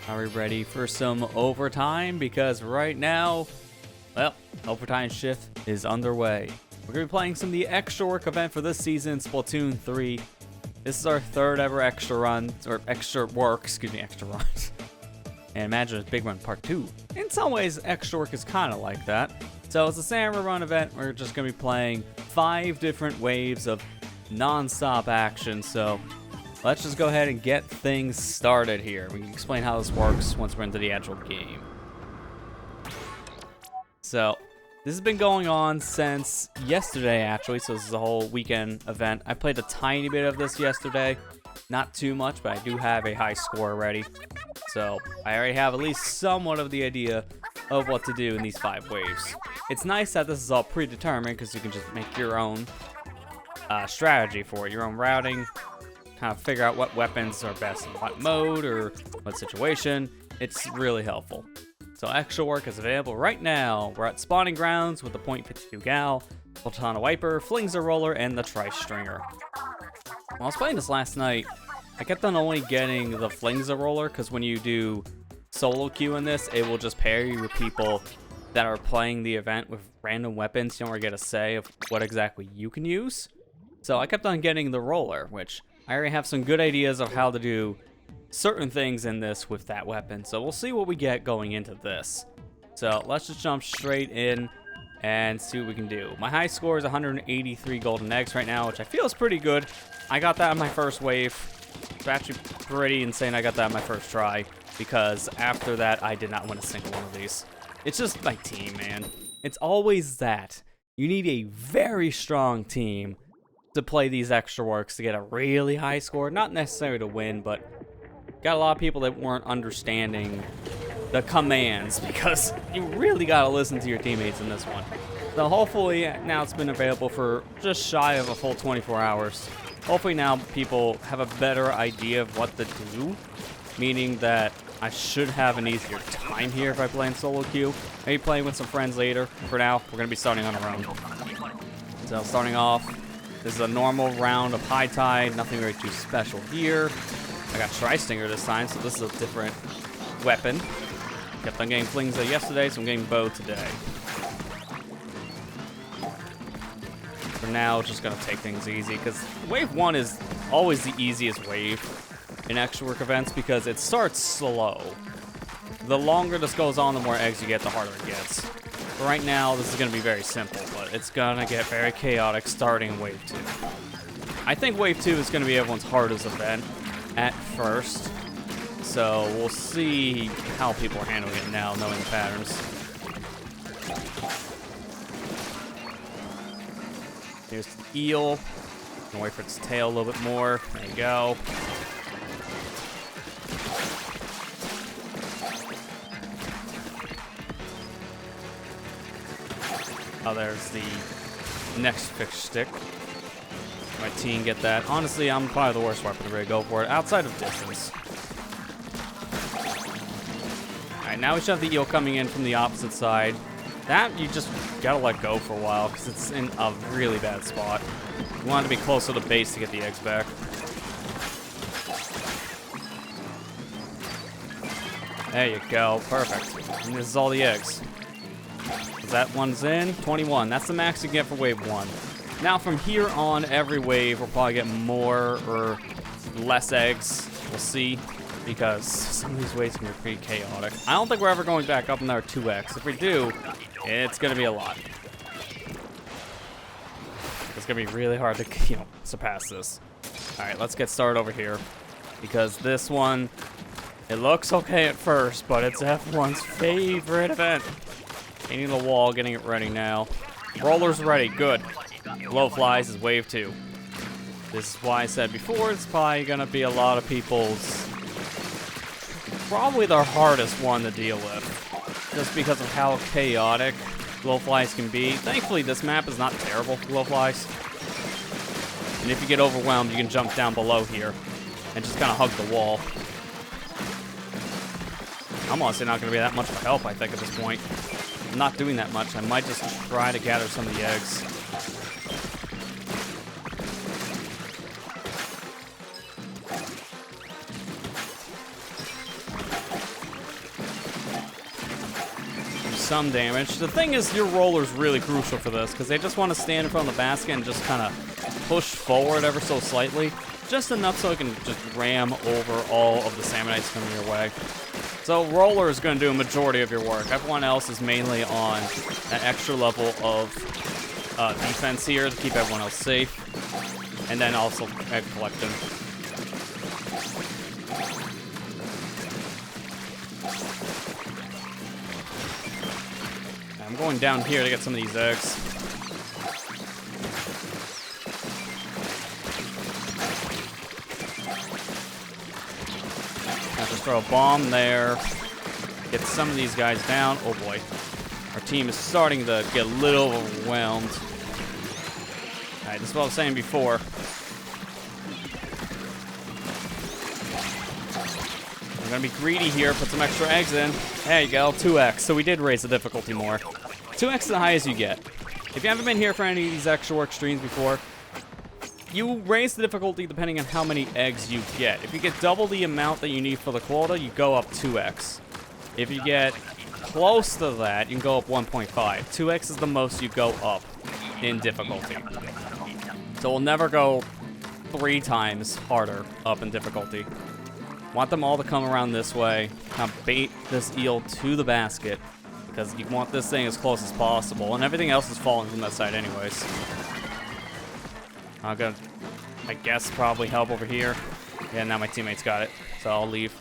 Are we ready for some overtime? Because right now, well, overtime shift is underway. We're going to be playing some of the Eggstra Work event for this season, Splatoon 3. This is our third ever Eggstra run, or Eggstra Work, Eggstra run. And imagine it's Big Run Part 2. In some ways, Eggstra Work is kind of like that. So it's a Summer Run event. We're just going to be playing 5 different waves of non-stop action. So let's just go ahead and get things started here. We can explain how this works once we're into the actual game. So this has been going on since yesterday, actually. So this is a whole weekend event. I played a tiny bit of this yesterday. Not too much, but I do have a high score already. So I already have at least somewhat of the idea of what to do in these 5 waves. It's nice that this is all predetermined because you can just make your own strategy for it, your own routing, kind of figure out what weapons are best in what mode or what situation. It's really helpful. So Eggstra Work is available right now. We're at spawning grounds with the .52 gal, Platana wiper, flings a roller, and the tri-stringer. When I was playing this last night, I kept on only getting the flings a roller because when you do solo queue in this, it will just pair you with people that are playing the event with random weapons. You don't really get a say of what exactly you can use. So I kept on getting the roller, which I already have some good ideas of how to do certain things in this with that weapon. So we'll see what we get going into this. So let's just jump straight in and see what we can do. My high score is 183 golden eggs right now, which I feel is pretty good. I got that on my first wave. It's actually pretty insane I got that on my first try, because after that I did not win a single one of these. It's just my team, man. It's always that. You need a very strong team to play these Eggstra Works to get a really high score. Not necessarily to win, but got a lot of people that weren't understanding the commands, because you really got to listen to your teammates in this one. So hopefully now it's been available for just shy of a full 24 hours. Hopefully now people have a better idea of what to do, meaning that I should have an easier time here if I play in solo queue. Maybe playing with some friends later. For now, we're going to be starting on our own. So starting off, this is a normal round of high tide, nothing really too special here. I got tri-stinger this time, so this is a different weapon. Kept on getting flings yesterday, so I'm getting bow today. For now, just gonna take things easy, because wave 1 is always the easiest wave in Eggstra Work events because it starts slow. The longer this goes on, the more eggs you get, the harder it gets. For right now, this is gonna be very simple, but it's gonna get very chaotic starting in wave 2. I think wave 2 is gonna be everyone's hardest event at first, so we'll see how people are handling it now, knowing the patterns. Here's the eel. Gonna wait for its tail a little bit more. There you go. Oh, there's the next fish stick. My team get that. Honestly, I'm probably the worst weapon to really go for it, outside of distance. Alright, now we should have the eel coming in from the opposite side. That, you just gotta let go for a while, because it's in a really bad spot. You want it to be close to the base to get the eggs back. There you go, perfect. And this is all the eggs. That one's in, 21. That's the max you get for wave 1. Now from here on, every wave we'll probably get more or less eggs. We'll see, because some of these waves can be pretty chaotic. I don't think we're ever going back up another 2x. If we do, it's gonna be a lot. It's gonna be really hard to, surpass this. All right, let's get started over here, because this one, it looks okay at first, but it's everyone's favorite event. Painting the wall, getting it ready now. Roller's ready, good. Low flies is wave 2. This is why I said before, it's probably gonna be a lot of people's, probably their hardest one to deal with, just because of how chaotic low flies can be. Thankfully, this map is not terrible for low flies. And if you get overwhelmed, you can jump down below here and just kind of hug the wall. I'm honestly not gonna be that much of a help, I think, at this point. I'm not doing that much. I might just try to gather some of the eggs. some damage. The thing is, your roller's really crucial for this, because they just want to stand in front of the basket and just kind of push forward ever so slightly. Just enough so it can just ram over all of the Salmonites coming your way. So roller is going to do a majority of your work. Everyone else is mainly on an extra level of defense here to keep everyone else safe. And then also egg collecting. I'm going down here to get some of these eggs. I'll just throw a bomb there. Get some of these guys down. Oh boy. Our team is starting to get a little overwhelmed. Alright, this is what I was saying before. I'm gonna be greedy here, put some extra eggs in. There you go, 2x. So we did raise the difficulty more. 2x is the highest you get. If you haven't been here for any of these Eggstra Work streams before, you raise the difficulty depending on how many eggs you get. If you get double the amount that you need for the quota, you go up 2x. If you get close to that, you can go up 1.5. 2x is the most you go up in difficulty. So we'll never go 3 times harder up in difficulty. Want them all to come around this way. Now bait this eel to the basket, because you want this thing as close as possible, and everything else is falling from that side anyways. I'm gonna, I guess, probably help over here. Yeah, now my teammates got it, so I'll leave.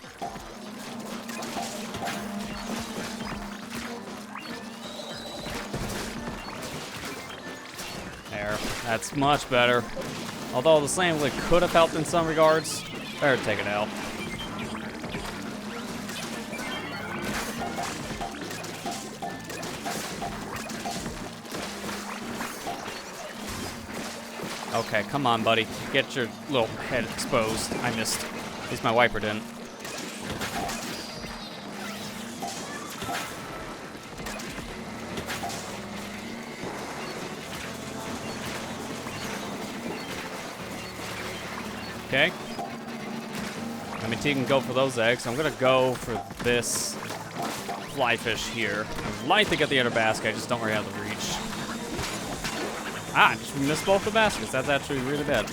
There, that's much better. Although the slam lick could have helped in some regards. Better take it out. Okay, come on, buddy. Get your little head exposed. I missed. At least my wiper didn't. Okay. I mean, T can go for those eggs. I'm gonna go for this fly fish here. I'd like to get the other basket. I just don't really have the reach. Ah, just missed both the baskets. That's actually really bad.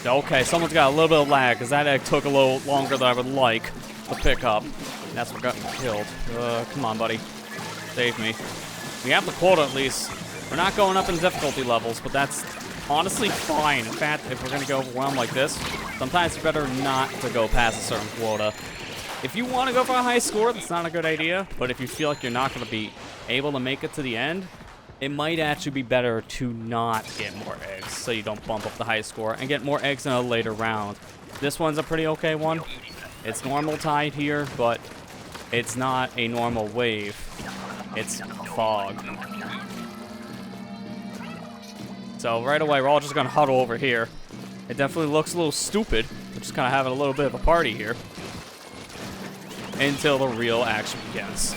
Okay, someone's got a little bit of lag, because that egg took a little longer than I would like to pick up. And that's what got me killed. Come on, buddy. Save me. We have the quota at least. We're not going up in difficulty levels, but that's honestly fine. In fact, if we're going to go overwhelmed like this, sometimes it's better not to go past a certain quota. If you want to go for a high score, that's not a good idea. But if you feel like you're not going to be able to make it to the end, it might actually be better to not get more eggs so you don't bump up the high score and get more eggs in a later round. This one's a pretty okay one. It's normal tide here, but it's not a normal wave. It's fog. So right away, we're all just going to huddle over here. It definitely looks a little stupid. We're just kind of having a little bit of a party here. Until the real action begins.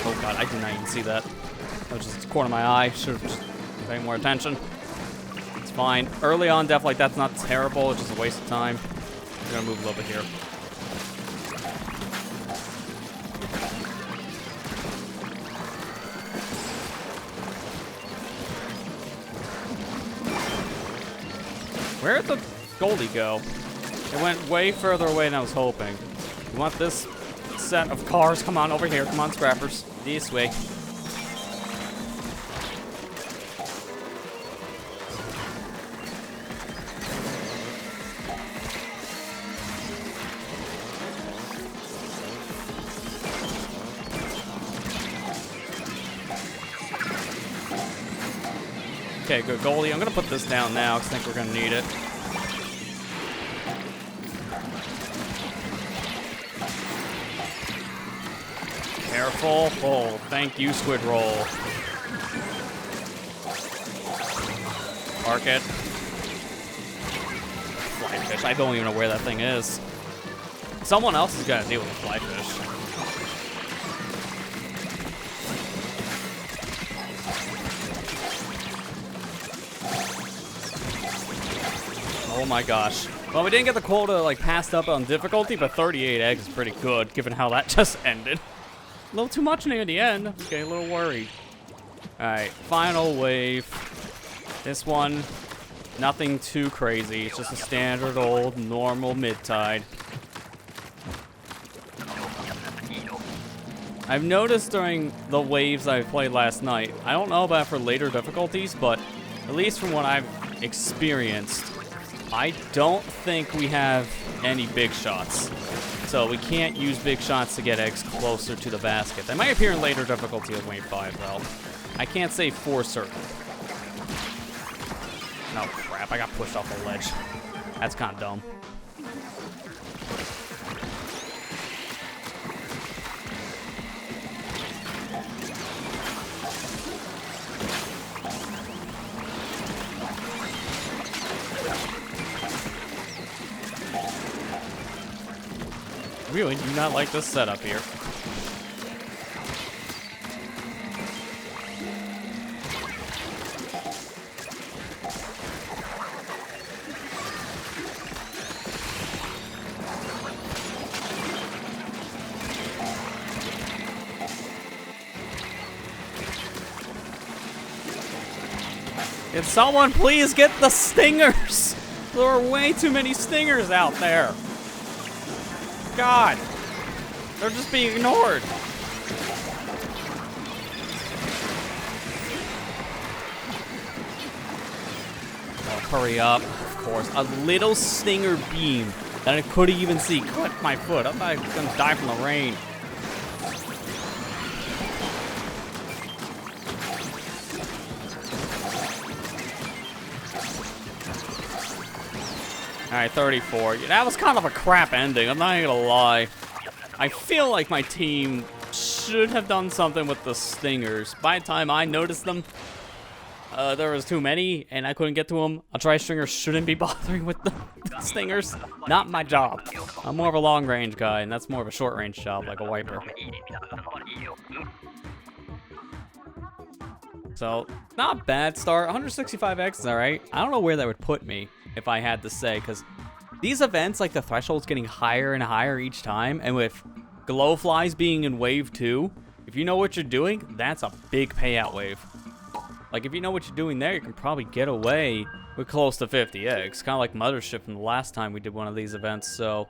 Oh god, I did not even see that. That was just the corner of my eye. Should have just paid more attention. It's fine. Early on, death like that's not terrible. It's just a waste of time. I'm gonna move a little bit here. Where'd the goalie go? It went way further away than I was hoping. We want this set of cars. Come on, over here. Come on, scrappers. This way. Okay, good goalie. I'm going to put this down now because I think we're going to need it. Careful. Oh, thank you, Squid Roll. Park it. Fly fish. I don't even know where that thing is. Someone else has got to deal with the fly fish. Oh my gosh. Well, we didn't get the quota like passed up on difficulty, but 38 eggs is pretty good given how that just ended. A little too much near the end. I'm getting a little worried. All right, final wave. This one, nothing too crazy. It's just a standard old normal mid-tide. I've noticed during the waves I played last night, I don't know about for later difficulties, but at least from what I've experienced, I don't think we have any big shots. So we can't use big shots to get eggs closer to the basket. They might appear in later difficulty of wave 5, though. I can't say for certain. Oh, crap. I got pushed off the ledge. That's kind of dumb. Really do not like this setup here. Can someone please get the stingers? There are way too many stingers out there. God, they're just being ignored. Oh, hurry up, of course. A little stinger beam that I couldn't even see. Cut my foot. I thought I was gonna die from the rain. Alright, 34. That was kind of a crap ending, I'm not even gonna lie. I feel like my team should have done something with the stingers. By the time I noticed them, there was too many, and I couldn't get to them. A tri-stringer shouldn't be bothering with the stingers. Not my job. I'm more of a long-range guy, and that's more of a short-range job, like a wiper. So, not a bad start. 165x is alright. I don't know where that would put me, if I had to say, because these events, like the threshold's getting higher and higher each time, and with glowflies being in wave 2, if you know what you're doing, that's a big payout wave. Like, if you know what you're doing there, you can probably get away with close to 50 eggs. Kind of like Mothership from the last time we did one of these events, so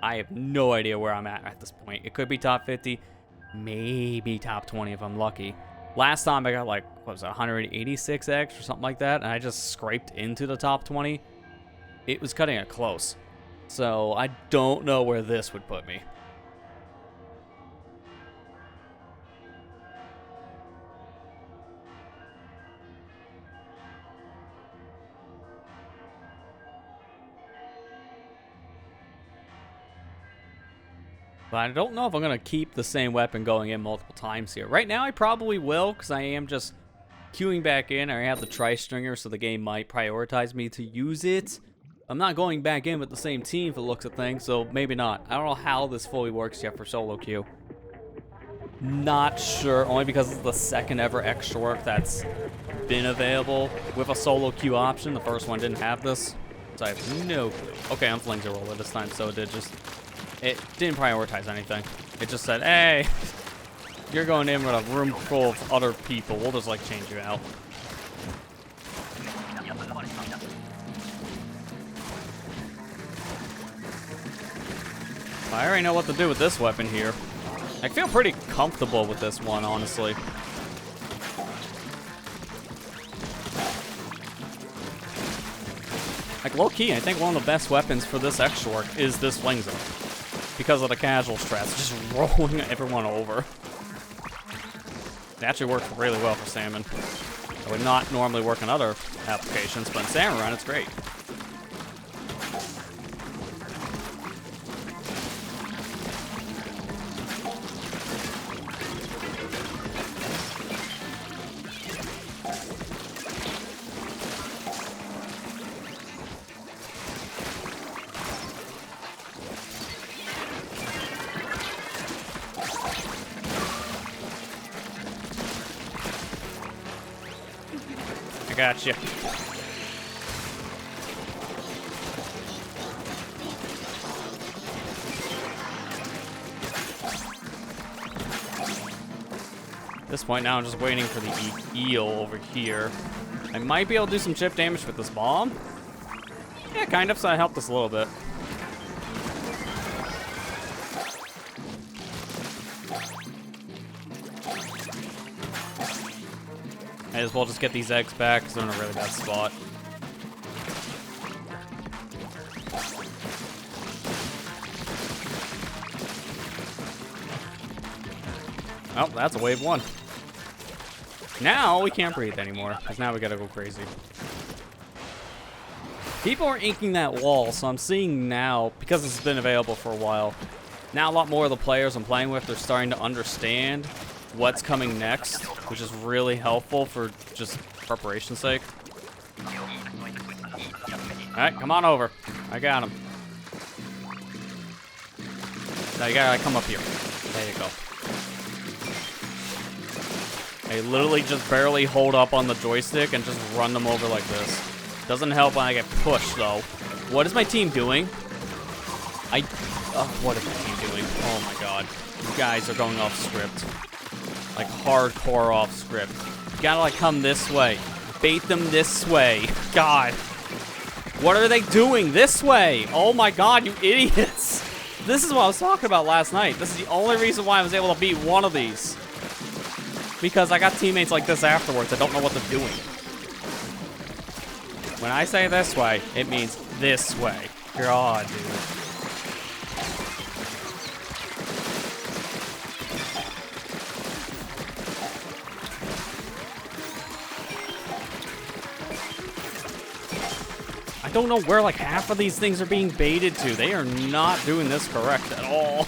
I have no idea where I'm at this point. It could be top 50, maybe top 20 if I'm lucky. Last time I got like, what was it, 186 eggs or something like that, and I just scraped into the top 20. It was cutting it close. So I don't know where this would put me. But I don't know if I'm going to keep the same weapon going in multiple times here. Right now, I probably will, because I am just queuing back in. I have the tri-stringer, so the game might prioritize me to use it. I'm not going back in with the same team for the looks of things, so maybe not. I don't know how this fully works yet for solo queue. Not sure, only because it's the second ever Eggstra Work that's been available with a solo queue option. The first one didn't have this, so I have no clue. Okay, I'm fling roller this time, so it didn't prioritize anything. It just said, hey, you're going in with a room full of other people. We'll just, like, change you out. I already know what to do with this weapon here. I feel pretty comfortable with this one, honestly. Like, low-key, I think one of the best weapons for this Eggstra Work is this fling zone. Because of the casual strats, just rolling everyone over. It actually works really well for salmon. It would not normally work in other applications, but in salmon run, it's great. Gotcha. At this point now, I'm just waiting for the eel over here. I might be able to do some chip damage with this bomb. Yeah, kind of, so I helped us a little bit. Might as well just get these eggs back because they're in a really bad spot. Oh, that's a wave 1. Now we can't breathe anymore because now we gotta go crazy. People are inking that wall, so I'm seeing now, because it's been available for a while, now a lot more of the players I'm playing with, they're starting to understand what's coming next, which is really helpful for just preparation's sake. Alright, come on over. I got him. Now you gotta come up here. There you go. I literally just barely hold up on the joystick and just run them over like this. Doesn't help when I get pushed, though. What is my team doing? What is my team doing? Oh my god. You guys are going off script. Like, hardcore off script. You gotta, like, come this way. Bait them this way. God. What are they doing? This way! Oh my god, you idiots! This is what I was talking about last night. This is the only reason why I was able to beat one of these. Because I got teammates like this afterwards that don't know what they're doing. When I say this way, it means this way. God, dude. I don't know where like half of these things are being baited to. They are not doing this correct at all.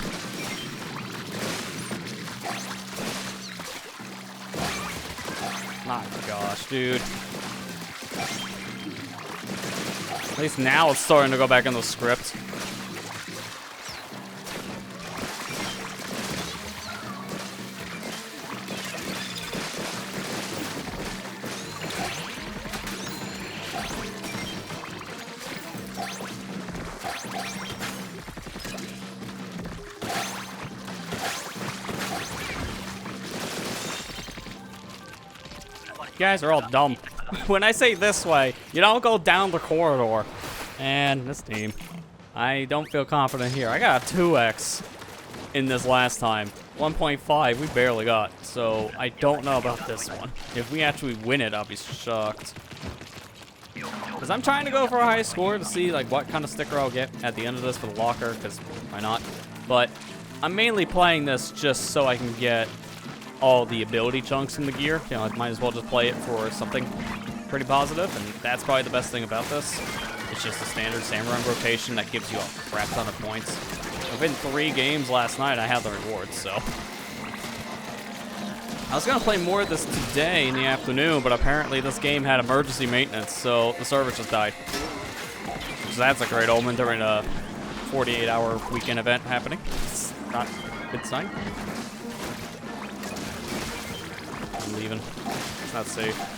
My gosh, dude. At least now it's starting to go back in the script. You guys are all dumb. When I say this way, you don't go down the corridor. And this team, I don't feel confident here. I got a 2x in this last time. 1.5 we barely got, so I don't know about this one. If we actually win it, I'll be shocked. Because I'm trying to go for a high score to see like what kind of sticker I'll get at the end of this for the locker, because why not? But I'm mainly playing this just so I can get all the ability chunks in the gear. You know, I might as well just play it for something pretty positive, and that's probably the best thing about this. It's just a standard samurai rotation that gives you a crap ton of points. Within 3 games last night, I had the rewards, so. I was gonna play more of this today in the afternoon, but apparently this game had emergency maintenance, so the server just died. So that's a great omen during a 48-hour weekend event happening. It's not a good sign. I'm leaving. It's not safe.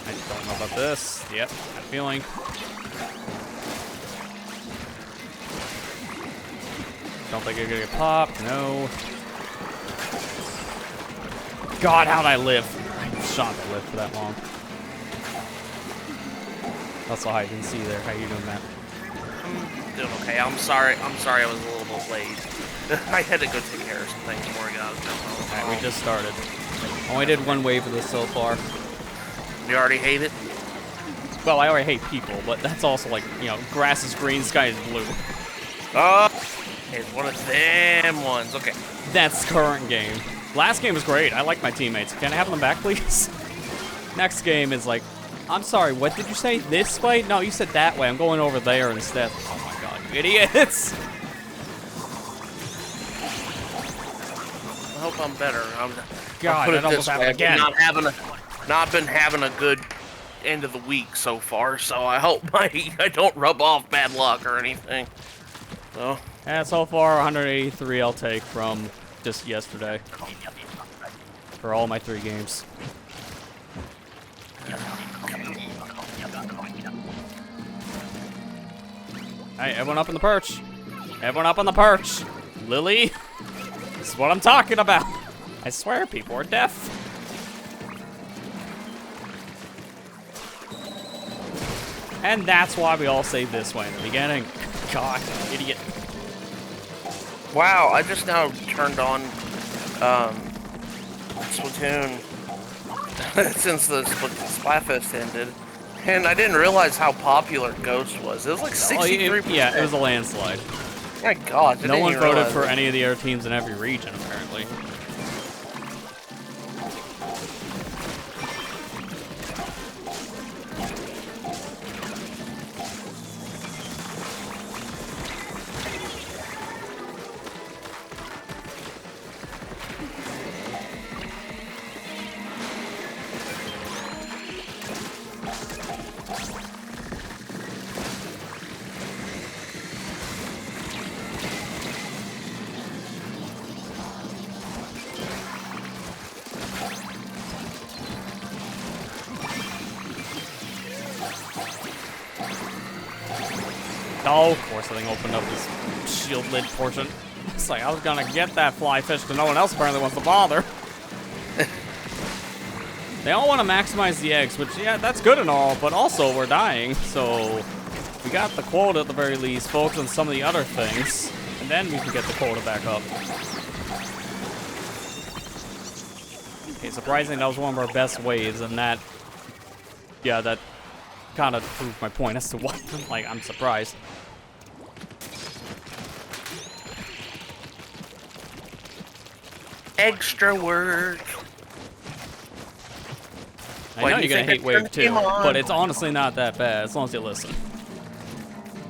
I don't know about this. Yep, that feeling. Don't think I'm gonna get popped. No. God, how'd I live? I shot to live for that long. That's all I didn't see there. How you doing, Matt? I'm doing okay. I'm sorry I was a little bit late. I had to go take care of some things before I got out. Alright, we just started. Only did 1 wave of this so far. You already hate it? Well, I already hate people, but that's also like, you know, grass is green, sky is blue. Oh, it's one of them ones. Okay. That's current game. Last game was great. I like my teammates. Can I have them back, please? Next game is like, I'm sorry, what did you say? This way? No, you said that way. I'm going over there instead. Oh my god, you idiots! I hope I'm better. God, that almost happened again. Not been having a good end of the week so far, so I hope I don't rub off bad luck or anything. So. And so far, 183 I'll take from just yesterday. For all my 3 games. Alright, everyone up on the perch. Everyone up on the perch. Lily. This is what I'm talking about. I swear, people are deaf. And that's why we all say this way in the beginning. God, idiot. Wow, I just now turned on Splatoon since the Splatfest ended, and I didn't realize how popular Ghost was. It was like 63%. Yeah, it was a landslide. My God, no one voted for any of the other teams in every region, apparently. Oh, of course, the thing opened up this shield lid portion. It's like, I was gonna get that fly fish, but no one else apparently wants to bother. They all want to maximize the eggs, which, yeah, that's good and all, but also we're dying, so we got the quota at the very least, focus on some of the other things, and then we can get the quota back up. Okay, surprisingly, that was one of our best waves, and that, yeah, that kind of proved my point as to why, like, I'm surprised. Eggstra Work. I know you're gonna hate Wave 2, but it's honestly not that bad, as long as you listen.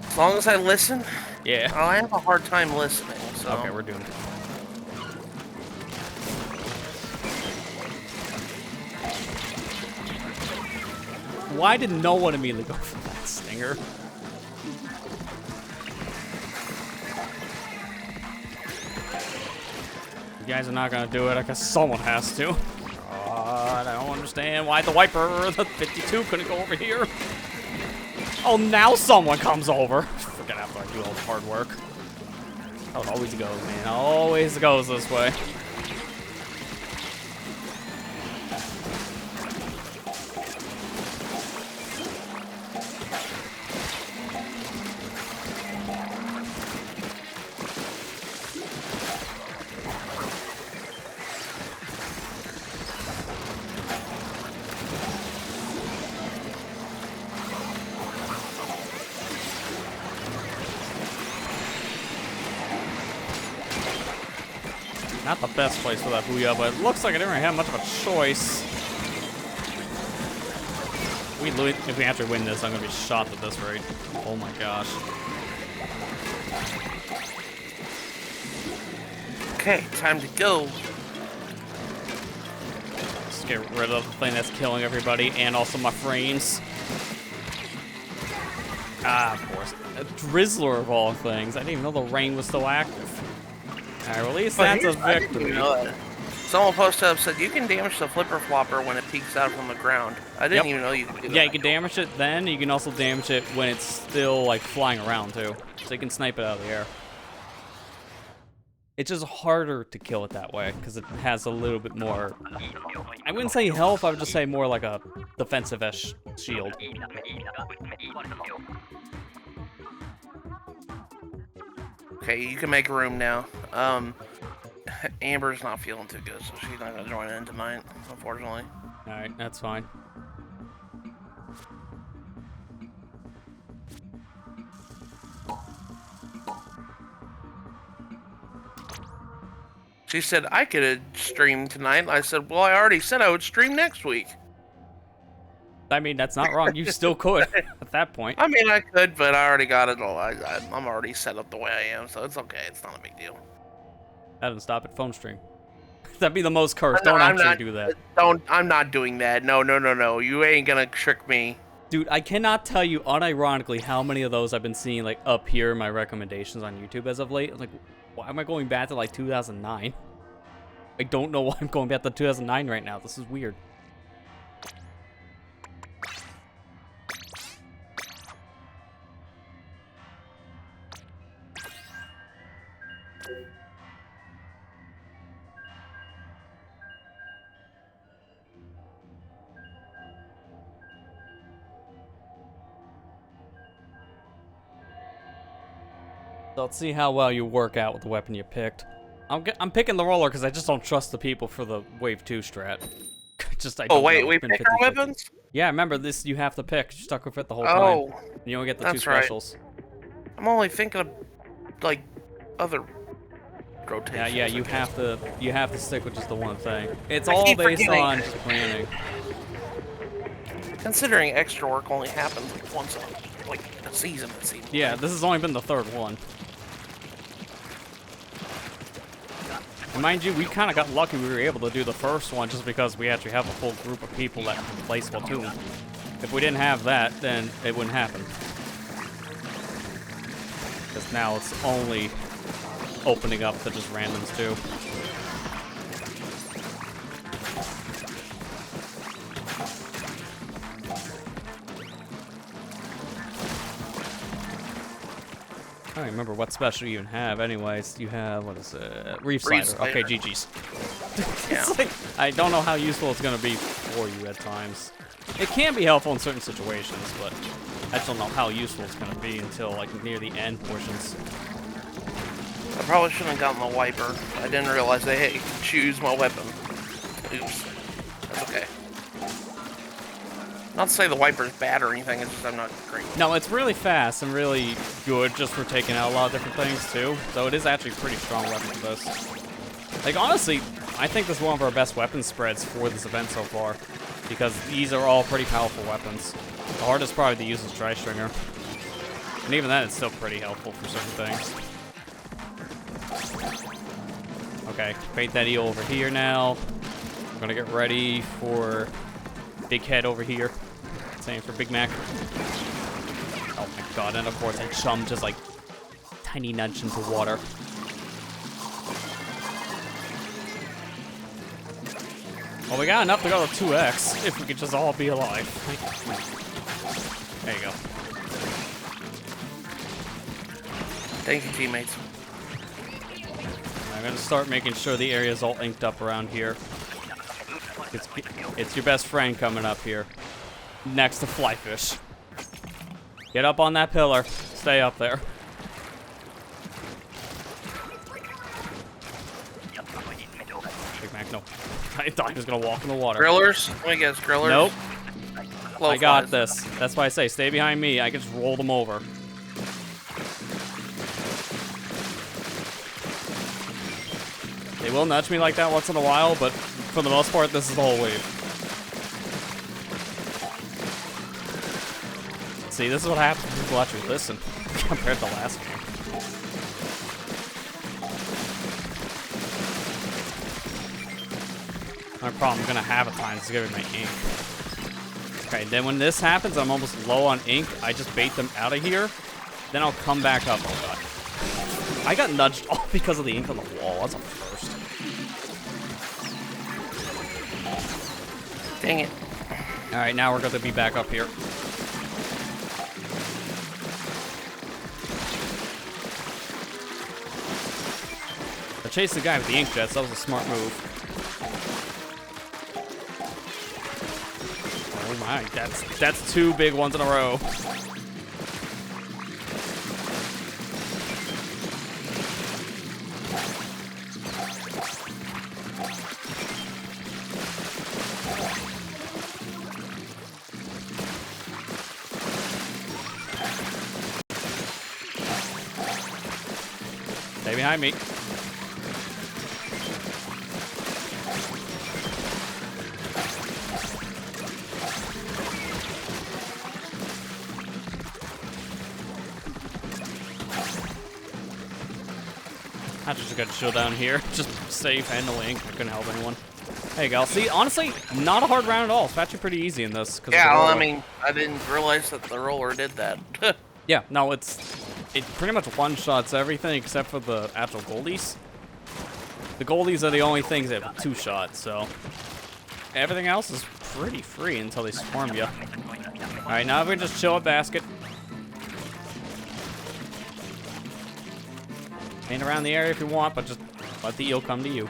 As long as I listen? Yeah. Oh, I have a hard time listening, so... Okay, we're doomed. Why did no one immediately go for that stinger? You guys are not gonna do it. I guess someone has to. God, I don't understand why the wiper, the 52, couldn't go over here. Oh, now someone comes over. Freaking after I do all the hard work. How it always goes, man. Always goes this way. Not the best place for that booyah, but it looks like I didn't really have much of a choice. If we actually win this, I'm gonna be shot at this rate. Oh my gosh. Okay, time to go. Let's get rid of the thing that's killing everybody and also my frames. Ah, of course. A Drizzler of all things. I didn't even know the rain was still active. Alright, well, at least that's a victory. Someone posted up said you can damage the flipper flopper when it peeks out from the ground. I didn't even know you could do that. Yeah, you can damage it then. You can also damage it when it's still like flying around too. So you can snipe it out of the air. It's just harder to kill it that way because it has a little bit more. I wouldn't say health. I would just say more like a defensive-ish shield. Okay, you can make room now. Amber's not feeling too good, so she's not gonna join in tonight, unfortunately. Alright, that's fine. She said I could stream tonight. I said, well, I already said I would stream next week. I mean, that's not wrong. You still could at that point. I mean, I could, but I already got it all. I'm already set up the way I am, so it's okay. It's not a big deal. That doesn't stop at phone stream. That'd be the most cursed. Don't actually do that. I'm not doing that. No. You ain't gonna trick me. Dude, I cannot tell you unironically how many of those I've been seeing like up here in my recommendations on YouTube as of late. Like, why am I going back to like 2009? I don't know why I'm going back to 2009 right now. This is weird. So let's see how well you work out with the weapon you picked. I'm picking the roller because I just don't trust the people for the wave 2 strat. I Oh don't wait, know. we It's been pick our 50-50. weapons? Yeah, remember this you have to pick. You're stuck with it the whole time. Oh, You only get the 2 that's right. specials. I'm only thinking of like other rotations. Yeah, I you guess. have to stick with just the one thing. It's I all keep based forgetting. on just planning. Considering Eggstra Work only happens once a season, it seems. Yeah, this has only been the 3rd one. And mind you, we kind of got lucky we were able to do the 1st one just because we actually have a full group of people that can play Splatoon. If we didn't have that, then it wouldn't happen. Because now it's only opening up to just randoms too. I don't remember what special you even have. Anyways, you have, what is it? Reef Slider. Okay, GG's. Yeah. It's like, I don't know how useful it's going to be for you at times. It can be helpful in certain situations, but I just don't know how useful it's going to be until like near the end portions. I probably shouldn't have gotten the wiper. I didn't realize they could choose my weapon. Oops. That's okay. Not to say the wiper's bad or anything, it's just I'm not great. No, it's really fast and really good just for taking out a lot of different things too. So it is actually a pretty strong weapon for this. Like honestly, I think this is one of our best weapon spreads for this event so far. Because these are all pretty powerful weapons. The hardest probably to use is Dry Stringer. And even then, it's still pretty helpful for certain things. Okay, bait that eel over here now. We're gonna get ready for Big Head over here. Same for Big Mac. Oh my god, and of course I chum just like tiny nudge into water. Well, we got enough to go to 2x if we could just all be alive. There you go. Thank you, teammates. I'm gonna start making sure the area's all inked up around here. It's your best friend coming up here. Next to Flyfish. Get up on that pillar. Stay up there. Big Mac, no. I thought he was gonna walk in the water. Grillers? Let me guess, grillers? Nope. Low I got flies. this. That's why I say stay behind me. I can just roll them over. They will nudge me like that once in a while, but for the most part, this is the whole wave. See, this is what happens when people actually listen compared to last game. My problem I'm gonna have at times is getting my ink. Okay, then when this happens, I'm almost low on ink. I just bait them out of here. Then I'll come back up. Oh god. I got nudged off because of the ink on the wall. That's a first. Dang it. Alright, now we're gonna be back up here. I chased the guy with the ink jets. That was a smart move. Oh my, that's 2 big ones in a row. Stay behind me. I just got to chill down here. Just safe and no ink. I couldn't help anyone. There you go. See, honestly, not a hard round at all. It's actually pretty easy in this. Yeah, well, I mean, I didn't realize that the roller did that. Yeah, no, it pretty much one-shots everything except for the actual goldies. The goldies are the only things that have 2 shots, so everything else is pretty free until they swarm you. Alright, now we can just chill at basket. Paint around the area if you want, but just let the eel come to you.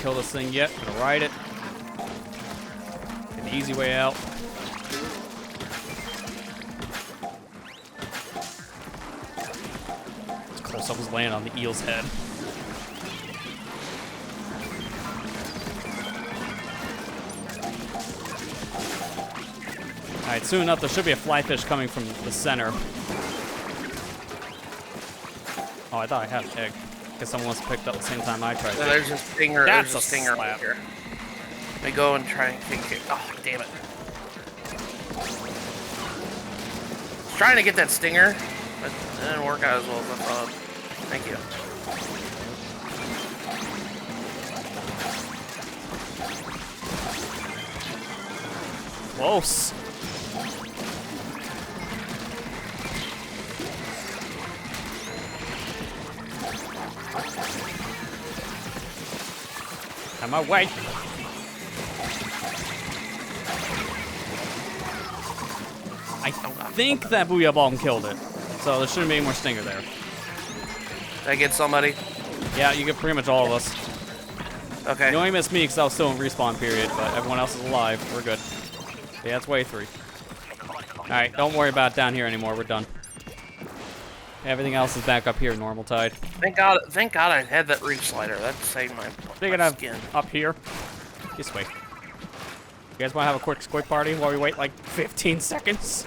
kill this thing yet. Gonna ride it. An easy way out. It's close up was laying on the eel's head. Alright, soon enough there should be a fly fish coming from the center. Oh, I thought I had an egg. Guess someone must have picked up at the same time I tried. So there's a stinger. That's there's a stinger slap. right here. Let me go and try and kick it. Oh, damn it. I was trying to get that stinger, but it didn't work out as well as I thought. Thank you. Close. On my way. I think that Booyah Bomb killed it. So there shouldn't be any more stinger there. Did I get somebody? Yeah, you get pretty much all of us. Okay. You only missed me because I was still in respawn period, but everyone else is alive. We're good. Yeah, it's wave 3. Alright, don't worry about down here anymore. We're done. Everything else is back up here, normal tide. Thank God I had that reef slider. That saved my skin. Up here. This way. You guys want to have a quick squid party while we wait like 15 seconds?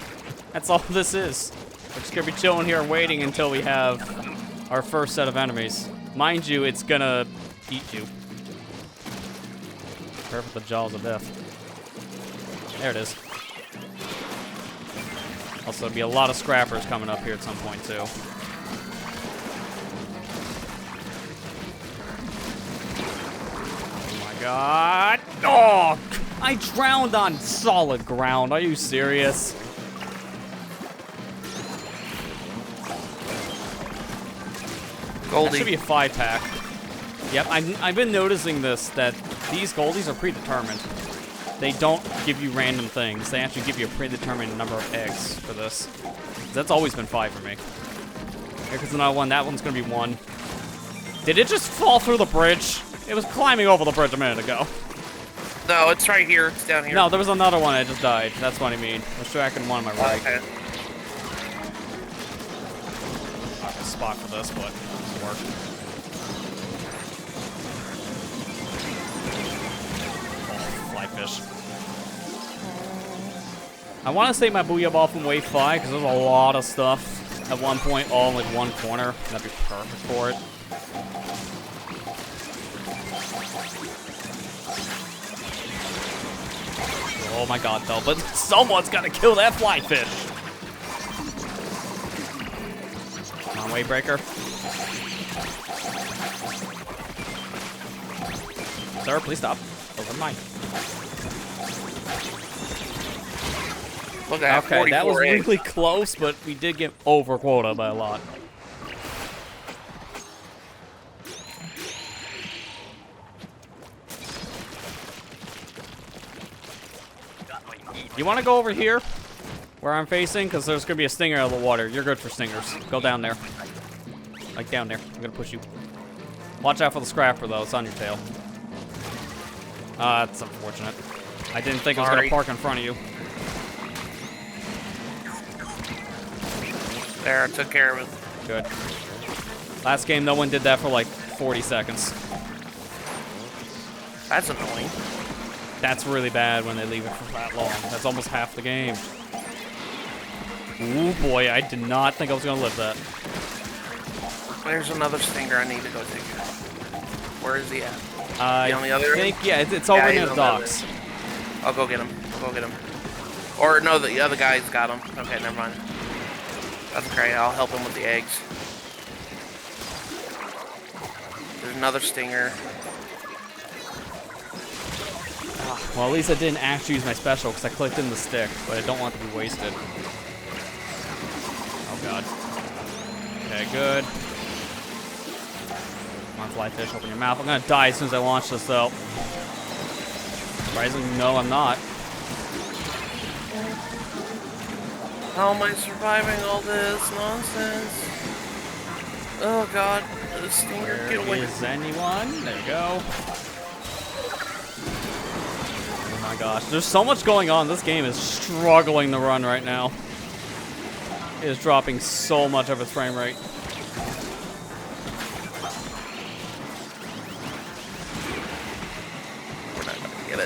That's all this is. We're just gonna be chilling here waiting until we have our first set of enemies. Mind you, it's gonna eat you. Prepare for the jaws of death. There it is. Also, there'll be a lot of scrappers coming up here at some point, too. Oh my god. Oh! I drowned on solid ground. Are you serious? Goldie. That should be a 5-pack. Yep, I've been noticing this, that these goldies are predetermined. They don't give you random things. They actually give you a predetermined number of eggs for this. That's always been 5 for me. Here's another one. That one's gonna be 1. Did it just fall through the bridge? It was climbing over the bridge a minute ago. No, it's right here. It's down here. No, there was another one that just died. That's what I mean. I was tracking one on my right. Okay. Not a spot for this, but it'll work. Fish. I want to save my Booyah Ball from wave 5 because there's a lot of stuff at one point all in like one corner. That'd be perfect for it. Oh my god, though, but someone's gotta kill that fly fish. Come on, wave breaker. Sir, please stop. Oh, never mind. Look at okay, that was really close, but we did get over quota by a lot. You want to go over here, where I'm facing? Because there's going to be a stinger out of the water. You're good for stingers. Go down there. Like down there. I'm going to push you. Watch out for the scrapper, though. It's on your tail. That's unfortunate. I didn't think I was going to park in front of you. There, I took care of it. Good. Last game, no one did that for like 40 seconds. That's annoying. That's really bad when they leave it for that long. That's almost half the game. Ooh, boy, I did not think I was going to live that. There's another stinger I need to go take care of. Where is he at? On the other end? Yeah, it's over near the docks. I'll go get him. I'll go get him. Or, no, the other guy's got him. Okay, never mind. That's great. I'll help him with the eggs. There's another stinger. Well, at least I didn't actually use my special because I clicked in the stick, but I don't want it to be wasted. Oh, God. Okay, good. Come on, fly fish, open your mouth. I'm going to die as soon as I launch this, though. Surprisingly, no, I'm not. How am I surviving all this nonsense? Oh, God. The stinger, get away. Is anyone? There you go. my gosh. There's so much going on. This game is struggling to run right now. It is dropping so much of its frame rate.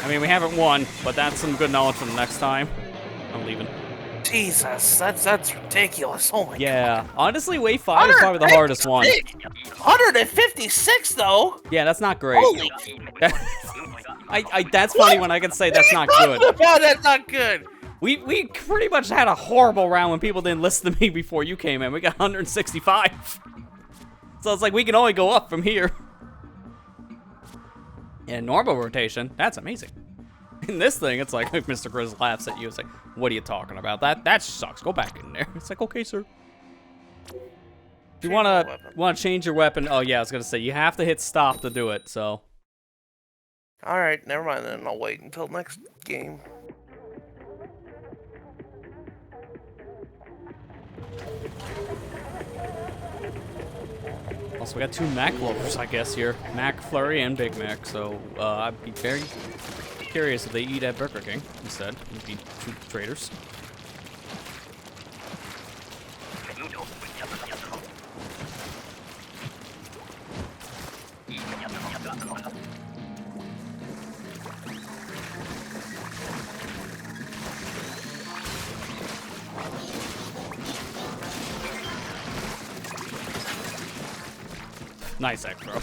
I mean, we haven't won, but that's some good knowledge for the next time. I'm leaving. Jesus, that's ridiculous. Oh my god. Yeah, honestly, Wave 5 is probably the hardest one. 156 though. Yeah, that's not great. Holy. That's funny when I can say that's not good. That's not good. We pretty much had a horrible round when people didn't listen to me before you came in. We got 165. So it's like we can only go up from here. In normal rotation, that's amazing. In this thing, it's like Mr. Grizz laughs at you. It's like, what are you talking about? That sucks. Go back in there. It's like, okay, sir. If you wanna change your weapon, oh yeah, I was gonna say you have to hit stop to do it. So. All right, never mind then. I'll wait until next game. Also, we got two Mac lovers, I guess, here. Mac Flurry and Big Mac, so I'd be very curious if they eat at Burger King instead. It'd be two traders. Nice Eggstra.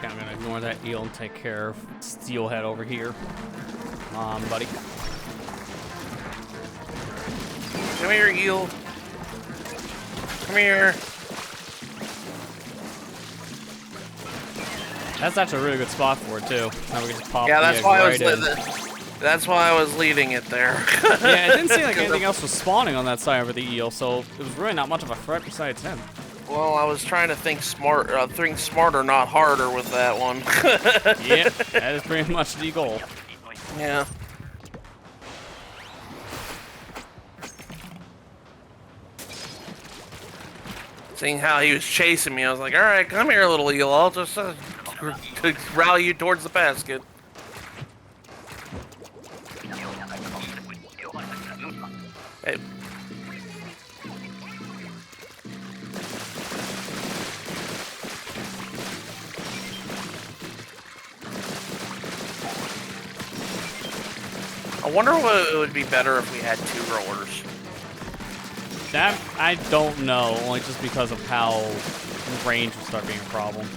I'm gonna ignore that eel and take care of Steelhead over here. Come on, buddy. Come here, eel. Come here. That's actually a really good spot for it too. Now we can just pop. Yeah, that's why right that's why I was leaving it there. Yeah, it didn't seem like anything else was spawning on that side over the eel, so it was really not much of a threat besides him. Well, I was trying to think smarter, not harder with that one. Yeah, that is pretty much the goal. Yeah. Seeing how he was chasing me, I was like, all right, come here, little eel. I'll just rally you towards the basket. Hey. I wonder what it would be better if we had 2 rollers. That, I don't know, only just because of how range would start being a problem.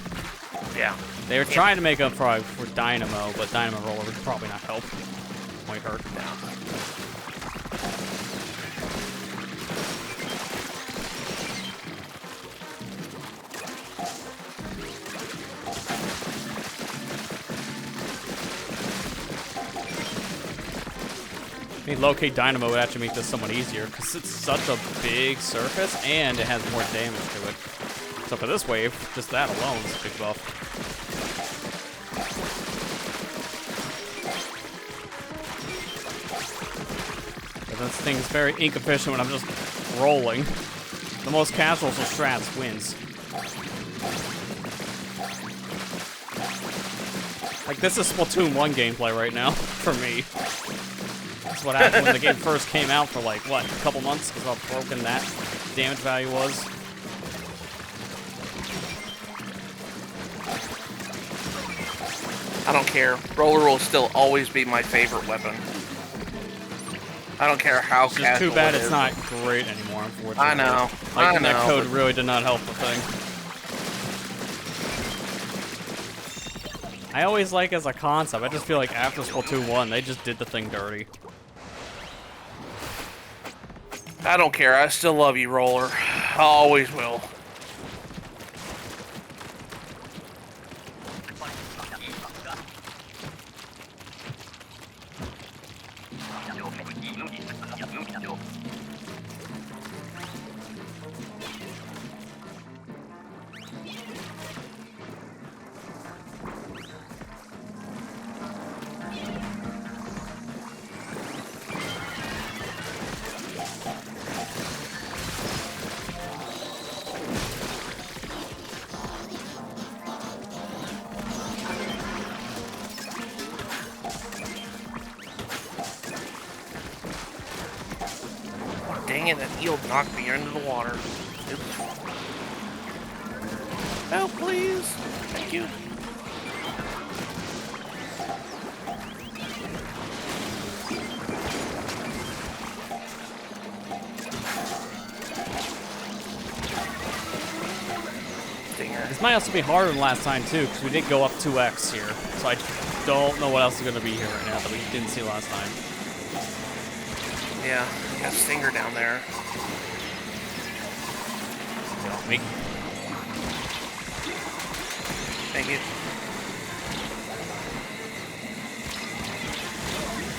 Yeah. They were trying to make up for Dynamo, but Dynamo roller would probably not help. Might hurt. I mean, low-key Dynamo would actually make this somewhat easier, because it's such a big surface, and it has more damage to it. So for this wave, just that alone is a big buff. But this thing is very ink efficient when I'm just rolling. The most casual of strats wins. Like, this is Splatoon 1 gameplay right now, for me. That's what happened when the game first came out for, like, what, a couple months? Because how broken that damage value was. I don't care. Roller will still always be my favorite weapon. I don't care how It's just too casual bad it it's is. not great anymore, unfortunately. I know. Like, I know. that code really did not help the thing. I always like as a concept. I just feel like after Splatoon 1, they just did the thing dirty. I don't care. I still love you, Roller. I always will. Dang it, that eel knocked me into the water. Oops. Help, please. Thank you. Stinger. This might also be harder than last time, too, because we did go up 2x here. So I don't know what else is going to be here right now that we didn't see last time. Yeah, got Stinger down there. Help me. Thank you.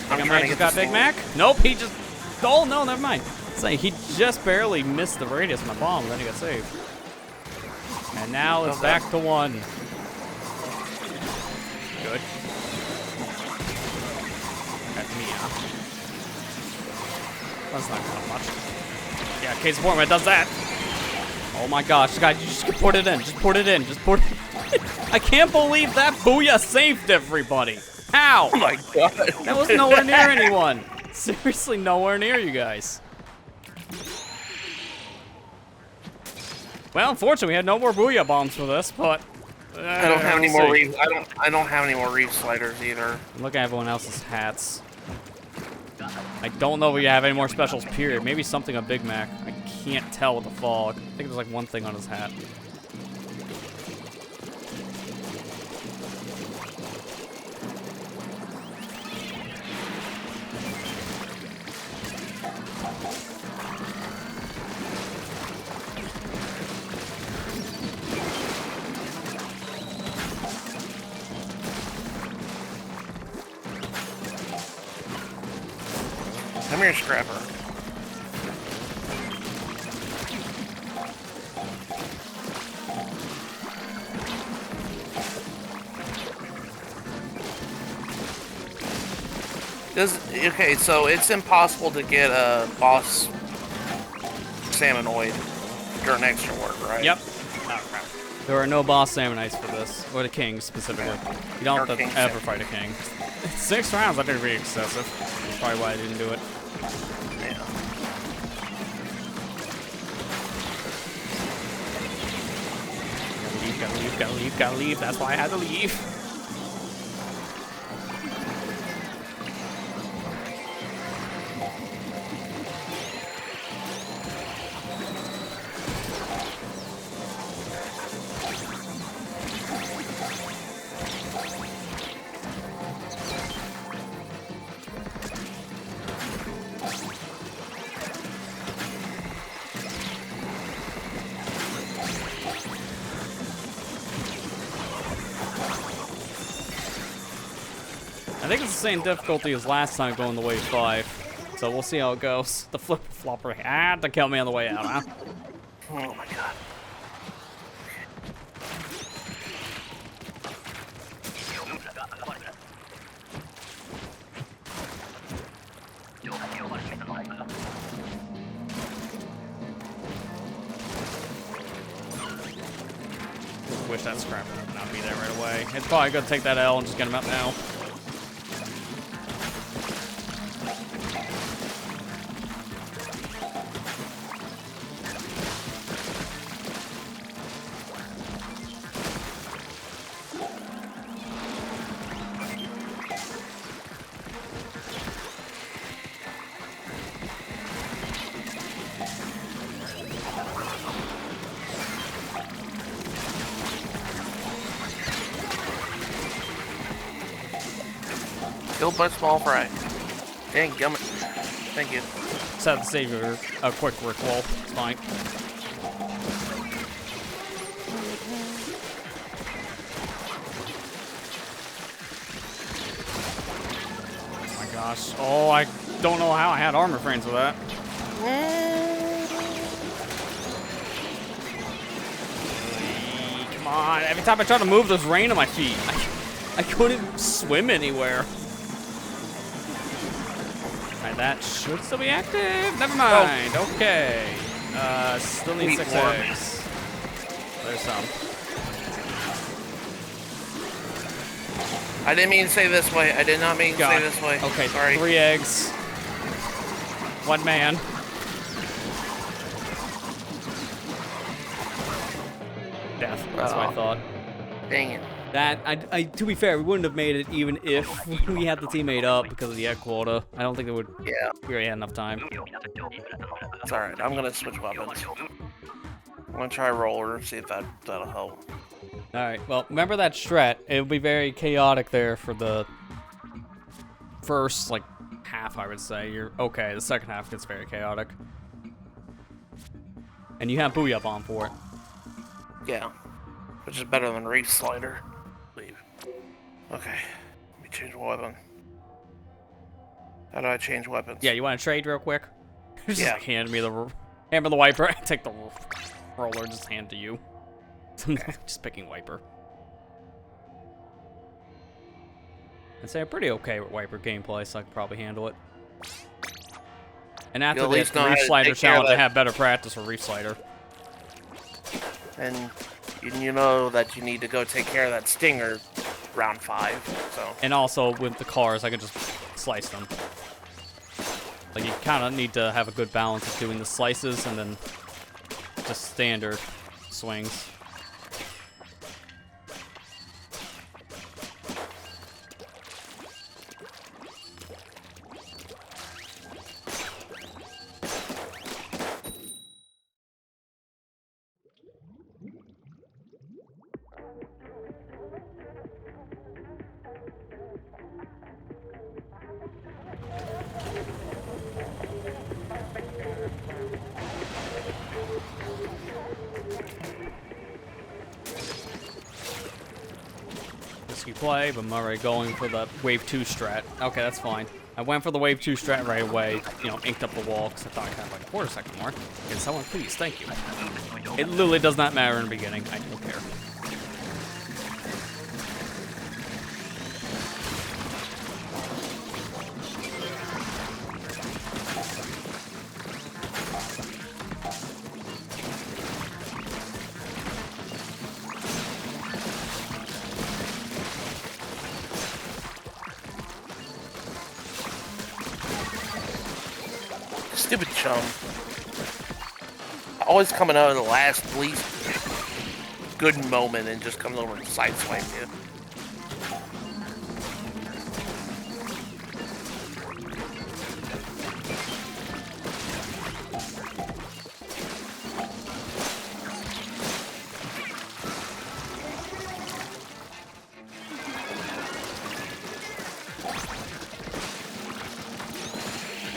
Mega Man just got Big Mac? Nope, he just... Oh, no, never mind. Say he just barely missed the radius of my bomb, then he got saved. And now it's back to 1. Good. That's me, huh? That's not that much. Yeah, case of point when it does that. Oh my gosh, guys, you just put it in. Just put it in. Just put it in. I can't believe that Booyah saved everybody. How? Oh my god. That was nowhere near anyone. Seriously, nowhere near you guys. Well, unfortunately, we had no more Booyah bombs for this, but I don't have any more reef. I don't have any more reef sliders either. Look at everyone else's hats. I don't know if we have any more specials, period. Maybe something on Big Mac. I can't tell with the fog. I think there's like one thing on his hat. Come here, Scrapper. Okay, so it's impossible to get a boss salmonoid during extra work, right? Yep. Oh, crap. There are no boss Sammonites for this, or the king specifically. You don't have to ever fight a king. 6 rounds, I think, would be excessive. That's probably why I didn't do it. Yeah. Gotta leave, gotta leave, gotta leave. That's why I had to leave. I think it's the same difficulty as last time going to wave 5. So we'll see how it goes. The flip flopper had to kill me on the way out, huh? Oh my god. Wish that scrapper would not be there right away. It's probably gonna take that L and just get him out now. Killed by small fry. Dang gummit. Thank you. Just have to save your a quick recall. It's fine. Oh my gosh. Oh, I don't know how I had armor frames with that. Come on. Every time I try to move, there's rain on my feet. I couldn't swim anywhere. Alright, that should still be active. Never mind. Oh. Okay. Still need 6 eggs. There's some. I didn't mean to say this way. I did not mean to say this way. Okay, sorry. 3 eggs. 1 man. Death. That's what I thought. Dang it. That, to be fair, we wouldn't have made it even if we had the teammate up because of the egg quota. I don't think it would. Yeah. We already had enough time. It's alright. I'm gonna switch weapons. I'm gonna try roller, see if that'll help. Alright, well, remember that strat. It'll be very chaotic there for the first, like, half, I would say. You're okay. The second half gets very chaotic. And you have Booyah Bomb for it. Yeah. Which is better than Reef Slider. Okay. Let me change my weapon. How do I change weapons? Yeah, you want to trade real quick? Just Yeah. hand me the wiper. I take the roller, just hand to you. Okay. Just picking wiper. I'd say I'm pretty okay with wiper gameplay, so I can probably handle it. And after You'll at least the know how Reef to Slider take care of challenge, I that. have better practice with Reef Slider. And you know that you need to go take care of that stinger round 5, so. And also with the cars, I can just slice them. Like you kind of need to have a good balance of doing the slices and then just standard swings. Risky play, but I'm already going for the wave 2 strat. Okay, that's fine. I went for the wave 2 strat right away, you know, inked up the wall, because I thought I had like a quarter second more. Can someone please? Thank you. It literally does not matter in the beginning. I don't care. Stupid chum. Always coming out of the least good moment and just comes over and sideswipe you.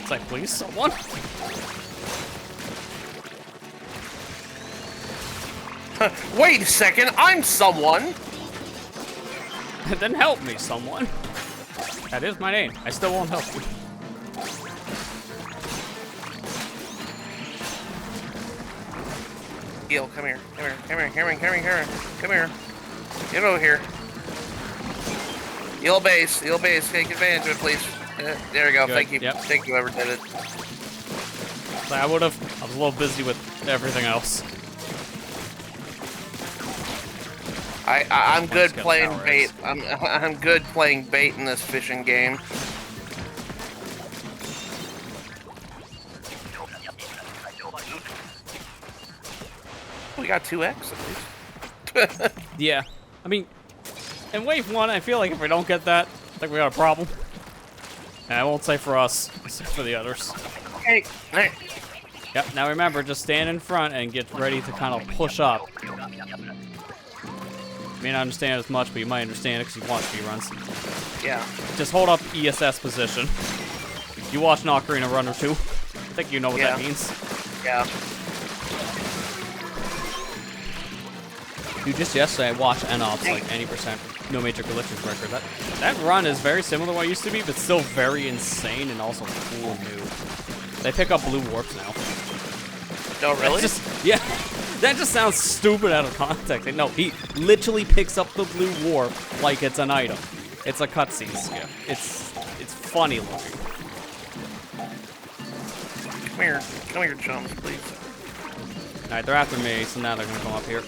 It's like, please, someone. Wait a second, I'm someone! Then help me, someone. That is my name. I still won't help you. Gil, come here. Come here. Come here. Come here. Come here. Come here. Get over here. Yellow base. Yellow base. Take advantage of it, please. There we go. Good. Thank you. Yep. Thank you, whoever did it. So I was a little busy with everything else. I'm good Let's get playing powers. bait. I'm good playing bait in this fishing game. We got 2x at least. Yeah. I mean, in wave 1, I feel like if we don't get that, I think we got a problem. And I won't say for us, except for the others. Hey. Yep, now remember, just stand in front and get ready to kind of push up. You may not understand as much, but you might understand it because you watch speedruns. Yeah. Just hold up ESS position. You watch an Ocarina of Runner 2? I think you know what that means. Yeah. Dude, just yesterday I watched NOPS like 80%, no major glitches record. That run is very similar to what it used to be, but still very insane and also cool and new. They pick up blue warps now. Oh, really? Yeah, that just sounds stupid out of context. No, he literally picks up the blue warp like it's an item. It's a cutscene skip. It's funny looking. Come here, chums, please. Alright, they're after me, so now they're gonna come up here.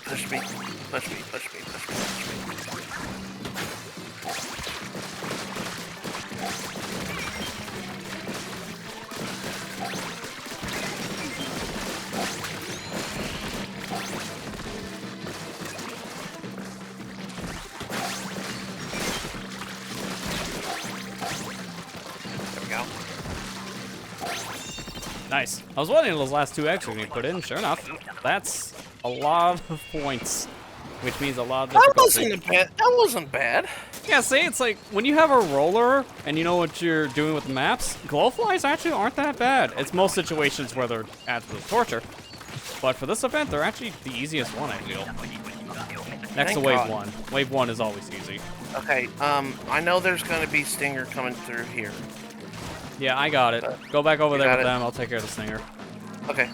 Push me. There we go. Nice. I was wondering if those last 2 eggs were gonna be put in. Sure enough, that's a lot of points, which means a lot of difficulty. That wasn't bad. Yeah, see, it's like when you have a roller and you know what you're doing with the maps, glowflies actually aren't that bad. It's most situations where they're absolute torture. But for this event, they're actually the easiest one, I feel. Next to Wave 1. Wave 1 is always easy. Okay, I know there's gonna be Stinger coming through here. Yeah, I got it. Go back over there with them. I'll take care of the Stinger. Okay.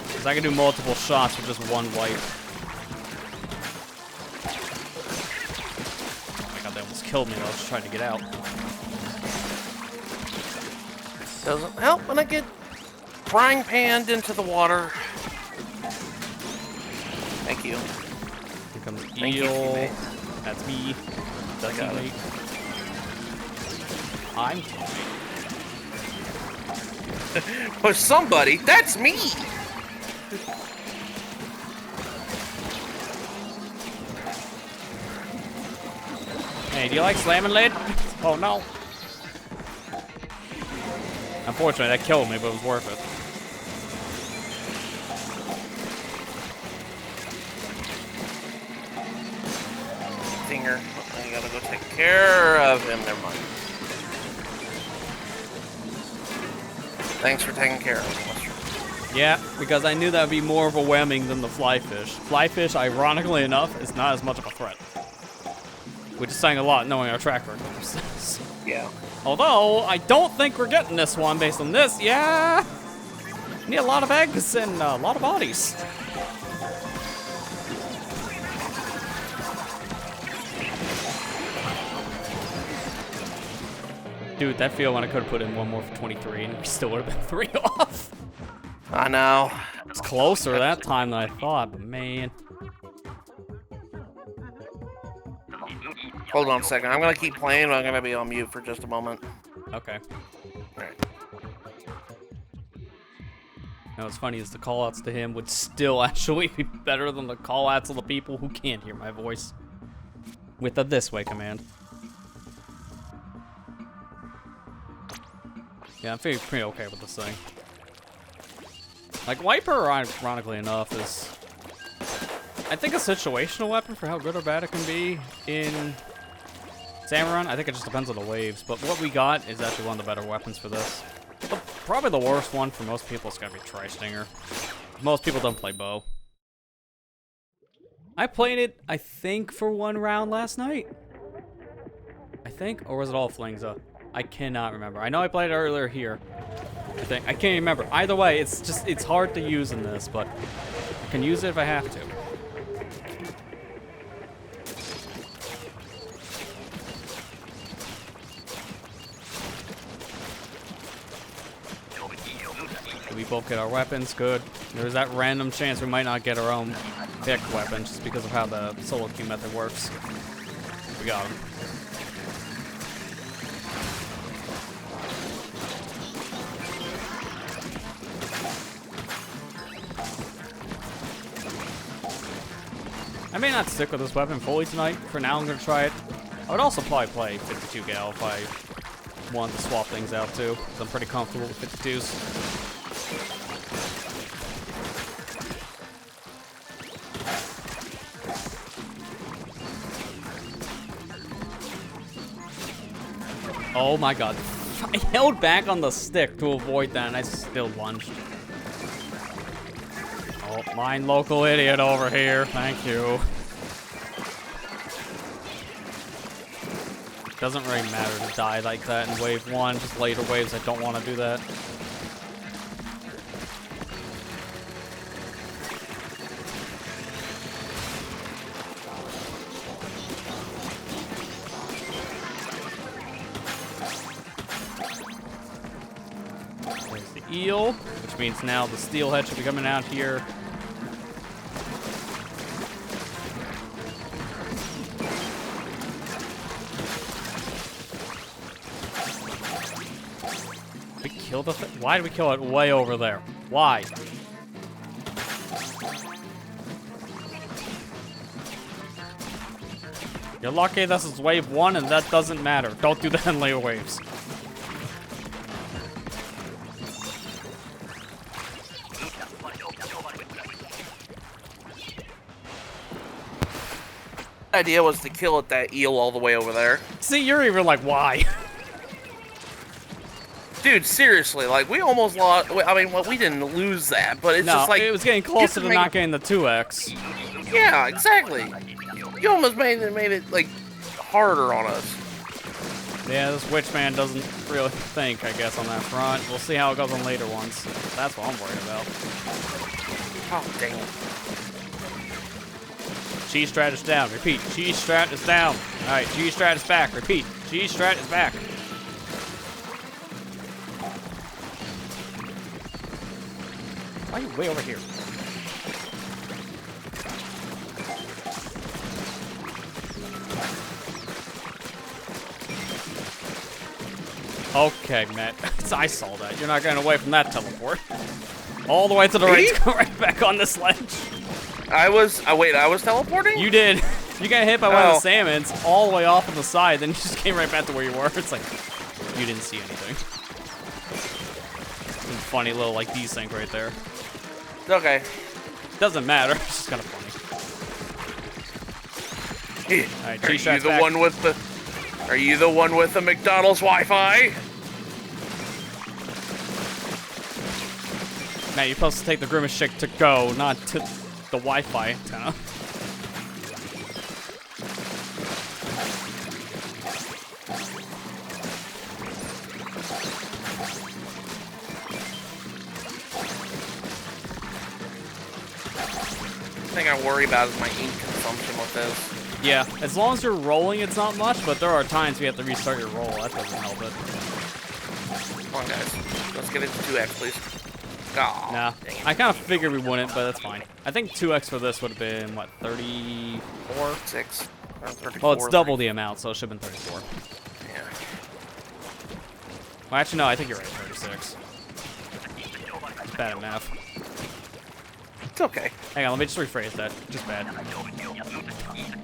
Because I can do multiple shots with just one wipe. Oh my god, they almost killed me though. I was just trying to get out. Doesn't help when I get frying panned into the water. Thank you. Here comes Thank you, Eel. teammate. That's me. That's got it. teammate. I'm teammate. For somebody, that's me! Hey, do you like slamming lid? Oh no. Unfortunately, that killed me, but it was worth it. Stinger. I gotta go take care of him. Never mind. Thanks for taking care of him. Yeah, because I knew that would be more of a whamming than the flyfish. Flyfish, ironically enough, is not as much of a threat. Which is saying a lot knowing our track record. Yeah. Although, I don't think we're getting this one based on this. Yeah! Need a lot of eggs and a lot of bodies. Dude, that field when I could have put in one more for 23 and we still would have been 3 off. I know. It's closer that time than I thought, but man. Hold on a second. I'm gonna keep playing, but I'm gonna be on mute for just a moment. Okay. Alright. Now what's funny is the callouts to him would still actually be better than the callouts of the people who can't hear my voice. With the this way command. Yeah, I'm feeling pretty okay with this thing. Like, Wiper, ironically enough, is, I think, a situational weapon for how good or bad it can be in Salmon. I think it just depends on the waves, but what we got is actually one of the better weapons for this. But probably the worst one for most people is going to be Tri-Stinger. Most people don't play bow. I played it, I think, for 1 round last night. I think, or was it all Flingza? I cannot remember. I know I played it earlier here. I think. I can't remember. Either way, it's hard to use in this, but I can use it if I have to. We both get our weapons, good. There's that random chance we might not get our own pick weapon just because of how the solo queue method works. We got him. I may not stick with this weapon fully tonight. For now, I'm going to try it. I would also probably play 52 gal if I wanted to swap things out too, because I'm pretty comfortable with 52s. Oh my god. I held back on the stick to avoid that, and I still lunged. Oh, mine local idiot over here. Thank you. Doesn't really matter to die like that in wave 1. Just later waves, I don't want to do that. There's the eel, which means now the steelhead should be coming out here. Kill the thing? Why did we kill it way over there? Why? You're lucky this is wave 1 and that doesn't matter. Don't do that in later waves. The idea was to kill it, that eel all the way over there. See, you're even like, why? Dude, seriously, like, we almost lost. I mean, well, we didn't lose that, but it's just like. It was getting closer to not getting the 2x. Yeah, exactly. You almost made it, like, harder on us. Yeah, this Witchman doesn't really think, I guess, on that front. We'll see how it goes on later ones. That's what I'm worried about. Oh, dang it. G-Strat is down. Repeat. G-Strat is down. Alright, G-Strat is back. Repeat. G-Strat is back. Why are you way over here? Okay, Matt. I saw that. You're not getting away from that teleport. All the way to the right, to go right back on this ledge. Wait, I was teleporting? You did. You got hit by one of the salmons all the way off on the side, then you just came right back to where you were. It's like, you didn't see anything. Some funny little, like, desync right there. Okay. Doesn't matter. It's just kind of funny. Alright, Are you the one with the... Are you the one with the McDonald's Wi-Fi? Matt, you're supposed to take the Grimace Shake to go, not to the Wi-Fi antenna. The thing I worry about is my ink consumption with this. Yeah, as long as you're rolling, it's not much, but there are times we have to restart your roll. That doesn't help it. Come on, guys. Let's get into 2x, please. Oh, nah, I kind of figured we wouldn't, but that's fine. I think 2x for this would have been, what, 34? 6. 34, well, it's double the amount, so it should have been 34. Yeah. Well, actually, no, I think you're right, 36. Bad at math. It's okay. Hang on, let me just rephrase that. Just bad.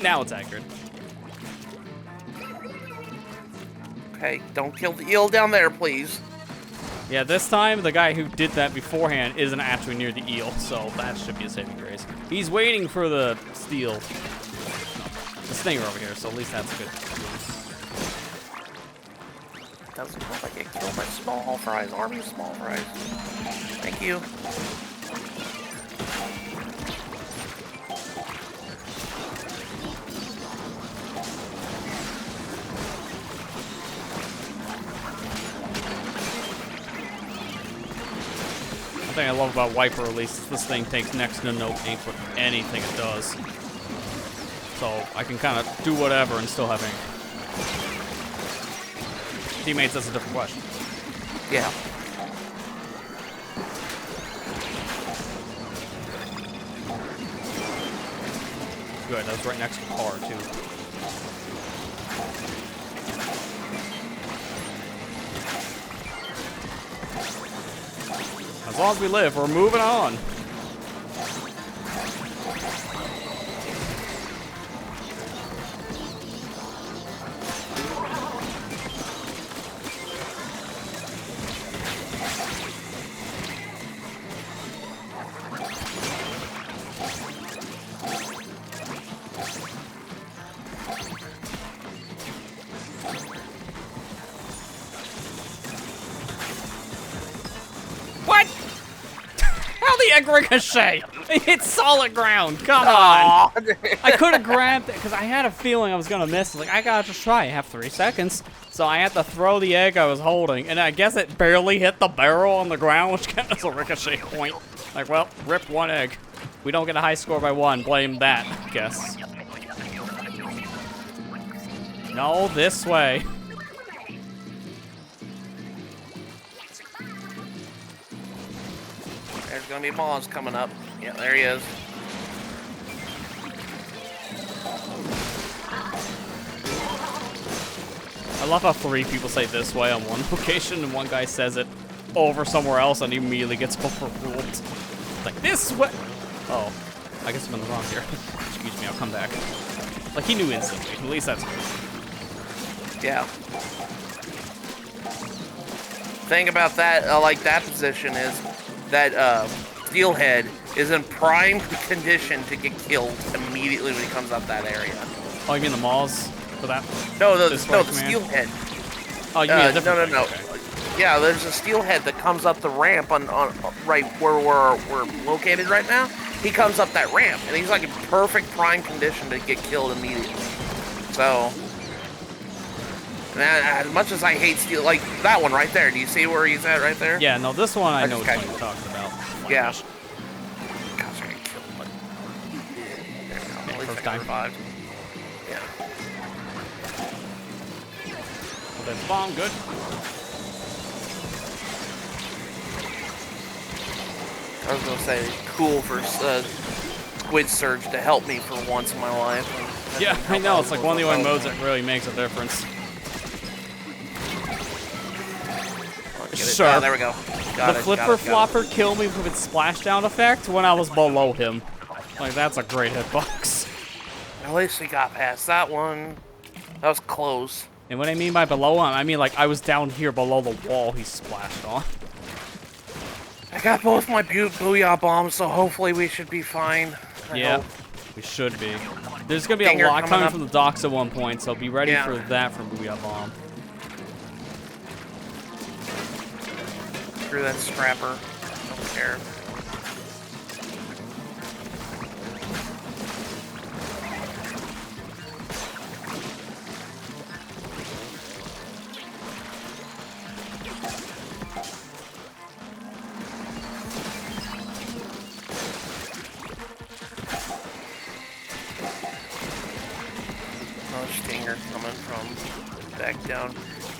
Now it's accurate. Okay, don't kill the eel down there, please. Yeah, this time, the guy who did that beforehand isn't actually near the eel, so that should be a saving grace. He's waiting for the steel. The stinger over here, so at least that's good. Doesn't look like it killed my small fries. Army of small fries. Thank you. The thing I love about Wiper release is this thing takes next to no ink for anything it does. So I can kind of do whatever and still have ink. Teammates, that's a different question. Yeah. good. That was right next to the car, too. As long as we live, we're moving on. What? How the egg ricochet? It hit solid ground. Come on. I could have grabbed it because I had a feeling I was gonna miss. Like, I gotta just try. I have 3 seconds, so I had to throw the egg I was holding, and I guess it barely hit the barrel on the ground, which kept us a ricochet point. Like, well, rip 1 egg. We don't get a high score by 1. Blame that, I guess. No, this way. There's gonna be Moz coming up. Yeah, there he is. I love how 3 people say this way on one location, and one guy says it over somewhere else, and he immediately gets overruled. It's like, this way. Oh, I guess I'm in the wrong here. Excuse me, I'll come back. Like, he knew instantly. At least that's good. Yeah. Thing about that, like that position is that steelhead is in prime condition to get killed immediately when he comes up that area. Oh, you mean the malls for that? No, the steelhead. Oh, you mean a different no. thing. Okay. Yeah, there's a steelhead that comes up the ramp on right where we're located right now. He comes up that ramp, and he's like in perfect prime condition to get killed immediately. So, as much as I hate steel, like that one right there. Do you see where he's at right there? Yeah, no, this one I know what you're talking about. Yeah. Gosh, I got killed, but at least I survived. Yeah. Well, that's bomb, good. I was gonna say, cool for Squid Surge to help me for once in my life. Yeah, I know. It's like one of the only modes that really makes a difference. Sure. Oh, there we go. The flipper flopper killed me with its splashdown effect when I was below him. Like, that's a great hitbox. At least we got past that one. That was close. And what I mean by below him, I mean like I was down here below the wall he splashed on. I got both my booyah bombs, so hopefully we should be fine. I hope. We should be. There's gonna be a lot coming from the docks at one point, so be ready for that from booyah bomb. Screw that scrapper. Don't care. Stinger coming from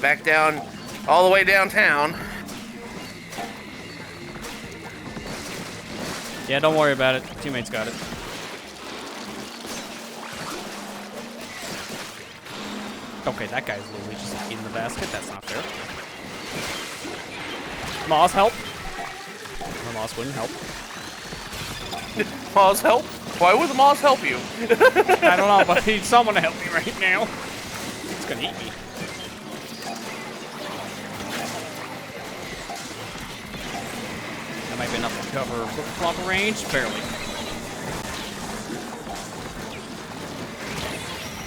back down, all the way downtown. Yeah, don't worry about it. Teammates got it. Okay, that guy's literally just in the basket. That's not fair. Moz, help. No, Moz wouldn't help. Moz, help? Why would the Moz help you? I don't know, but I need someone to help me right now. It's gonna eat me. That might be enough to cover flopper range. Barely.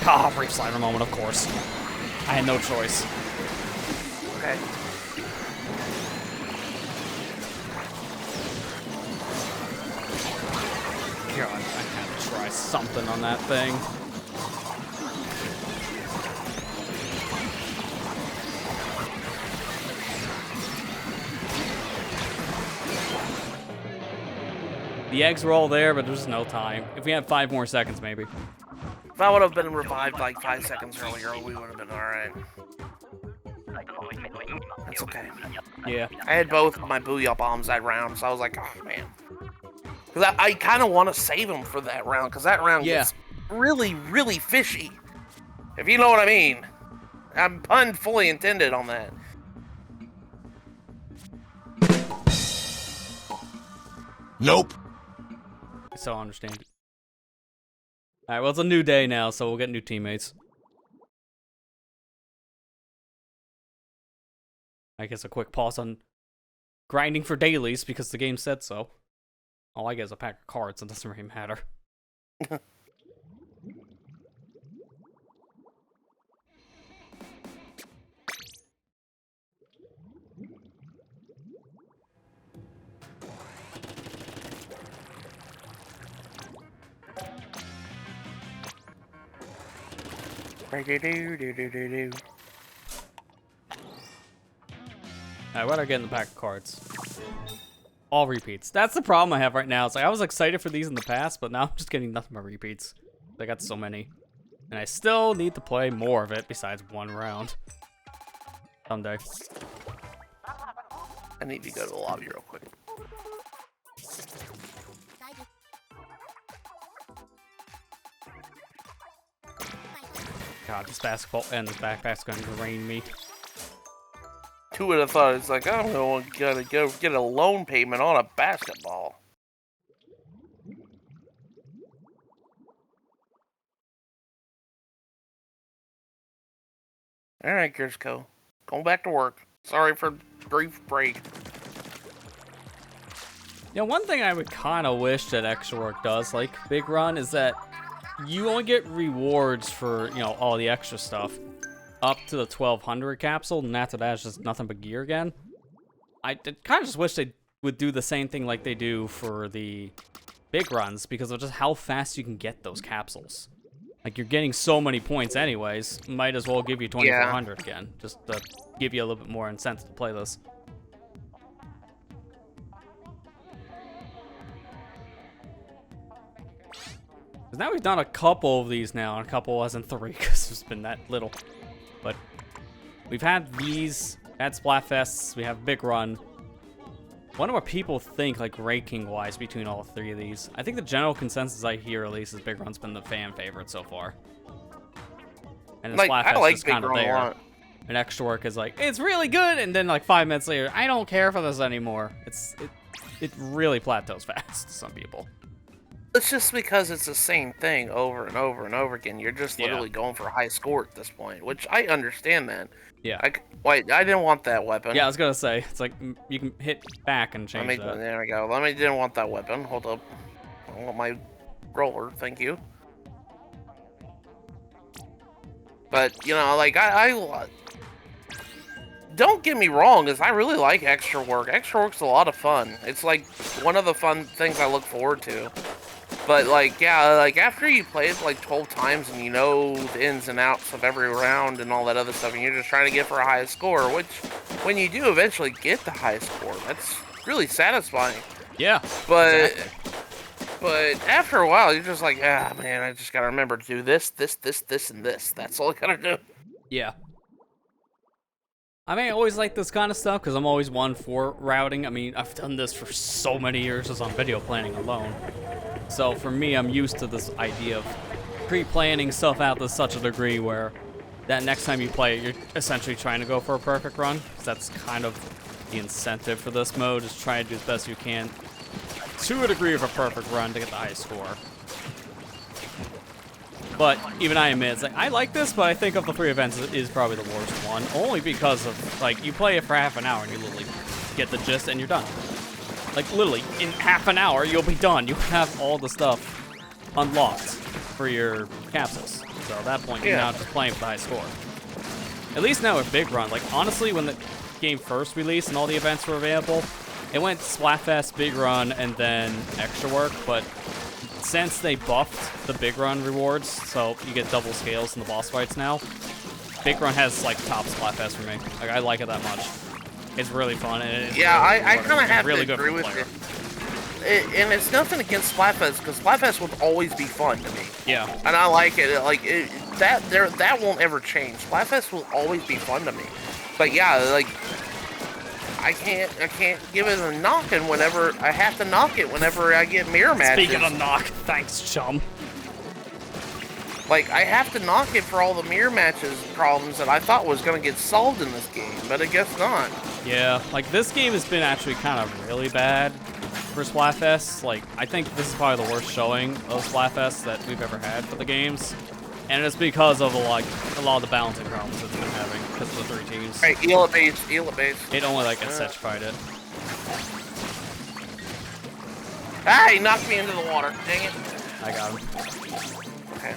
Ah, brief slider moment, of course. I had no choice. Okay. God, I had to try something on that thing. The eggs were all there, but there's no time. If we had 5 more seconds, maybe. If I would have been revived like 5 seconds earlier, we would have been alright. That's okay. Yeah. I had both my booyah bombs that round, so I was like, oh man. Because I kind of want to save them for that round, because that round gets really, really fishy. If you know what I mean. I'm pun fully intended on that. Nope. So I understand. Alright, well, it's a new day now, so we'll get new teammates. I guess a quick pause on grinding for dailies because the game said so. All I get is a pack of cards, it doesn't really matter. Alright, what do I get in the pack of cards? All repeats. That's the problem I have right now. It's like I was excited for these in the past, but now I'm just getting nothing but repeats. I got so many. And I still need to play more of it besides one round. Someday. I need to go to the lobby real quick. God, this basketball and this backpack's gonna drain me. Who would have thought? It's like, I don't know, gotta go get a loan payment on a basketball. Alright, Kirsco. Going back to work. Sorry for brief break. Yeah, one thing I would kind of wish that Eggstra Work does, like Big Run, is that you only get rewards for, you know, all the extra stuff up to the 1200 capsule, and after that, it's just nothing but gear again. I kind of just wish they would do the same thing like they do for the big runs, because of just how fast you can get those capsules. Like, you're getting so many points anyways, might as well give you 2400 again, just to give you a little bit more incentive to play this. Because now we've done a couple of these now, and a couple as in 3, because there's been that little. But we've had these, had Splatfests, we have Big Run. I wonder what people think, like, ranking-wise between all 3 of these. I think the general consensus I hear, at least, is Big Run's been the fan favorite so far. And then Like, Splatfest like is kind of Big Run a there. lot. And Eggstra Work is like, it's really good, and then like 5 minutes later, I don't care for this anymore. It really plateaus fast to some people. It's just because it's the same thing over and over and over again. You're just literally going for a high score at this point, which I understand that. Yeah. Wait, I didn't want that weapon. Yeah, I was gonna say, it's like, you can hit back and change that. There we go. Didn't want that weapon. Hold up. I want my roller, thank you. But, you know, like, I don't get me wrong, is I really like Eggstra Work. Eggstra Work's a lot of fun. It's like one of the fun things I look forward to. But like, yeah, like after you play it like 12 times and you know the ins and outs of every round and all that other stuff, and you're just trying to get for a high score, which when you do eventually get the high score, that's really satisfying. Yeah. But exactly. But after a while, you're just like, ah, man, I just gotta remember to do this, and this. That's all I gotta do. Yeah. I mean, I always like this kind of stuff because I'm always one for routing. I mean, I've done this for so many years just on video planning alone. So for me, I'm used to this idea of pre-planning stuff out to such a degree where that next time you play it, you're essentially trying to go for a perfect run. Because that's kind of the incentive for this mode, is try to do the best you can to a degree of a perfect run to get the highest score. But even I admit, it's like, I like this, but I think of the 3 events, it is probably the worst one. Only because of, like, you play it for half an hour and you literally get the gist and you're done. Like, literally, in half an hour, you'll be done. You have all the stuff unlocked for your capsules. So at that point, you're now just playing for the high score. At least now with Big Run, like, honestly, when the game first released and all the events were available, it went Splatfest, Big Run, and then Eggstra Work, but since they buffed the Big Run rewards, so you get double scales in the boss fights now, Big Run has, like, top Splatfest for me. Like, I like it that much. It's really fun. And it's I really kind of have really to good agree for with you. And it's nothing against Splatfest, because Splatfest will always be fun to me. Yeah. And I like it. Like, that won't ever change. Splatfest will always be fun to me. But yeah, like, I can't give it a knocking whenever I have to knock it whenever I get mirror matches. Speaking of knock, thanks, chum. Like, I have to knock it for all the mirror matches problems that I thought was going to get solved in this game, but I guess not. Yeah, like this game has been actually kind of really bad for Splatfest. Like, I think this is probably the worst showing of Splatfest that we've ever had for the games. And it's because of like a lot of the balancing problems that they've been having because of the 3 teams. Right, eel it base, eel it base. It only like intensified it. Ah, he knocked me into the water. Dang it. I got him. Okay.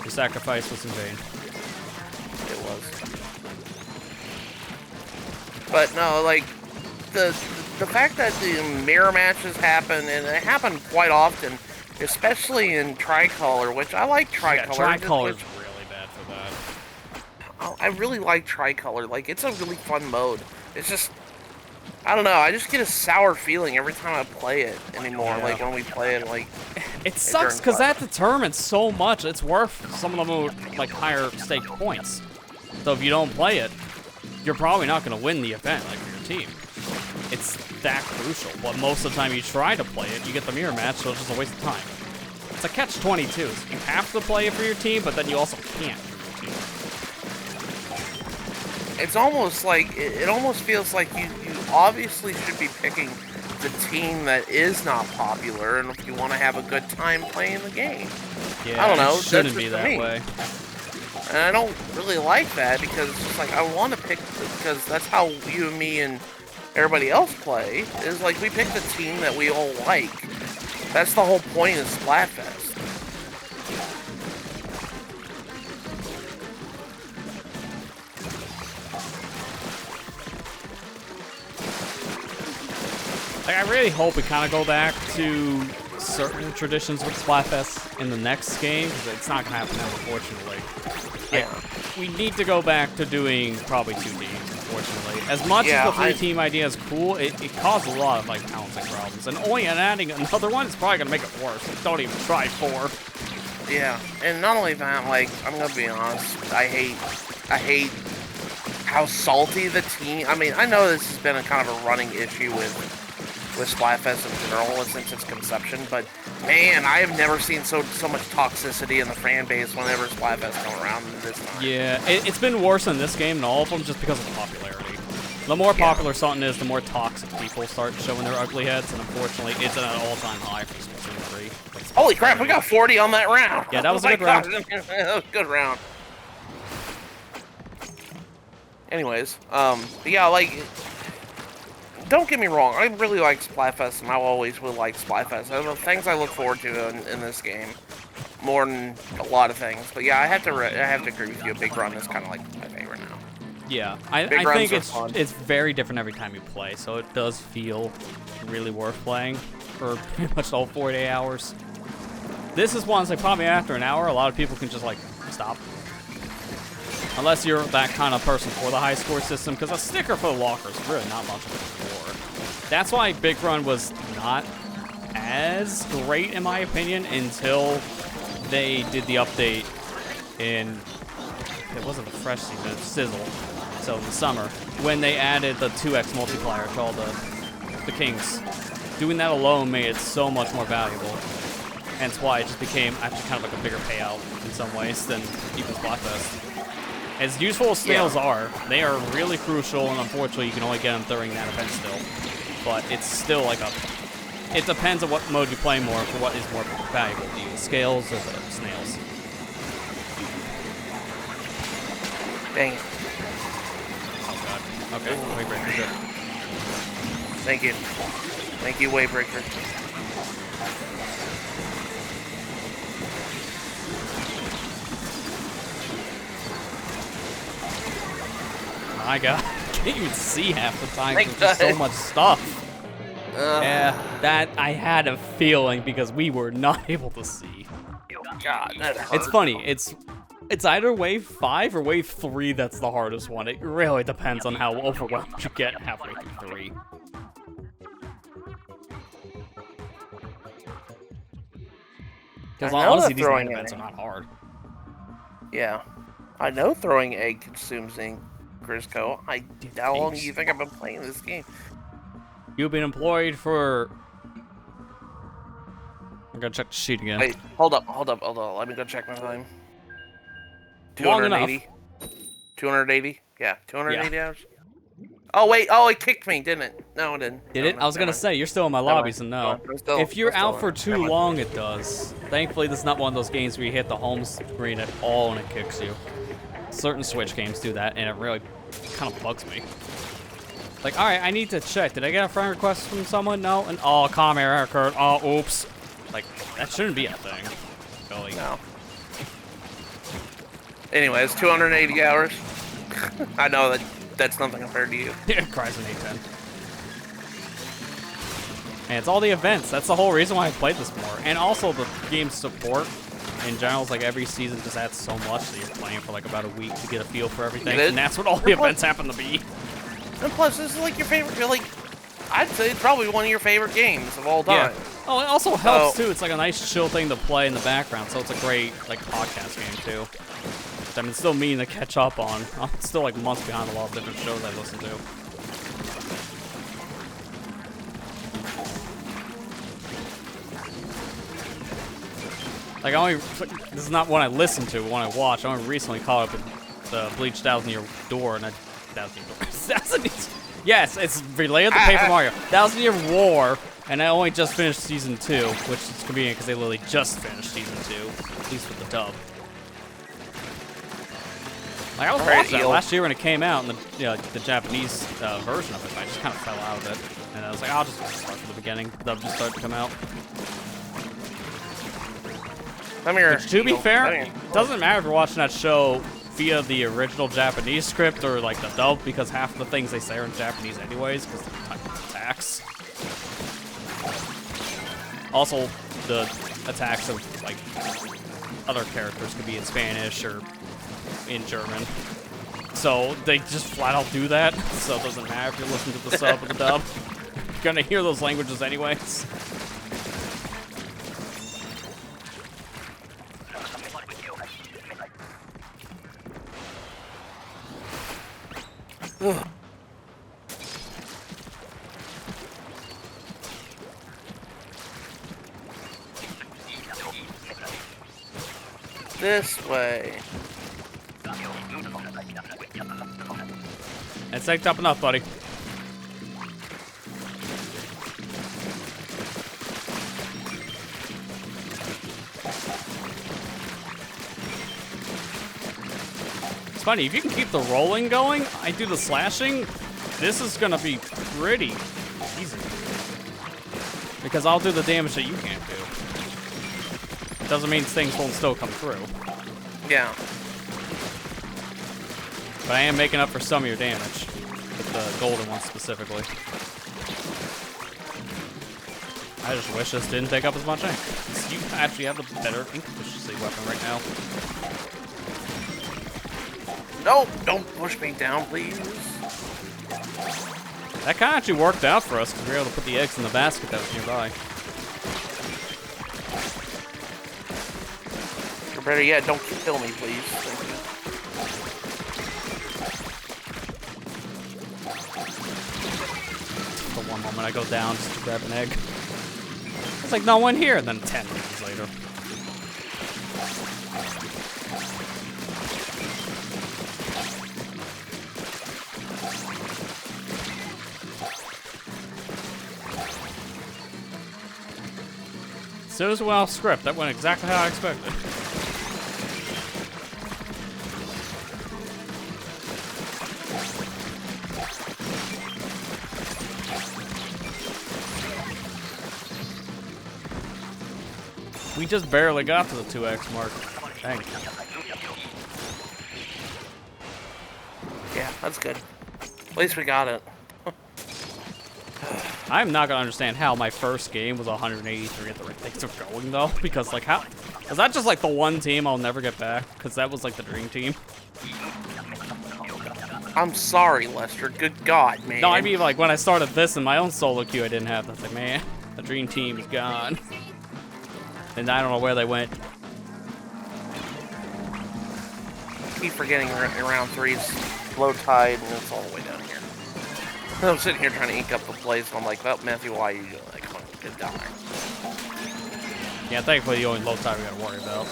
Your sacrifice was in vain. It was. But no, like the fact that the mirror matches happen, and they happen quite often, especially in Tricolor, which I like Tricolor. Yeah, Tricolor's really bad for that. I really like Tricolor. Like, it's a really fun mode. It's just, I don't know. I just get a sour feeling every time I play it anymore. Yeah. Like when we play it, like it sucks because that determines so much. It's worth some of them like higher stake points. So if you don't play it, you're probably not going to win the event like for your team. It's that crucial. But most of the time you try to play it, you get the mirror match, so it's just a waste of time. It's a catch-22. So you have to play it for your team, but then you also can't for your team. it's almost like it almost feels like you obviously should be picking the team that is not popular, and if you want to have a good time playing the game. Yeah, I don't know. It shouldn't that's be just that me. way. And I don't really like that because it's just like I want to pick because that's how you and me and everybody else play. Is like we pick the team that we all like. That's the whole point of Splatfest. Like, I really hope we kind of go back to certain traditions with Splatfest in the next game, because it's not going to happen now, unfortunately. Like, we need to go back to doing probably 2 teams, unfortunately. As much as the 3-team idea is cool, it caused a lot of, like, balancing problems. And only adding another one is probably going to make it worse. Like, don't even try 4. Yeah, and not only that, like, I'm going to be honest, I hate how salty the team... I mean, I know this has been a kind of a running issue with Splatfest in general since its conception, but man, I have never seen so much toxicity in the fan base whenever Splatfest come around this time. Yeah, it's been worse in this game than all of them just because of the popularity. The more popular something is, the more toxic people start showing their ugly heads, and unfortunately, it's at an all-time high for Splatoon 3. Holy crap, we got 40 on that round! Yeah, that was a good round. That was a good round. Anyways, yeah, like... Don't get me wrong, I really like Splatfest, and I always will like Splatfest. There are things I look forward to in this game, more than a lot of things. But yeah, I have to agree with you. A big run is kind of like my favorite now. Yeah, I think it's very different every time you play, so it does feel really worth playing for pretty much all 48 hours. This is one, like, probably after an hour, a lot of people can just, like, stop. Unless you're that kind of person for the high score system, because a sticker for the walker is really not much of a score. That's why Big Run was not as great, in my opinion, until they did the update in, it wasn't the fresh season, it was Sizzle, so in the summer, when they added the 2x multiplier called the Kings. Doing that alone made it so much more valuable. Hence why it just became actually kind of like a bigger payout in some ways than even Splatfest. As useful as snails are, they are really crucial, and unfortunately you can only get them during that event still. But it's still like it depends on what mode you play more for what is more valuable to you, the scales or the snails. Dang it. Oh god. Okay, Wavebreaker, good. Thank you. Thank you, Wavebreaker. My god, I can't even see half the time because there's so much stuff. Yeah, that I had a feeling because we were not able to see. God, that hurt. It's funny, it's either wave 5 or wave 3 that's the hardest one. It really depends on how overwhelmed you get halfway through 3. Because honestly, these main events are not hard. Yeah. I know throwing egg consumes ink, Grisco. How long do you think I've been playing this game? You've been employed for... I'm gonna check the sheet again. Wait, hold up. Let me go check my time. Long enough. 280. 280? Yeah, 280 Yeah. hours. Oh, wait. Oh, it kicked me, didn't it? No, it didn't. Did No, it? no, I was never gonna mind. say, you're still in my Never lobby, mind. so no. I'm still- If you're I'm still out in for it. too Never mind. long, it does. Thankfully, this is not one of those games where you hit the home screen at all and it kicks you. Certain Switch games do that, and it really kind of bugs me. Like, alright, I need to check. Did I get a friend request from someone? No? And oh, comment error occurred. Oh, oops. Like, that shouldn't be a thing. Really. No. Anyways, 280 hours. I know that's nothing compared to you. Yeah, cries an 810. And it's all the events. That's the whole reason why I played this more. And also the game's support in general is like every season just adds so much that you're playing for like about a week to get a feel for everything. It is. And that's what all the events happen to be. And plus, this is like your favorite. Like, I'd say it's probably one of your favorite games of all time. Yeah. Oh, it also helps too. It's like a nice chill thing to play in the background, so it's a great like podcast game too. Which I've been still meaning to catch up on. I'm still like months behind a lot of different shows I listen to. Like this is not one I listen to, but one I watch. I only recently caught up with the Bleach 1000 Year Door, and yes, it's related to Paper Mario. 1000 Year War, and I only just finished season 2, which is convenient because they literally just finished season 2, at least with the dub. Like I was watching that last year when it came out, and the Japanese version of it, but I just kind of fell out of it, and I was like, I'll just start from the beginning. The dub just started to come out. Come here. Which, to be fair, it doesn't matter if you're watching that show via the original Japanese script or like the dub, because half of the things they say are in Japanese anyways, because of the type of attacks. Also, the attacks of like other characters could be in Spanish or in German. So they just flat out do that, so it doesn't matter if you're listening to the sub or the dub. You're gonna hear those languages anyways. This way. It's synced up enough, buddy. It's funny, if you can keep the rolling going, I do the slashing, this is gonna be pretty easy. Because I'll do the damage that you can't do. Doesn't mean things won't still come through. Yeah. But I am making up for some of your damage. With the golden one specifically. I just wish this didn't take up as much ink. You actually have the better ink efficiency weapon right now. No, don't push me down, please. That kind of actually worked out for us because we were able to put the eggs in the basket that was nearby. Or better yet, don't kill me, please. Thank you. For one moment I go down just to grab an egg. It's like no one here, and then 10 minutes later. As soon as it went off script, that went exactly how I expected. We just barely got to the 2x mark. Dang. Yeah, that's good. At least we got it. I'm not gonna understand how my first game was 183 at the rate things are going though, because like how is that just like the one team I'll never get back? Because that was like the dream team. I'm sorry, Lester. Good God, man. No, I mean like when I started this in my own solo queue, I didn't have that. It's like, man, the dream team is gone, and I don't know where they went. Keep forgetting round 3's low tide, and it's all the way down here. I'm sitting here trying to ink up the place, and I'm like, well, Matthew, why are you doing that? Come on, get down there. Yeah, thankfully the only low tide we gotta worry about.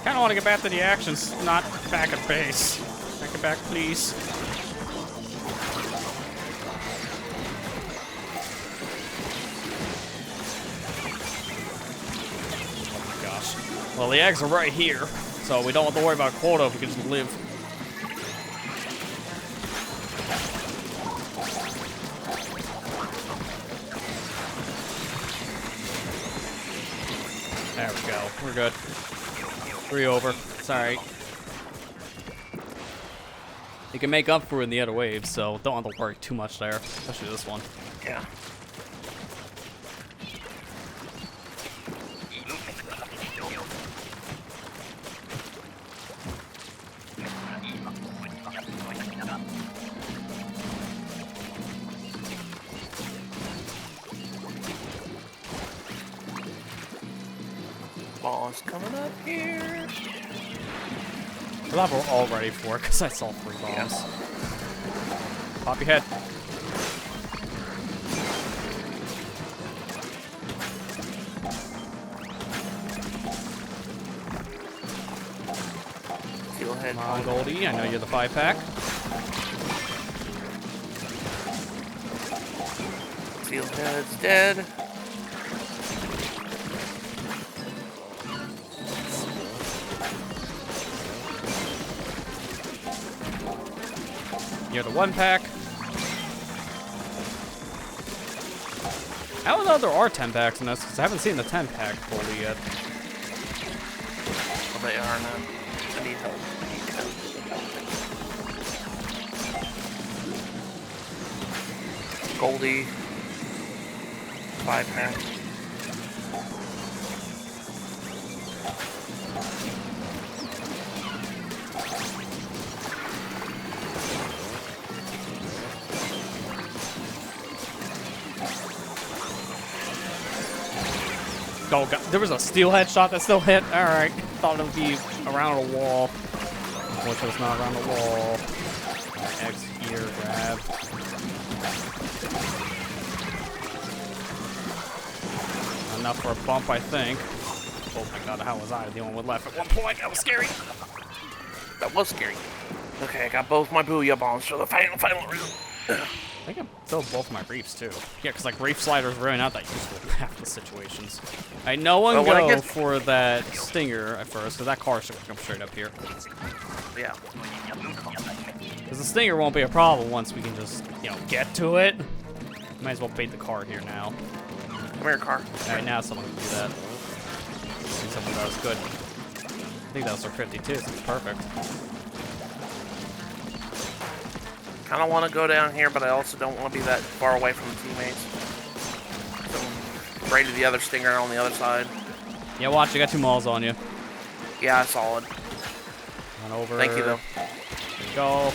Kind of want to get back to the actions, not back at base. Back it back, please. Oh my gosh. Well, the eggs are right here, so we don't have to worry about quota if we can just live. There we go. We're good. 3 over. It's alright. You can make up for it in the other waves, so don't have to worry too much there, especially this one. Yeah. Ball's coming up here. I'm glad we're all ready for it, because I saw 3 bombs. Yeah. Pop your head. Steelhead. Come on, Goldie. I know you're the 5-pack. Steelhead's dead. You're the 1-pack. I don't know if there are 10-packs in this, because I haven't seen the 10-pack fully yet. Well, they are now. I need help. Goldie. 5-pack. Oh god, there was a steelhead shot that still hit. Alright, thought it would be around a wall. Which was not around the wall. X here, grab. Enough for a bump, I think. Oh my god, how was I the only one left at one point? That was scary. That was scary. Okay, I got both my booyah bombs for the final round. I think I filled both my reefs too. Yeah, because like reef sliders really not that useful in half the situations. Alright, no one go for that stinger at first, because that car should come straight up here. Yeah. Because the stinger won't be a problem once we can just, you know, get to it. Might as well bait the car here now. Come here, car. Alright, now someone can do that. I think someone that was good. I think that was our 52, so it's perfect. I don't want to go down here, but I also don't want to be that far away from the teammates. So, right to the other stinger on the other side. Yeah, watch, you got 2 mauls on you. Yeah, solid. Run over. Thank you, though. There you go.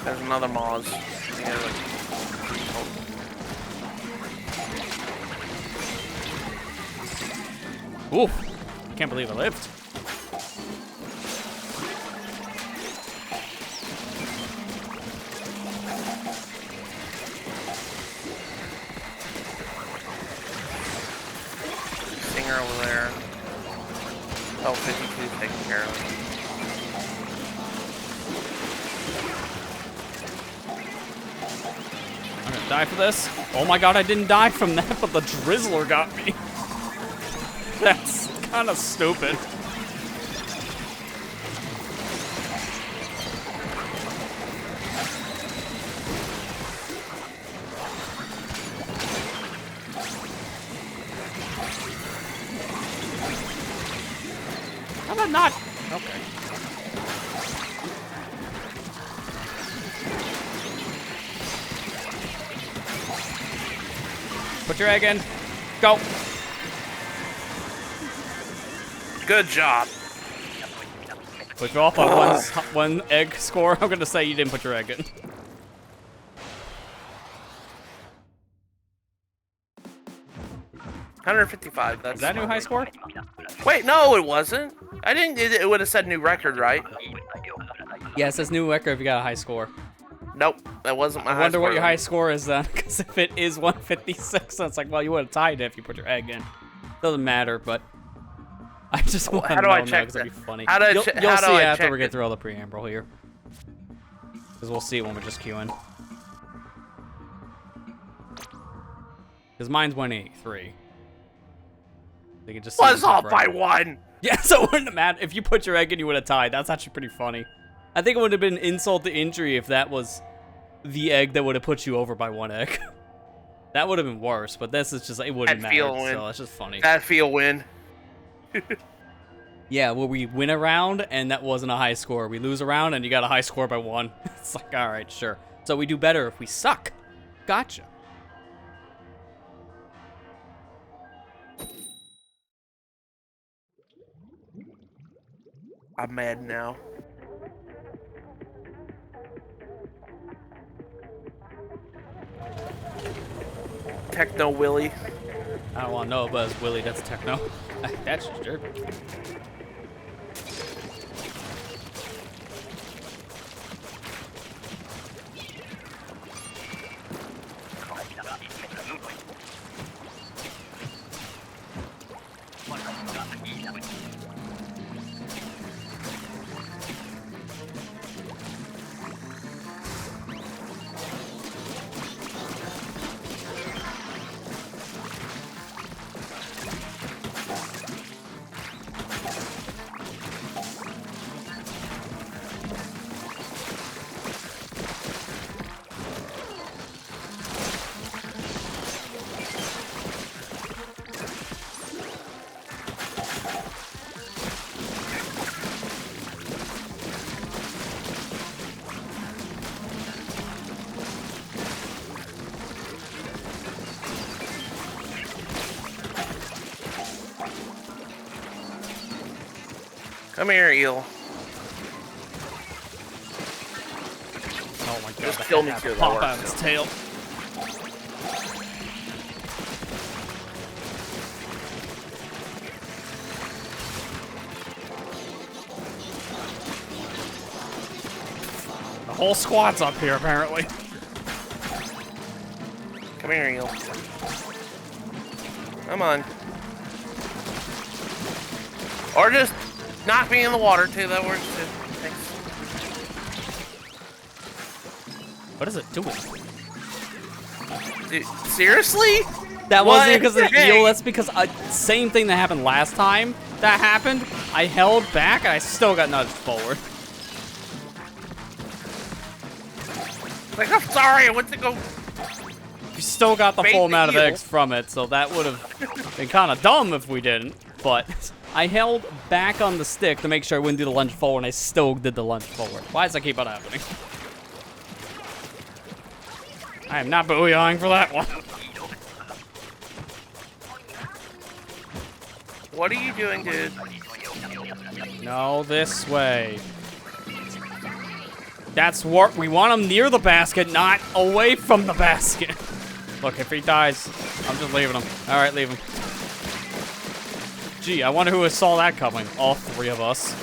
There's another Moz. Yeah, Oof. Can't believe I lived. Stinger over there. Oh, 52 taking care of it. I'm gonna die for this. Oh my god, I didn't die from that, but the Drizzler got me. That's kind of stupid. How about not? Okay. Put your egg in. Go. Good job. Put you off on one egg score. I'm gonna say you didn't put your egg in. $155. That's Is that a new high score? Wait, no, it wasn't. I didn't. It would have said new record, right? Yeah, it says new record if you got a high score. Nope, that wasn't my high score. I wonder what your high score is then, because if it is 156, then it's like, well, you would have tied it if you put your egg in. Doesn't matter, but I just want to How do know I now check because it'd that? be funny. How do I You'll che- how do see I after check we get it? through all the preamble here. Because we'll see it when we just queue in. Because mine's 183. They can just see Was them off by forever. 1. Yeah, so it wouldn't have mattered. If you put your egg in, you would have tied. That's actually pretty funny. I think it would have been insult to injury if that was the egg that would have put you over by 1 egg. That would have been worse, but this is just, it wouldn't That feel matter, win. so it's just funny. That feel win. Yeah, well, we win a round, and that wasn't a high score. We lose a round, and you got a high score by 1. It's like, alright, sure. So we do better if we suck. Gotcha. I'm mad now. Techno Willy. I don't want to know, but it's Willie, that's techno. That's just dirt. Come here, eel. Oh my god. Just the kill me head too, that pop works out of its too. tail. The whole squad's up here, apparently. Come here, eel. Come on. Or just knock me in the water too, that works too. Thanks. What is it doing? Dude, seriously? That What wasn't because of the the eel, heck? that's because same thing that happened last time that happened. I held back and I still got nudged forward. Like, I'm sorry, I went to go. We still got the Bait full the amount of eel. eggs from it, so that would have been kind of dumb if we didn't. But I held back on the stick to make sure I wouldn't do the lunge forward, and I still did the lunge forward. Why does that keep on happening? I am not booyahing for that one. What are you doing, dude? No, this way. That's what we want him near the basket, not away from the basket. Look, if he dies, I'm just leaving him. All right, leave him. Gee, I wonder who saw that coming. All 3 of us.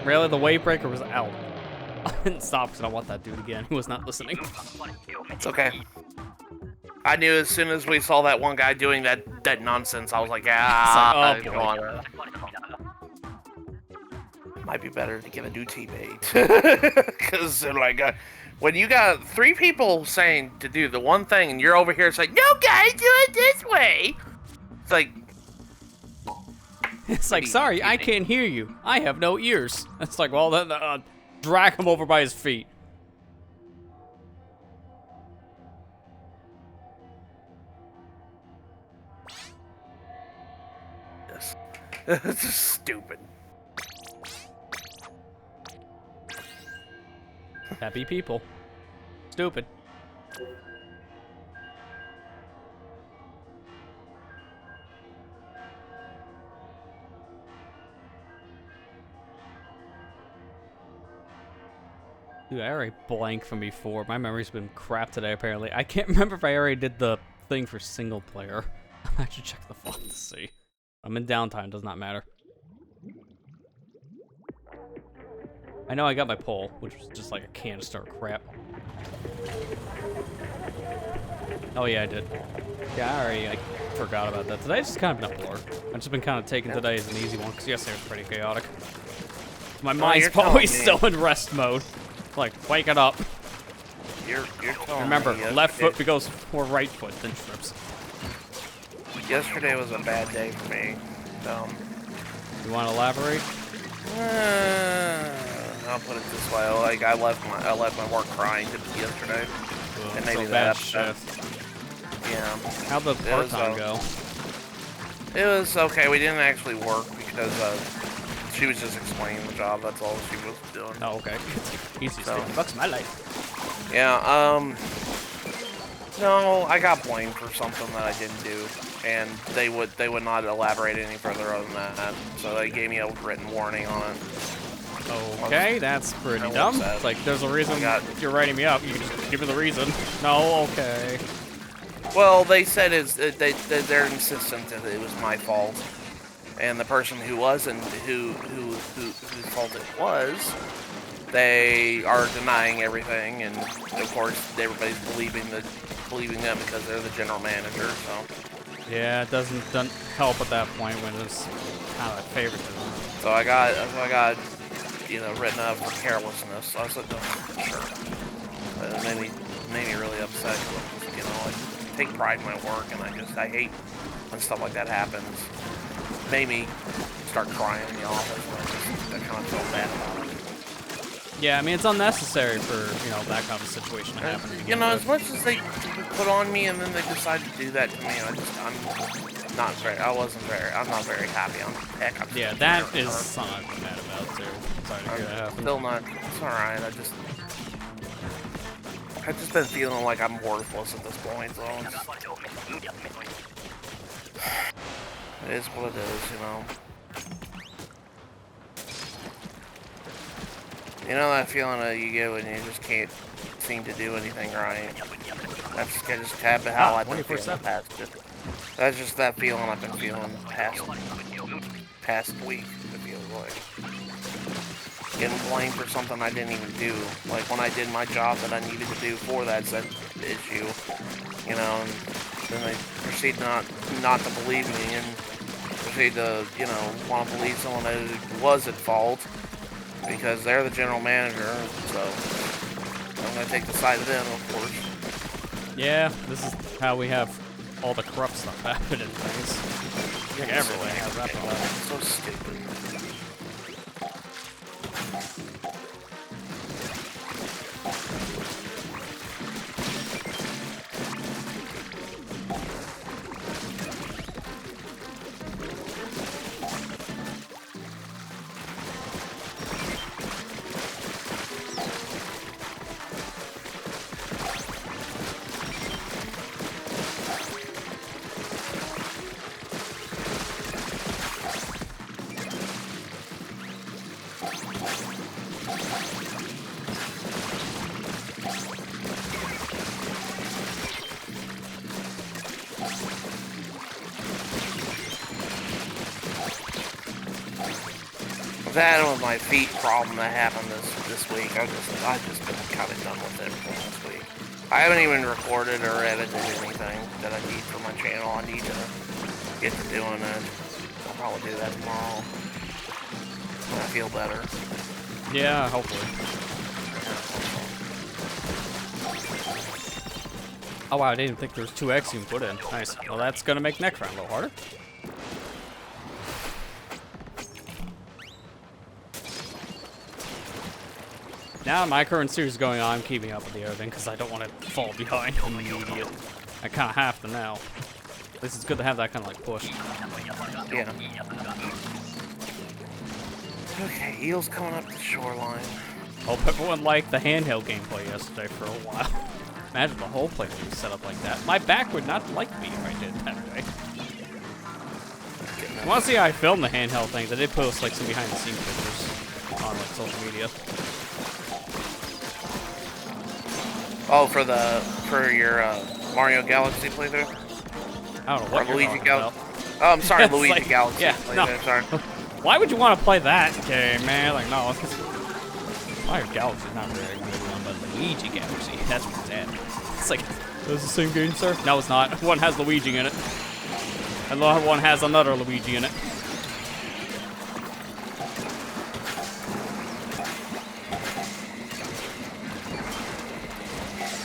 Really, the wave breaker was out. I didn't stop because I don't want that dude again. He was not listening. It's okay. I knew as soon as we saw that one guy doing that nonsense, I was like, ah, It's like, oh, come on. Might be better to get a new teammate. Because, like, when you got 3 people saying to do the one thing and you're over here saying, no, guys, do it this way. It's like, It's like, sorry, I can't hear you. I have no ears. It's like, well, then drag him over by his feet. this is stupid. Happy people. Stupid. Dude, I already blanked from before. My memory's been crap today, apparently. I can't remember if I already did the thing for single player. I should check the font to see. I'm in downtime, does not matter. I know I got my pole, which was just like a canister of crap. Oh yeah, I did. Yeah, I already forgot about that. Today's just kind of been a blur. I've just been kind of taking today as an easy one, because yesterday was pretty chaotic. My mind's always still in rest mode. Like, wake it up. You're telling Remember, me left foot goes for right foot, then trips. Yesterday was a bad day for me. You want to elaborate? I'll put it this way: like I left my work crying yesterday, and maybe that shift. Yeah. How'd the part-time go? It was okay. We didn't actually work because she was just explaining the job. That's all she was doing. Oh, okay. Easy $50 my life. Yeah. No, I got blamed for something that I didn't do, and they would not elaborate any further other than that. So they gave me a written warning on it. Okay, that's pretty dumb. It's like, there's a reason if you're writing me up, you can just give me the reason. No, okay. Well, they said they're insistent that it was my fault, and the person who wasn't, whose fault it was, they are denying everything, and of course everybody's believing them because they're the general manager. So yeah, it doesn't help at that point when it's kind of favoritism. So I got written up for carelessness. I was like, oh, sure. But it made me really upset. I take pride in my work, and I hate when stuff like that happens. Made me start crying in the office. I kind of felt bad about it. Yeah, I mean, it's unnecessary for, that kind of situation to happen. As much as they put on me and then they decided to do that to me, I'm not very happy on heck. Yeah, that is something I'm mad about, too. Sorry to hear that happen. Still not, it's alright, I've just been feeling like I'm worthless at this point, so it is what it is, You know that feeling that you get when you just can't seem to do anything right? That's just how I've been feeling the past. That's just that feeling I've been feeling past week, it feels like. Getting blamed for something I didn't even do. Like when I did my job that I needed to do for that said issue. And then they proceed not to believe me and proceed to, want to believe someone that was at fault. Because they're the general manager, so I'm going to take the side of them, of course. Yeah, this is how we have all the corrupt stuff happen in things. Like everything has that stuff. So stupid. That was my feet problem that happened this week. I've just been kind of done with everything this week. I haven't even recorded or edited anything that I need for my channel. I need to get to doing it. I'll probably do that tomorrow when I feel better. Yeah, hopefully. Oh wow, I didn't think there was 2x you can put in. Nice. Well, that's gonna make next round a little harder. Now my current series is going on, I'm keeping up with the everything because I don't want to fall behind immediate. I kind of have to now. At least it's good to have that kind of like push. Yeah. Okay, eel's coming up the shoreline. Hope everyone liked the handheld gameplay yesterday for a while. Imagine the whole playthrough was set up like that. My back would not like me if I did it that way. I want to see how I filmed the handheld things. I did post like some behind-the-scenes pictures on like social media. Oh, for your Mario Galaxy playthrough? I don't know what or you're Luigi talking about. Oh, I'm sorry, It's Luigi like, Galaxy yeah, playthrough. no. Sorry. Why would you want to play that game, man? Like, no. Mario Galaxy's not very good one, but Luigi Galaxy, that's what's at. It's like, it's the same game, sir? No, it's not. One has Luigi in it. And the other one has another Luigi in it.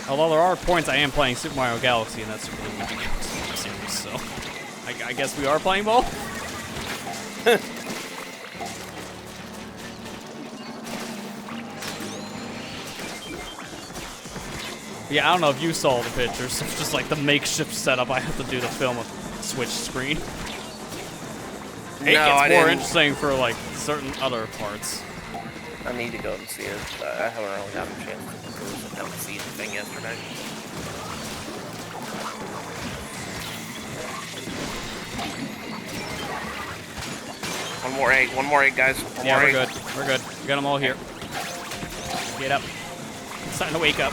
Although there are points I am playing Super Mario Galaxy, and that's Super Luigi Galaxy series, so I guess we are playing both. Yeah, I don't know if you saw the pictures. It's just like the makeshift setup I have to do to film a Switch screen. It gets more interesting for like certain other parts. I need to go and see it. I haven't really gotten a chance to see anything yesterday. One more egg, guys. Yeah, we're good. We're good. We got them all here. Get up. It's time to wake up.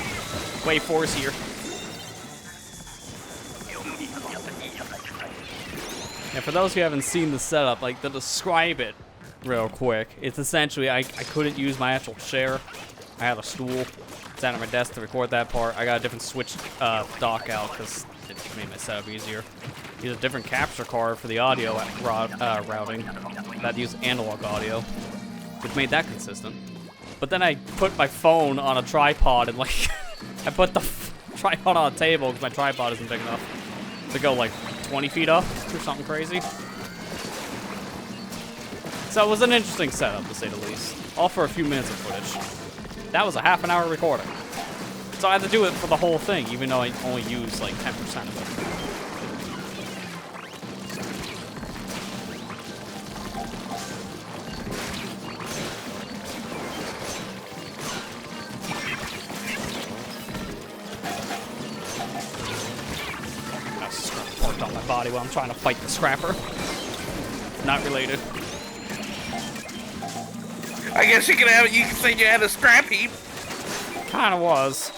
Wave 4's here. Yeah, for those who haven't seen the setup, like to describe it real quick, it's essentially I couldn't use my actual chair. I had a stool sat on my desk to record that part. I got a different Switch dock out because it made my setup easier. Use a different capture card for the audio routing. That used analog audio, which made that consistent. But then I put my phone on a tripod and like I put the tripod on a table because my tripod isn't big enough to go like 20 feet up or something crazy. So it was an interesting setup, to say the least. All for a few minutes of footage. That was a half-an-hour recording. So I had to do it for the whole thing, even though I only used like 10% of it. On my body while I'm trying to fight the scrapper. Not related. I guess you can say you had a scrap heap. Kinda was.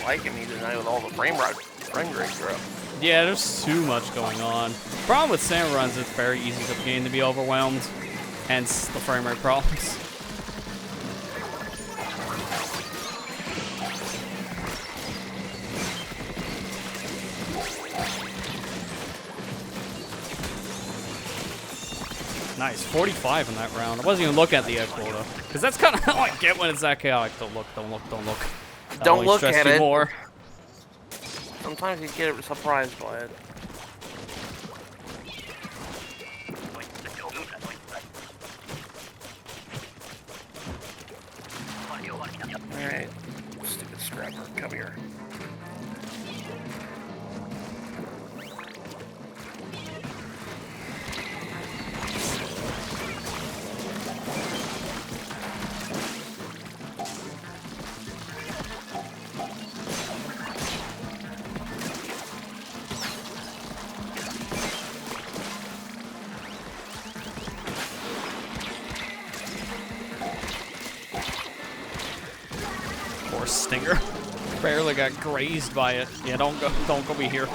Liking me tonight with all the frame rate drop. Yeah, there's too much going on. Problem with sim runs, it's very easy for the game to be overwhelmed, hence the frame rate problems. Nice, 45 in that round. I wasn't even looking at the egg quota, because that's kind of how I get when it's that chaotic. Don't look, don't look, don't look. Don't look at it. More. Sometimes you get surprised by it. Alright. Stupid scrapper, come here. Stinger. Barely got grazed by it. Yeah, don't go be here.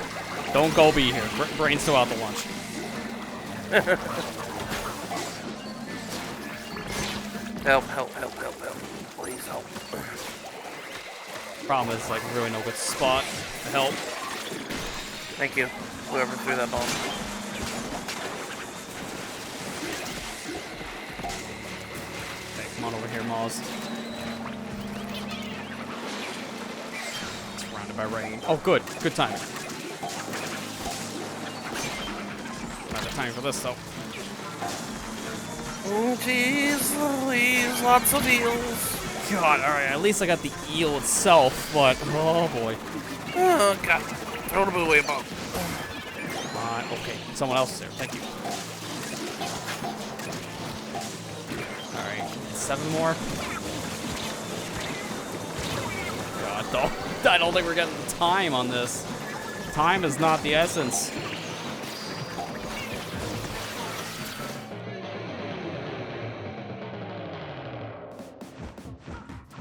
Don't go be here. Brain's still out to lunch. Help. Please help. Problem is, like, really no good spot to help. Thank you, whoever threw that bomb. Okay, come on over here, Moz. By rain. Oh, good. Good timing. not the time for this though. Oh, jeez Louise, lots of eels. God, alright, at least I got the eel itself, but oh boy. Oh, God. Throw the away above. Okay, someone else is there. Thank you. Alright, 7 more. God, though. I don't think we're getting the time on this. Time is not the essence.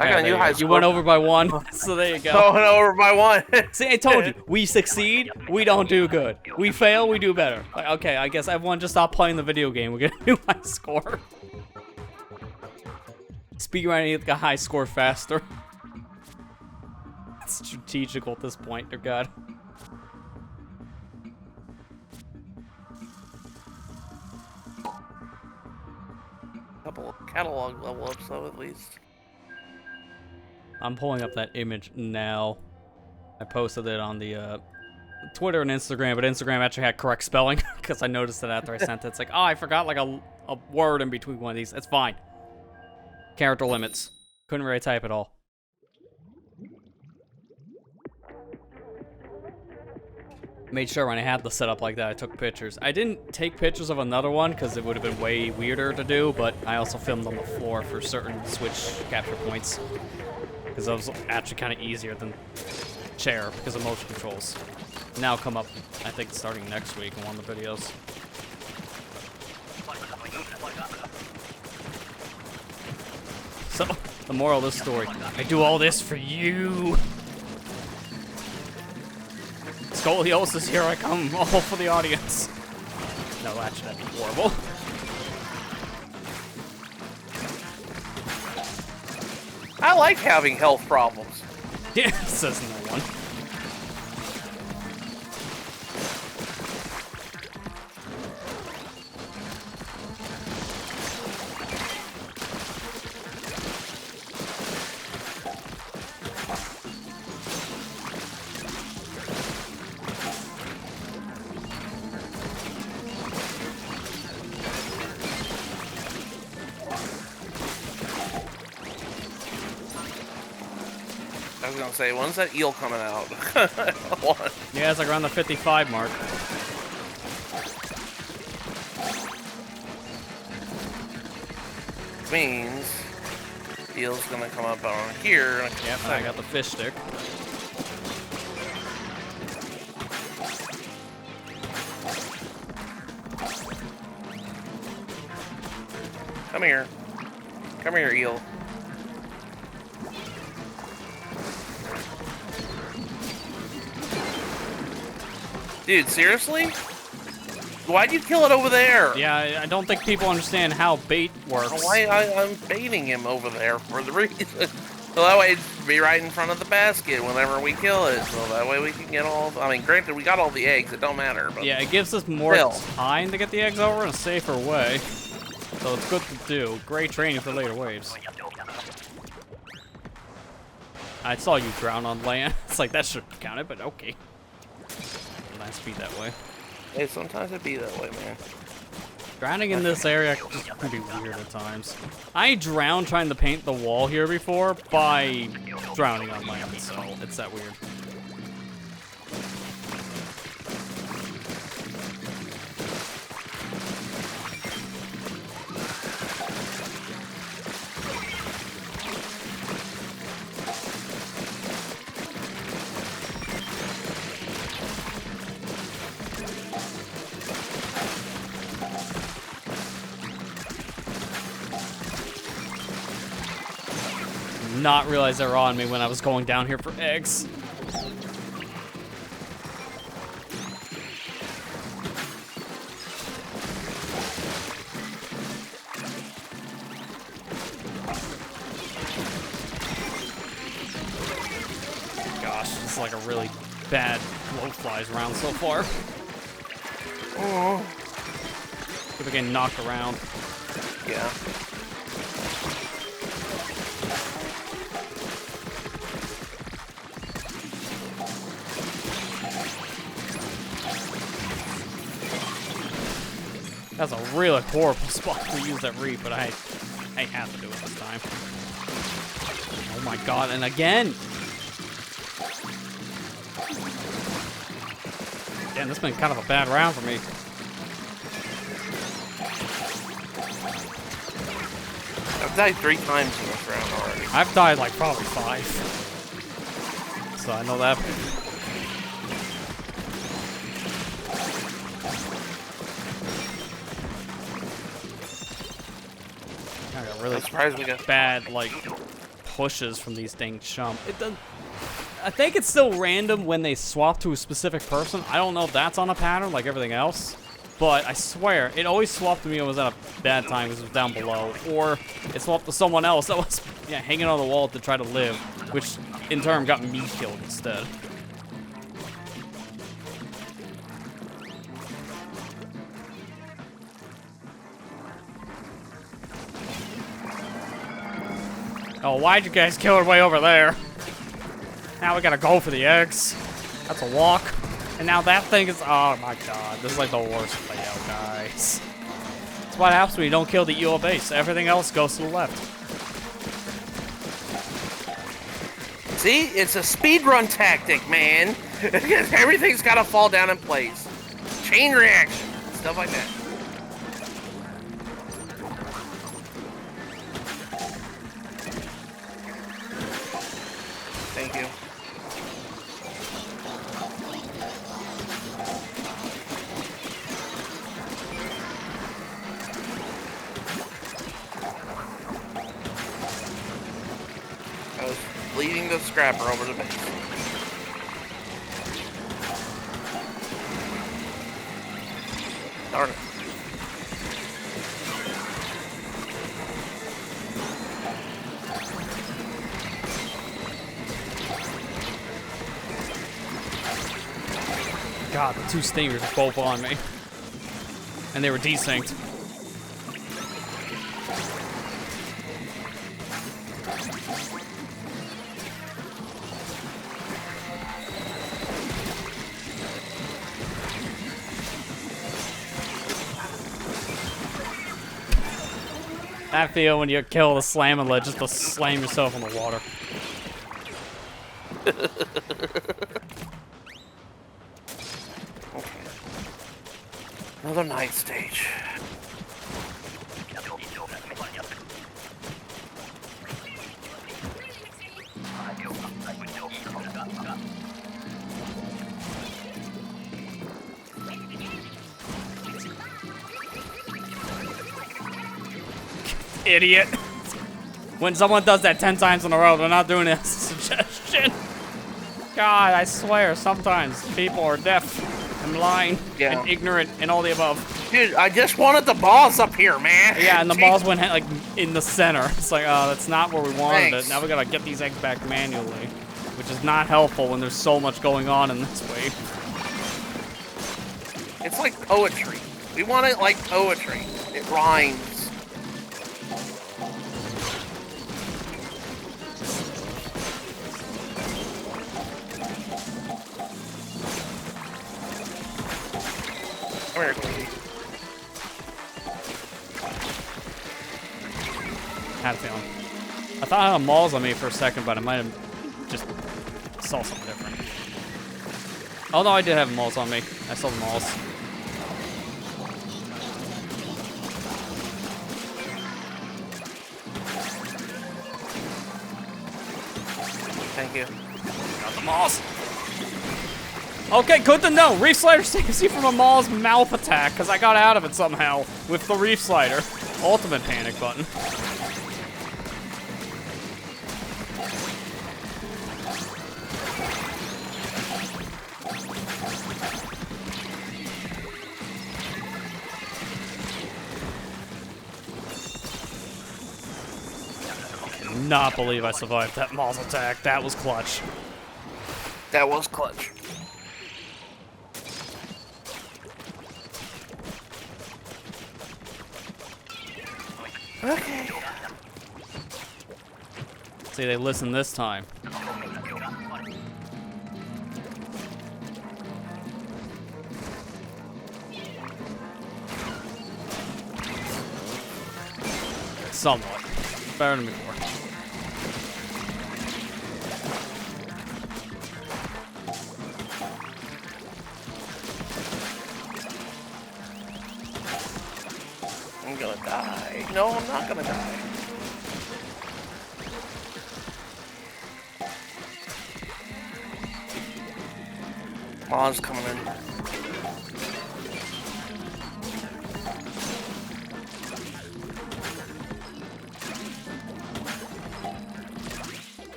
I got a new high score. You went over by 1, so there you go. I went over by 1. See, I told you. We succeed, we don't do good. We fail, we do better. Like, okay, I guess everyone just stop playing the video game. We get a new high score. Speedrunning get a high score faster. It's strategical at this point, dear God. Couple of catalog level ups, though, at least. I'm pulling up that image now. I posted it on the Twitter and Instagram, but Instagram actually had correct spelling because I noticed it after I sent it. It's like, oh, I forgot like a word in between one of these. It's fine. Character limits. Couldn't really type at all. Made sure when I had the setup like that, I took pictures. I didn't take pictures of another one because it would have been way weirder to do, but I also filmed on the floor for certain Switch capture points. Because that was actually kind of easier than chair because of motion controls. Now come up, I think, starting next week in one of the videos. So, the moral of this story, I do all this for you. Scoliosis, here I come, all for the audience. No, actually, that'd be horrible. I like having health problems. Yeah, says no one. I was gonna say, when's that eel coming out? Yeah, it's like around the 55 mark. Means eel's gonna come up on here. Yep, I got the fish stick. Come here. Come here, eel. Dude, seriously? Why'd you kill it over there? Yeah, I don't think people understand how bait works. I'm baiting him over there for the reason. So that way it'd be right in front of the basket whenever we kill it. So that way we can get all... I mean, granted, we got all the eggs. It don't matter. But yeah, it gives us more time to get the eggs over in a safer way. So it's good to do. Great training for later waves. I saw you drown on land. It's like, that shouldn't have counted, but okay. Nice beat that way. Hey, sometimes it be that way, man. Drowning in this area can be weird at times. I drowned trying to paint the wall here before by drowning on land, so it's that weird. Not realize they were on me when I was going down here for eggs. Gosh, this is like a really bad blowflies round so far. Oh. Keep getting knocked around. Yeah. That's a really horrible spot to use that reef, but I have to do it this time. Oh my god, and again! Again, this has been kind of a bad round for me. I've died 3 times in this round already. I've died like probably 5. So I know that. I got really I'm surprised we got bad like pushes from these dang chump. It does. I think it's still random when they swap to a specific person. I don't know if that's on a pattern like everything else. But I swear, it always swapped to me when it was at a bad time because it was down below. Or it swapped to someone else that was hanging on the wall to try to live, which in turn got me killed instead. Oh, why'd you guys kill her way over there? Now we gotta go for the eggs. That's a walk. And now that thing is, oh my god, this is like the worst layout, guys. That's what happens when you don't kill the EO base. Everything else goes to the left. See, it's a speedrun tactic, man. Everything's gotta fall down in place. Chain reaction, stuff like that. Thank you. I was leading the scrapper over the base. Darn it. God, the 2 stingers are both on me. And they were desynced. That feel when you kill the slamming lid just to slam yourself in the water. Okay. Another night stage. Idiot. When someone does that 10 times in a row, they're not doing a suggestion. God, I swear, sometimes people are deaf and blind and ignorant and all the above. Dude, I just wanted the balls up here, man. Yeah, and the balls went like in the center. It's like, oh, that's not where we wanted it. Now we gotta get these eggs back manually, which is not helpful when there's so much going on in this wave. It's like poetry. We want it like poetry. It rhymes. Come here, Quincy. Had a feeling. I thought I had a Mauls on me for a second, but I might have just saw something different. Oh no, I did have Mauls on me. I saw the Mauls. Thank you. Got the Mauls. Okay, good to know. Reef Slider saves you from a Maul's mouth attack, because I got out of it somehow with the Reef Slider. Ultimate panic button. I cannot believe I survived that Maul's attack. That was clutch. That was clutch. Okay. See, they listen this time. Somewhat. Better than before. I'm gonna die. No, I'm not gonna die. Maw's coming in.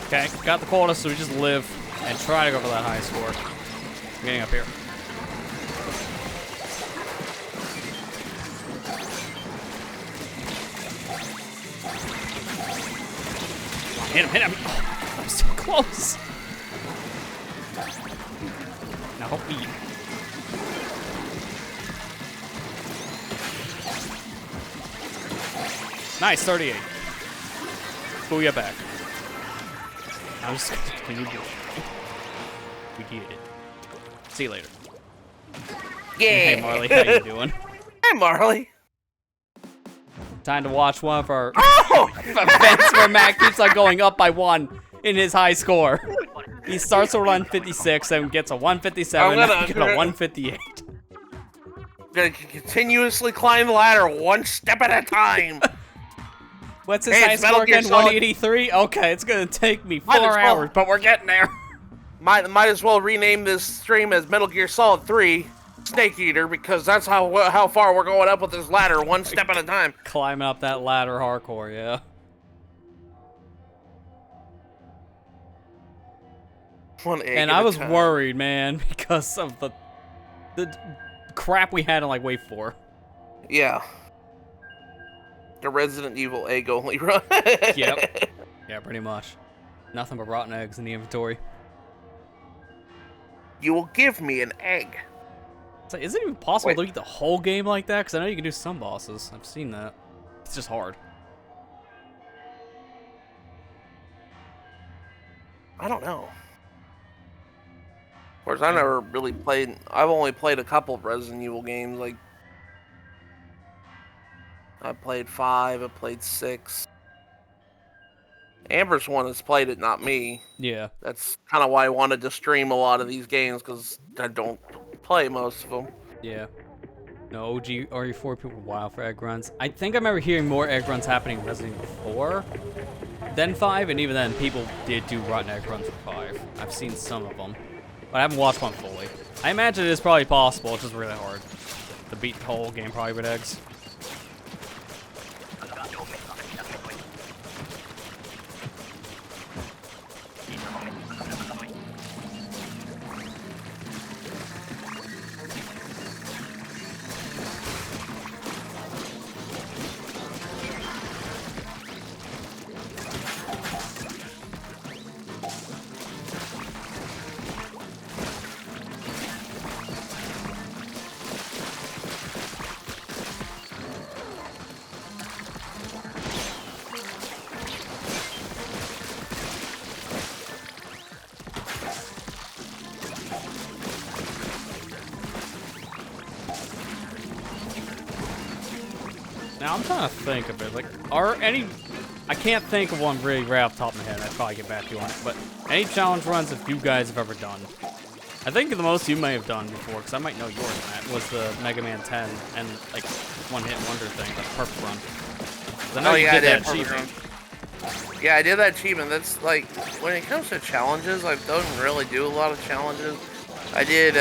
Okay, got the quota, so we just live and try to go for that high score. I'm getting up here. Hit him, hit him. Oh, I'm so close. Now help me. Nice, 38. We'll get back. I'm just gonna continue doing it. We did it. See you later. Yeah. Hey Marley, how you doing? Hey Marley. Time to watch one of our Oh! events where Matt keeps on going up by 1 in his high score. He starts with 156 and gets a 157 and a 158. Gonna continuously climb the ladder one step at a time. What's his Hey, high it's Metal score Gear again? Solid. 183? Okay, it's gonna take me 4 Might as well. hours, but we're getting there. Might as well rename this stream as Metal Gear Solid 3 Snake Eater because that's how far we're going up with this ladder, one step at a time. Climbing up that ladder hardcore, yeah. One egg And at I a was time. worried, man, because of the crap we had in like wave 4. Yeah. The Resident Evil egg only run. Yep. Yeah, pretty much. Nothing but rotten eggs in the inventory. You will give me an egg. It's like, is it even possible Wait. to beat the whole game like that? Because I know you can do some bosses. I've seen that. It's just hard. I don't know. Of course, I never really played. I've only played a couple of Resident Evil games. Like, I played 5. I played 6. Amber's one has played it, not me. Yeah. That's kind of why I wanted to stream a lot of these games because I don't play most of them. Yeah. No, OG RE4 people were wild for egg runs. I think I remember hearing more egg runs happening in Resident Evil 4 than 5, and even then, people did do rotten egg runs for 5. I've seen some of them, but I haven't watched one fully. I imagine it is probably possible, it's just really hard to beat the whole game probably with eggs. Now I'm trying to think of it. Like, are any? I can't think of one really right off the top of my head. I'd probably get back to you on it. But any challenge runs that you guys have ever done? I think the most you may have done before, because I might know yours, Matt, was the Mega Man 10 and like one hit wonder thing, the perfect run. 'Cause I know you did that achievement. Yeah, I did that achievement. That's like when it comes to challenges, I don't really do a lot of challenges. I did.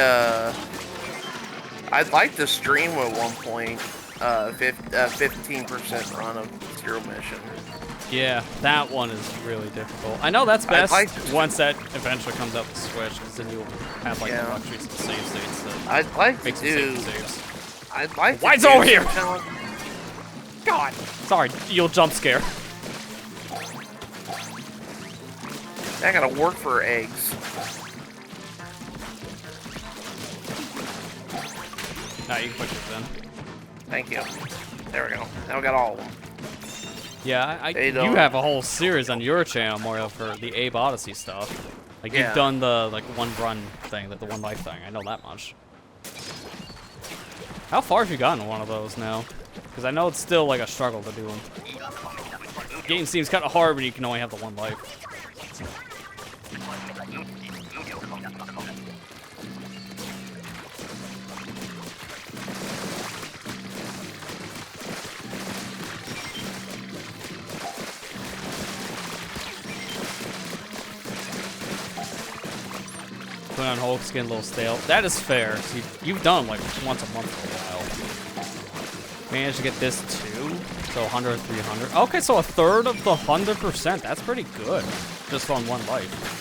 I'd like to stream at one point. 15% run of Zero Mission. Yeah, that one is really difficult. I know that's best like once that eventually comes out to Switch, because then you'll have like the luxuries of save states that I'd like to makes do. saves. I'd like. Why to it's do over here? some challenge- God. Sorry, you'll jump scare. I gotta work for eggs. Now you can push it in. Thank you. There we go. Now we got all of them. Yeah, They you don't- have a whole series on your channel, Mario, for the Abe Odyssey stuff. Like, Yeah. you've done the, like, one run thing, the one life thing. I know that much. How far have you gotten one of those now? Because I know it's still, like, a struggle to do them. The game seems kind of hard when you can only have the one life. Put on Hulk skin, a little stale. That is fair. So you've done them like once a month for a while. Managed to get this too. So 100, 300. Okay, so a third of the 100%. That's pretty good. Just on one life.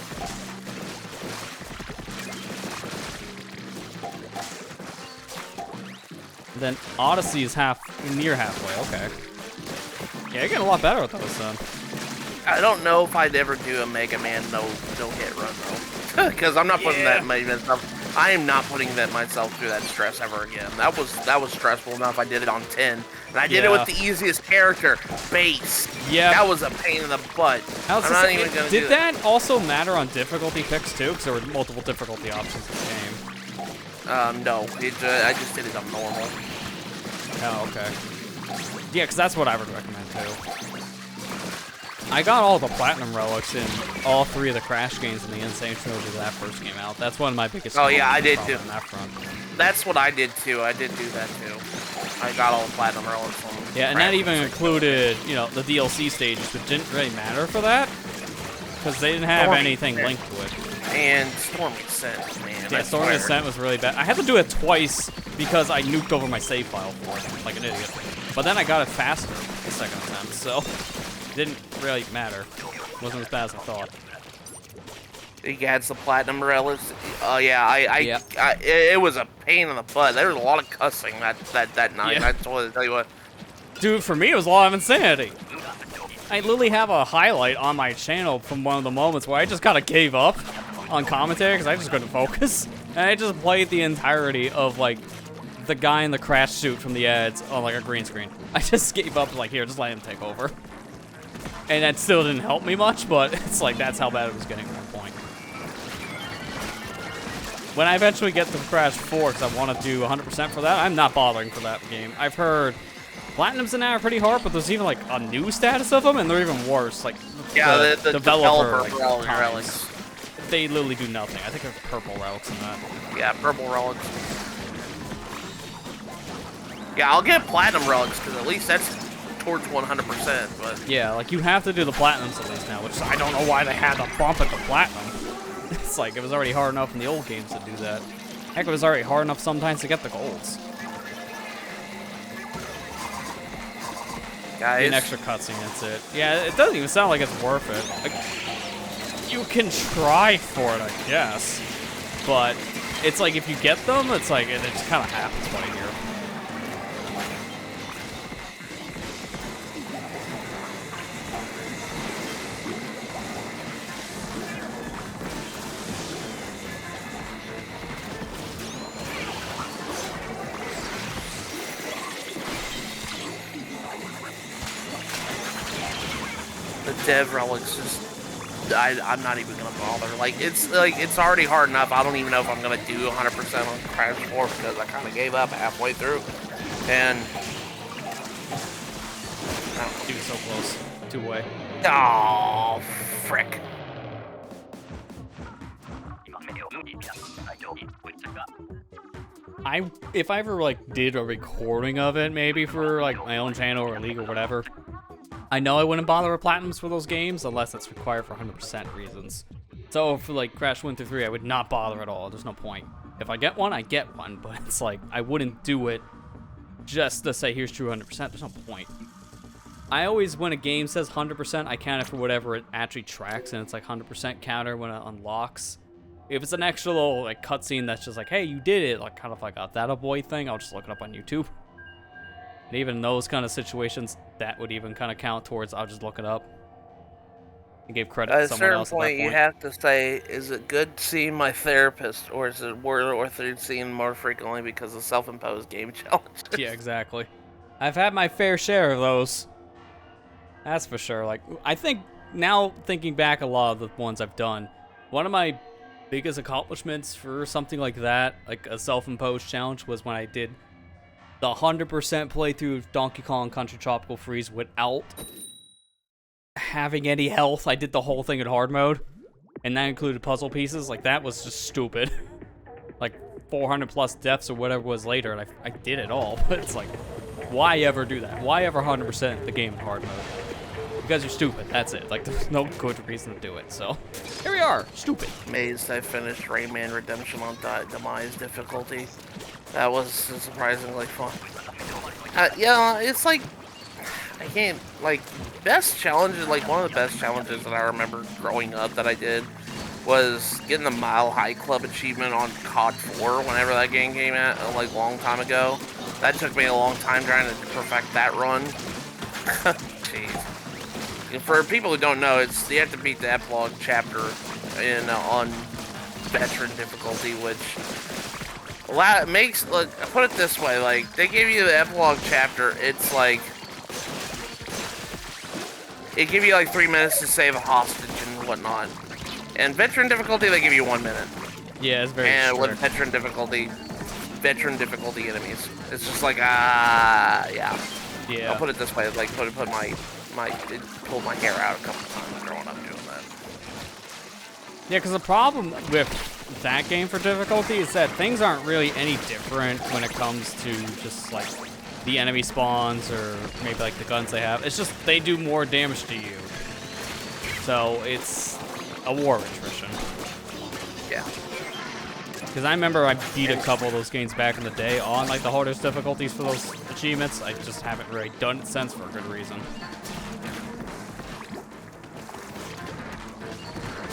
And then Odyssey is near halfway. Okay. Yeah, you're getting a lot better with those then. I don't know if I'd ever do a Mega Man no hit run though. Because I'm not putting that myself. I am not putting that myself through that stress ever again. That was stressful enough. I did it on 10, and I did it with the easiest character, Base. Yeah. That was a pain in the butt. I'm not even gonna do Did that also matter on difficulty picks too? Because there were multiple difficulty options in the game. No, I just did it on normal. Oh, okay. Yeah, because that's what I would recommend too. I got all the platinum relics in all 3 of the Crash games in the Insane Trilogy when that first came out. That's one of my biggest. Oh yeah, I did too. On that front. That's what I did too. I did do that too. I got all the platinum relics on. Yeah, and that even included, you know, the DLC stages, which didn't really matter for that because they didn't have anything linked to it. And Stormy Ascent, man. Yeah, Stormy Ascent was really bad. I had to do it twice because I nuked over my save file for it, like an idiot. But then I got it faster the second attempt, so it didn't really matter. It wasn't as bad as I thought. He adds the platinum relics. Oh yeah, Yeah. It was a pain in the butt. There was a lot of cussing that night. Yeah. I told tell you what. Dude, for me, it was a lot of insanity. I literally have a highlight on my channel from one of the moments where I just kind of gave up on commentary because I just couldn't focus. And I just played the entirety of, like, the guy in the crash suit from the ads on, like, a green screen. I just gave up, like, here, just let him take over. And that still didn't help me much, but it's like, that's how bad it was getting at that point. When I eventually get to Crash 4, because I want to do 100% for that, I'm not bothering for that game. I've heard Platinums in that are pretty hard, but there's even, like, a new status of them, and they're even worse. Like, Yeah, the developer like, relics. They literally do nothing. I think there's purple relics in that. Yeah, purple relics. Yeah, I'll get platinum relics because at least that's towards 100%. But Yeah, like you have to do the platinums at least now, which I don't know why they had to bump it to platinum. It's like it was already hard enough in the old games to do that. Heck, it was already hard enough sometimes to get the golds. guys, An extra cutscene, that's it. Yeah, it doesn't even sound like it's worth it. Like, you can try for it, I guess, but it's like if you get them, it's like it just kind of happens right here. the dev relics just. I'm not even gonna bother. Like it's already hard enough. I don't even know if I'm gonna do 100% on Crash 4 because I kind of gave up halfway through. And Dude, so close. Two-way. oh, frick! If I ever like did a recording of it, maybe for like my own channel or league or whatever, I know I wouldn't bother with platinums for those games unless it's required for 100% reasons. So for like Crash 1 through 3, I would not bother at all. There's no point. If I get one, I get one, but it's like I wouldn't do it just to say here's true 100%. There's no point. I always, when a game says 100%, I count it for whatever it actually tracks, and it's like 100% counter when it unlocks. If it's an extra little like cutscene that's just like, hey, you did it, like kind of like a that a boy thing, I'll just look it up on YouTube. And even in those kind of situations, that would even kind of count towards I'll just look it up. I gave credit At to a someone certain else at that point, point. you have to say, is it good seeing my therapist, or is it worth seeing more frequently because of self-imposed game challenges? Yeah, exactly. I've had my fair share of those. That's for sure. Like, I think now thinking back a lot of the ones I've done, one of my biggest accomplishments for something like that, like a self-imposed challenge, was when I did the 100% playthrough of Donkey Kong Country Tropical Freeze without having any health. I did the whole thing in hard mode, and that included puzzle pieces. Like, that was just stupid. Like 400 plus deaths or whatever it was later, and I did it all. But it's like, why ever do that? Why ever 100% the game in hard mode? Because you're stupid. That's it. Like, there's no good reason to do it. So here we are, stupid. Amazed I finished Rayman Redemption on Demise difficulty. That was surprisingly fun. Yeah, it's like, I can't, like, best challenges, like, one of the best challenges that I remember growing up that I did was getting the Mile High Club achievement on COD 4 whenever that game came out, like, a long time ago. That took me a long time trying to perfect that run. Jeez. For people who don't know, it's you have to beat the epilogue chapter on veteran difficulty, which makes, look, put it this way, like, they give you the epilogue chapter, it's like, it give you like 3 minutes to save a hostage and whatnot. And veteran difficulty, they give you 1 minute. Yeah, it's very And strict. with veteran difficulty enemies, it's just like, yeah. Yeah. I'll put it this way, like, it pulled my hair out a couple times growing up doing that. Yeah, because the problem with that game for difficulty is that things aren't really any different when it comes to just, like, the enemy spawns or maybe, like, the guns they have. It's just they do more damage to you. So it's a war attrition. Yeah. Because I remember I beat a couple of those games back in the day on, like, the hardest difficulties for those achievements. I just haven't really done it since for a good reason.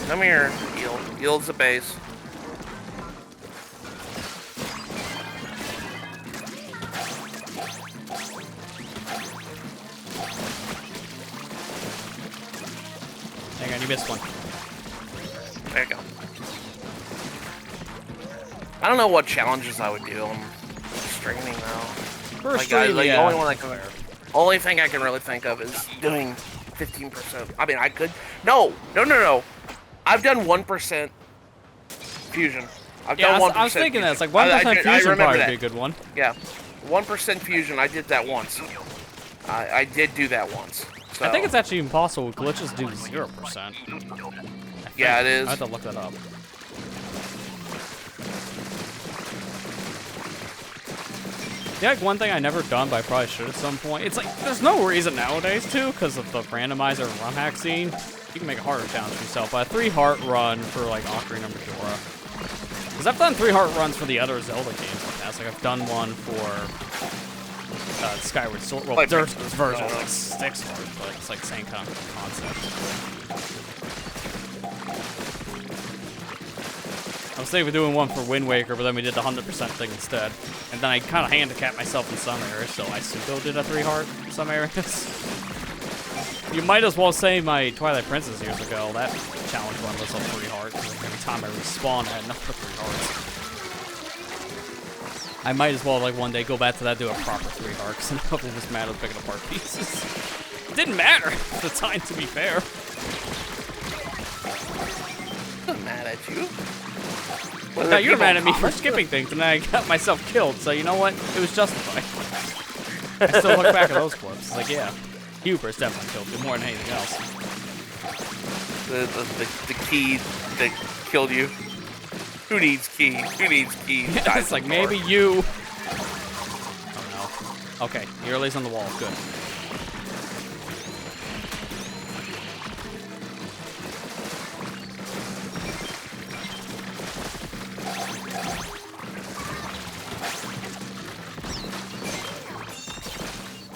Come here, Yield. Yield's the base. Hang on, you missed one. There you go. I don't know what challenges I would do on streaming though. First Like, stream, the yeah. only thing I can really think of is doing 15%. I mean, I could. No. I've done 1% fusion. I've Yeah, done 1%. I was thinking that. It's like 1% I fusion remember probably that. would be a good one. Yeah, 1% fusion. I did that once. I did do that once. So. I think it's actually impossible. Glitches do 0%. Yeah, it is. I have to look that up. Yeah, like one thing I never done, but I probably should at some point. It's like, there's no reason nowadays to, because of the randomizer run hack scene. You can make a harder challenge for yourself. But a 3-heart run for, like, Ocarina of Majora. Because I've done 3-heart runs for the other Zelda games in the past. Like, I've done one for Skyward Sword. Well, there's this version of, like, 6 heart, but it's, like, the same kind of concept. I was thinking of doing one for Wind Waker, but then we did the 100% thing instead. And then I kind of handicapped myself in some areas, so I pseudo did a 3-heart in some areas. You might as well say my Twilight Princess years ago. That challenge run was a 3-heart. Every time I respawned, I had another 3 hearts. I might as well, like, one day go back to that, do a proper 3-heart, because nothing was mad at picking apart pieces. It didn't matter at the time, to be fair. I'm mad at you. No, you're mad at me for skipping things, and then I got myself killed, so you know what? It was justified. I still look back at those clips. It's like, yeah, Hubris definitely killed you more than anything else. The key that killed you. Who needs keys? Who needs keys? Yeah, it's like, maybe you... Oh, no. Okay, you're at least on the wall. Good.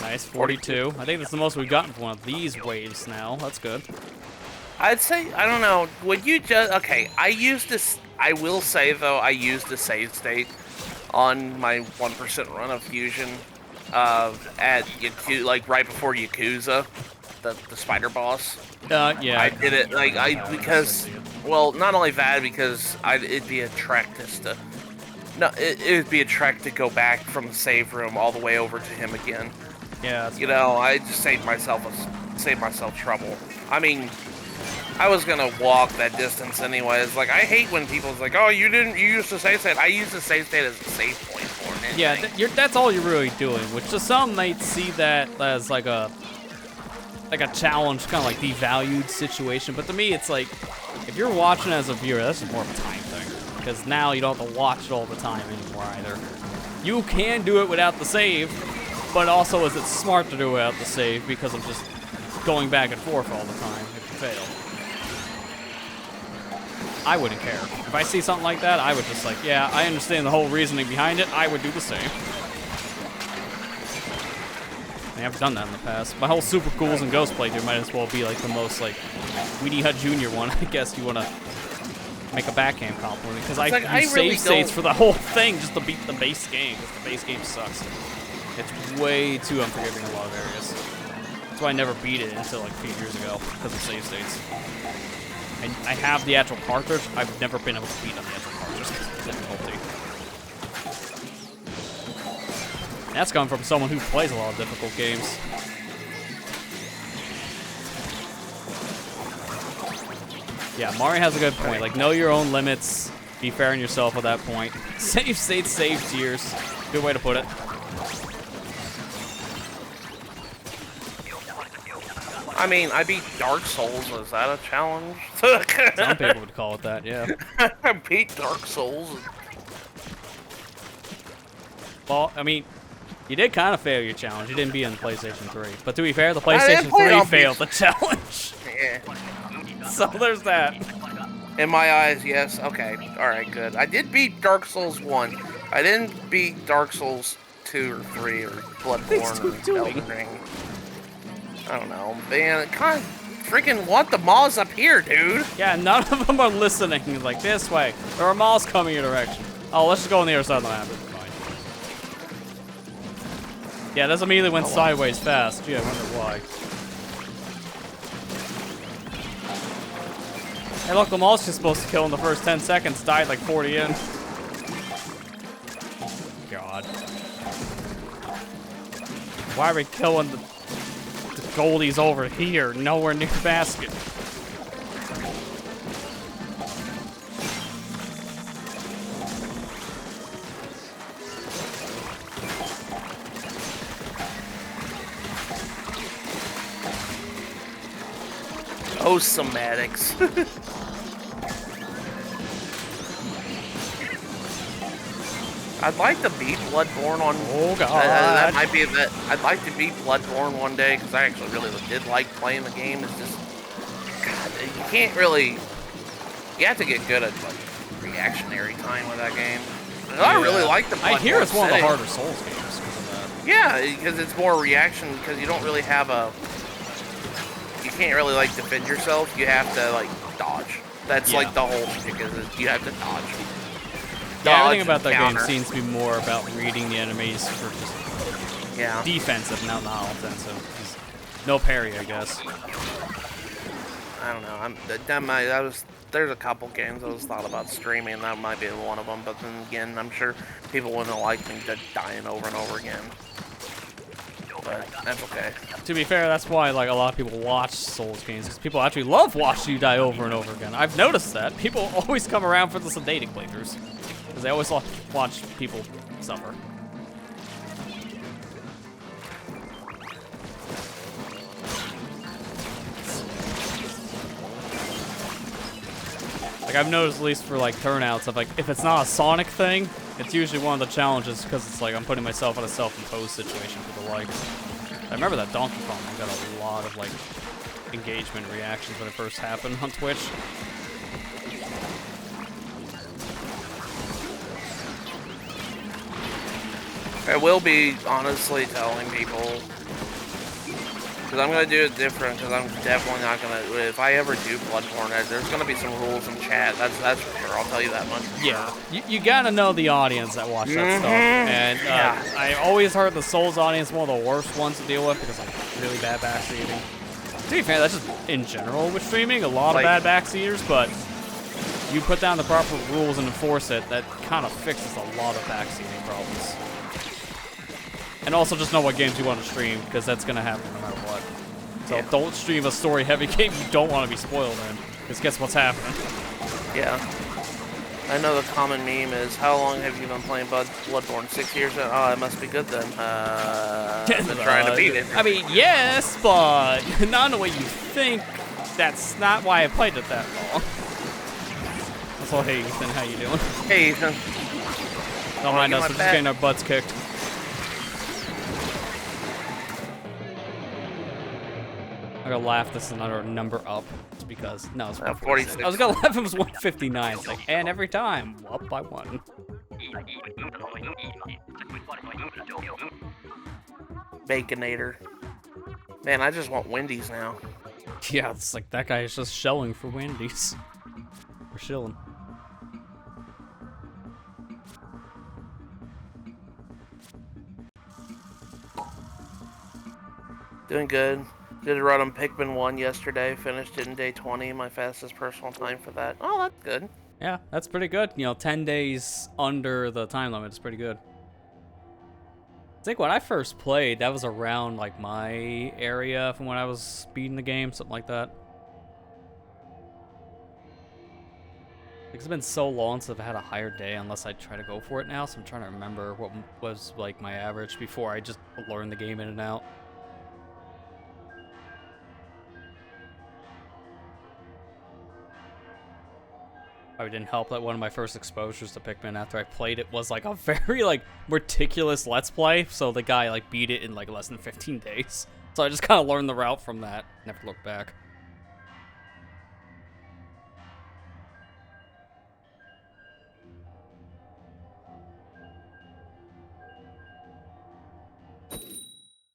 Nice, 42. I think that's the most we've gotten for one of these waves now. That's good. I'd say, I don't know, would you just, okay, I will say, though, I used the save state on my 1% run of Fusion. at Yakuza, like right before Yakuza, the spider boss. Yeah. I did it because, well, not only that, because it'd be a trek just to, no, it would be a trek to go back from the save room all the way over to him again. Yeah. You know, I just saved myself trouble. I mean, I was gonna walk that distance anyways. Like, I hate when people's like, "Oh, you used to save state." I use the save state as a save point for it. Yeah, that's all you're really doing. Which to some might see that as like a challenge, kind of like devalued situation. But to me, it's like if you're watching as a viewer, that's just more of a time thing. Because now you don't have to watch it all the time anymore either. You can do it without the save, but also is it smart to do it without the save because of just going back and forth all the time if you fail. I wouldn't care. If I see something like that, I would just like, yeah, I understand the whole reasoning behind it. I would do the same. I have done that in the past. My whole Super Cools and Ghost playthrough might as well be like the most like Weenie Hut Jr. one. I guess you want to make a backhand compliment because I use save states for the whole thing just to beat the base game because the base game sucks. It's way too unforgiving in a lot of areas. That's why I never beat it until like a few years ago because of save states. And I have the actual cartridge. I've never been able to beat on the actual cartridge because of the difficulty. And that's coming from someone who plays a lot of difficult games. Yeah, Mario has a good point. Like, know your own limits. Be fair on yourself at that point. Save states, save tiers. Good way to put it. I mean, I beat Dark Souls. Is that a challenge? Some people would call it that, yeah. I beat Dark Souls. Well, I mean, you did kind of fail your challenge. You didn't beat on the PlayStation 3. But to be fair, the PlayStation 3 failed the challenge. Yeah. So there's that. In my eyes, yes. Okay. Alright, good. I did beat Dark Souls 1. I didn't beat Dark Souls 2 or 3 or Bloodborne or Elden Ring. I don't know, man. Kind of freaking want the malls up here, dude. Yeah, none of them are listening. Like, this way. There are malls coming your direction. Oh, let's just go on the other side of the map. Fine. Yeah, that's immediately went sideways fast. Gee, I wonder why. Hey, look, the mall's just supposed to kill in the first 10 seconds. Died like 40 in. God. Why are we killing the Goldies over here, nowhere near the basket? Oh, somatics. I'd like to beat Bloodborne on. Oh God! That might be that. I'd like to beat Bloodborne one day because I actually really did like playing the game. It's just, God, you can't really. You have to get good at like reactionary time with that game. And I really like the Bloodborne. I hear it's one of the harder Souls games because of that. Yeah, because it's more reaction because you don't really have a. You can't really like defend yourself. You have to like dodge. That's like the whole shtick is you have to dodge. Yeah, everything about that game seems to be more about reading the enemies for just defensive, not offensive. No parry, I guess. I don't know. There's a couple games I was thought about streaming. That might be one of them. But then again, I'm sure people wouldn't like me dying over and over again. But that's okay. To be fair, that's why like a lot of people watch Souls games because people actually love watching you die over and over again. I've noticed that people always come around for the sedating playthroughs. Because they always watch people suffer. Like, I've noticed, at least for, like, turnouts, of, like, if it's not a Sonic thing, it's usually one of the challenges because it's like I'm putting myself in a self-imposed situation for the likes. I remember that Donkey Kong one got a lot of, like, engagement reactions when it first happened on Twitch. I will be honestly telling people Because I'm going to do it different, because I'm definitely not going to... If I ever do Bloodborne, there's going to be some rules in chat. That's for sure. I'll tell you that much. Yeah, you gotta know the audience that watch that stuff. And I always heard the Souls audience one of the worst ones to deal with because of really bad backseating. To be fair, that's just in general with streaming, a lot of bad backseaters, but you put down the proper rules and enforce it, that kind of fixes a lot of backseating problems. And also just know what games you want to stream, because that's going to happen no matter what. So don't stream a story-heavy game you don't want to be spoiled in, because guess what's happening? Yeah. I know the common meme is, how long have you been playing Bloodborne? 6 years? Oh, it must be good then. I've been trying to beat it. I mean, yes, but not in the way you think. That's not why I played it that long. So, hey, Ethan, how you doing? Hey, Ethan. Don't mind us, we're just getting our butts kicked. I'm gonna laugh this is another number up. It's because, no, it's 146. I was gonna laugh if it was 159. It's like, and every time, up by one. Baconator. Man, I just want Wendy's now. Yeah, it's like that guy is just shelling for Wendy's. We're shilling. Doing good. Did a run on Pikmin 1 yesterday. Finished it in day 20. My fastest personal time for that. Oh, that's good. Yeah, that's pretty good. You know, 10 days under the time limit is pretty good. I think when I first played, that was around, like, my area from when I was beating the game, something like that. It's been so long since I've had a higher day unless I try to go for it now, so I'm trying to remember what was, like, my average before I just learned the game in and out. It didn't help that one of my first exposures to Pikmin after I played it was like a very like meticulous Let's Play. So the guy like beat it in like less than 15 days. So I just kind of learned the route from that. Never looked back. I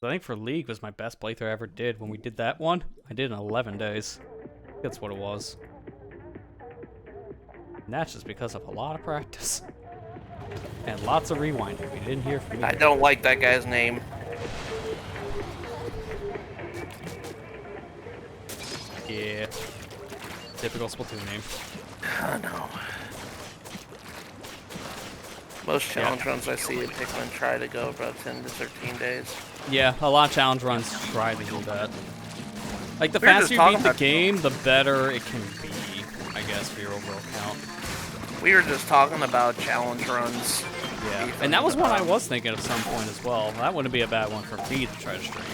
think for League was my best playthrough I ever did. When we did that one, I did it in 11 days. That's what it was. And that's just because of a lot of practice. And lots of rewinding. We didn't hear from me. I don't like that guy's name. Yeah. Typical Splatoon name. I know. Most challenge runs I see in Pikmin try to go about 10 to 13 days. Yeah, a lot of challenge runs try to do that. Like, the faster you beat the game, the better it can be, I guess, for your overall count. We were just talking about challenge runs. Yeah, and that was one I was thinking of some point as well. That wouldn't be a bad one for me to try to stream.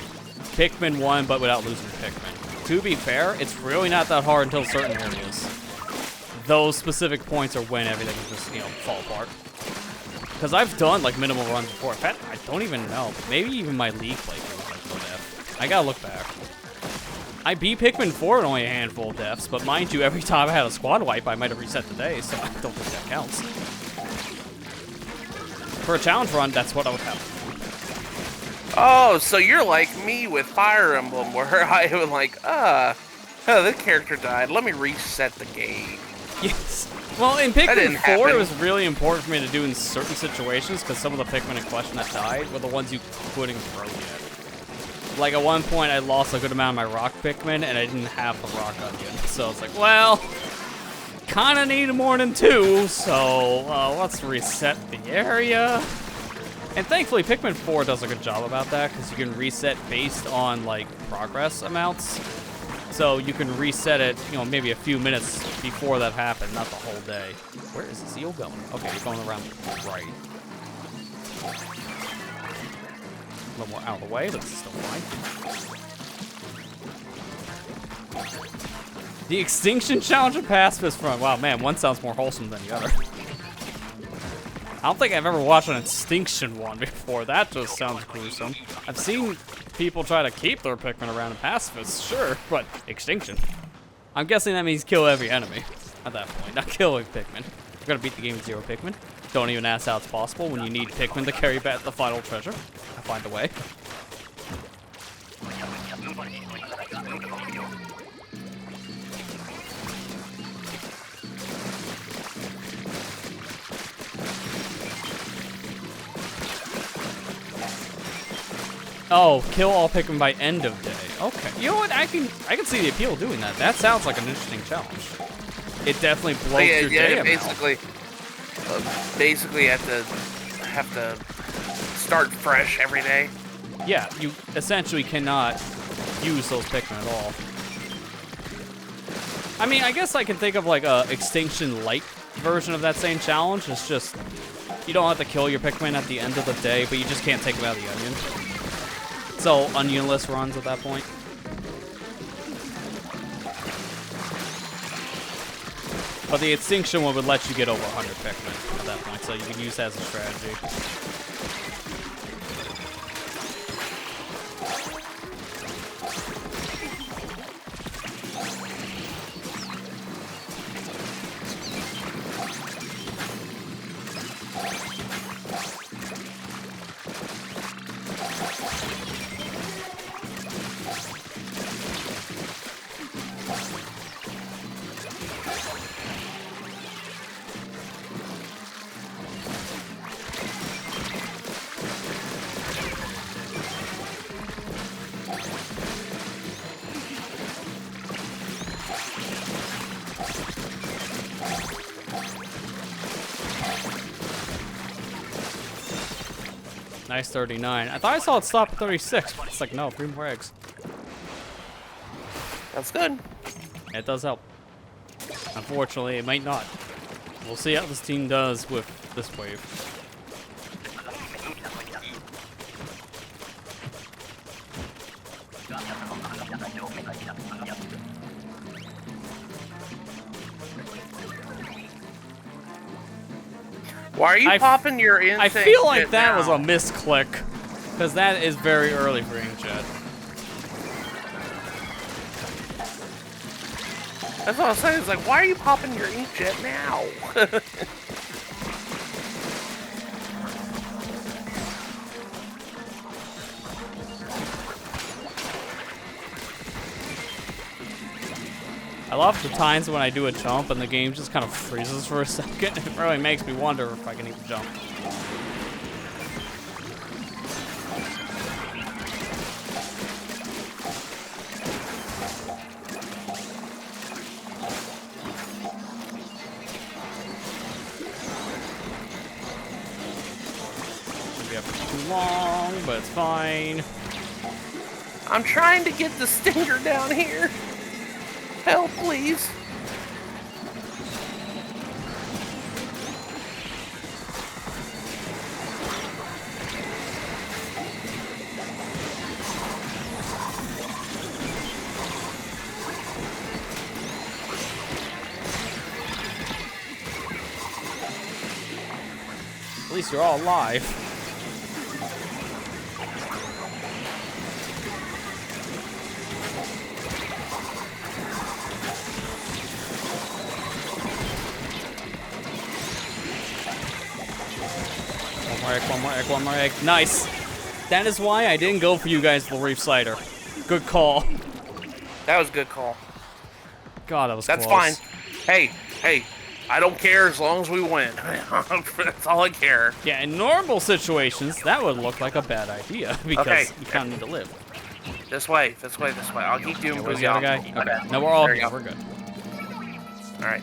Pikmin 1, but without losing Pikmin. To be fair, it's really not that hard until certain areas. Those specific points are when everything just, you know, fall apart. Because I've done, like, minimal runs before. In fact, I don't even know. Maybe even my League playthrough was, like, no death. I gotta look back. I beat Pikmin 4 in only a handful of deaths, but mind you, every time I had a squad wipe, I might have reset the day, so I don't think that counts. For a challenge run, that's what I would have. Oh, so you're like me with Fire Emblem, where I was like, oh, this character died. Let me reset the game. Yes. Well, in Pikmin 4, it was really important for me to do in certain situations, because some of the Pikmin in question that died were the ones you couldn't throw yet. Like, at one point, I lost a good amount of my rock Pikmin, and I didn't have the rock onion. So I was like, well, kind of need more than 2, so let's reset the area. And thankfully, Pikmin 4 does a good job about that, because you can reset based on, like, progress amounts. So you can reset it, you know, maybe a few minutes before that happened, not the whole day. Where is this eel going? Okay, you're going around right. A little more out of the way, but it's still fine. The Extinction Challenge and Pacifist Front. Wow, man, one sounds more wholesome than the other. I don't think I've ever watched an Extinction one before. That just sounds gruesome. I've seen people try to keep their Pikmin around in pacifists, sure, but Extinction. I'm guessing that means kill every enemy at that point, not killing Pikmin. We're gonna beat the game with 0 Pikmin. Don't even ask how it's possible when you need Pikmin to carry back the final treasure. I find a way. Oh, kill all Pikmin by end of day. Okay. You know what? I can see the appeal of doing that. That sounds like an interesting challenge. It definitely blows your day amount. Basically have to start fresh every day. Yeah, you essentially cannot use those Pikmin at all. I mean, I guess I can think of like a Extinction Light version of that same challenge. It's just you don't have to kill your Pikmin at the end of the day, but you just can't take them out of the onion. So onionless runs at that point. But the Extinction one would let you get over 100 Pikmin at that point, so you can use that as a strategy. Nice 39. I thought I saw it stop at 36, but it's like, no, 3 more eggs. That's good. It does help. Unfortunately, it might not. We'll see how this team does with this wave. Why are you popping your instinct? I feel like that now? was a misclick, because that is very early for Inkjet. That's what I was saying. It's like, why are you popping your inkjet now? I love the times when I do a jump and the game just kind of freezes for a second. It really makes me wonder if I can even jump. Maybe up too long, but it's fine. I'm trying to get the stinger down here. Help, please. At least you're all alive. One more egg. Nice. That is why I didn't go for you guys for Reef Cider. Good call. That was a good call. God, that was That's close. fine. Hey, I don't care as long as we win. That's all I care. Yeah, in normal situations, that would look like a bad idea because you kind of need to live. This way. I'll keep doing Where's the other guy? Okay. No, we're all here. We're good. All right.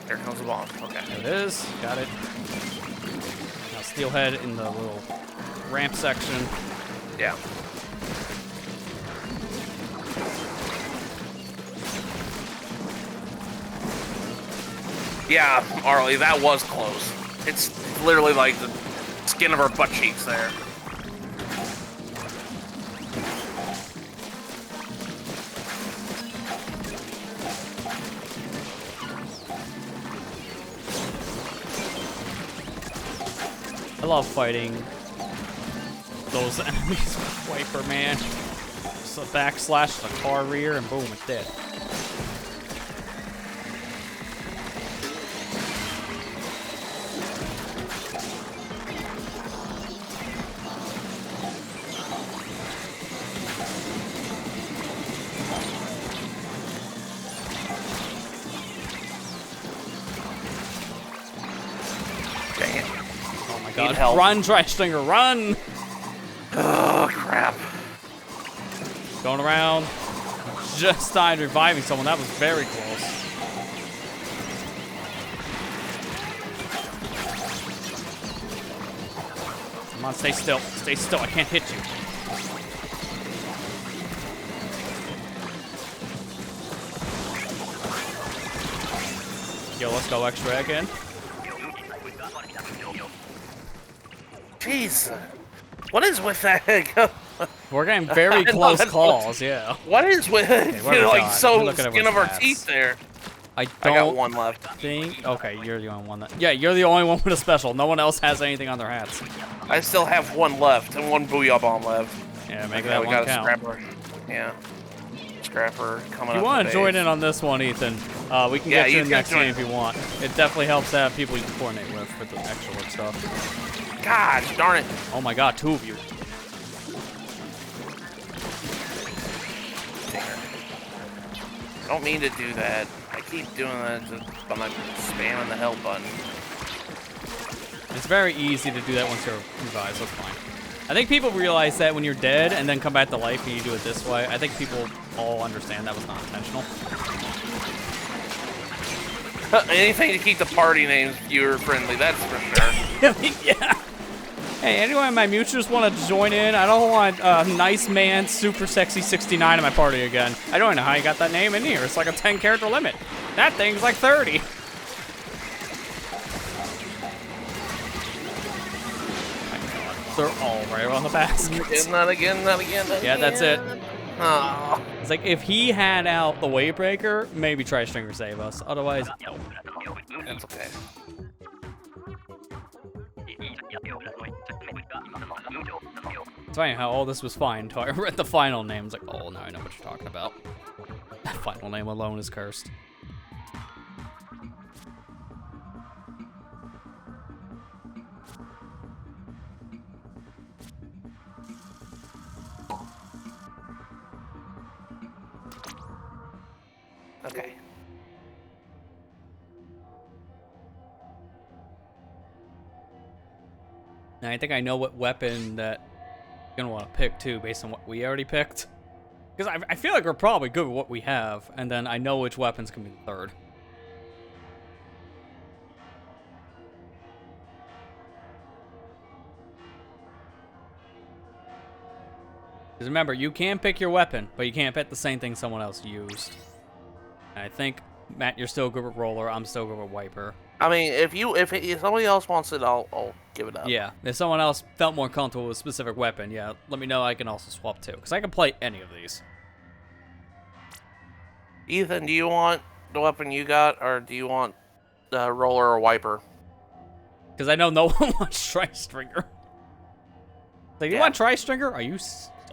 There comes the bomb. Okay. There it is. Got it. Now Steelhead in the little ramp section. Yeah. Yeah, Arlie, that was close. It's literally like the skin of our butt cheeks there. I love fighting those enemies with Wiper, man. Just a backslash, the car rear, and boom, it's dead. god. help. Run, Tri-Stinger, run! Oh, crap. Going around. Just died reviving someone. That was very close. Come on, stay still. Stay still. I can't hit you. Yo, let's go extra again. Jeez. What is with that? We're getting very close calls, yeah. What is with what do we like got? so Look at skin of our everyone's teeth there? I I got don't one left. think. Okay, you're the only one that. Yeah, you're the only one with a special. No one else has anything on their hats. I still have one left and one Booyah Bomb left. Yeah, make Okay, that we one got a count. scrapper. Yeah. Scrapper coming up. If you want to join in on this one, Ethan, we can get you in next game if you want. It definitely helps to have people you can coordinate with for the extra work stuff. Gosh darn it. Oh my god, 2 of you. I don't mean to do that. I keep doing that just by like spamming the help button. It's very easy to do that once you're revised, that's fine. I think people realize that when you're dead and then come back to life and you do it this way. I think people all understand that was not intentional. Anything to keep the party names viewer friendly, that's for sure. Yeah. Hey, anyone in my mutuals want to join in? I don't want Nice Man Super Sexy 69 in my party again. I don't know how you got that name in here. It's like a 10 character limit. That thing's like 30. They're all right on the basket. Not again, not again, not Yeah, again. that's it. Oh. It's like if he had out the Wave Breaker, maybe Tri-Stinger save us. Otherwise, no. That's okay. It's funny how all this was fine until I read the final name. I was like, oh, now I know what you're talking about. That final name alone is cursed. Okay. Now, I think I know what weapon that you're going to want to pick, too, based on what we already picked. Because I feel like we're probably good with what we have, and then I know which weapons can be the third. Because remember, you can pick your weapon, but you can't pick the same thing someone else used. And I think, Matt, you're still good with Roller, I'm still good with Wiper. I mean, if somebody else wants it, I'll give it up. Yeah, if someone else felt more comfortable with a specific weapon, yeah, let me know. I can also swap too, because I can play any of these. Ethan, do you want the weapon you got, or do you want the Roller or Wiper? Because I know no one wants Tri-Stringer. Like, you want Tri-Stringer? Are you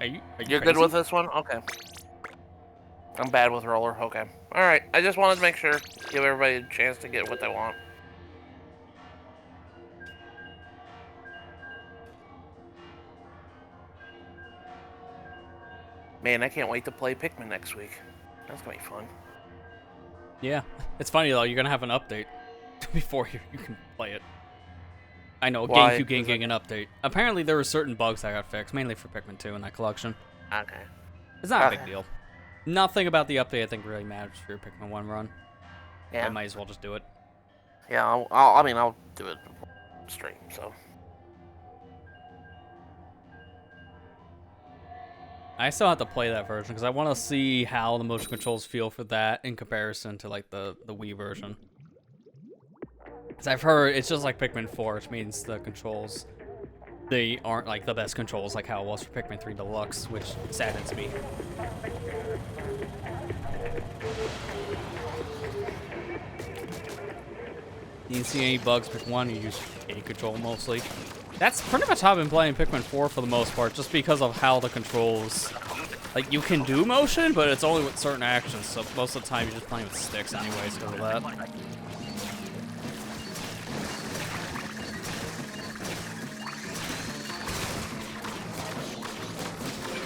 You're crazy? good with this one? Okay. I'm bad with Roller. Okay. All right. I just wanted to make sure, give everybody a chance to get what they want. Man, I can't wait to play Pikmin next week. That's gonna be fun. Yeah, it's funny though. You're gonna have an update before you can play it. I know, Why? GameCube getting an update. Apparently, there were certain bugs that got fixed, mainly for Pikmin 2 in that collection. Okay. It's not a Okay. big deal. Nothing about the update I think really matters for your Pikmin 1 run. Yeah. I might as well just do it. Yeah. I'll do it before stream. So. I still have to play that version because I want to see how the motion controls feel for that in comparison to like the Wii version. Because I've heard it's just like Pikmin 4, which means the controls, they aren't like the best controls like how it was for Pikmin 3 Deluxe, which saddens me. You didn't see any bugs with one, you use A control mostly. That's pretty much how I've been playing Pikmin 4 for the most part, just because of how the controls... Like, you can do motion, but it's only with certain actions, so most of the time you're just playing with sticks anyways because of that.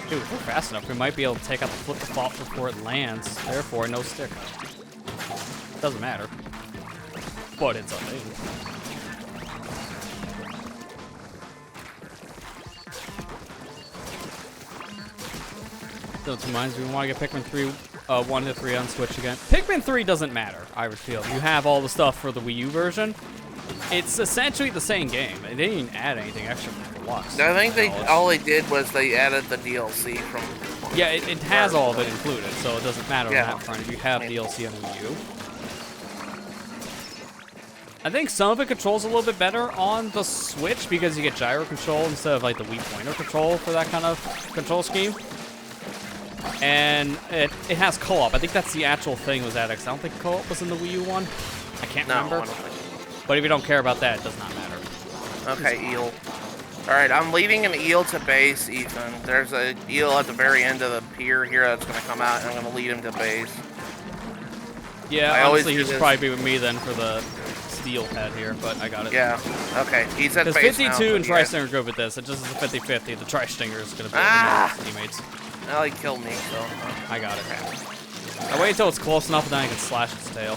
Dude, if we're fast enough, we might be able to take out the flip the fault before it lands, therefore no stick. Doesn't matter. But it's a thing. That reminds me, we want to get Pikmin 3, 1 to 3 on Switch again. Pikmin 3 doesn't matter, I would feel. You have all the stuff for the Wii U version. It's essentially the same game. They didn't even add anything extra for Deluxe. I think all they did was they added the DLC from... Yeah, it has all of it included, so it doesn't matter on that front if you have DLC on the Wii U. I think some of it controls a little bit better on the Switch because you get gyro control instead of like the Wii pointer control for that kind of control scheme. And it has co-op. I think that's the actual thing was added. I don't think co-op was in the Wii U one. I can't remember. I don't think so. But if you don't care about that, it does not matter. Okay, eel. Alright, I'm leading an eel to base, Ethan. There's an eel at the very end of the pier here that's going to come out, and I'm going to lead him to base. Yeah, honestly, he should probably be with me then for the steel head here, but I got it. Yeah, okay. He's at base now. Because 52 and yeah. Tri-Stinger are good with this. It just is a 50-50. The Tri-Stinger is going to be his teammates. Well, he killed me, so... I got it. I wait until it's close enough, and then I can slash its tail.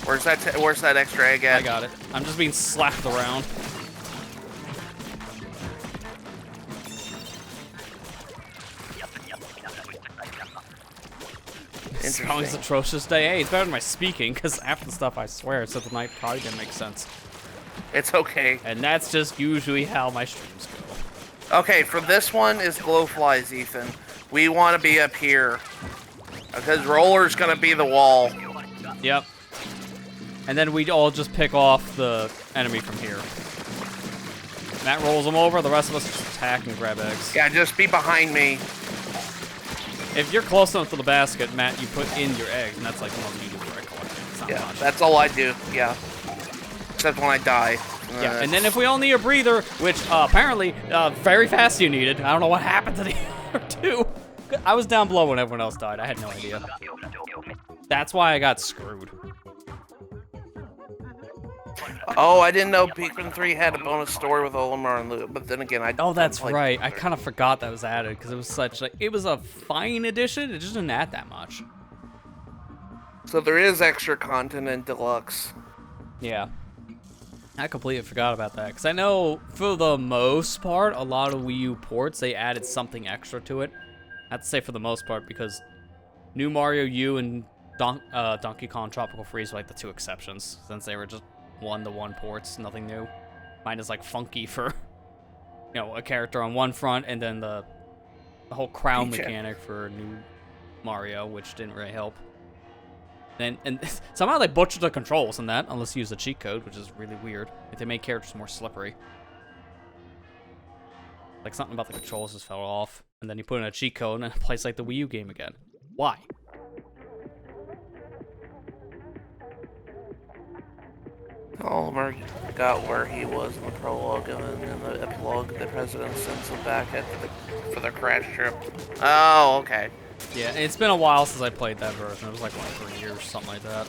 Where's that extra egg at? I got it. I'm just being slapped around. Spelling's atrocious day. Hey, it's better than my speaking, because half the stuff I swear so tonight probably didn't make sense. It's okay. And that's just usually how my streams go. Okay, for this one is glowflies, Ethan. We want to be up here. Because Roller's going to be the wall. Yep. And then we all just pick off the enemy from here. Matt rolls them over, the rest of us just attack and grab eggs. Yeah, just be behind me. If you're close enough to the basket, Matt, you put in your eggs, and that's like the most you do for egg collecting. It's not much. That's all I do, yeah. Except when I die. Yeah, and then if we all need a breather, which apparently very fast you needed. I don't know what happened to the other two. I was down below when everyone else died. I had no idea. That's why I got screwed. Oh, I didn't know Pikmin 3 had a bonus story with Olimar and Luke, but then again, Oh, that's right. I kind of forgot that was added because it was such like it was a fine addition. It just didn't add that much. So there is extra content in Deluxe. Yeah. I completely forgot about that because I know for the most part, a lot of Wii U ports, they added something extra to it. I have to say for the most part because New Mario U and Donkey Kong Tropical Freeze were like the two exceptions since they were just 1-to-1 ports, nothing new. Mine is like funky for, you know, a character on one front and then the whole crown mechanic for New Mario, which didn't really help. And somehow they butchered the controls in that, unless you use a cheat code, which is really weird. If they make characters more slippery. Like something about the controls just fell off, and then you put in a cheat code and it plays like the Wii U game again. Why? Olimar got where he was in the prologue, and then in the epilogue, the president sends him back for the crash trip. Oh, okay. Yeah, it's been a while since I played that version. It was like, what, 3 years, something like that.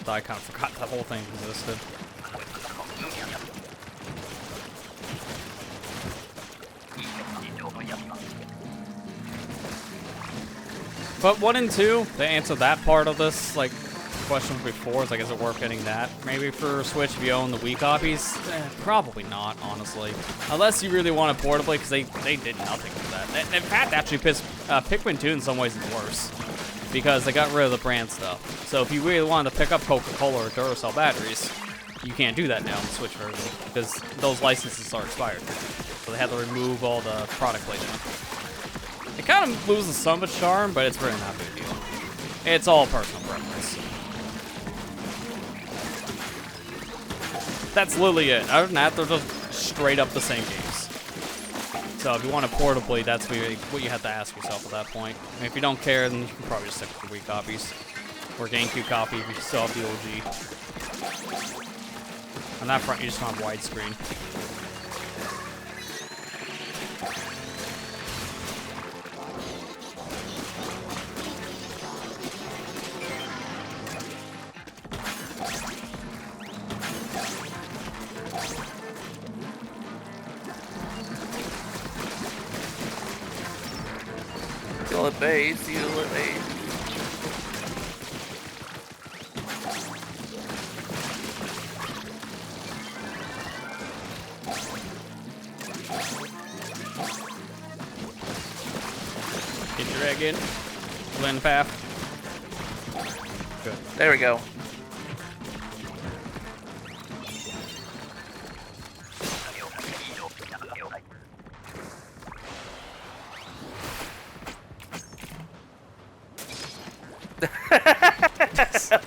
So I kind of forgot that whole thing existed. But 1 and 2, they answered that part of this, like, question before. It's like, is it worth getting that? Maybe for Switch if you own the Wii copies? Probably not, honestly. Unless you really want it portably, because they did nothing with that. In fact, actually, Pikmin 2 in some ways is worse. Because they got rid of the brand stuff. So if you really wanted to pick up Coca-Cola or Duracell batteries, you can't do that now in the Switch version. Because those licenses are expired. So they had to remove all the product placement. It kind of loses some of its charm, but it's really not a big deal. It's all personal preference. That's literally it. Other than that, they're just straight up the same games. So if you want it portably, that's what you have to ask yourself at that point. And if you don't care, then you can probably just stick with the Wii copies. Or GameCube copy if you still have the OG. On that front, you just don't have widescreen. You'll at base, you'll at base. Get your egg in. Land path. Good. There we go.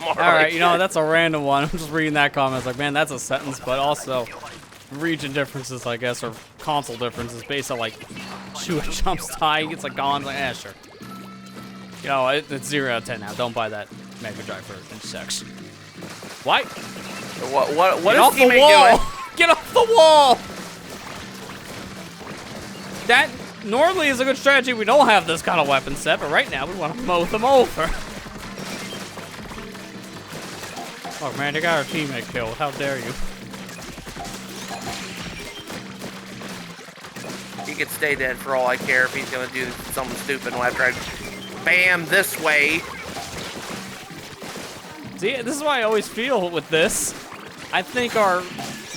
Alright, you know, that's a random one. I'm just reading that comment. I was like, man, that's a sentence, but also region differences, I guess, or console differences based on, like, Shua jumps high, he gets, like, gone. Like, eh, sure. You know, it's 0 out of 10 now. Don't buy that Mega Drive version. It sucks. What? What Get is off the teammate wall! doing? Get off the wall! That normally is a good strategy. We don't have this kind of weapon set, but right now we want to mow them over. Oh man, they got our teammate killed. How dare you? He could stay dead for all I care if he's gonna do something stupid after I bam this way. See, this is why I always feel with this. I think our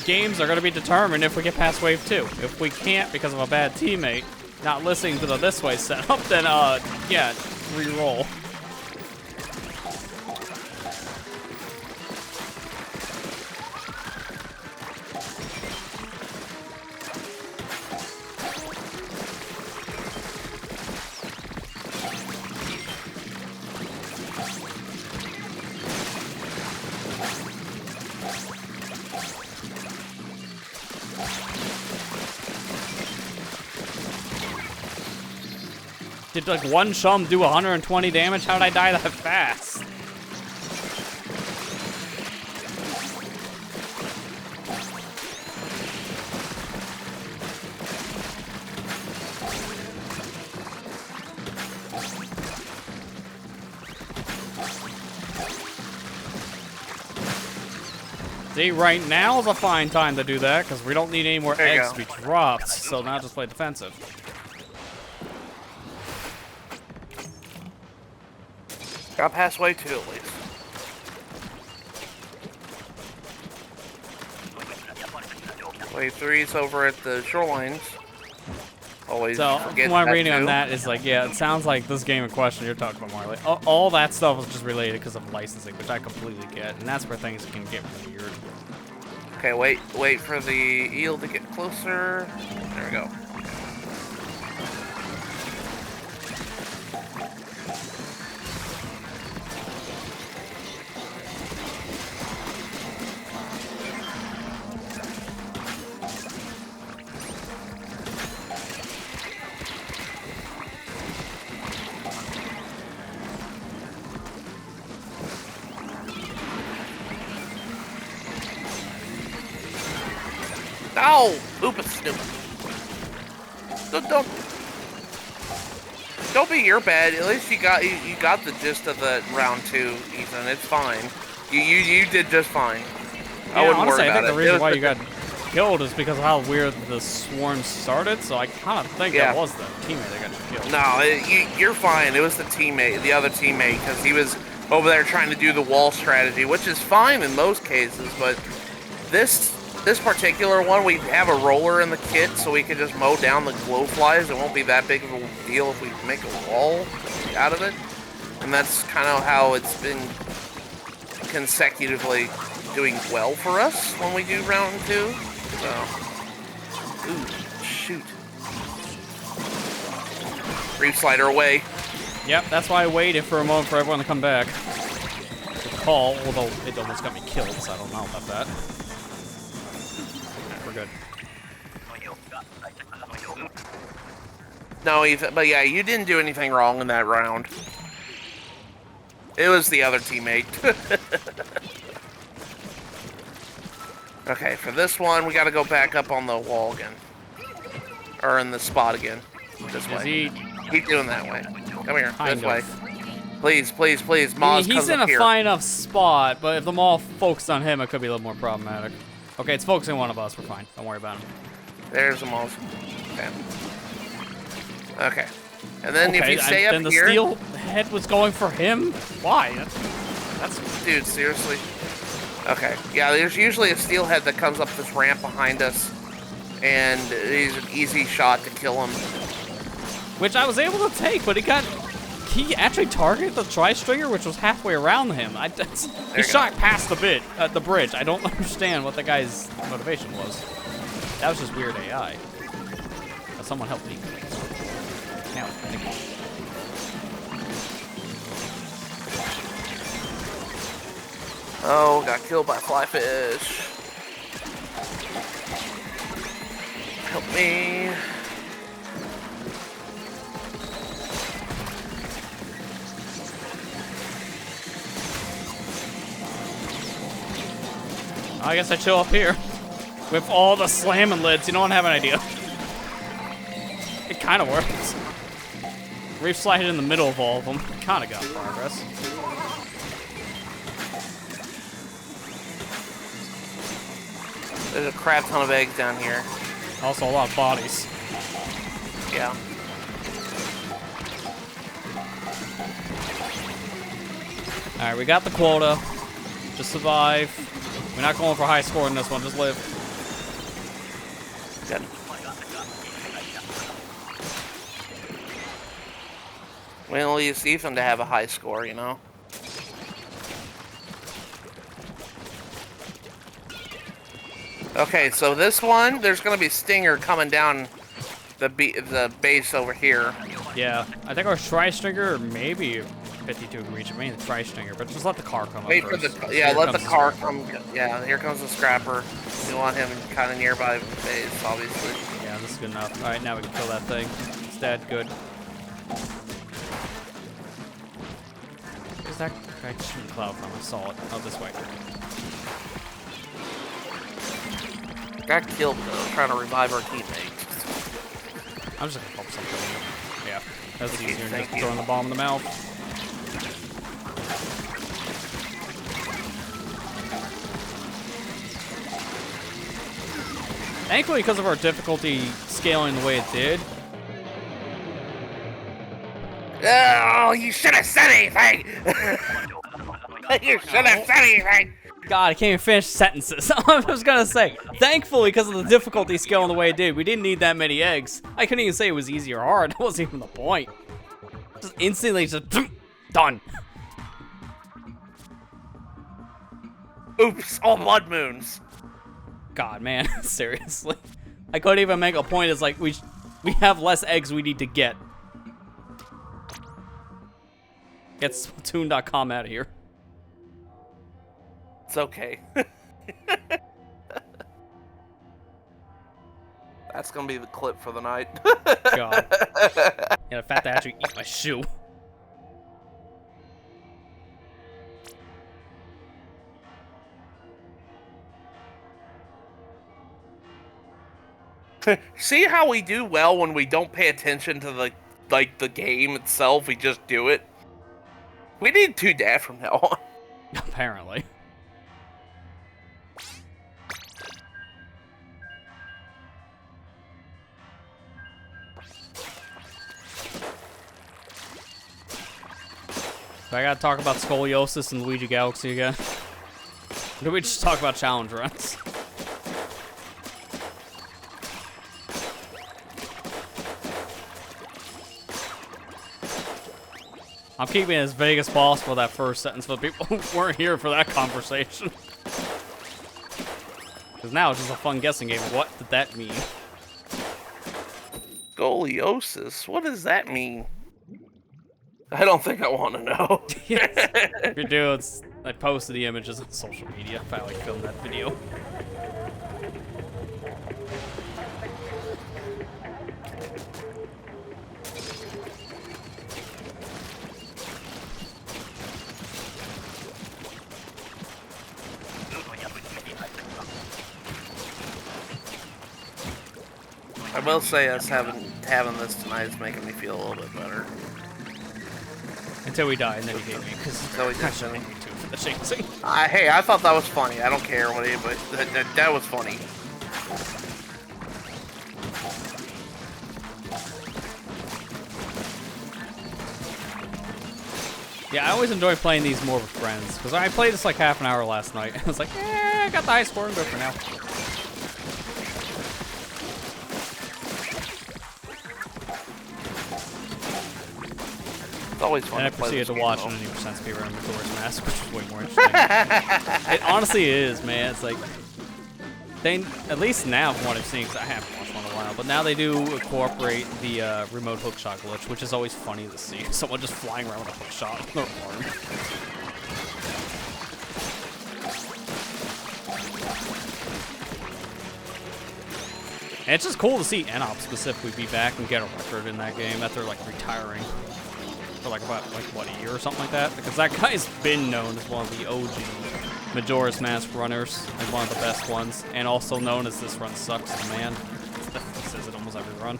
games are going to be determined if we get past wave 2. If we can't because of a bad teammate not listening to the this way setup, then yeah, re-roll. Did like one chum do 120 damage? How did I die that fast? See, right now is a fine time to do that because we don't need any more There you eggs to be dropped. So now just play defensive. Got past wave 2 at least. Wave 3's over at the shorelines. Always So, forget from what I'm that reading on too. that is like, yeah, it sounds like this game in question you're talking about more. Like, all that stuff was just related because of licensing, which I completely get, and that's where things can get weird. Okay, wait for the eel to get closer. There we go. Ow! Oopus snoop. Don't be your bad. At least you got the gist of the round 2, Ethan. It's fine. You did just fine. I Yeah, wouldn't honestly, worry I about think the it. reason why you got killed is because of how weird the swarm started, so I kind of think Yeah. that was the teammate that got you killed. No, you're fine. It was the teammate, the other teammate, because he was over there trying to do the wall strategy, which is fine in most cases, but this particular one, we have a roller in the kit, so we can just mow down the glowflies. It won't be that big of a deal if we make a wall out of it. And that's kind of how it's been consecutively doing well for us when we do round 2. So, ooh, shoot. Reef slider away. Yep, that's why I waited for a moment for everyone to come back. Good call, although it almost got me killed, so I don't know about that. We're good. No, Ethan, but yeah, you didn't do anything wrong in that round. It was the other teammate. Okay, for this one, we gotta go back up on the wall again. Or in the spot again. This Is way. he? Keep doing that way. Come here, Kind this way. of. Please, please, please, I Moz, mean, he's come in up a here. fine enough spot, but if them all focused on him, it could be a little more problematic. Okay, it's focusing one of us. We're fine. Don't worry about him. There's the Moz. Okay. And then if Okay, you stay up then the here... steel head was going for him? Why? That's Dude, seriously? Okay. Yeah, there's usually a steelhead that comes up this ramp behind us, and he's an easy shot to kill him. which I was able to take, but he actually targeted the tri-stringer, which was halfway around him. He shot past the bridge. I don't understand what the guy's motivation was. That was just weird AI. But someone help me. Now, oh, got killed by flyfish. Help me. I guess I chill up here with all the slamming lids. You don't have an idea. It kind of works. Reef slided in the middle of all of them. Kind of got progress. There's a crap ton of eggs down here. Also a lot of bodies. Yeah. Alright, we got the quota. Just survive. We're not going for high score in this one, just live. Good. We at least Ethan to have a high score, you know? Okay, so this one, there's gonna be Stinger coming down the base over here. Yeah, I think our tri-stringer, or maybe 52 can reach it, maybe the tri-stringer, but just let the car come Wait up for first. the, yeah, let the car come, yeah, here comes the scrapper. You want him kind of nearby the base, obviously. Yeah, this is good enough. Alright, now we can kill that thing. It's dead, good. Where's that guy shooting cloud from? I saw it. Oh, this way. Got killed though, trying to revive our teammate. I'm just gonna pump something. Yeah, that's Okay, easier than thank just you. throwing the bomb in the mouth. Thankfully, because of our difficulty scaling the way it did. Oh, you should have said anything! You should have said anything! God, I can't even finish sentences. I was gonna say, thankfully, because of the difficulty scaling the way it did, we didn't need that many eggs. I couldn't even say it was easy or hard. That wasn't even the point. Just instantly, just done. Oops, all blood moons. God, man, seriously. I couldn't even make a point. It's like we have less eggs we need to get. Get Splatoon.com out of here. It's okay. That's gonna be the clip for the night. God. Yeah, the fact that I actually eat my shoe. See how we do well when we don't pay attention to the game itself, we just do it? We need to do that from now on. Apparently. So I gotta talk about scoliosis and Luigi Galaxy again. Or do we just talk about challenge runs? I'm keeping it as vague as possible, that first sentence, but people weren't here for that conversation. Because now it's just a fun guessing game. What did that mean? Scoliosis? What does that mean? I don't think I want to know. Yes. If you do, I posted the images on social media if I like filmed that video. I will say us having this tonight is making me feel a little bit better. Until we die, and then he hate me, because Until we die. actually hate me too for the chasing. Hey, I thought that was funny. I don't care what anybody, but that was funny. Yeah, I always enjoy playing these more with friends, because I played this like half an hour last night. I was like, I got the high score and good for now. It's always fun And I to play proceeded this to game, watch though. an 80% speedrun of Majora's Mask, which is way more interesting. It honestly is, man. It's like, they, at least now from what I've seen, because I haven't watched one in a while, but now they do incorporate the remote hookshot glitch, which is always funny to see. Someone just flying around with a hookshot on their arm. And it's just cool to see Enop specifically be back and get a record in that game after like retiring for like about what, a year or something like that, because that guy's been known as one of the OG Majora's Mask runners and one of the best ones, and also known as this run sucks the man. He says it almost every run.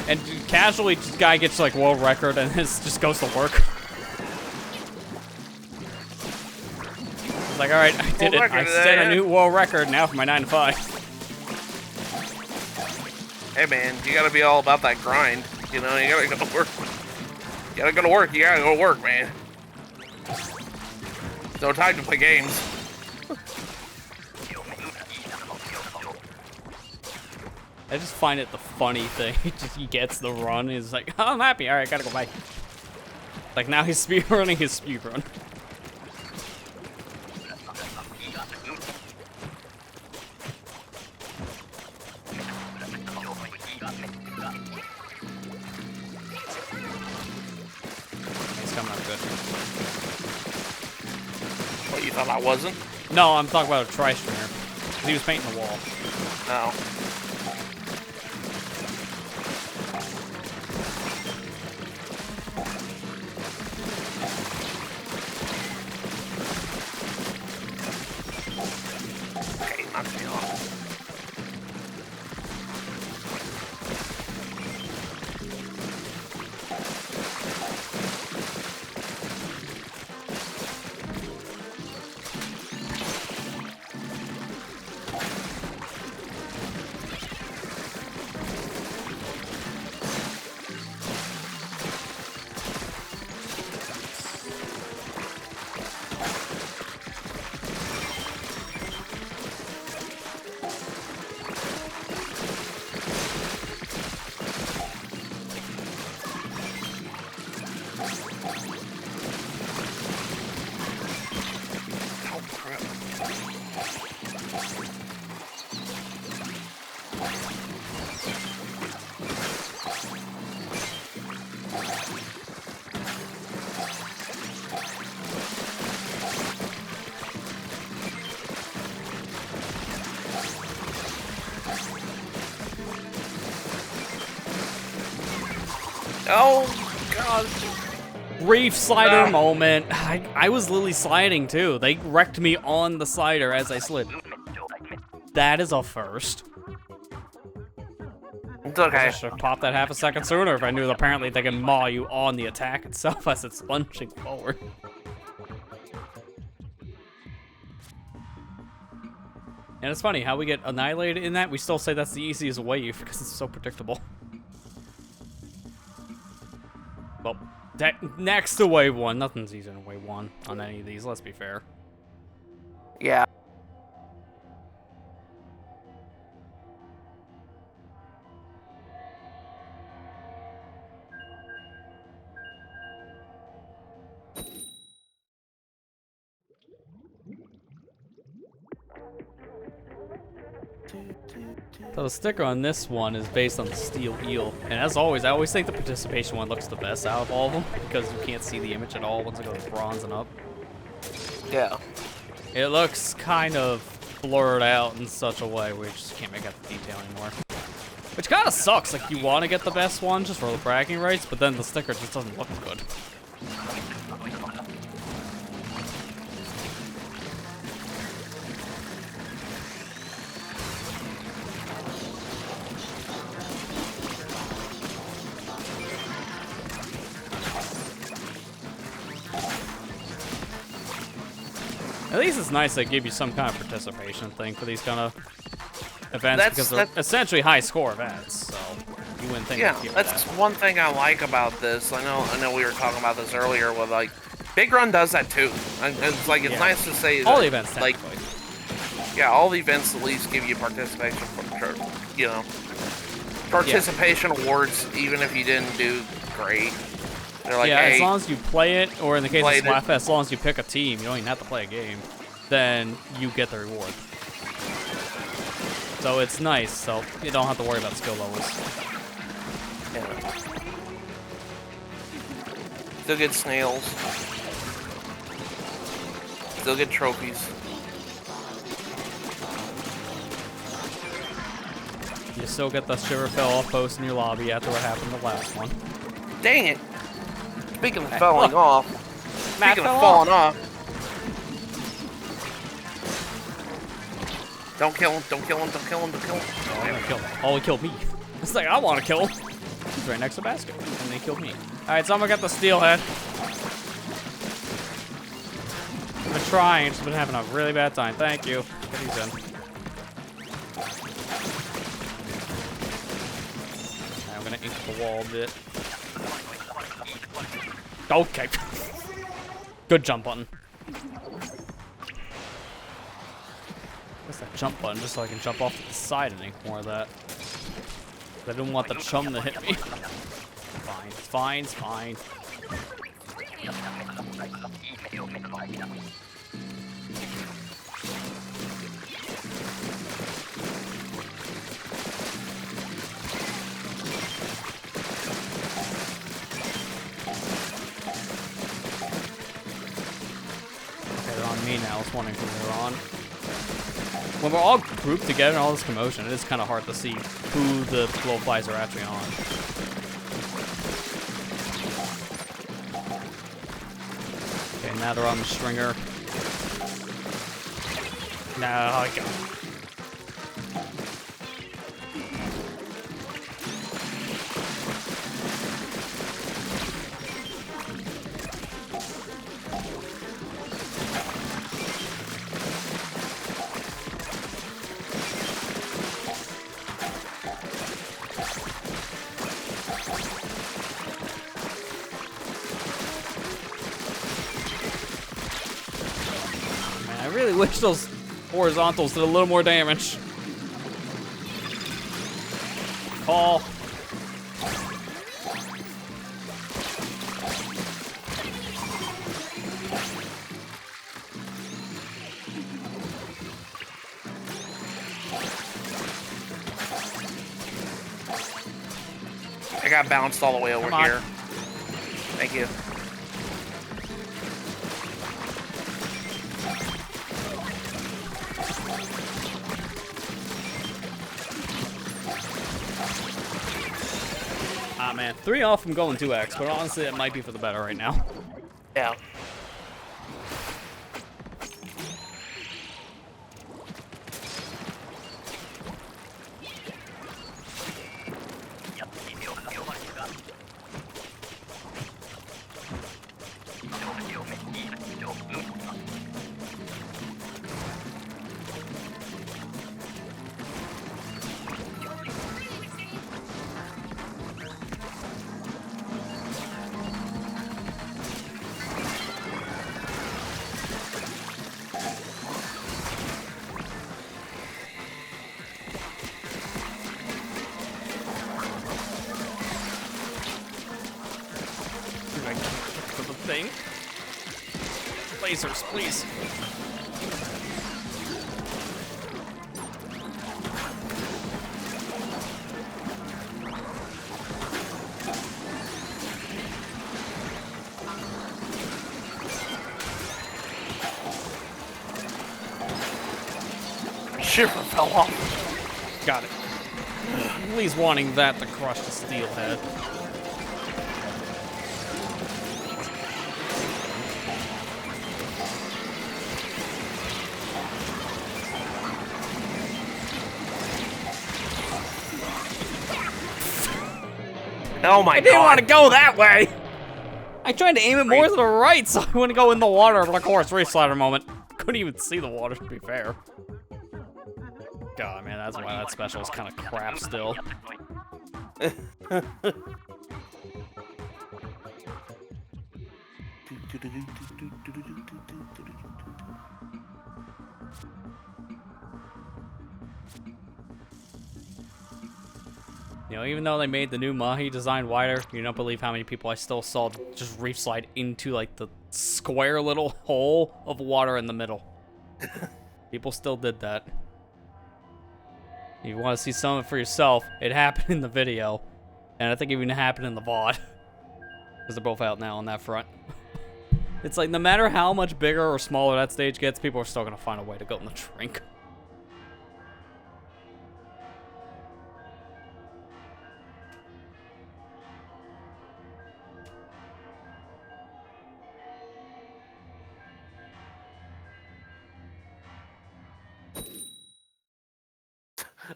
And casually, this guy gets like world record and just goes to work. It's like, all right, I did it. I set a new world record now for my 9 to 5. Hey man, you gotta be all about that grind. You know, you gotta go to work. You gotta go to work. You gotta go to work, man. No time to play games. I just find it the funny thing. He gets the run. He's like, oh, I'm happy. All right, gotta go bye. Like now he's speedrunning his speedrun. He's coming up good. What, you thought I wasn't? No, I'm talking about a tri-stringer. He was painting the wall. No. Okay, knocked me off. Oh, crap. Oh, God. Reef slider moment. I was literally sliding too. They wrecked me on the slider as I slid. That is a first. It's I okay. should have popped that half a second sooner if I knew that apparently they can maul you on the attack itself as it's lunging forward. And it's funny how we get annihilated in that. We still say that's the easiest wave because it's so predictable. Well, next to wave 1. Nothing's easier than wave 1 on any of these, let's be fair. Yeah. So the sticker on this one is based on the steel eel. And as always, I always think the participation one looks the best out of all of them because you can't see the image at all once it goes bronze and up. Yeah. It looks kind of blurred out in such a way where you just can't make out the detail anymore. Which kind of sucks. Like, you want to get the best one just for the bragging rights, but then the sticker just doesn't look good. At least it's nice they give you some kind of participation thing for these kind of events because they're essentially high score events, so you wouldn't think. Yeah, that's one thing I like about this. I know we were talking about this earlier with like Big Run does that too. It's like it's nice to say all that, the events like all the events at least give you participation, participation awards even if you didn't do great. They're like, yeah, hey, as long as you play it, or in the case of played it. Splatfest, as long as you pick a team, you don't even have to play a game, then you get the reward. So it's nice, so you don't have to worry about skill levels. yeah. Still get snails. Still get trophies. You still get the shiver fell off post in your lobby after what happened the last one. Dang it! Speaking of falling off. Matt Speaking of fell falling off. Don't kill him, don't kill him, don't kill him, don't kill him. Oh, I'm gonna kill him. Oh, he killed me. It's like, I want to kill him. He's right next to the basket, and they killed me. Alright, someone got the steelhead. I've been trying, just been having a really bad time. Thank you. Get these in. Right, I'm gonna ink the wall a bit. Okay. Good jump button. What's that jump button? Just so I can jump off to the side and ink more of that. I didn't want the chum to hit me. Fine, it's fine, it's fine. Okay, they're on me now. I was wondering who they're on. When we're all grouped together and all this commotion, it is kind of hard to see who the blowflies are actually on. Okay, now they're on the stringer. No, I got it. I really wish those horizontals did a little more damage. Call. I got bounced all the way over Come on. here. Thank you. Ah, man. 3 off from going 2x, but honestly, it might be for the better right now. Yeah. For the thing. Lasers, please. Shiver fell off. Got it. Please wanting that to crush the steelhead. Oh my god. I didn't want to go that way! I tried to aim it more to the right, so I wouldn't go in the water, but of course, race slider moment. Couldn't even see the water, to be fair. God, man, that's why that special is kind of crap still. You know, even though they made the new Mahi design wider, you don't believe how many people I still saw just reef slide into like the square little hole of water in the middle. People still did that. If you want to see some of it for yourself, it happened in the video. And I think it even happened in the VOD. Because they're both out now on that front. It's like, no matter how much bigger or smaller that stage gets, people are still going to find a way to go in the drink.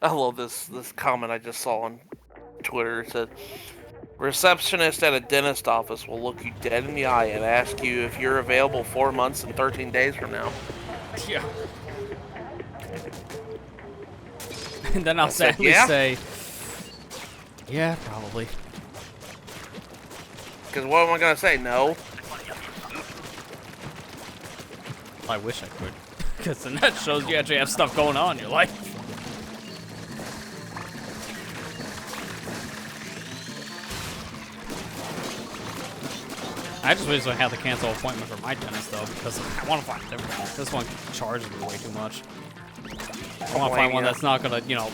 I love this comment I just saw on Twitter. It said, receptionist at a dentist office will look you dead in the eye and ask you if you're available 4 months and 13 days from now. Yeah. And then I'll sadly yeah? say, yeah, probably. Because what am I going to say? No. I wish I could. Because then that shows you actually have stuff going on in your life. I just wish I had to cancel an appointment for my dentist, though, because I want to find a different one. This one charges me way too much. I want to find one that's not going to, you know,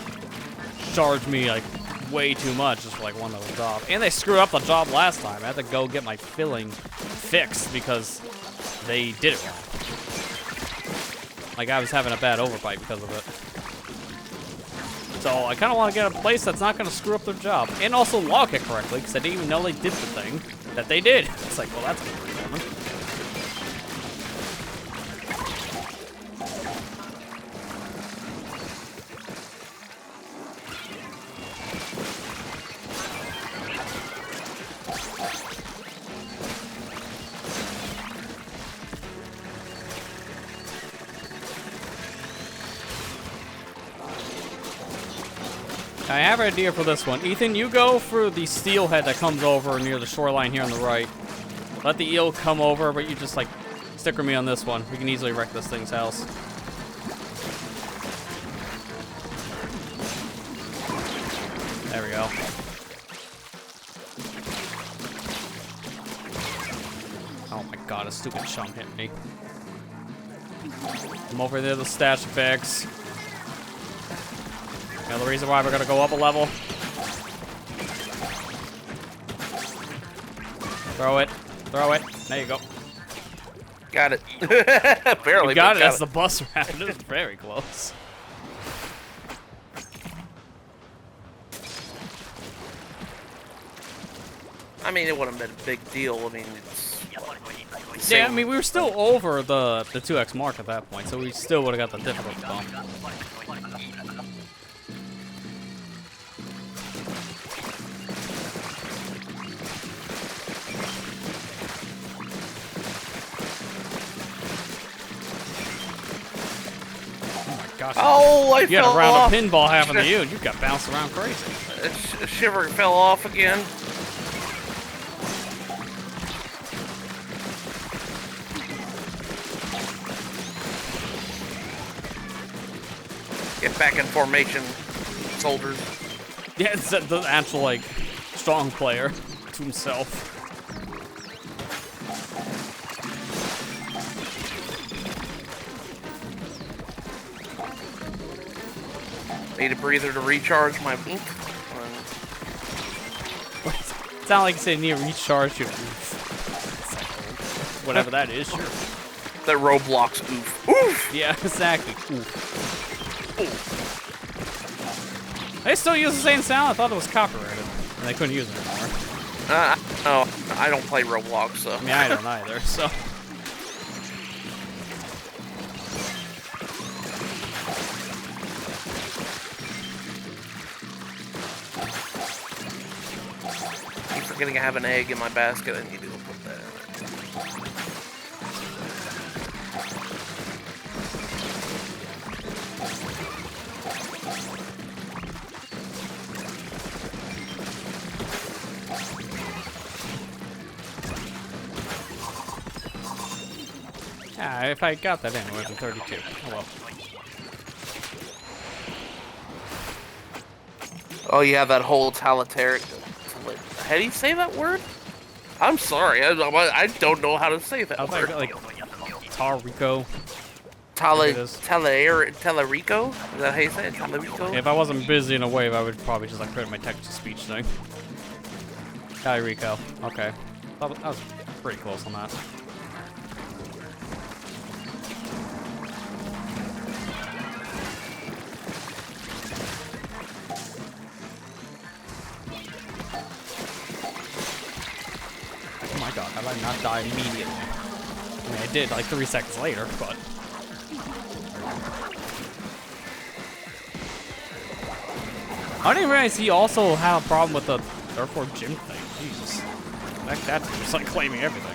charge me, like, way too much just for, like, one little job. And they screwed up the job last time. I had to go get my filling fixed because they did it wrong. Like, I was having a bad overbite because of it. So I kind of want to get a place that's not going to screw up their job. And also log it correctly, because I didn't even know they did the thing that they did. It's like, well, that's good for them. I have an idea for this one. Ethan, you go for the steelhead that comes over near the shoreline here on the right. Let the eel come over, but you just, like, stick with me on this one. We can easily wreck this thing's house. There we go. Oh my god, a stupid chum hit me. I'm over there, the stash of bags. You know the reason why we're gonna go up a level? Throw it. Throw it. There you go. Got it. Barely. You got it. That's the bus round. It was very close. I mean, it wouldn't have been a big deal. I mean, it's... Yeah, I mean, we were still over the 2x mark at that point, so we still would have got the difficulty bump. Gosh, oh, I you fell had a round off. of pinball happen to you, and you got bounced around crazy. A shiver fell off again. Get back in formation, soldiers. Yeah, it's the actual, like, strong player to himself. Need a breather to recharge my ink. It's not like you say need to recharge your whatever that is, sure. That Roblox oof. Oof! Yeah, exactly. Oof. They still use the same sound? I thought it was copyrighted. And they couldn't use it anymore. Oh, I don't play Roblox, so. I mean, I don't either, so. Forgetting I have an egg in my basket. I need to go put that in. Yeah, if I got that in, it would have been 32. Oh well. Oh, you have that whole totalitarian. How do you say that word? I'm sorry. I don't know how to say that I was word. like Tarico. Telerico? Is that how you say it? Telerico? If I wasn't busy in a wave, I would probably just like put in my text-to-speech thing. Tarico. Okay. That was pretty close on that. Oh my god, how did I not die immediately? I mean, I did like 3 seconds later, but... I didn't realize he also had a problem with the therefore gym thing. Jesus. That's just like claiming everything.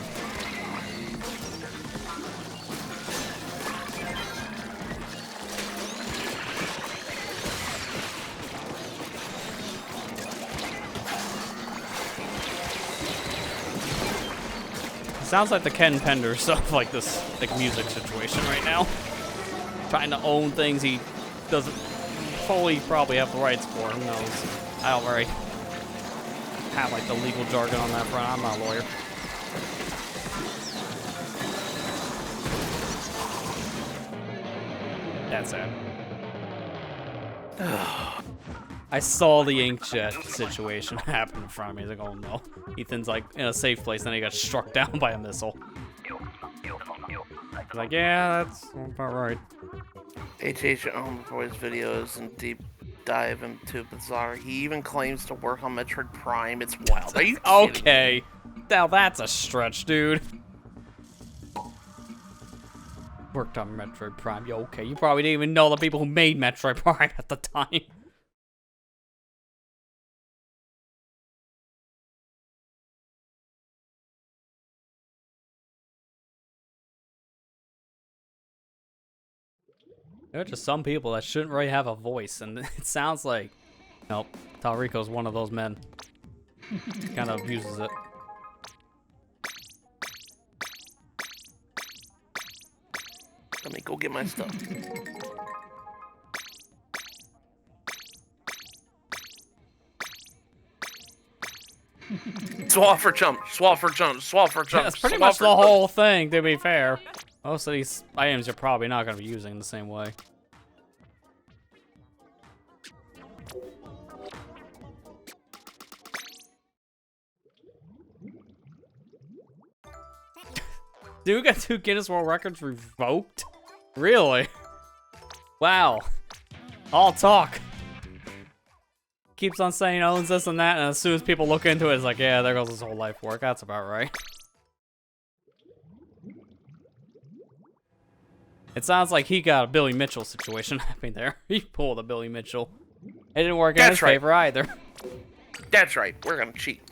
It sounds like the Ken Pender stuff, like this like music situation right now. Trying to own things he doesn't fully probably have the rights for. Who knows? I don't really have like the legal jargon on that front. I'm not a lawyer. That's sad. I saw the inkjet situation happen in front of me. I was like, oh no. Ethan's like in a safe place, and then he got struck down by a missile. Like, yeah, that's about right. HH before his videos and deep dive into Bizarre. He even claims to work on Metroid Prime. It's wild. Are you kidding? Okay. Now that's a stretch, dude. Worked on Metroid Prime. Yo, okay. You probably didn't even know the people who made Metroid Prime at the time. There are just some people that shouldn't really have a voice, and it sounds like... Nope, Talrico's one of those men. Kind of abuses it. Let me go get my stuff. Swap for jump, swap for jump, swap for jump. That's pretty much the whole thing, to be fair. Most of these items you're probably not going to be using in the same way. Dude, we got 2 Guinness World Records revoked? Really? Wow. All talk. Keeps on saying he owns this and that, and as soon as people look into it, it's like, yeah, there goes his whole life work. That's about right. It sounds like he got a Billy Mitchell situation happening there. He pulled a Billy Mitchell. It didn't work in his favor either. That's right. We're gonna cheat.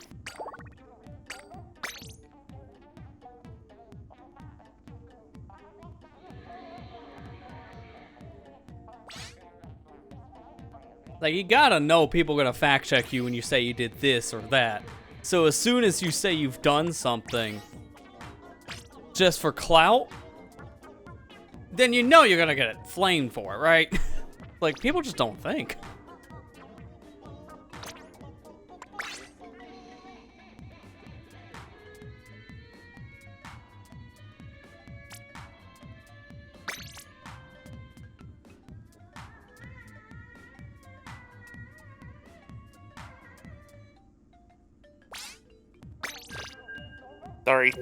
Like, you gotta know people are gonna fact check you when you say you did this or that. So as soon as you say you've done something just for clout, then you know you're gonna get flamed for it, right? Like, people just don't think. Sorry.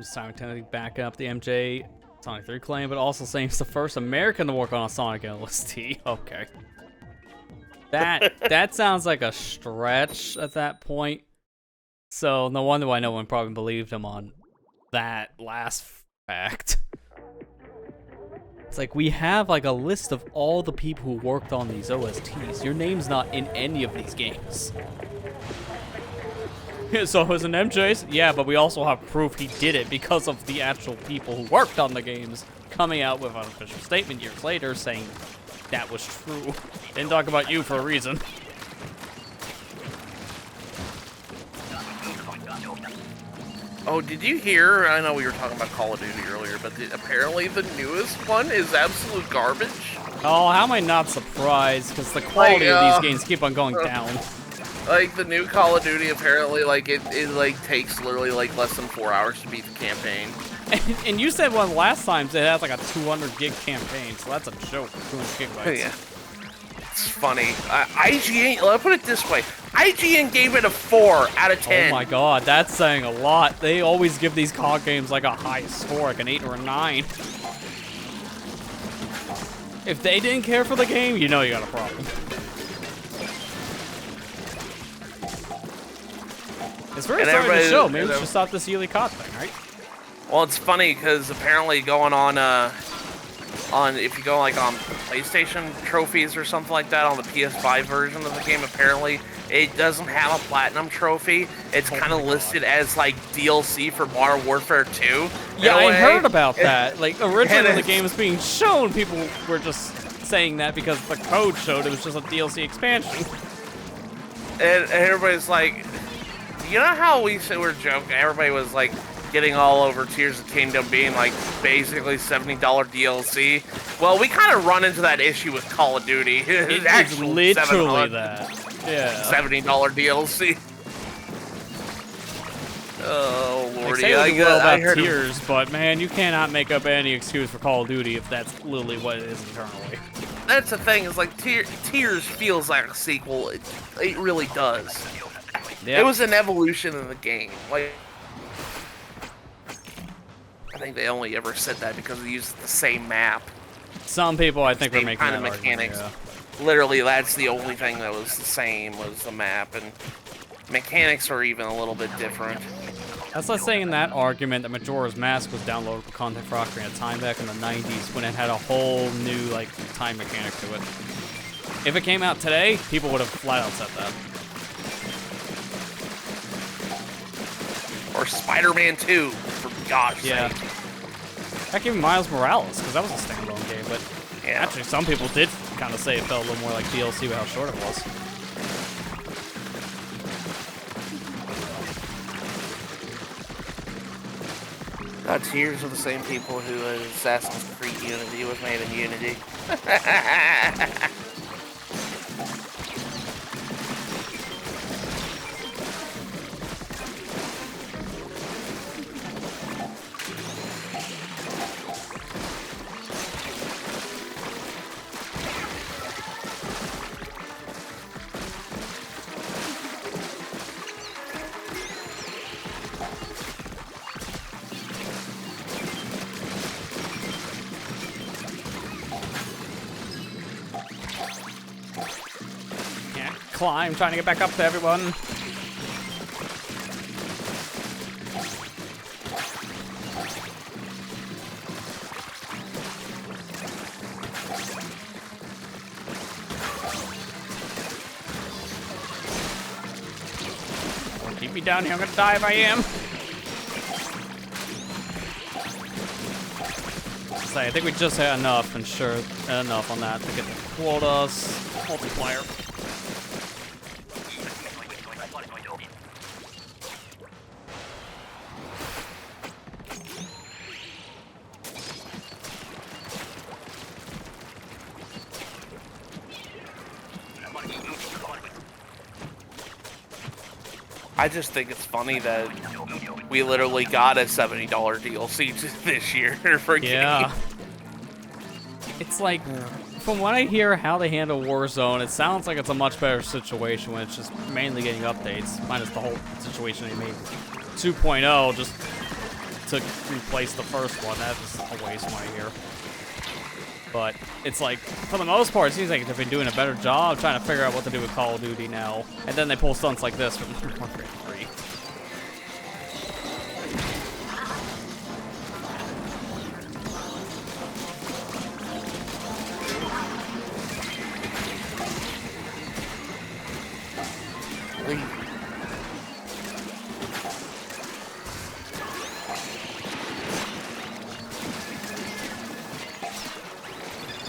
Simultaneously backing up the MJ Sonic 3 claim, but also saying it's the first American to work on a Sonic OST. Okay. That sounds like a stretch at that point. So no wonder why no one probably believed him on that last fact. It's like, we have like a list of all the people who worked on these OSTs. Your name's not in any of these games. So it was an MJ's? Yeah, but we also have proof he did it because of the actual people who worked on the games coming out with an official statement years later saying that was true. Didn't talk about you for a reason. Oh, did you hear? I know we were talking about Call of Duty earlier, but apparently the newest one is absolute garbage. Oh, how am I not surprised? Because the quality of these games keep on going down. Like, the new Call of Duty, apparently, like, it like, takes literally, like, less than 4 hours to beat the campaign. And you said one last time it has, like, a 200 gig campaign, so that's a joke, 200 gigabytes. Yeah. It's funny. IGN, let's put it this way. IGN gave it a 4 out of 10. Oh my god, that's saying a lot. They always give these COD games, like, a high score, like an 8 or a 9. If they didn't care for the game, you know you got a problem. It's very starting to show. Maybe we should stop this yearly COD thing, right? Well, it's funny because apparently going on if you go like on PlayStation trophies or something like that on the PS5 version of the game, apparently it doesn't have a platinum trophy. It's kind of listed as like DLC for Modern Warfare 2. Yeah, I heard about that. Like originally when the game was being shown, people were just saying that because the code showed it was just a DLC expansion. And everybody's like, you know how we were joking? Everybody was like getting all over Tears of the Kingdom being like basically $70 DLC. Well, we kind of run into that issue with Call of Duty. It's literally that. Yeah. $70 DLC. Oh lordy! I heard Tears, but man, you cannot make up any excuse for Call of Duty if that's literally what it is internally. That's the thing. Is like Tears feels like a sequel. It really does. Yep. It was an evolution of the game. Like, I think they only ever said that because they used the same map. Some people, I think, were making kind that of mechanics. Argument, yeah. Literally, that's the only thing that was the same was the map, and mechanics are even a little bit different. That's like saying in that argument that Majora's Mask was downloadable content for Ocarina of Time back in the 90s when it had a whole new like time mechanic to it. If it came out today, people would have flat out said that. Or Spider-Man 2, for God's sake. Heck, even Miles Morales, because that was a standalone game, but yeah. Actually some people did kind of say it felt a little more like DLC with how short it was. Tears are the same people who Assassin's Creed Unity was made in Unity. Climb, trying to get back up to everyone. Don't keep me down here, I'm gonna die if I am. So I think we just had enough on that to get the quotas multiplier. I just think it's funny that we literally got a $70 DLC this year for a game. It's like, from what I hear how they handle Warzone, it sounds like it's a much better situation when it's just mainly getting updates, minus the whole situation they made 2.0 just to replace the first one. That's just a waste of money here. But it's like, for the most part, it seems like they've been doing a better job trying to figure out what to do with Call of Duty now. And then they pull stunts like this from Modern Warfare 3.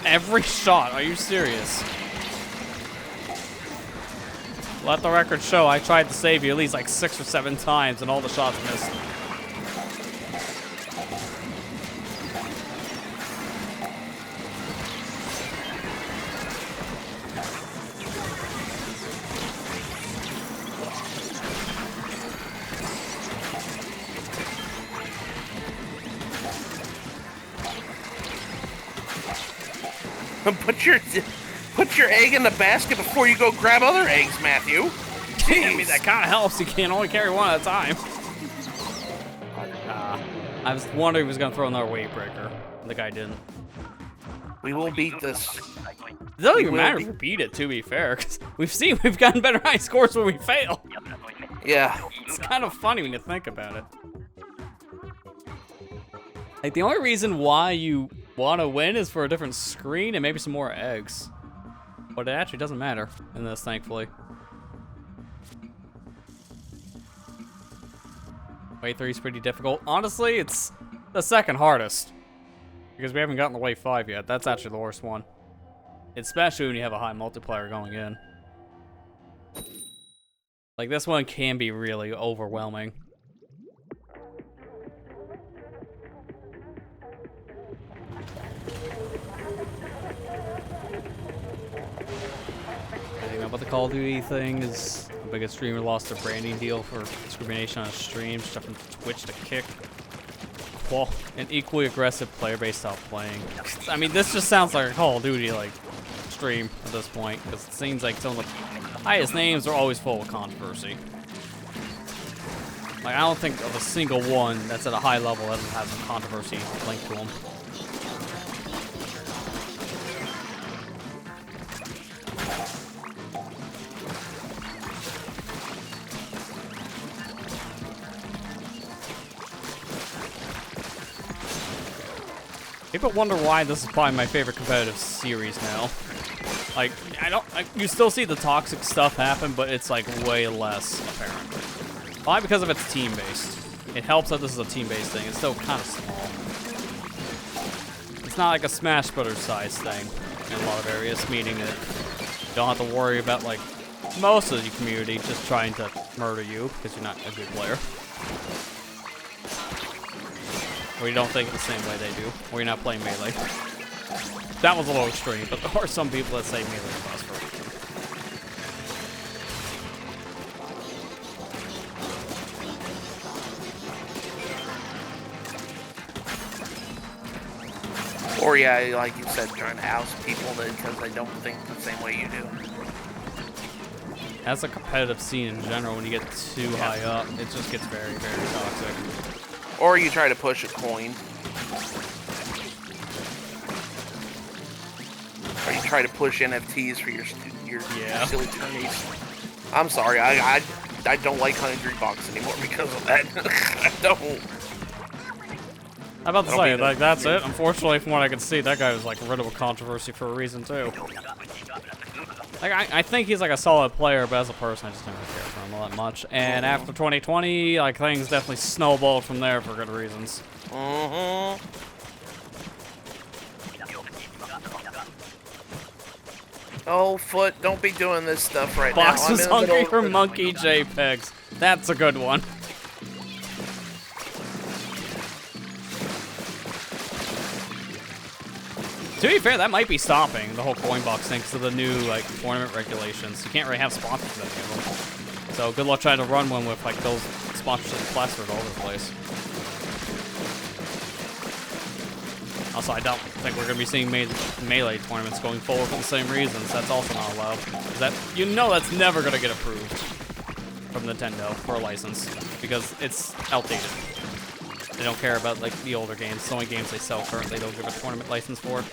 Every shot, are you serious? Let the record show I tried to save you at least like 6 or 7 times and all the shots missed. put your egg in the basket before you go grab other eggs, Matthew. I mean, that kind of helps. You can only carry one at a time. I was wondering if he was going to throw another weight breaker. The guy didn't. We will beat this. It doesn't even matter if we beat it, to be fair, because we've gotten better high scores when we fail. Yeah. It's kind of funny when you think about it. Like, the only reason why you want to win is for a different screen and maybe some more eggs. But it actually doesn't matter in this, thankfully. Wave 3 is pretty difficult. Honestly, it's the second hardest. Because we haven't gotten to Wave 5 yet. That's actually the worst one. Especially when you have a high multiplier going in. Like, this one can be really overwhelming. Anything about the Call of Duty thing is the biggest streamer lost their branding deal for discrimination on stream, stuff from Twitch to Kick. An equally aggressive player-based style playing. I mean, this just sounds like a Call of Duty like stream at this point, because it seems like some of the highest names are always full of controversy. Like, I don't think of a single one that's at a high level that doesn't have some controversy linked to them. People wonder why this is probably my favorite competitive series now. Like, you still see the toxic stuff happen, but it's like way less apparent. Probably because of its team-based. It helps that this is a team-based thing. It's still kind of small. It's not like a Smash Brothers size thing in a lot of areas, meaning that you don't have to worry about like most of the community just trying to murder you because you're not a good player. Or you don't think it the same way they do, or you're not playing melee. That was a little extreme, but there are some people that say melee is best for it. Or yeah, like you said, trying to oust people because they don't think the same way you do. As a competitive scene in general, when you get too high up, it just gets very, very toxic. Or you try to push a coin. Or you try to push NFTs for your silly tourneys. I'm sorry, I don't like 100 bucks anymore because of that. I don't. I'm about to say, like, that's it. Unfortunately, from what I can see, that guy was like rid of a controversy for a reason too. Like, I think he's like a solid player, but as a person, I just don't really care for him all that much. And after 2020, like, things definitely snowballed from there for good reasons. Oh, Foot, don't be doing this stuff right now. Box was hungry for monkey JPEGs. That's a good one. To be fair, that might be stopping the whole coin box thing because of the new like tournament regulations. You can't really have sponsors that give them. So good luck trying to run one with like those sponsorships plastered all over the place. Also, I don't think we're going to be seeing melee tournaments going forward for the same reasons. That's also not allowed. That that's never going to get approved from Nintendo for a license because it's outdated. They don't care about like the older games. The only games they sell currently they'll give a tournament license for.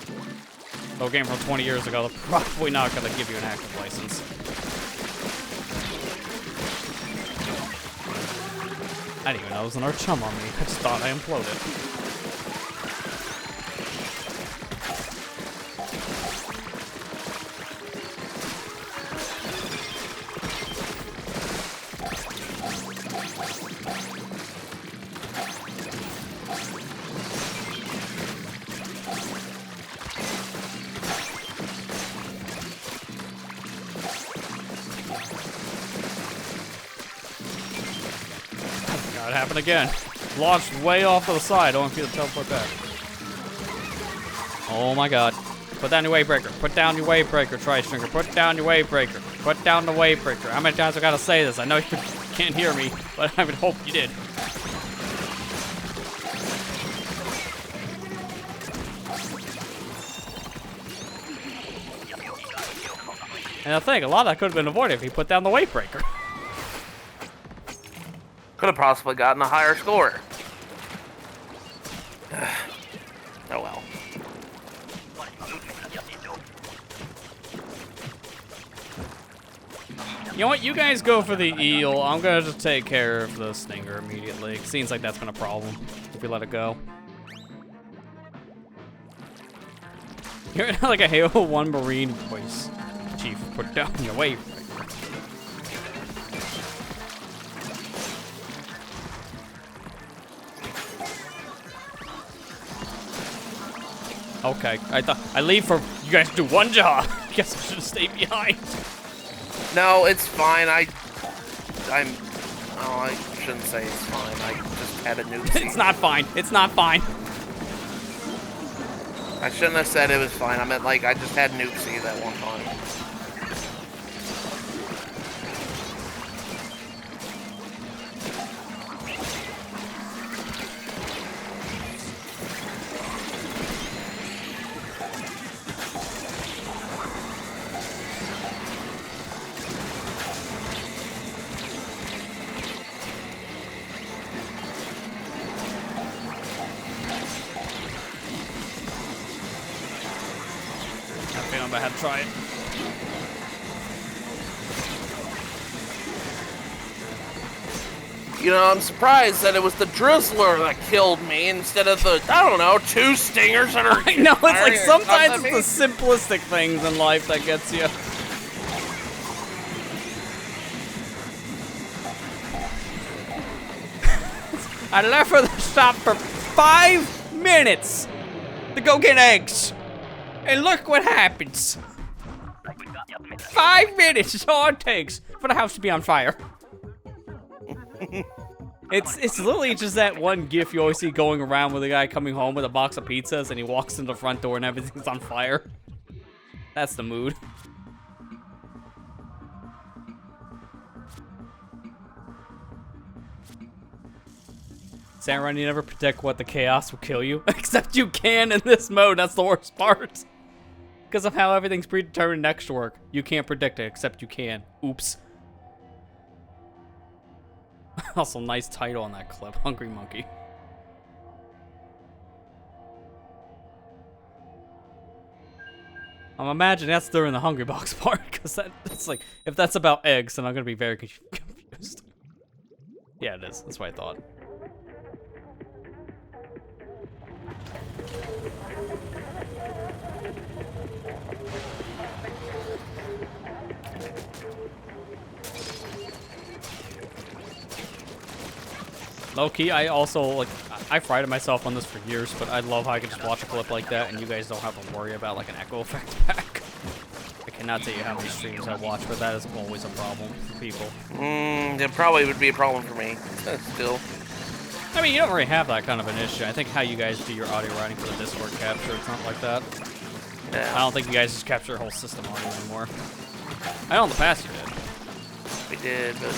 So a game from 20 years ago, they're probably not going to give you an active license. I didn't even know it was another chum on me. I just thought I imploded. It happened again. Launched way off to the side. I don't feel the teleport back. Oh my god. Put down your wave breaker. Put down your wave breaker, Tri-Stringer. Put down your wave breaker. Put down the wave breaker. How many times I gotta say this? I know you can't hear me, but I would hope you did. And I think a lot of that could have been avoided if he put down the weight breaker. Could have possibly gotten a higher score. Oh well. You know what? You guys go for the eel. I'm gonna just take care of the stinger immediately. It seems like that's been a problem if we let it go. You're like a Halo 1 Marine voice. Chief, put down your weight breaker. Okay, I thought I leave for you guys to do one job. Guess I should have stayed behind. No, it's fine. I shouldn't say it's fine. I just had a noob. It's not fine. It's not fine. I shouldn't have said it was fine. I meant like I just had noopsie that one time. I had to try it. You know, I'm surprised that it was the Drizzler that killed me instead of the, I don't know, 2 stingers that are... I know, it's like sometimes it's the simplistic things in life that gets you. I left for the shop for 5 minutes to go get eggs. And look what happens. 5 minutes is all it takes for the house to be on fire. It's literally just that one gif you always see going around with a guy coming home with a box of pizzas and he walks in the front door and everything's on fire. That's the mood. Samurai, you never predict what the chaos will kill you. Except you can in this mode, that's the worst part. Because of how everything's predetermined in Eggstra Work. You can't predict it, except you can. Oops. Also, nice title on that clip, Hungry Monkey. I'm imagining that's during the Hungry Box part, because that's like, if that's about eggs, then I'm going to be very confused. Yeah, it is. That's what I thought. Low-key, I also, like, I frighted myself on this for years, but I love how I can just watch a clip like that and you guys don't have to worry about, like, an echo effect back. I cannot tell you how many streams I watch, but that is always a problem for people. It probably would be a problem for me, still. I mean, you don't really have that kind of an issue. I think how you guys do your audio writing for the Discord capture, it's not like that. Yeah. I don't think you guys just capture your whole system audio anymore. I know in the past you did. We did, but...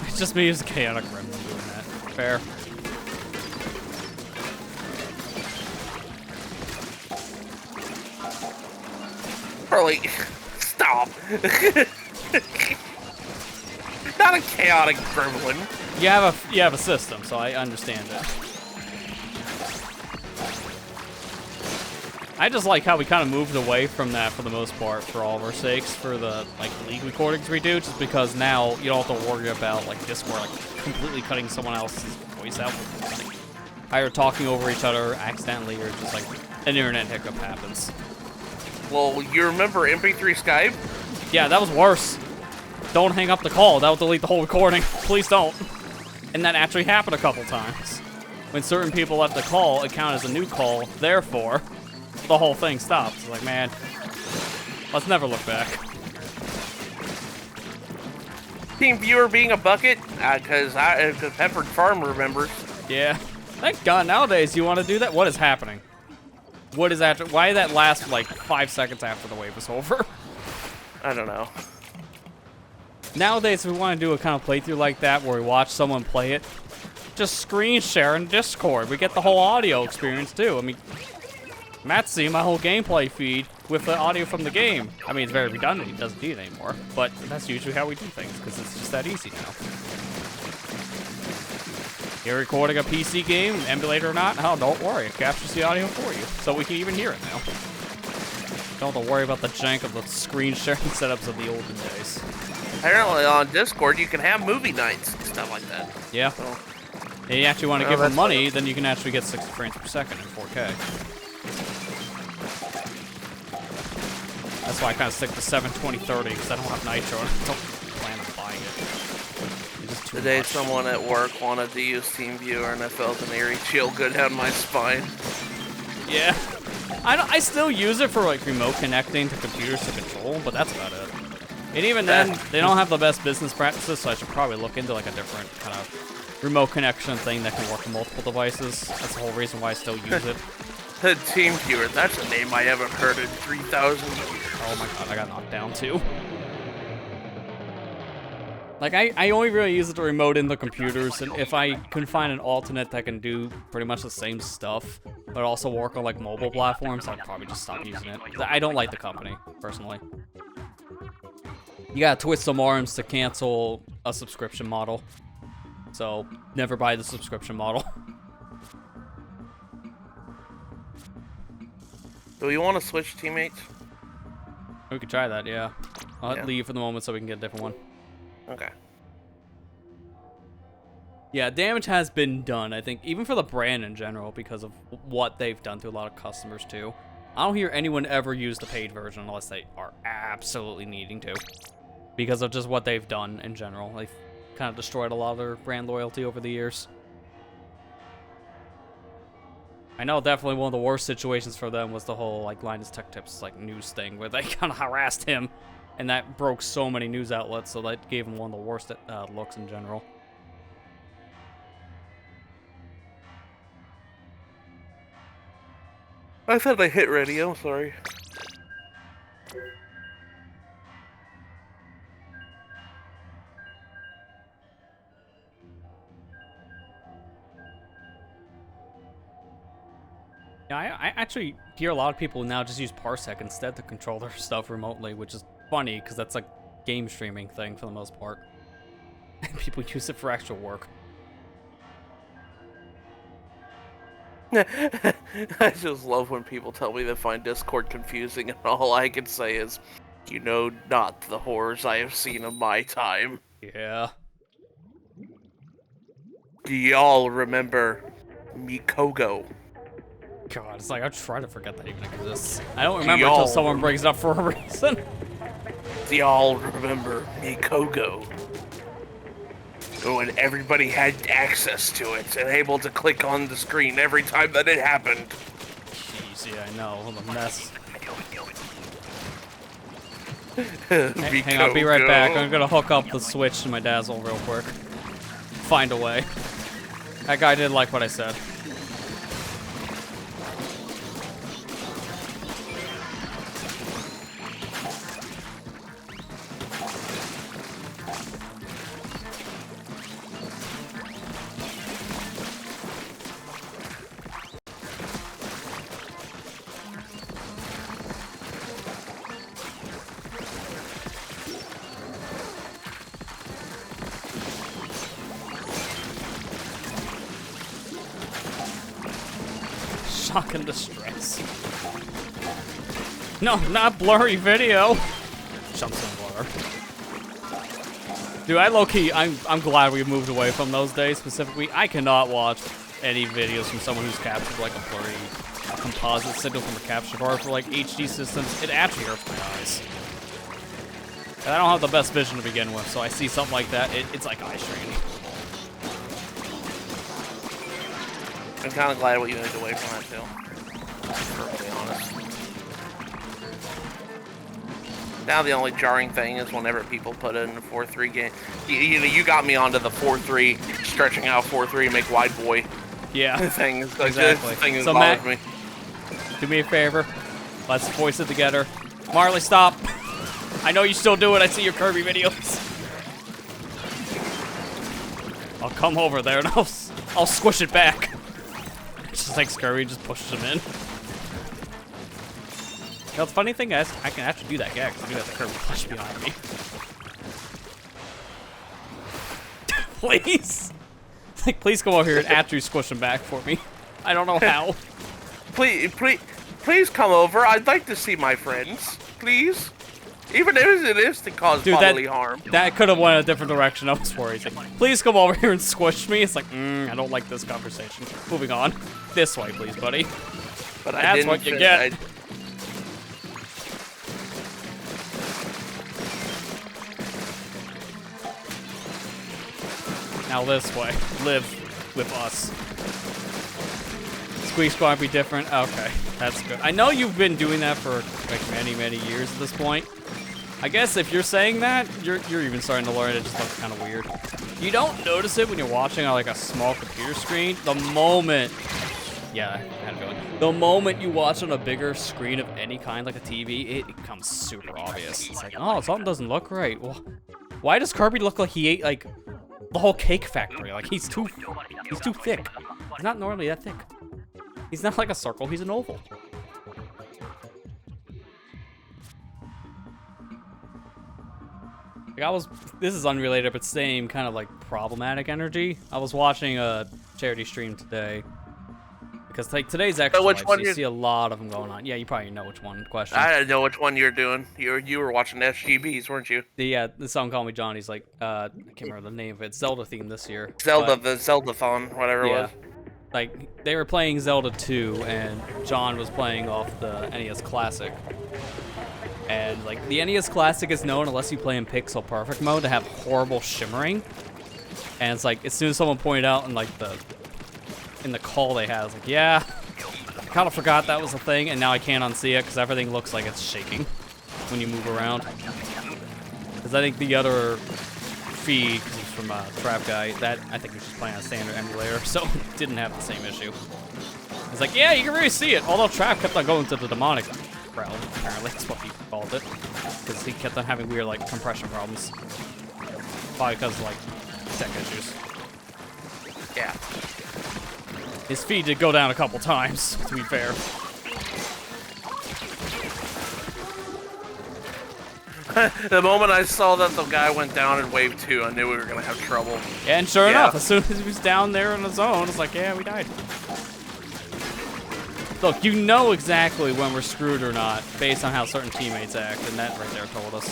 It's just me as a chaotic gremlin doing that. Fair. Probably... Stop! Not a chaotic gremlin. You have a system, so I understand it. I just like how we kind of moved away from that for the most part, for all of our sakes, for the like league recordings we do, just because now you don't have to worry about like Discord like completely cutting someone else's voice out. Like, either talking over each other accidentally or just like an internet hiccup happens. Well, you remember MP3 Skype? Yeah, that was worse. Don't hang up the call. That will delete the whole recording. Please don't. And that actually happened a couple times. When certain people left the call, it counted as a new call. Therefore, the whole thing stopped. It's like, man, let's never look back. Team viewer being a bucket? Because Peppered Farm remembers. Yeah. Thank God nowadays you want to do that. What is happening? What is that? Why did that last like 5 seconds after the wave was over? I don't know. Nowadays, if we want to do a kind of playthrough like that where we watch someone play it, just screen share in Discord. We get the whole audio experience too. I mean, Matt's seeing my whole gameplay feed with the audio from the game. I mean, it's very redundant. He doesn't need it anymore. But that's usually how we do things because it's just that easy now. You're recording a PC game, emulator or not? Oh, don't worry. It captures the audio for you. So we can even hear it now. Don't have to worry about the jank of the screen sharing setups of the olden days. Apparently on Discord you can have movie nights and stuff like that. Yeah. So, If you actually want to give them money, then you can actually get 60 frames per second in 4K. That's why I kind of stick to 720-30 because I don't have Nitro and I don't plan on buying it. today someone at work wanted to use TeamViewer and I felt an eerie chill go down my spine. Yeah. I still use it for like remote connecting to computers to control, but that's about it. And even then, they don't have the best business practices, so I should probably look into like a different kind of remote connection thing that can work on multiple devices. That's the whole reason why I still use it. The TeamViewer, that's a name I haven't heard in 3,000 years. Oh my god, I got knocked down too. Like, I only really use it to remote in the computers, and if I can find an alternate that can do pretty much the same stuff, but also work on, like, mobile platforms, I'd probably just stop using it. I don't like the company, personally. You gotta twist some arms to cancel a subscription model. So, never buy the subscription model. Do we want to switch teammates? We could try that, yeah. I'll leave for the moment so we can get a different one. Okay. Yeah, damage has been done, I think, even for the brand in general, because of what they've done to a lot of customers, too. I don't hear anyone ever use the paid version unless they are absolutely needing to. Because of just what they've done in general. They've kind of destroyed a lot of their brand loyalty over the years. I know definitely one of the worst situations for them was the whole, like, Linus Tech Tips, like, news thing, where they kind of harassed him. And that broke so many news outlets, so that gave him one of the worst looks in general. I thought I hit radio, sorry. Yeah, I actually hear a lot of people now just use Parsec instead to control their stuff remotely, which is funny, because that's a game streaming thing for the most part. People use it for actual work. I just love when people tell me they find Discord confusing and all I can say is, you know not the horrors I have seen in my time. Yeah. Do y'all remember Mikogo? God, it's like I try to forget that even exists. I don't remember until someone brings it up for a reason. Do y'all remember Mikogo? When everybody had access to it and able to click on the screen every time that it happened. Jeez, yeah, I know. What a mess. Hey, hang on, I'll be right back. I'm gonna hook up the Switch to my Dazzle real quick. Find a way. That guy did like what I said. Shock and distress. No, not blurry video. Jumps in blur. Dude, I low-key, I'm glad we moved away from those days specifically. I cannot watch any videos from someone who's captured like a blurry composite signal from a capture card for like HD systems. It actually hurts my eyes. And I don't have the best vision to begin with, so I see something like that, it's like eye straining. I'm kind of glad we moved away from that too. To be perfectly honest. Now the only jarring thing is whenever people put it in a 4-3 game. You got me onto the 4-3, stretching out 4-3, make wide boy. Yeah, thing. It's like, exactly. This thing So bothers me. Do me a favor. Let's voice it together. Marley, stop. I know you still do it. I see your Kirby videos. I'll come over there and I'll squish it back. It's just like Kirby just pushes him in. You know, the funny thing is, I can actually do that gag because I do have the Kirby push behind me. Please. Like, please come over here and actually squish him back for me. I don't know how. Please come over. I'd like to see my friends. Please. Even if it is to cause bodily harm. That could have went a different direction. I was worried. Like, please come over here and squish me. It's like, I don't like this conversation. Moving on. This way, please, buddy. But that's what you get. Now this way. Live with us. Squeak Squad be different? Okay, that's good. I know you've been doing that for like many, many years at this point. I guess if you're saying that, you're even starting to learn it just looks kind of weird. You don't notice it when you're watching on like a small computer screen. The moment, yeah, I had a feeling. The moment you watch on a bigger screen of any kind, like a TV, it becomes super obvious. It's like, oh, something doesn't look right. Well, why does Kirby look like he ate like the whole cake factory? Like he's too thick. He's not normally that thick. He's not like a circle. He's an oval. This is unrelated, but same kind of like problematic energy. I was watching a charity stream today because like today's extra life, so you see a lot of them going on. Yeah, you probably know which one. Question. I didn't know which one you're doing. You were watching SGBs, weren't you? The song "Call Me Johnny's" like I can't remember the name of it. Zelda theme this year. The Zelda-thon, whatever it was. Like they were playing Zelda 2, and John was playing off the NES Classic. And like the NES Classic is known, unless you play in pixel perfect mode, to have horrible shimmering. And it's like as soon as someone pointed out in like in the call they had, I was like, yeah, I kind of forgot that was a thing, and now I can't unsee it because everything looks like it's shaking when you move around. Because I think the other feed, because it's from Trap Guy, that I think was just playing a standard emulator, so it didn't have the same issue. It's like, yeah, you can really see it. Although Trap kept on going to the demonic realm, apparently that's what he called it, because he kept on having weird like compression problems, probably because of like tech issues. Yeah, his feed did go down a couple times, to be fair. The moment I saw that the guy went down in wave 2, I knew we were gonna have trouble. Yeah, and sure enough, as soon as he was down there in the zone, it's like, yeah, we died. Look, you know exactly when we're screwed or not, based on how certain teammates act, and that right there told us.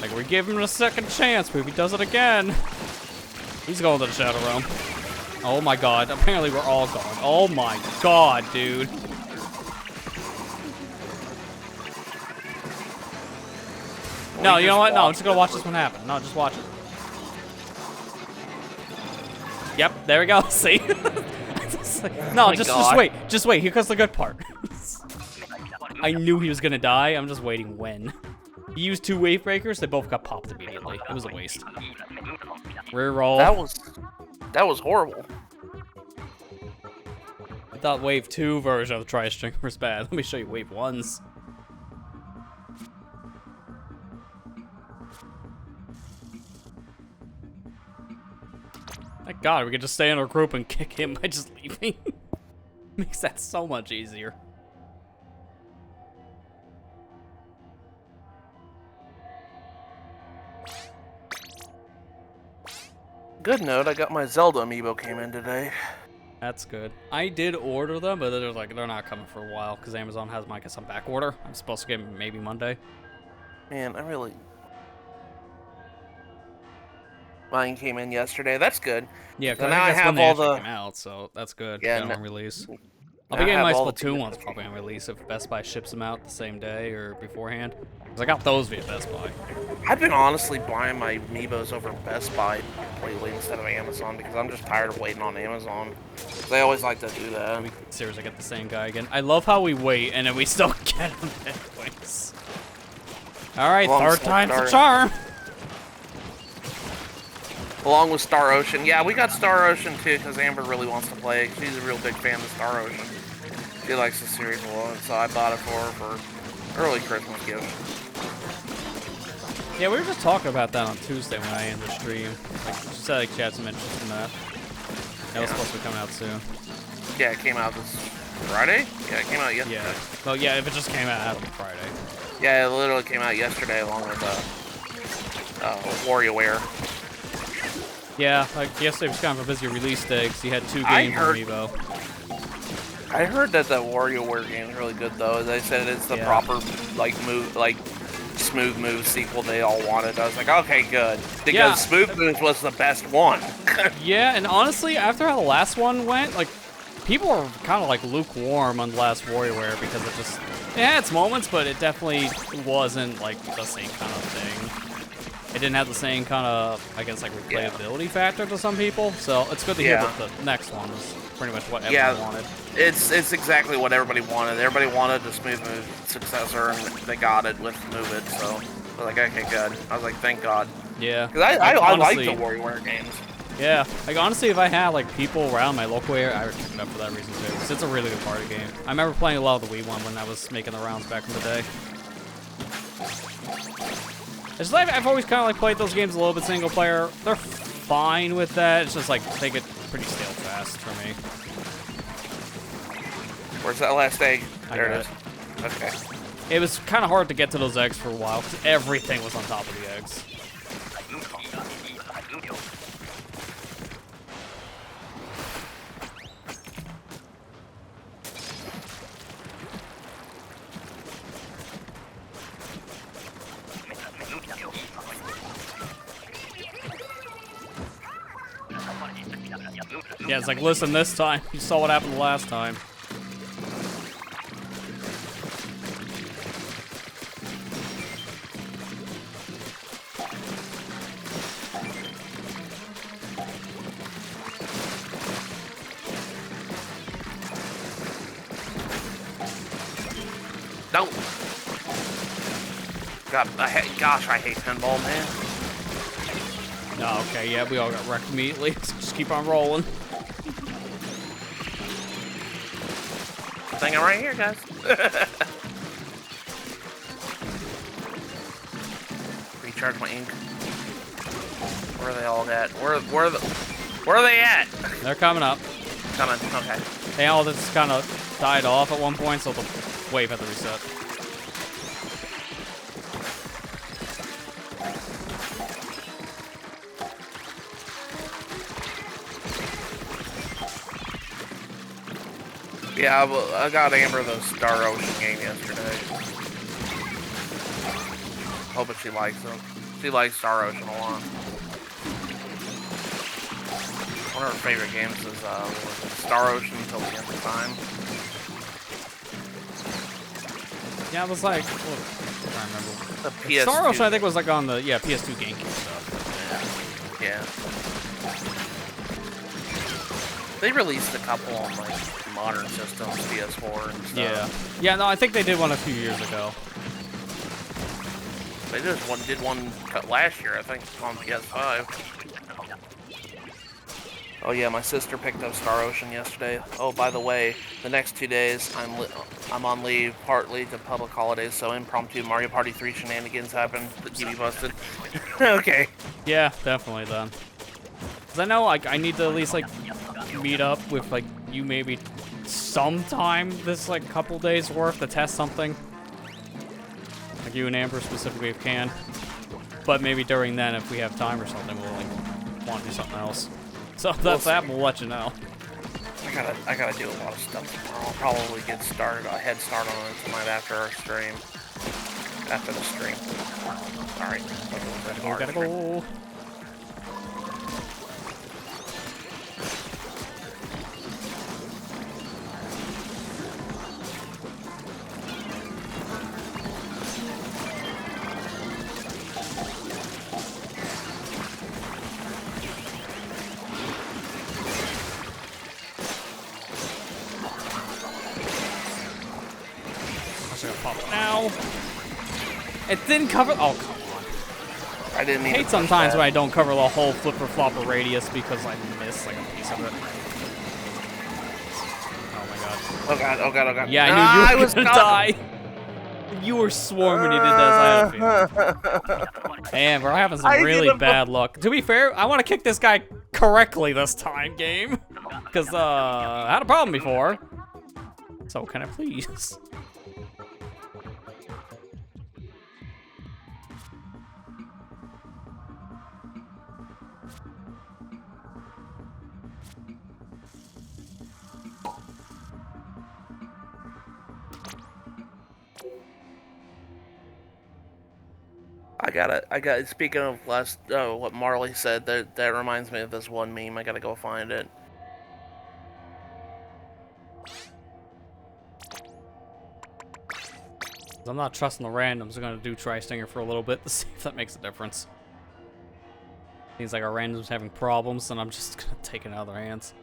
Like, we're giving him a second chance, but if he does it again, he's going to the Shadow Realm. Oh my god, apparently we're all gone. Oh my god, dude. No, you know what? No, I'm just gonna watch this one happen. No, just watch it. Yep, there we go. See? No, just wait. Just wait. Here comes the good part. I knew he was gonna die. I'm just waiting when. He used 2 wave breakers. They both got popped immediately. It was a waste. Rear roll. That was horrible. I thought wave 2 version of the tri-string was bad. Let me show you wave 1's. Thank God, we could just stay in our group and kick him by just leaving. Makes that so much easier. Good note, I got my Zelda amiibo came in today. That's good. I did order them, but they're not coming for a while because Amazon has my some back order. I'm supposed to get them maybe Monday. Man, mine came in yesterday. That's good. Yeah, because now I have all the came out, so that's good. Yeah, on release. I'll be getting my Splatoon ones probably on release if Best Buy ships them out the same day or beforehand. Because I got those via Best Buy. I've been honestly buying my amiibos over Best Buy lately instead of Amazon because I'm just tired of waiting on Amazon. They always like to do that. We seriously get the same guy again. I love how we wait and then we still get him anyways. Alright, third time's the charm. Along with Star Ocean. Yeah, we got Star Ocean too because Amber really wants to play. She's a real big fan of Star Ocean. She likes the series a lot, so I bought it for her for early Christmas gift. Yeah, we were just talking about that on Tuesday when I ended the stream. Like, she said like she had some interest in that. That was supposed to be coming out soon. Yeah, it came out this Friday? Yeah, it came out yesterday. Yeah. Well, yeah, if it just came out on Friday. Yeah, it literally came out yesterday along with WarioWare. Yeah, like yesterday was kind of a busy release day because you had 2 games on Amiibo. I heard that the WarioWare game is really good though. They said it's the proper Smooth Moves sequel they all wanted. I was like, okay, good, because Smooth Moves was the best one. Yeah, and honestly, after how the last one went, like people were kind of like lukewarm on the last WarioWare because it had its moments, but it definitely wasn't like the same kind of thing. It didn't have the same kind of, I guess, like replayability factor to some people. So it's good to hear that the next one was pretty much what everyone wanted. It's exactly what everybody wanted. Everybody wanted the Smooth Move successor, and they got it with Move It. So I was like, okay, good. I was like, thank God. Yeah. Because I like the WarioWare games. Yeah. Like honestly, if I had like people around my local area, I would pick it up for that reason too. Because it's a really good party game. I remember playing a lot of the Wii one when I was making the rounds back in the day. It's like I've always kind of like played those games a little bit single player. They're fine with that. It's just like they get pretty stale fast for me. Where's that last egg? There it is. it. Okay. It was kind of hard to get to those eggs for a while because everything was on top of the eggs. Yeah, it's like, listen, this time. You saw what happened the last time. No. God, gosh, I hate pinball, man. Oh, okay, yeah, we all got wrecked immediately. Just keep on rolling. Thing I'm right here, guys. Recharge my ink. Where are they all at? Where are they at? They're coming up. Coming. Okay. They all just kind of died off at one point, so the wave had to reset. Yeah, I got Amber the Star Ocean game yesterday. Hoping she likes them. She likes Star Ocean a lot. One of her favorite games is Star Ocean Until the End of Time. Yeah, it was like, I can't remember. The PS2 Star Ocean, I think, was like on the PS2 GameCube stuff. Yeah. They released a couple on like modern systems, PS4 and stuff. Yeah, no, I think they did one a few years ago. They just did one last year, I think, on PS5. Oh yeah, my sister picked up Star Ocean yesterday. Oh, by the way, the next 2 days I'm on leave, partly to public holidays, so impromptu Mario Party 3 shenanigans happen that keep me busted. Okay. Yeah, definitely then. Cause I know like I need to at least like meet up with like you maybe sometime this like couple days worth to test something. Like you and Amber specifically if you can. But maybe during then if we have time or something we'll like want to do something else. So if that's that, we'll let you know. I gotta do a lot of stuff tomorrow. I'll probably get started, a head start on it tonight after our stream. After the stream. Alright. Gotta go. Now, it didn't cover. Oh, come on! I didn't. I hate sometimes when I don't cover the whole flipper flopper radius because I miss like a piece of it. Oh my god! Oh god, oh god, oh god. Yeah, I knew you were gonna die. You were swarming when you did that, so I had a feeling. Man, we're having some really bad luck. To be fair, I want to kick this guy correctly this time, game. Because, I had a problem before. So, can I please? I got speaking of what Marley said, that reminds me of this one meme. I gotta go find it. I'm not trusting the randoms. I'm gonna do Tri-Stinger for a little bit to see if that makes a difference. Seems like our randoms having problems, and I'm just gonna take it out of their hands.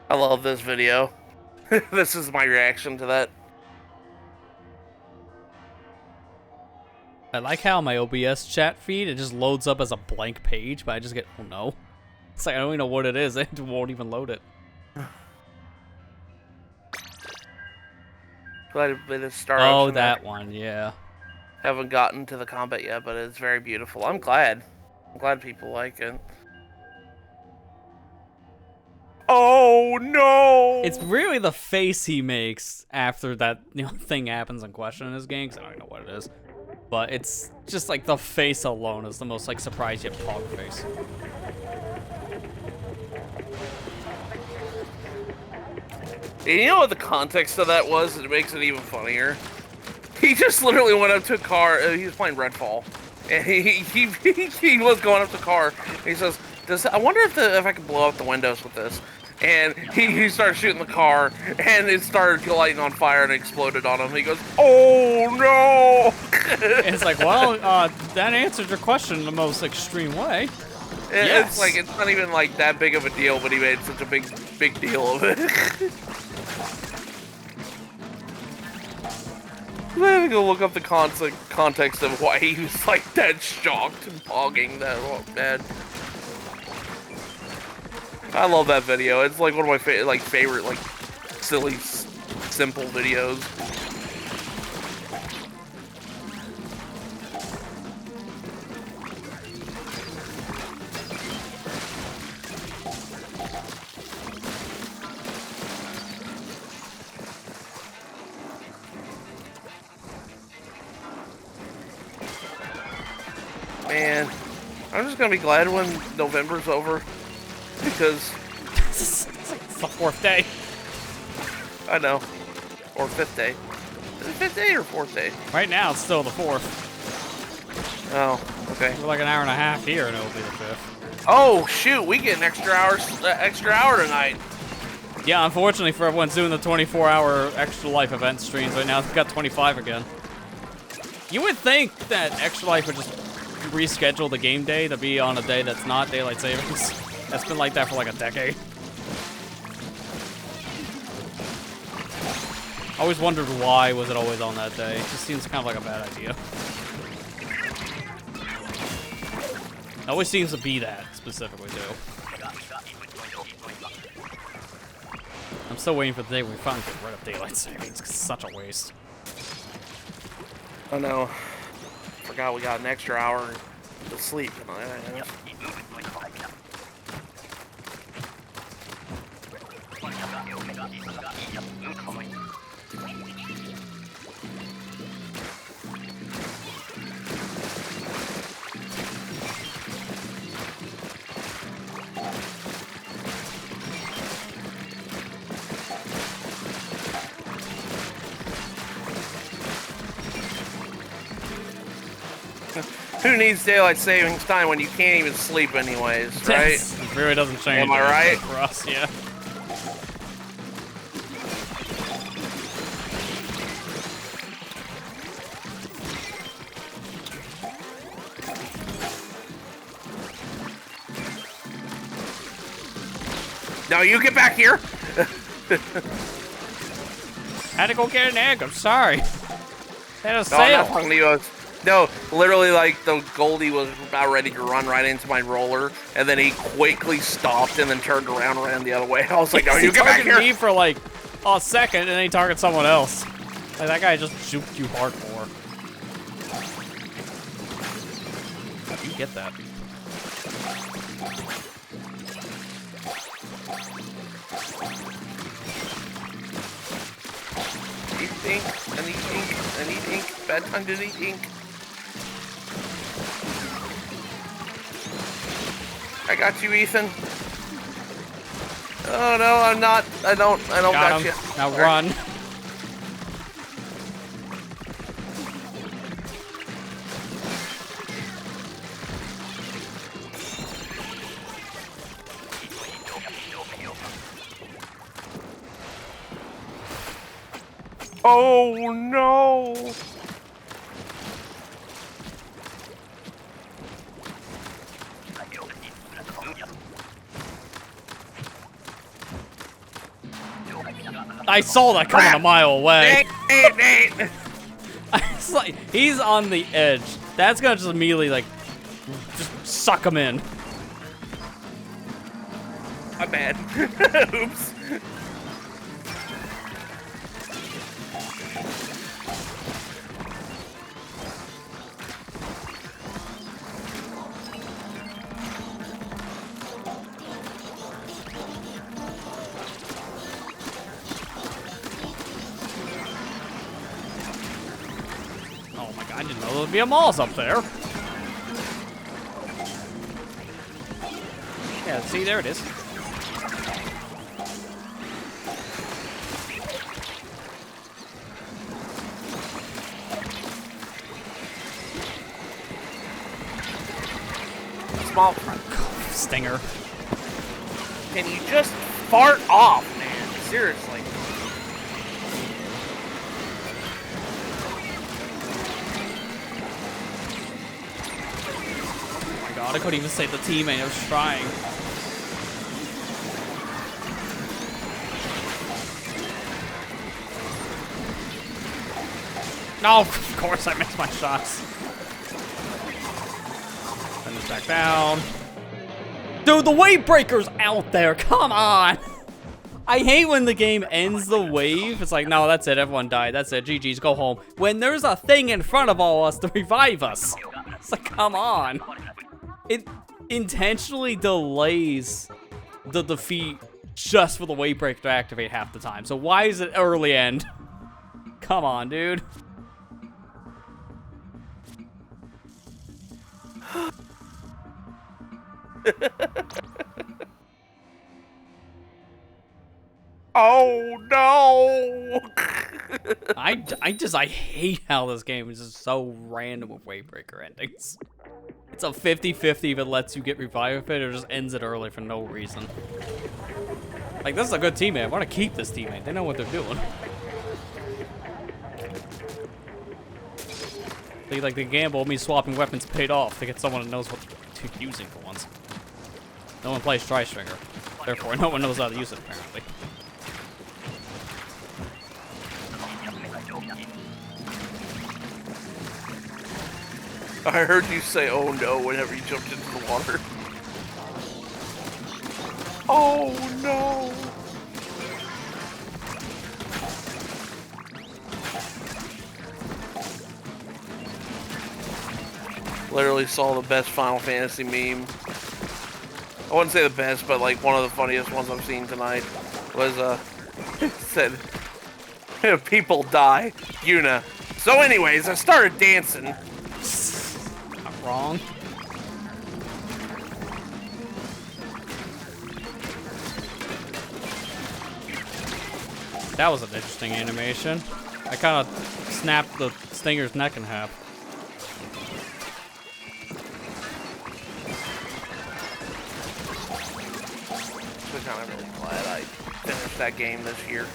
I love this video. This is my reaction to that. I like how my OBS chat feed, it just loads up as a blank page, but I just get, oh no. It's like, I don't even know what it is. It won't even load it. Glad to start. Oh, that one, yeah. Haven't gotten to the combat yet, but it's very beautiful. I'm glad. I'm glad people like it. Oh no! It's really the face he makes after that thing happens in question in this game, because I don't even know what it is. But it's just like the face alone is the most like surprise yet pog face. And you know what the context of that was? It makes it even funnier. He just literally went up to a car. He was playing Redfall, and he was going up to a car. And he says, I wonder if I could blow up the windows with this." And he started shooting the car, and it started lighting on fire and exploded on him. He goes, "Oh no!" And it's like, well, that answered your question in the most extreme way. Yes. It's like, it's not even like that big of a deal, but he made such a big deal of it. I had to go look up the context of why he was like that shocked and pogging that bad. I love that video. It's like one of my favorite like silly, simple videos. Man, I'm just gonna be glad when November's over, because It's the 4th day. I know, or 5th day. Is it 5th day or 4th day? Right now, it's still the 4th. Oh, okay. We're like an hour and a half here, and it'll be the 5th. Oh shoot, we get an extra hour tonight. Yeah, unfortunately for everyone's doing the 24-hour Extra Life event streams right now, we've got 25 again. You would think that Extra Life would just reschedule the game day to be on a day that's not daylight savings. That's been like that for like a decade. I always wondered why was it always on that day. It just seems kind of like a bad idea. It always seems to be that, specifically, too. I'm still waiting for the day where we finally get rid of daylight savings, because it's such a waste. I know. Forgot we got an extra hour to sleep. Who needs daylight savings time when you can't even sleep anyways, right? It really doesn't change. Am I right? For us, yeah. No, you get back here! Had to go get an egg, I'm sorry. Had a No, sale. I'm not talking to you. No, literally, like, the Goldie was about ready to run right into my roller, and then he quickly stopped and then turned around and ran the other way. I was like, no, you get back here! Me for, like, second, and then he targets someone else. Like, that guy just juked you hardcore. How do you get that? Eat ink, I need ink, I need ink. Bad time to eat ink. I got you, Ethan. Oh no, I'm not. I don't got you. Now run. Oh no! I saw that coming a mile away. Nate. It's like, he's on the edge. That's gonna just immediately, like, just suck him in. My bad. Oops. Oh my god, I didn't know there would be a Moss up there. Yeah, see, there it is. Small Stinger. Can you just fart off, man? Seriously. Oh my god, I couldn't even save the teammate. I was trying. No, of course I missed my shots. Send this back down. Dude, the wave breaker's out there. Come on. I hate when the game ends the wave. It's like, no, that's it. Everyone died. That's it. GG's, go home. When there's a thing in front of all of us to revive us. It's like, come on. It intentionally delays the defeat just for the wave breaker to activate half the time. So why is it early end? Come on, dude. Oh no! I hate how this game is just so random with Wavebreaker endings. It's a 50-50 if it lets you get revived if it or just ends it early for no reason. Like, this is a good teammate. I want to keep this teammate. They know what they're doing. Like the gamble of me swapping weapons paid off to get someone that knows what they're using for once. No one plays Tri-Stringer. Therefore, no one knows how to use it, apparently. I heard you say, oh no, whenever you jumped into the water. Oh no! Literally saw the best Final Fantasy meme. I wouldn't say the best, but like one of the funniest ones I've seen tonight was, it said, people die, Yuna. So anyways, I started dancing. Not wrong. That was an interesting animation. I kind of snapped the Stinger's neck in half. I'm really glad I finished that game this year.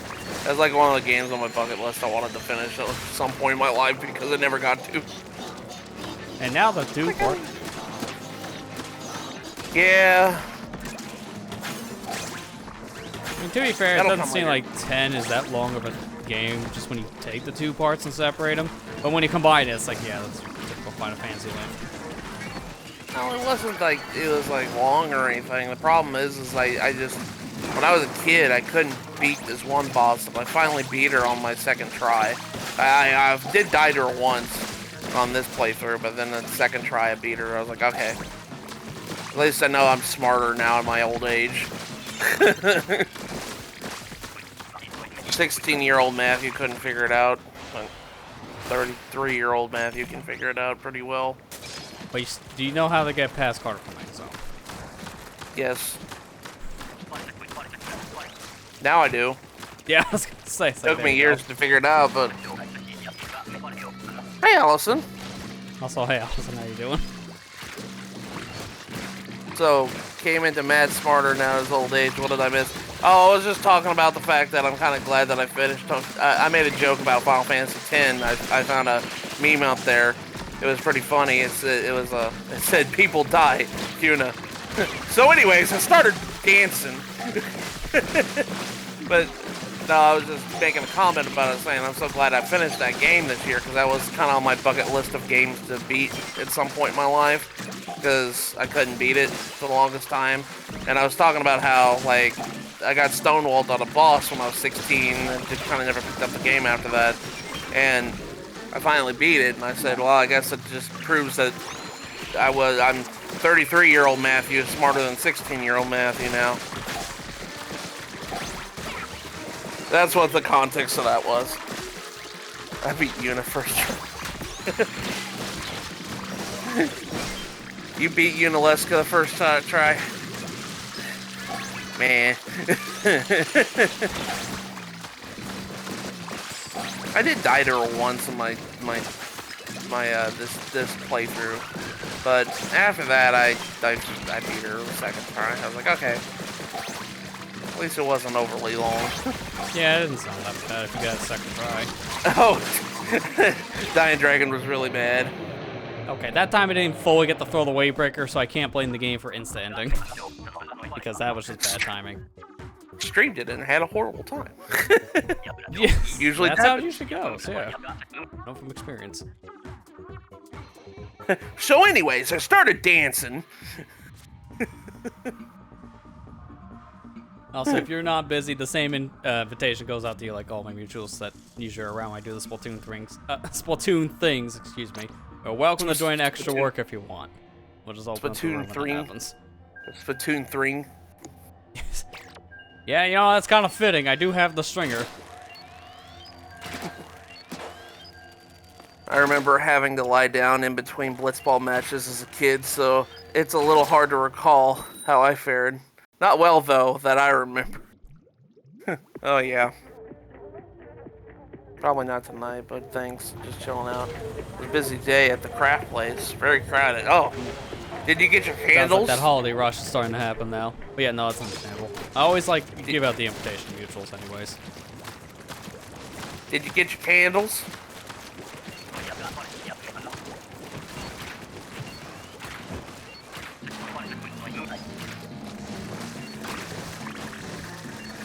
That's like one of the games on my bucket list I wanted to finish at some point in my life because I never got to. And now the two part. Yeah. I mean, to be fair, That'll it doesn't seem later. like 10 is that long of a game just when you take the two parts and separate them. But when you combine it, it's like, yeah, that's typical Final Fantasy length. No, it wasn't like it was like long or anything. The problem is I just when I was a kid, I couldn't beat this one boss, and I finally beat her on my second try. I did die to her once on this playthrough, but then the second try I beat her. I was like, okay. At least I know I'm smarter now in my old age. 16-year-old Matthew couldn't figure it out. 33-year-old Matthew can figure it out pretty well. But do you know how to get past Carter Flank Zone? Yes. Now I do. Yeah, I was gonna say. Took me years to figure it out, but... Hey, Allison. Also, hey, Allison, how you doing? So, came into mad smarter now his old age. What did I miss? Oh, I was just talking about the fact that I'm kind of glad that I finished. I made a joke about Final Fantasy X. I found a meme out there. It was pretty funny. It said people die, Yuna. So anyways, I started dancing. But no, I was just making a comment about it, saying I'm so glad I finished that game this year, because that was kind of on my bucket list of games to beat at some point in my life, because I couldn't beat it for the longest time. And I was talking about how, like, I got stonewalled on a boss when I was 16 and just kind of never picked up the game after that. And I finally beat it, and I said, well, I guess it just proves that I'm 33-year-old Matthew is smarter than 16-year-old Matthew now. That's what the context of that was. I beat Yuna first try. You beat Unalesca the first try. Man. I did die to her once in my this playthrough, but after that I beat her the second time. I was like, okay, at least it wasn't overly long. Yeah, it didn't sound that bad if you got a second try. Oh, Dying Dragon was really bad. Okay, that time I didn't fully get to throw the wave breaker, so I can't blame the game for insta ending because that was just bad timing. Streamed it and had a horrible time. Yes, usually that's how it usually goes. Yeah, know from experience. So, anyways, I started dancing. Also, if you're not busy, the same invitation goes out to you, like all my mutuals that usually are around when I do the Splatoon things. Excuse me. You're welcome to join Eggstra Work if you want. We'll just open Splatoon 3. Splatoon 3. Yeah, you know, that's kind of fitting. I do have the stringer. I remember having to lie down in between blitzball matches as a kid, so it's a little hard to recall how I fared. Not well, though, that I remember. Oh, yeah. Probably not tonight, but thanks. Just chilling out. It was a busy day at the craft place. Very crowded. Oh, did you get your candles? Sounds like that holiday rush is starting to happen now. But yeah, no, it's understandable. I always like to give out the invitation to mutuals anyways. Did you get your candles?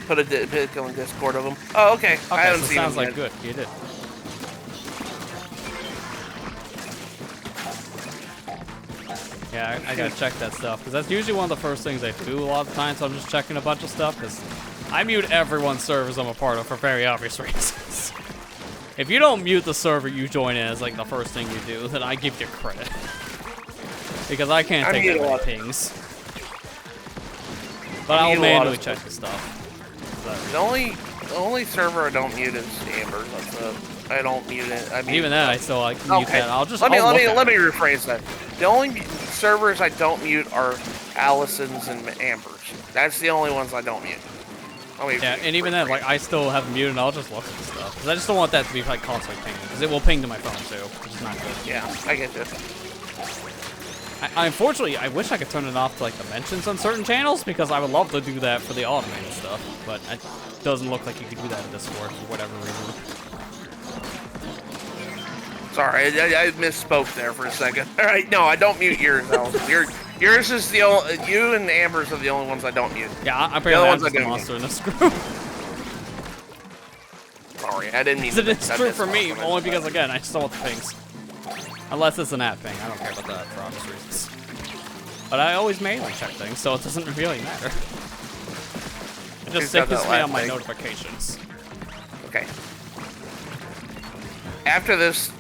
Put a Discord of them. Oh, okay. I haven't seen sounds them like yet. good. You did. Yeah, I gotta check that stuff, because that's usually one of the first things I do a lot of the time, so I'm just checking a bunch of stuff, because I mute everyone's servers I'm a part of for very obvious reasons. If you don't mute the server you join in as like the first thing you do, then I give you credit. Because I can't take that many pings. But I'll manually check the stuff. The only server I don't mute is Amber. I don't mute it. I mean, even then, I still like mute that. I'll just let me rephrase that. The only servers I don't mute are Allison's and Amber's. That's the only ones I don't mute. Yeah, and even then, like, I still have muted, and I'll just look at the stuff. Because I just don't want that to be, like, constantly pinging. Because it will ping to my phone, too. Which is not good. Yeah, I get you. Unfortunately, I wish I could turn it off to, like, the mentions on certain channels, because I would love to do that for the automated stuff. But it doesn't look like you can do that in Discord for whatever reason. Sorry, I misspoke there for a second. All right, no, I don't mute yours, Allison. Yours is the only. You and Amber's are the only ones I don't mute. Yeah, I'm pretty much the monster in this group. Sorry, I didn't mean to. It's true for me, only because, again, I just don't want the pings. Unless it's an app ping. I don't care about that for obvious reasons. But I always manually check things, so it doesn't really matter. It just Who's got saves that me last on my thing? notifications. Okay. After this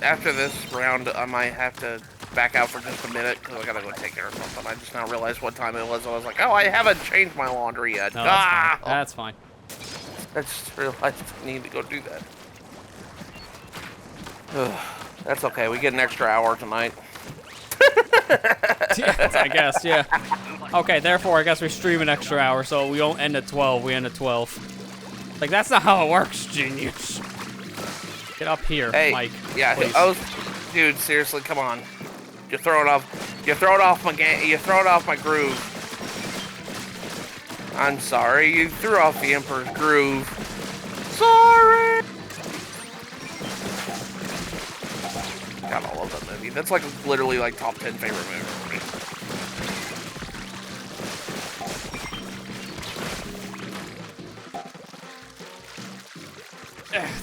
round, I might have to back out for just a minute because I gotta go take care of something. I just now realized what time it was. I was like, oh, I haven't changed my laundry yet. No, that's fine. That's fine. I just realized I need to go do that. Ugh, that's okay. We get an extra hour tonight. Yeah, I guess, yeah. Okay, therefore, I guess we stream an extra hour, so we don't end at 12. We end at 12. Like, that's not how it works, genius. Get up here, Hey, Mike. yeah. Please. Oh, dude, seriously, come on. You're throwing off. You're throwing off my game. You're throwing off my groove. I'm sorry. You threw off the Emperor's groove. Sorry. God, I love that movie. That's like literally like top 10 favorite movie for me.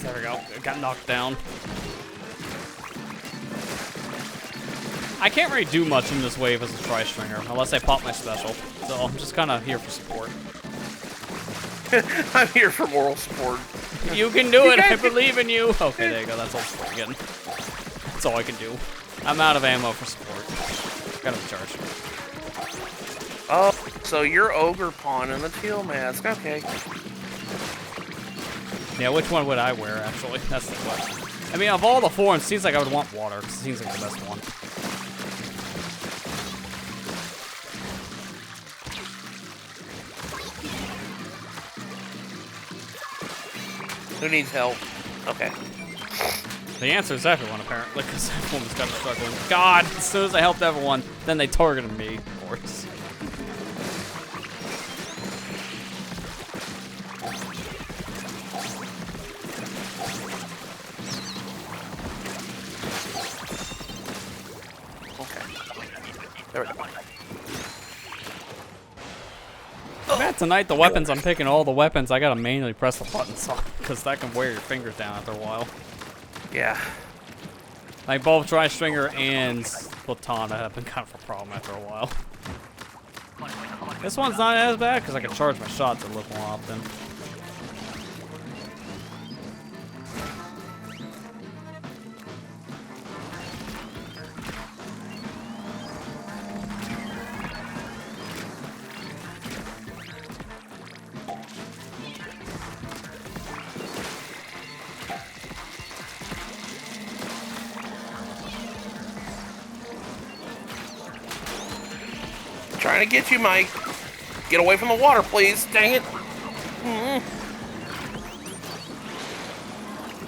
There we go. It got knocked down. I can't really do much in this wave as a tri-stringer, unless I pop my special. So I'm just kind of here for support. I'm here for moral support. You can do it. I believe in you. Okay, there you go. That's all support again. That's all I can do. I'm out of ammo for support. Gotta recharge. Oh, so you're Ogre Pawn in the teal mask. Okay. Yeah, which one would I wear, actually? That's the question. I mean, of all the four, it seems like I would want water, because it seems like the best one. Who needs help? Okay. The answer is everyone, apparently, because everyone's kind of struggling. God, as soon as I helped everyone, then they targeted me, of course. There we go. Man, tonight the weapons, I'm picking all the weapons. I gotta manually press the buttons on, because that can wear your fingers down after a while. Yeah. Like both Tri-Stringer and Splatoon have been kind of a problem after a while. This one's not as bad because I can charge my shots a little more often. Trying to get you, Mike. Get away from the water, please. Dang it.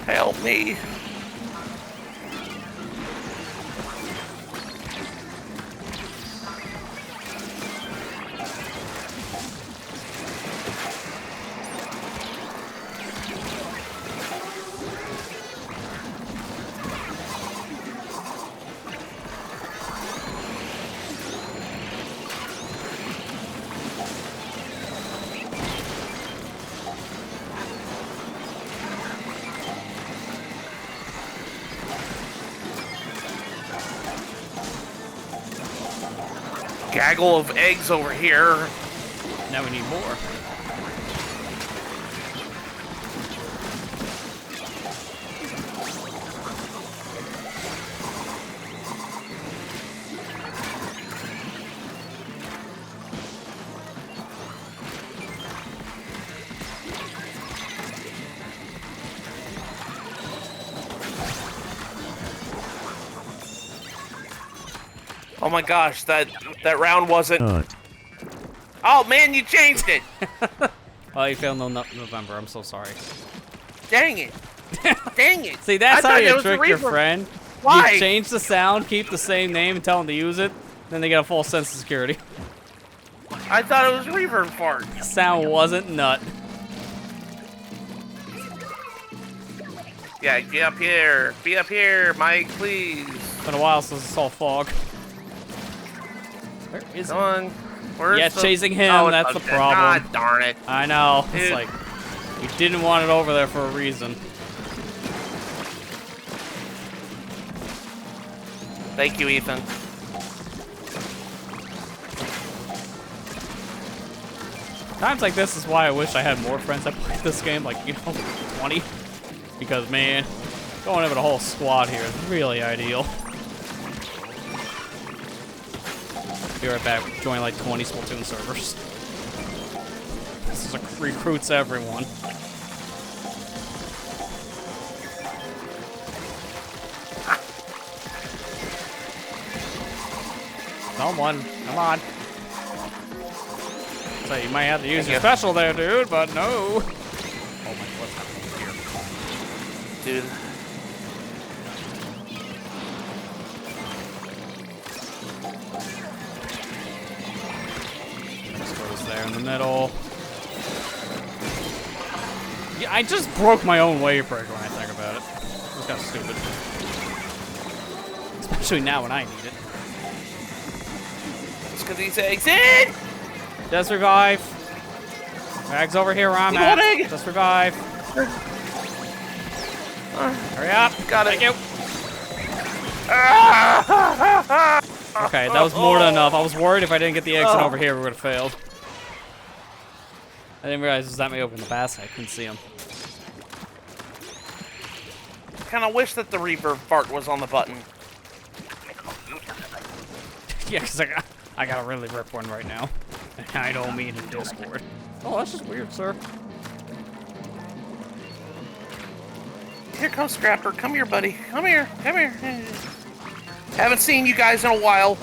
Help me. Gaggle of eggs over here. Now we need more. Oh my gosh, that round wasn't. Oh man, you changed it. Oh, you failed November. I'm so sorry. Dang it. Dang it. See, that's I how thought it you was trick a your reverb. friend. Why? You change the sound, keep the same name, and tell them to use it. Then they get a full sense of security. I thought it was reverb fart. Sound wasn't nut. Yeah, get up here. Be up here, Mike, please. It's been a while since I saw fog. Where is Come it? on. Where's Yeah, it's the... chasing him. Oh, That's the okay. problem. God darn it. I know. Dude. It's like, we didn't want it over there for a reason. Thank you, Ethan. Times like this is why I wish I had more friends that played this game, like, you know, 20. Because, man, going over the whole squad here is really ideal. Be right back. Join like 20 Splatoon servers. This is like recruits everyone. Someone, come on. So you might have to use your special there, dude, but no. Oh my, what's happening here? Dude. There in the middle. Yeah, I just broke my own wave breaker when I think about it. It's kind of stupid. Especially now when I need it. Let's get these eggs in! Just revive. Eggs over here where I'm at. Egg. Just revive. Hurry up. Got it. Thank you. Okay, that was more than enough. I was worried if I didn't get the eggs in over here, we would have failed. I didn't realize that may open the basket. I couldn't see him. Kind of wish that the reverb fart was on the button. Yeah, because I got a really rip one right now. And I don't mean in Discord. Oh, that's just weird, sir. Here comes Scrapper. Come here, buddy. Come here. Come here. Haven't seen you guys in a while.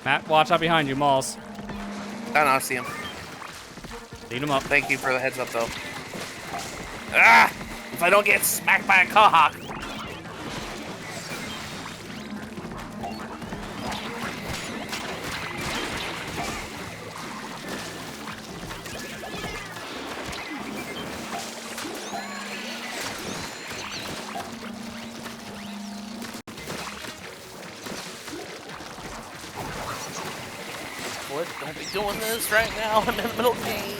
Matt, watch out behind you, Malls. Oh, no, I see him. Lead him up. Thank you for the heads up, though. Ah! If I don't get smacked by a Kahawk. What? Don't be doing this right now. I'm in the middle of the game.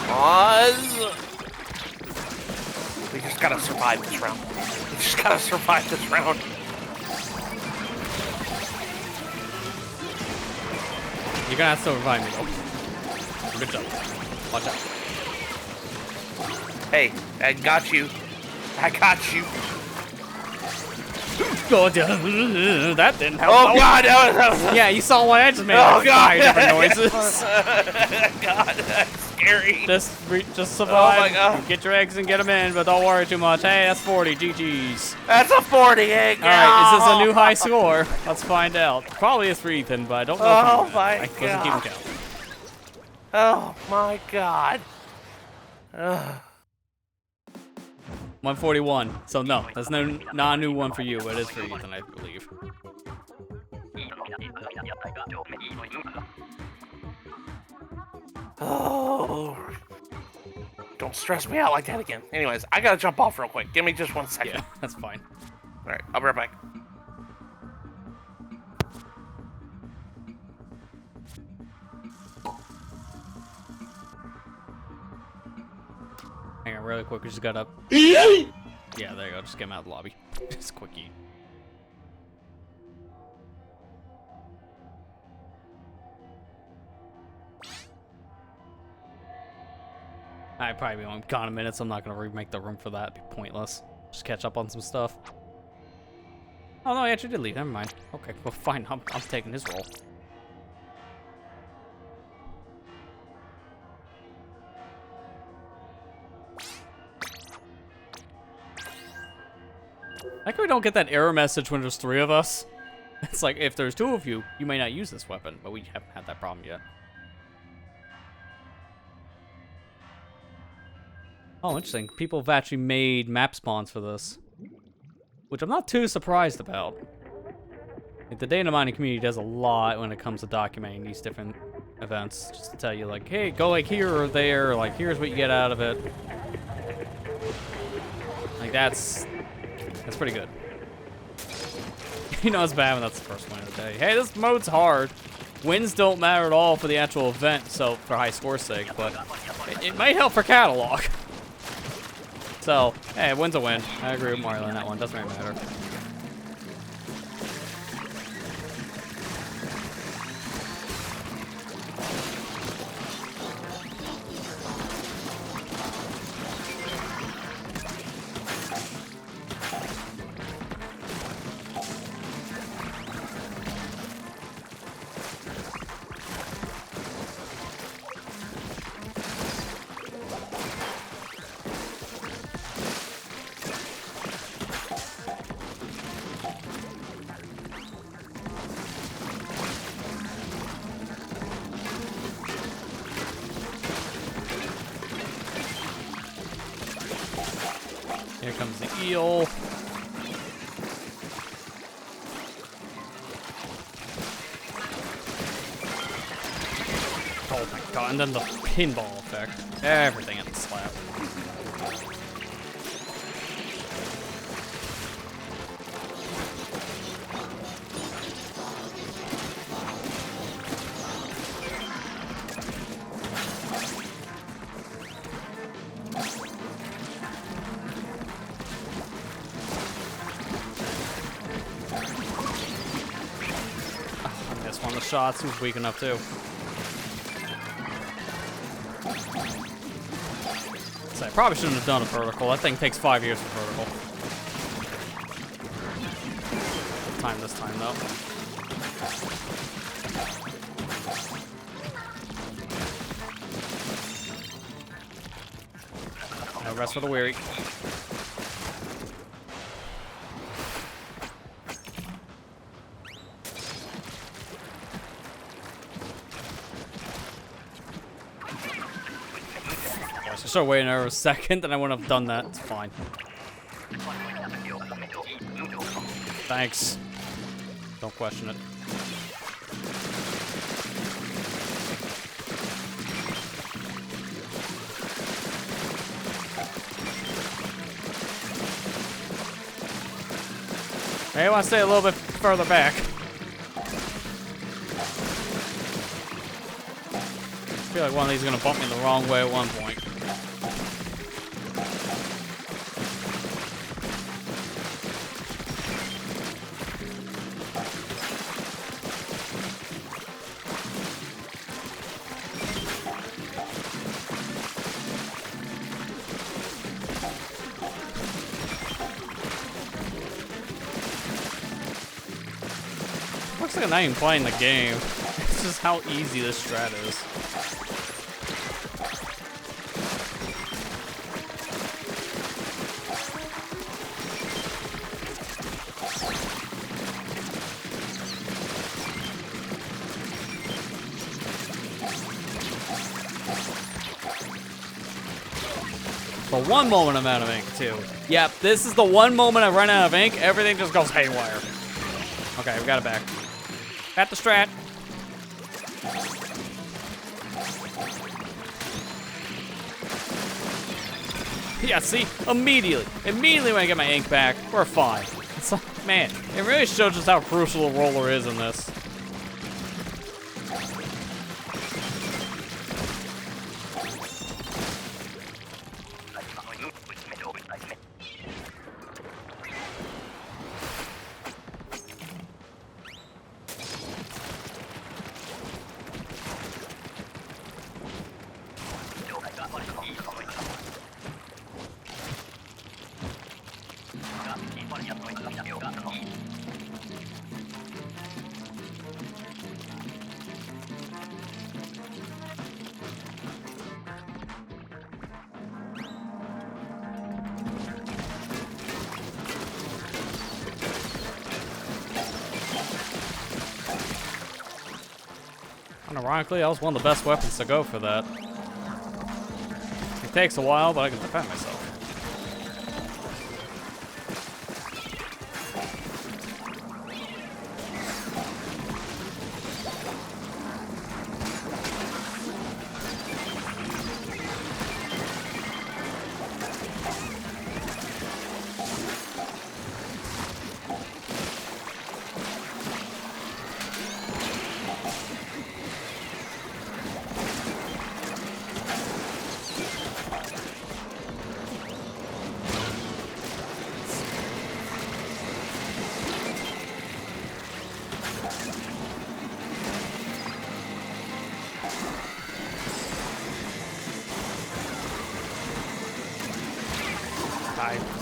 Pause. We just gotta survive this round. We just gotta survive this round. You're gonna have to revive me, though. Good job. Watch out. Hey, I got you. I got you. Oh, that didn't help. Oh god, that was Yeah, you saw what I just made. Oh, like God. 5 different noises. God, that's scary. Just survive. Oh my God. Get your eggs and get them in, but don't worry too much. Hey, that's 40. GG's. That's a 40 egg. All right, is this a new high score? Let's find out. Probably is for Ethan, but I don't know. Oh if my I wasn't keeping God. count. Oh my god. Ugh. 141. So no, that's not a new one for you, but it is for Ethan, I believe. Oh. Don't stress me out like that again. Anyways, I gotta jump off real quick. Give me just 1 second. Yeah, that's fine. Alright, I'll be right back. Hang on, really quick. We just got up. Yeah, there you go. Just get him out of the lobby. Just quickie. I probably won't gone a minute, so I'm not gonna remake the room for that. It'd be pointless. Just catch up on some stuff. Oh no, he actually did leave. Never mind. Okay, well fine. I'm taking his role. Like we don't get that error message when there's 3 of us. It's like if there's 2 of you, you may not use this weapon, but we haven't had that problem yet. Oh, interesting. People have actually made map spawns for this, which I'm not too surprised about. Like, the data mining community does a lot when it comes to documenting these different events, just to tell you, like, hey, go like here or there, or like here's what you get out of it. Like that's pretty good. You know it's bad when that's the first win of the day. Hey, this mode's hard. Wins don't matter at all for the actual event, so for high score's sake, but it might help for catalog. So, hey, a win's a win. I agree with Mario on that one. Doesn't really matter. Here comes the eel. Oh my god, and then the pinball effect. Everything at the slap. One of the shots was weak enough too. So I probably shouldn't have done a vertical. That thing takes 5 years for vertical. Time this time though. No rest for the weary. I started waiting there a second, and I wouldn't have done that. It's fine. Thanks. Don't question it. Hey, I want to stay a little bit further back. I feel like one of these is going to bump me the wrong way at one point. Looks like I'm not even playing the game. It's just how easy this strat is. For one moment I'm out of ink too. Yep, this is the one moment I run out of ink, everything just goes haywire. Okay, we got it back. At the strat. Yeah, see? Immediately when I get my ink back, we're fine. It's like, man, it really shows just how crucial a roller is in this. Ironically, that was one of the best weapons to go for that. It takes a while, but I can defend myself.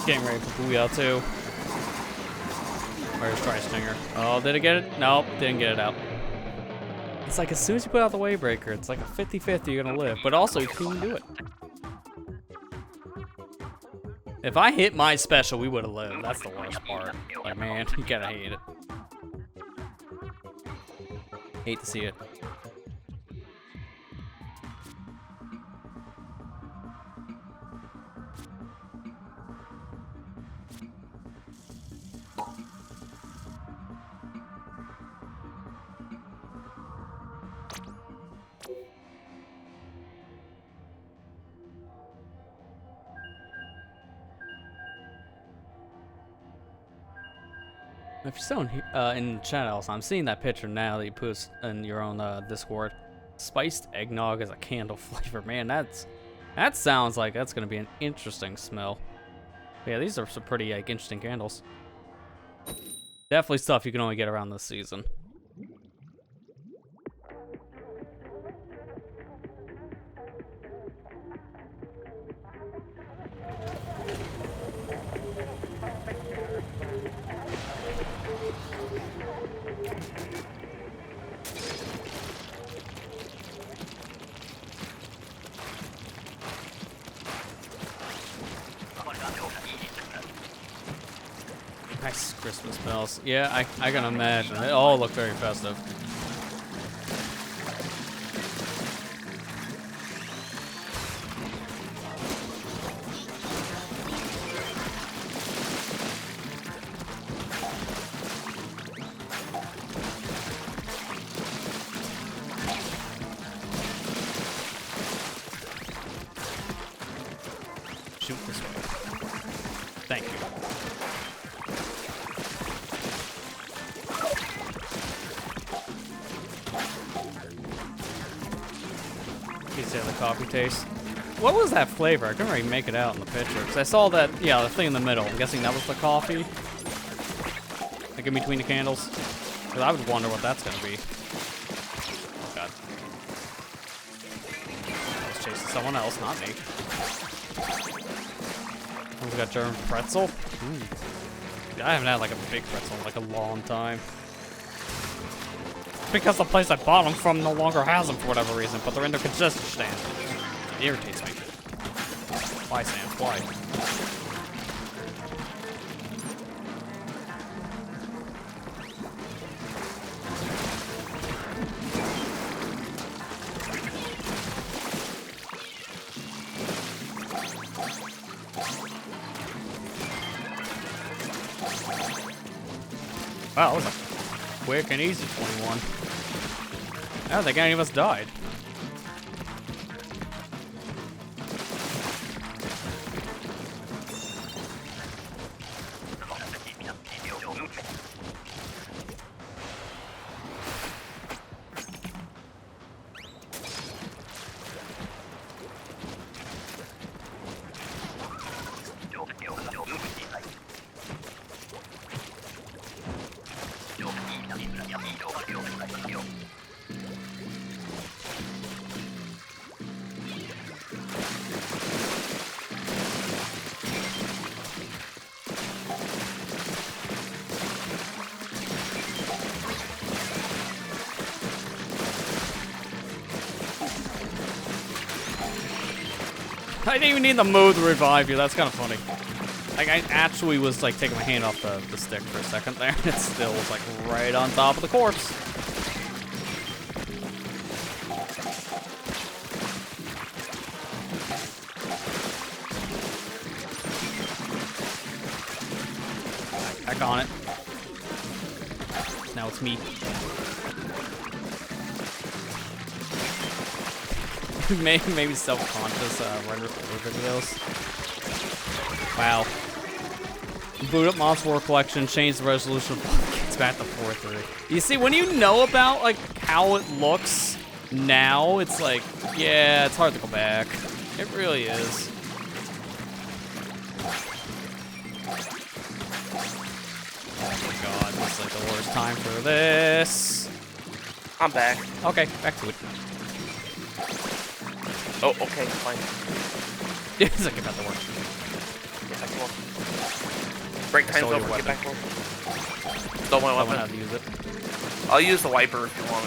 getting ready for Booyah too. Where's Try Stinger? Oh, did it get it? Nope, didn't get it out. It's like as soon as you put out the wave breaker, it's like a 50-50 you're gonna live, but also you can do it. If I hit my special, we would have lived. That's the worst part. Like, man, you gotta hate it. Hate to see it. If you're still in chat, also, I'm seeing that picture now that you put in your own Discord. Spiced eggnog as a candle flavor, man. That sounds like that's gonna be an interesting smell. But yeah, these are some pretty like interesting candles. Definitely stuff you can only get around this season. Nice Christmas bells. Yeah, I can imagine. They all look very festive. Shoot this way. Thank you. The coffee taste. What was that flavor? I couldn't really make it out in the picture because I saw that, yeah, the thing in the middle. I'm guessing that was the coffee. Like in between the candles. Because I would wonder what that's gonna be. Oh god. I was chasing someone else, not me. Oh, we got German pretzel. Ooh. I haven't had like a big pretzel in like a long time. Because the place I bought them from no longer has them for whatever reason, but they're in their congestion stand. It irritates me. Why, Sam? Why? Wow, that was a quick and easy 21. I don't think any of us died. I didn't even need the move to revive you. That's kind of funny. Like, I actually was, like, taking my hand off the stick for a second there, and it still was, like, right on top of the corpse. Back on it. Now it's me. Maybe self-conscious render videos. Wow. Boot up Monster War Collection, change the resolution of both kids back to 4:3. You see, when you know about like how it looks now, it's like, yeah, it's hard to go back. It really is. Oh my god, this is like the worst time for this. I'm back. Okay, back to it. Oh, okay, fine. It's like about to work. Yeah, I can work. break time's Stole your over. Get weapon. back over. Stole my I won't weapon. have to use it. I'll use the wiper if you want.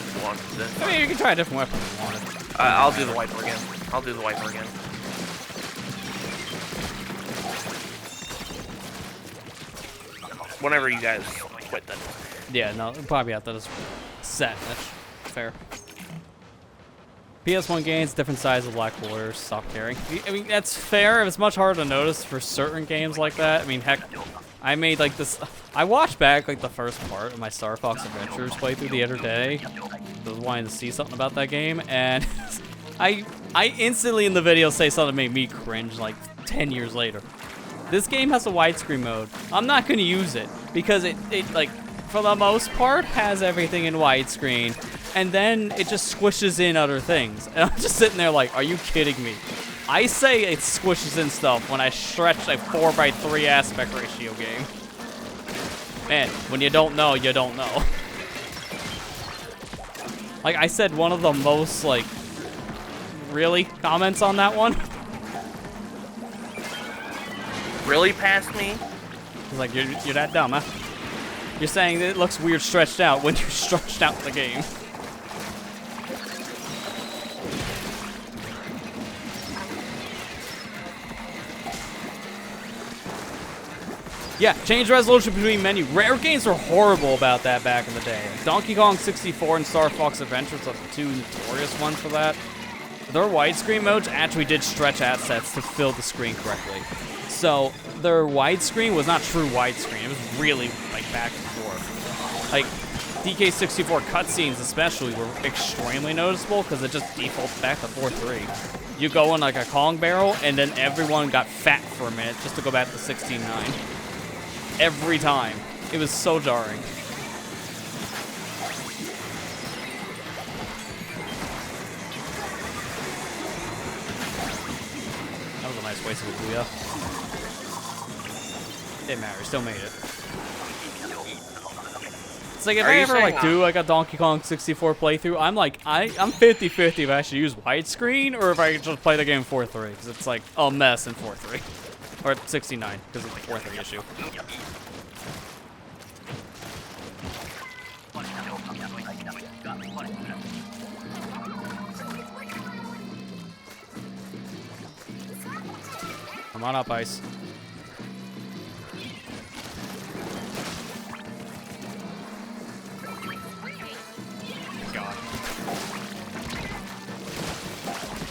I mean, you can try a different weapon if you want it. I'll do the wiper again. I'll do the wiper again. Whenever you guys quit, then. Yeah, no, probably have to just set. That's fair. PS1 games, different size of black borders, stop caring. I mean, that's fair. It's much harder to notice for certain games like that. I mean, heck, I made like this. I watched back like the first part of my Star Fox Adventures playthrough the other day. I was wanting to see something about that game, and I instantly in the video say something that made me cringe like 10 years later. This game has a widescreen mode. I'm not going to use it because it like for the most part has everything in widescreen, and then it just squishes in other things. And I'm just sitting there like, are you kidding me? I say it squishes in stuff when I stretch a 4:3 aspect ratio game. Man, when you don't know, you don't know. Like I said, one of the most like really comments on that one. Really past me? It's like, you're that dumb, huh? You're saying that it looks weird stretched out when you stretched out the game. Yeah, change resolution between menu. Rare games were horrible about that back in the day. Donkey Kong 64 and Star Fox Adventures are the two notorious ones for that. Their widescreen modes actually did stretch assets to fill the screen correctly. So their widescreen was not true widescreen. It was really like back and forth. Like DK64 cutscenes especially were extremely noticeable because it just defaults back to 4:3. You go in like a Kong barrel and then everyone got fat for a minute just to go back to 16:9. Every time. It was so jarring. That was a nice waste of a booyah. Didn't matter, still made it. It's like if I ever like do like a Donkey Kong 64 playthrough, I'm like I'm 50-50 if I should use widescreen or if I just play the game 4:3 because it's like a mess in 4:3 or 69 because of the 4:3 issue. Come on up, Ice. God.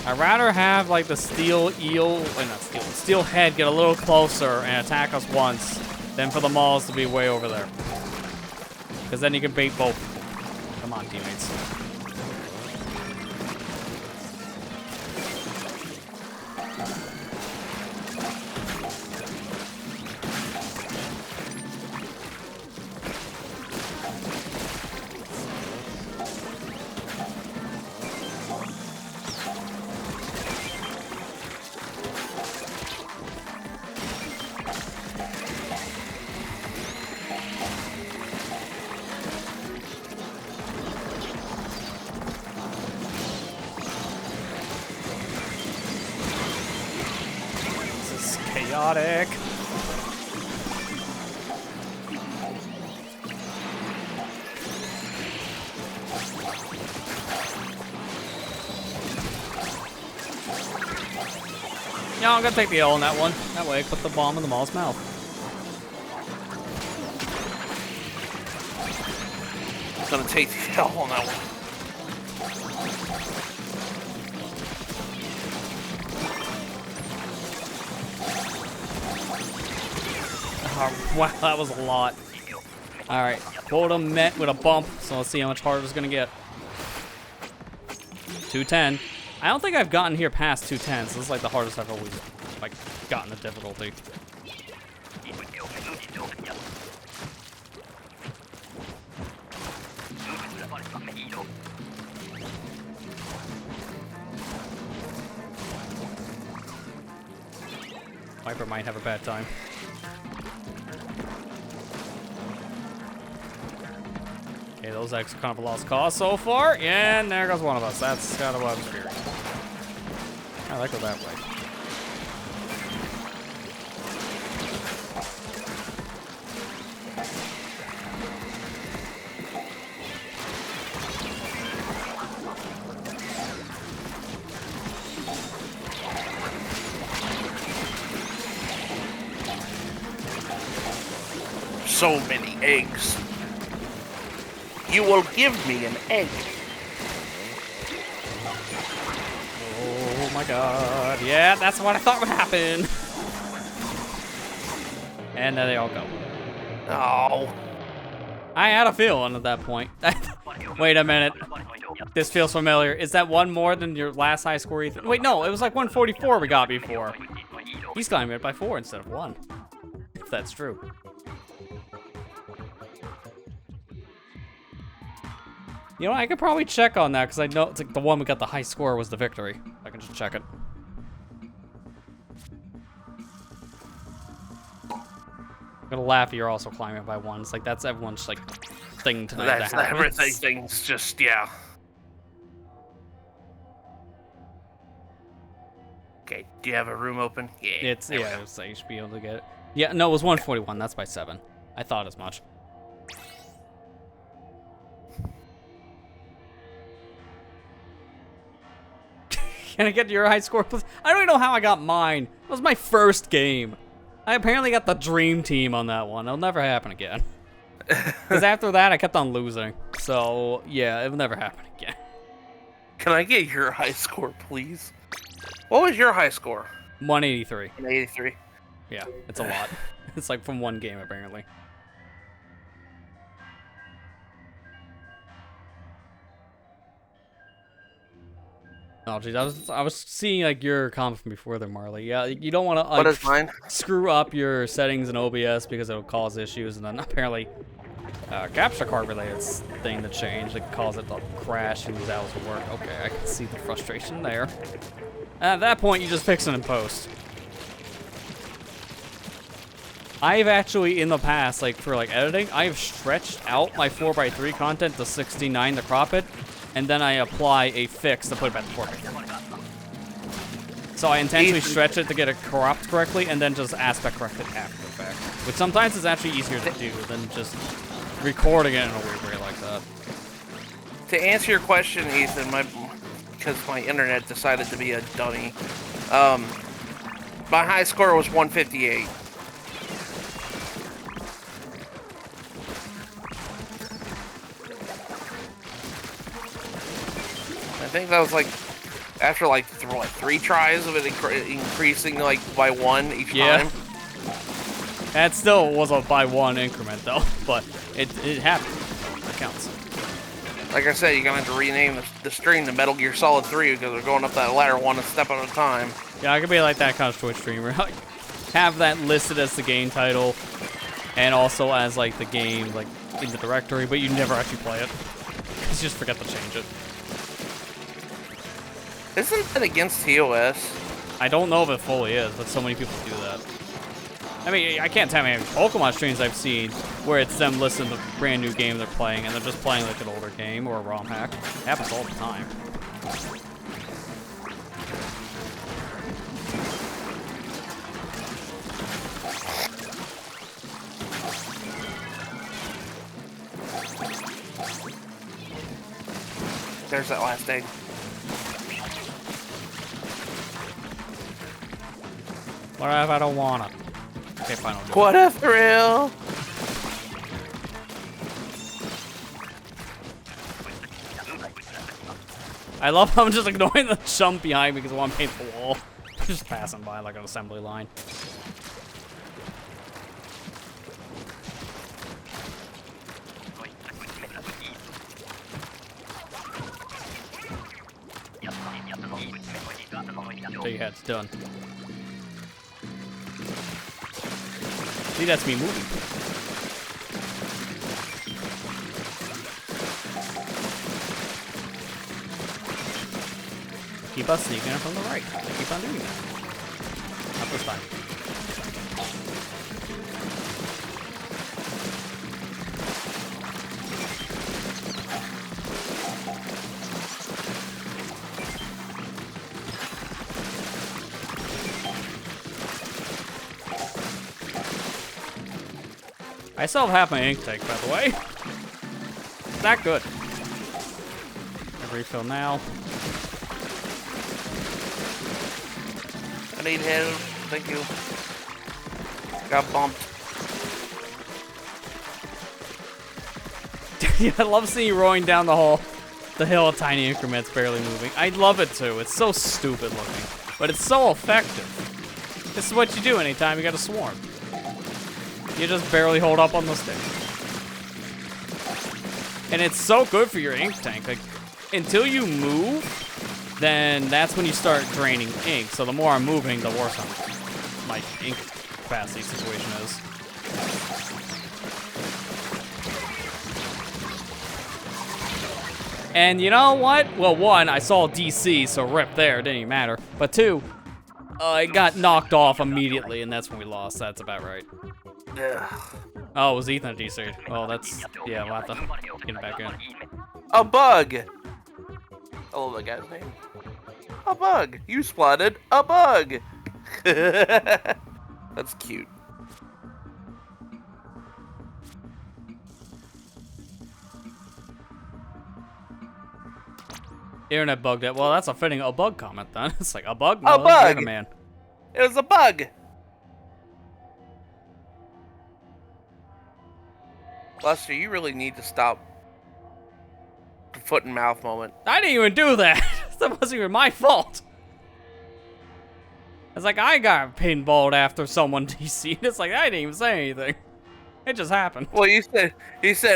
I'd rather have like the steel eel, not steel head get a little closer and attack us once than for the malls to be way over there. Because then you can bait both. Come on, teammates. Chaotic. Yeah, I'm gonna take the L on that one. That way I put the bomb in the mall's mouth. Gonna take the L on that one. Wow, that was a lot. Alright, quota met with a bump, so let's see how much harder it's gonna get. 210. I don't think I've gotten here past 210, so this is like the hardest I've always like gotten the difficulty. Viper might have a bad time. Okay, those eggs are kind of a lost cause so far. And there goes one of us. That's kind of what I was fearing. I like it that way. so many eggs. You will give me an egg. Oh my god. Yeah, that's what I thought would happen. And then they all go. Oh. I had a feeling at that point. Wait a minute. This feels familiar. Is that one more than your last high score, Ethan? Wait, no, it was like 144 we got before. He's climbing it by 4 instead of 1. If that's true. You know, I could probably check on that because I know it's like the one we got the high score was the victory. I can just check it. I'm gonna laugh. You're also climbing by 1. It's like that's everyone's like thing tonight. That's everything's just yeah. Okay, do you have a room open? Yeah. It's so you should be able to get it. Yeah, no, it was 141. That's by 7. I thought as much. Can I get your high score, please? I don't even know how I got mine. It was my first game. I apparently got the dream team on that one. It'll never happen again. Because after that, I kept on losing. So, yeah, it'll never happen again. Can I get your high score, please? What was your high score? 183. 183. Yeah, it's a lot. It's like from one game, apparently. Oh, geez, I was seeing like your comment from before there, Marley. Yeah, you don't want to What is mine? screw up your settings in OBS because it'll cause issues, and then apparently capture card related thing to change that cause it to crash and that was work. Okay, I can see the frustration there. And at that point, you just fix it in post. I've actually, in the past, like for like editing, I've stretched out my 4x3 content to 69 to crop it, and then I apply a fix to put it back to 4x3. So I intentionally stretch it to get it cropped correctly, and then just aspect correct it after the fact. Which sometimes is actually easier to do than just recording it in a weird way like that. To answer your question, Ethan, because my internet decided to be a dummy, my high score was 158. I think that was like after like 3 tries of it increasing like by 1 each time. That still was a by 1 increment though, but it happened. It counts. Like I said, you're gonna have to rename the stream to Metal Gear Solid 3 because we're going up that ladder 1 step at a time. Yeah, I could be like that kind of Twitch streamer. Like, have that listed as the game title, and also as like the game like in the directory, but you never actually play it. You just forget to change it. Isn't that against TOS? I don't know if it fully is, but so many people do that. I mean, I can't tell you how many Pokemon streams I've seen where it's them listening to the brand new game they're playing, and they're just playing like an older game or a ROM hack. It happens all the time. There's that last egg. What if I don't want it? Okay, fine, I'll do What a thrill! I love how I'm just ignoring the jump behind me because I want to paint the wall. Just passing by like an assembly line. There you go, it's done. See, that's me moving. Keep us sneaking up from the right. Keep on doing that. Not this time. I still have half my ink tank, by the way. It's that good. I refill now. I need help. Thank you. Got bumped. I love seeing you rolling down the hill in tiny increments, barely moving. I love it too. It's so stupid looking, but it's so effective. This is what you do anytime you got a swarm. You just barely hold up on the stick. And it's so good for your ink tank. Like, until you move, then that's when you start draining ink. So the more I'm moving, the worse my ink capacity situation is. And you know what? Well, one, I saw DC, so rip there, it didn't even matter. But two, it got knocked off immediately, and that's when we lost. That's about right. Yeah. Oh, it was Ethan at DC. Oh, that's, yeah, we'll have to get it back in. A bug! I love that guy's name. A bug! You spotted a bug! That's cute. Internet bugged it. Well, that's a fitting a bug comment then. It's like a bug? No, a bug! Mega Man. It was a bug! Lester, you really need to stop the foot and mouth moment. I didn't even do that. That wasn't even my fault. It's like I got pinballed after someone DC'd. It's like I didn't even say anything. It just happened. Well, he said,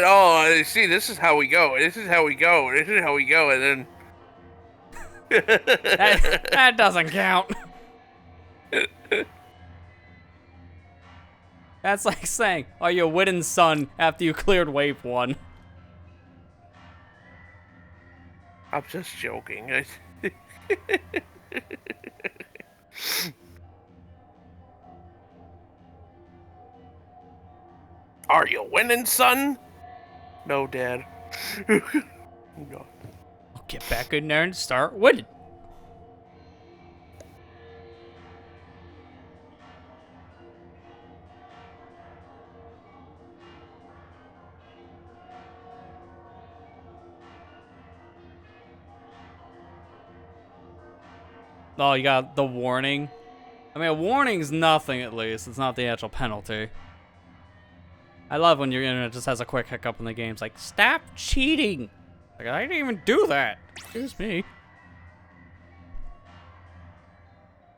oh, see, this is how we go. This is how we go. This is how we go. And then... that doesn't count. That's like saying, "Are you winning, son?" after you cleared wave 1. I'm just joking. Are you winning, son? No, Dad. No. I'll get back in there and start winning. Oh, you got the warning. I mean, a warning's nothing at least. It's not the actual penalty. I love when your internet just has a quick hiccup in the game. It's like, stop cheating. Like, I didn't even do that. Excuse me.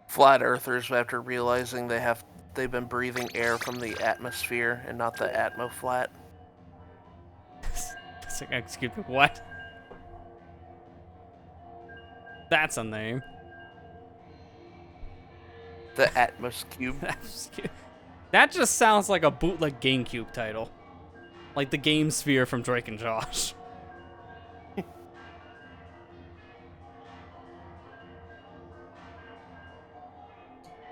Flat earthers, after realizing they've been breathing air from the atmosphere and not the atmo flat. It's like, excuse me, what? That's a name. The Atmos Cube. That just sounds like a bootleg GameCube title. Like the Game Sphere from Drake and Josh.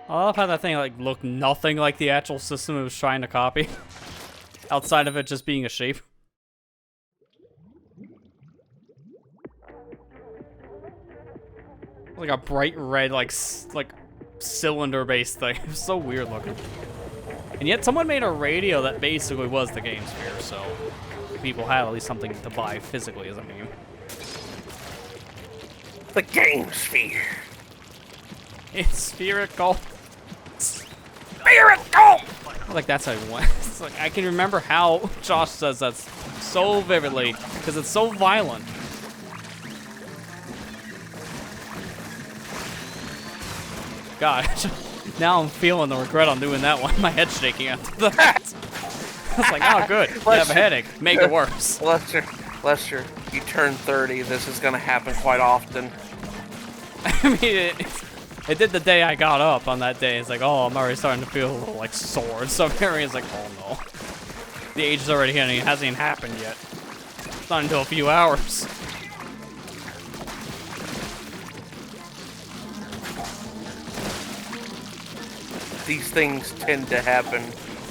I love how that thing like looked nothing like the actual system it was trying to copy. Outside of it just being a shape. Like a bright red like cylinder-based thing. It was so weird looking. And yet someone made a radio that basically was the Game Sphere, so people had at least something to buy physically as a game. The Game Sphere. It's spherical. Spherical! Like that's how it went. It's like I can remember how Josh says that so vividly because it's so violent. God, now I'm feeling the regret on doing that one. My head's shaking after that. It's like, oh, good. You have a headache. Make it worse. Lester, you turn 30. This is gonna happen quite often. I mean, it did the day I got up on that day. It's like, oh, I'm already starting to feel a little like sore in some areas. Like, oh no, the age is already hitting. It hasn't even happened yet. It's not until a few hours. These things tend to happen.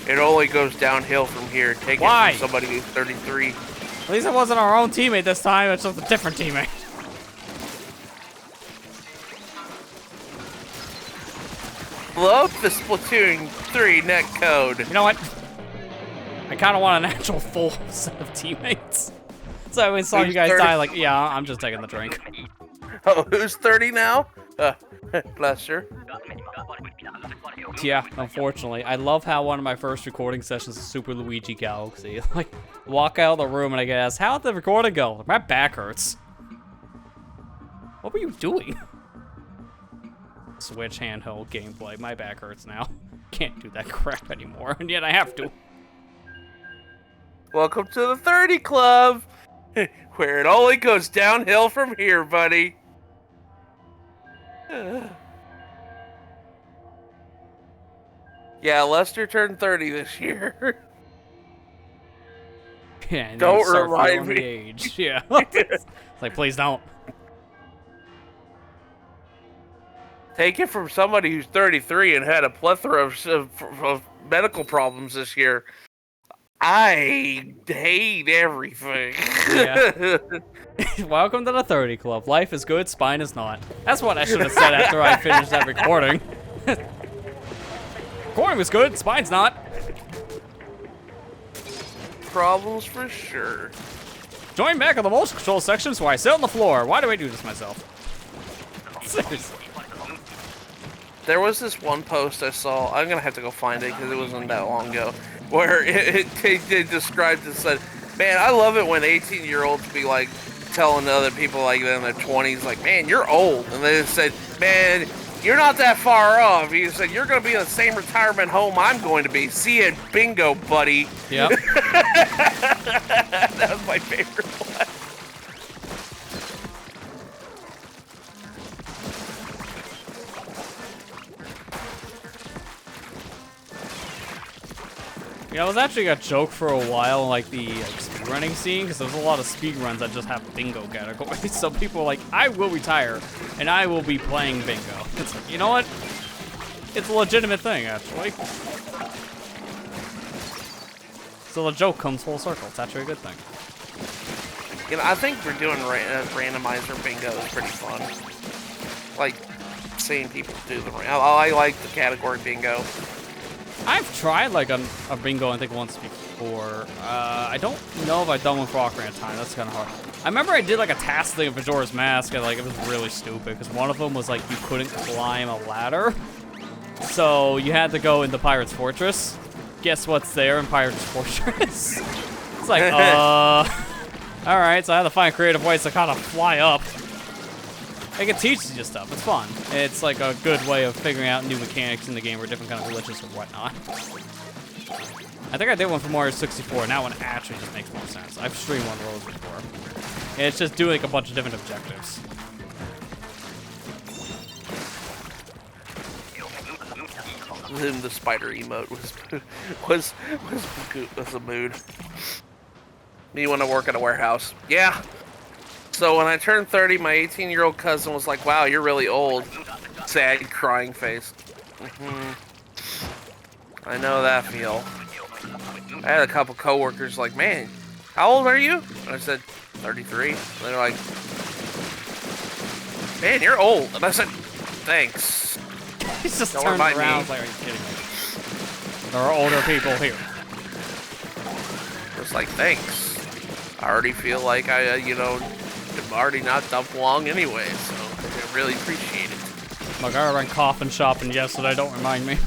It only goes downhill from here. Take Why? it from somebody who's 33. At least it wasn't our own teammate this time. It's just a different teammate. Love the Splatoon 3 netcode. You know what? I kind of want an actual full set of teammates. So I always saw you guys 30? die like, yeah, I'm just taking the drink. Oh, who's 30 now? Lester. Yeah, unfortunately. I love how one of my first recording sessions is Super Luigi Galaxy. Like, walk out of the room and I get asked, how'd the recording go? My back hurts. What were you doing? Switch handheld gameplay. My back hurts now. Can't do that crap anymore, and yet I have to. Welcome to the 30 Club, where it only goes downhill from here, buddy. Yeah, Lester turned 30 this year. Yeah, and Don't you start remind feeling me. the age. Yeah. It's like, please don't. Take it from somebody who's 33 and had a plethora of medical problems this year. I hate everything. Yeah. Welcome to the 30 Club. Life is good, spine is not. That's what I should have said after I finished that recording. Recording was good, spine's not. Problems for sure. Join back in the motion control section so I sit on the floor. Why do I do this myself? Seriously. There was this one post I saw. I'm gonna have to go find it because it wasn't that long ago. Where it described and said, "Man, I love it when 18-year-olds be like telling other people like in their 20s, like, man, you're old." And they said, "Man, you're not that far off." He said, "You're gonna be in the same retirement home I'm going to be. See you at bingo, buddy." Yep. That was my favorite one. Yeah, I was actually a joke for a while, like the speedrunning scene, because there's a lot of speedruns that just have bingo categories. So people are like, I will retire, and I will be playing bingo. It's like, you know what? It's a legitimate thing, actually. So the joke comes full circle. It's actually a good thing. You know, I think we're doing randomizer bingo is pretty fun. Like, seeing people do the I like the category bingo. I've tried like a bingo, I think, once before. I don't know if I've done one for Ocarina of Time. That's kind of hard. I remember I did like a task thing of Majora's Mask, and like it was really stupid because one of them was like you couldn't climb a ladder, so you had to go into Pirate's Fortress. Guess what's there in Pirate's Fortress? It's like, all right. So I had to find creative ways to kind of fly up. Like, it teaches you stuff. It's fun. It's like a good way of figuring out new mechanics in the game or different kind of glitches and whatnot. I think I did one for Mario 64, and that one actually just makes more sense. I've streamed one of those before. And it's just doing like a bunch of different objectives. The spider emote was a mood. You want to work at a warehouse? Yeah. So when I turned 30, my 18-year-old cousin was like, "Wow, you're really old." Sad, crying face. I know that feel. I had a couple coworkers like, "Man, how old are you?" And I said, 33. And they're like, "Man, you're old." And I said, "Thanks." He's just Don't turned remind around. me. Like, are you kidding me? There are older people here. It's like, thanks. I already feel like I, I'm already not dumb long anyway, so I really appreciate it. Look, I went coffin shopping yesterday. Don't remind me.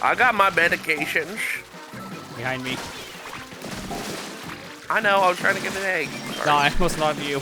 I got my medications. Behind me. I know, I was trying to get an egg. Sorry. No, I must not be you.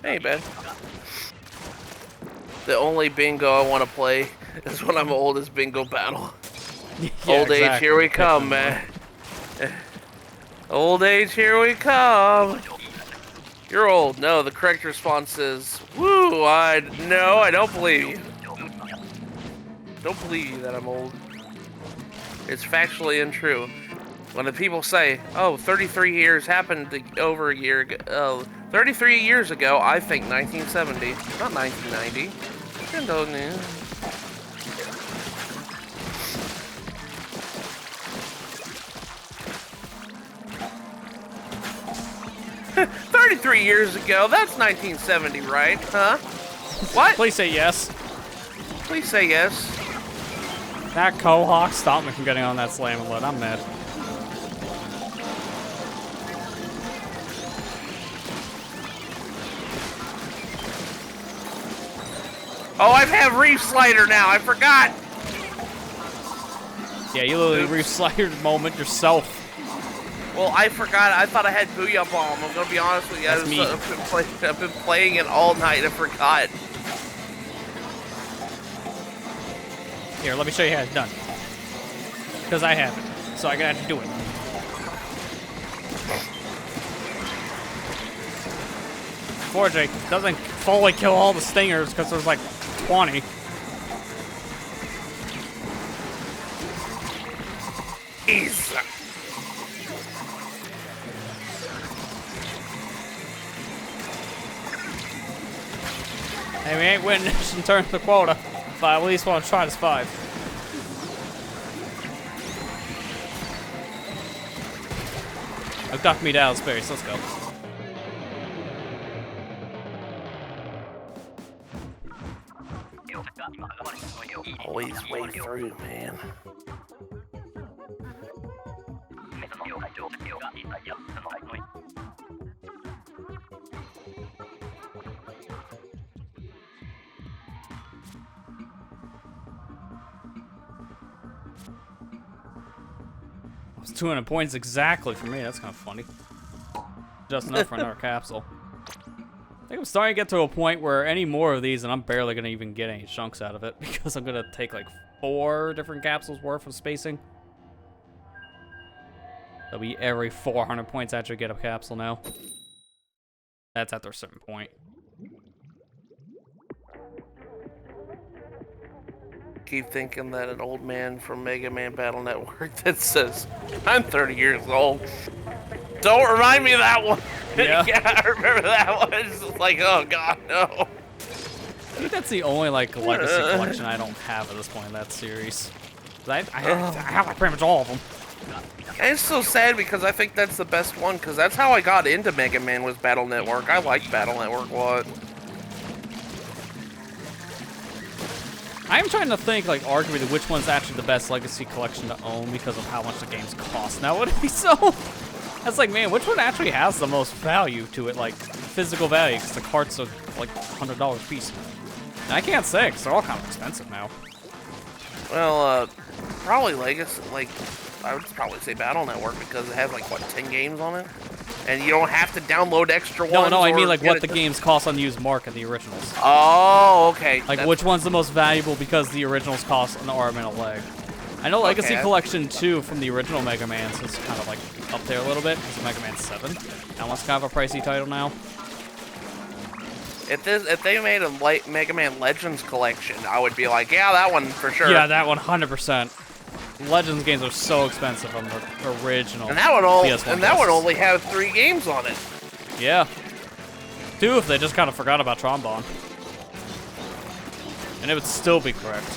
Hey, Ben. The only bingo I want to play is when I'm old as bingo battle. Yeah, Old age, exactly. here we come, man. Old age, here we come. You're old. No, the correct response is, woo, no, I don't believe you. Don't believe you that I'm old. It's factually untrue. When the people say, oh, 33 years happened over a year ago, 33 years ago, I think 1970, not 1990. I don't know. 33 years ago, that's 1970, right? Huh? What? Please say yes. Please say yes. That Cohawk stopped me from getting on that slam and load. I'm mad. Oh, I have Reef Slider now. I forgot. Yeah, you literally re-slidered moment yourself. Well, I forgot. I thought I had Booyah Bomb. I'm gonna be honest with you. That's me. I've been playing it all night. I forgot. Here, let me show you how it's done. Because I have it, so I gotta have to do it. Fortunately, it doesn't fully kill all the stingers because there's like 20. Easy. Hey, we ain't winning this in terms of quota, but I at least want to try this 5. Oh, duck me down, Space. Let's go. Always way through, man. It's 200 points exactly for me. That's kind of funny. Just enough for another capsule. I think I'm starting to get to a point where any more of these, and I'm barely going to even get any chunks out of it because I'm going to take like 4 different capsules worth of spacing. That'll be every 400 points after you get a capsule now. That's after a certain point. Keep thinking that an old man from Mega Man Battle Network that says, I'm 30 years old. Don't remind me of that one. Yeah. Yeah, I remember that one. It's just like, oh god, no. I think that's the only like legacy collection I don't have at this point in that series. I have like pretty much all of them. And it's so sad because I think that's the best one because that's how I got into Mega Man was Battle Network. I liked Battle Network a lot. I'm trying to think, like, arguably, which one's actually the best legacy collection to own because of how much the games cost nowadays. So, that's like, man, which one actually has the most value to it, like, physical value, because the carts are, like, $100 a piece. And I can't say, because they're all kind of expensive now. Well, probably Legacy, like, I would probably say Battle Network because it has, like, what, 10 games on it? And you don't have to download extra ones. No, I mean, like, what the games cost on the used market, the originals. Oh, okay. Like, which one's the most valuable because the originals cost an arm and a leg. I know Legacy Collection 2 from the original Mega Man, so it's kind of, like, up there a little bit. It's Mega Man 7. That one's kind of a pricey title now. If they made a Mega Man Legends collection, I would be like, yeah, that one for sure. Yeah, that one 100%. Legends games are so expensive on the original. And that one only had 3 games on it. Yeah. 2 if they just kind of forgot about Trombone. And it would still be correct.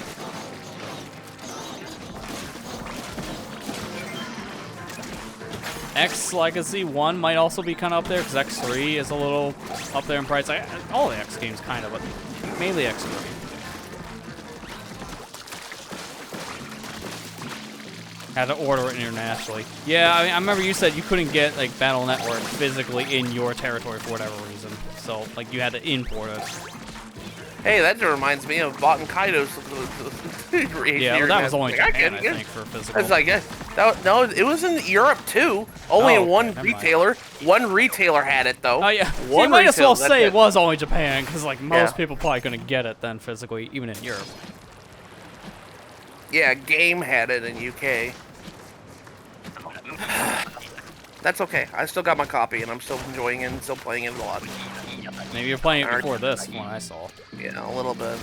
X Legacy 1 might also be kind of up there, because X3 is a little up there in price. All the X games kind of, but mainly X3. Had to order it internationally. Yeah, I mean, I remember you said you couldn't get, like, Battle Network physically in your territory for whatever reason. So, like, you had to import it. Hey, that just reminds me of Bot and Kaido's. Yeah, well, that was only Japan, I think, for physical. It's like, no, it was in Europe too. Only in one retailer. One retailer had it though. Oh yeah, so you might as well say it was only Japan, because like most people probably couldn't get it then physically, even in Europe. Yeah, Game had it in UK. That's okay. I still got my copy, and I'm still enjoying it and still playing it a lot. Maybe you're playing it before this one I saw. Yeah, a little bit.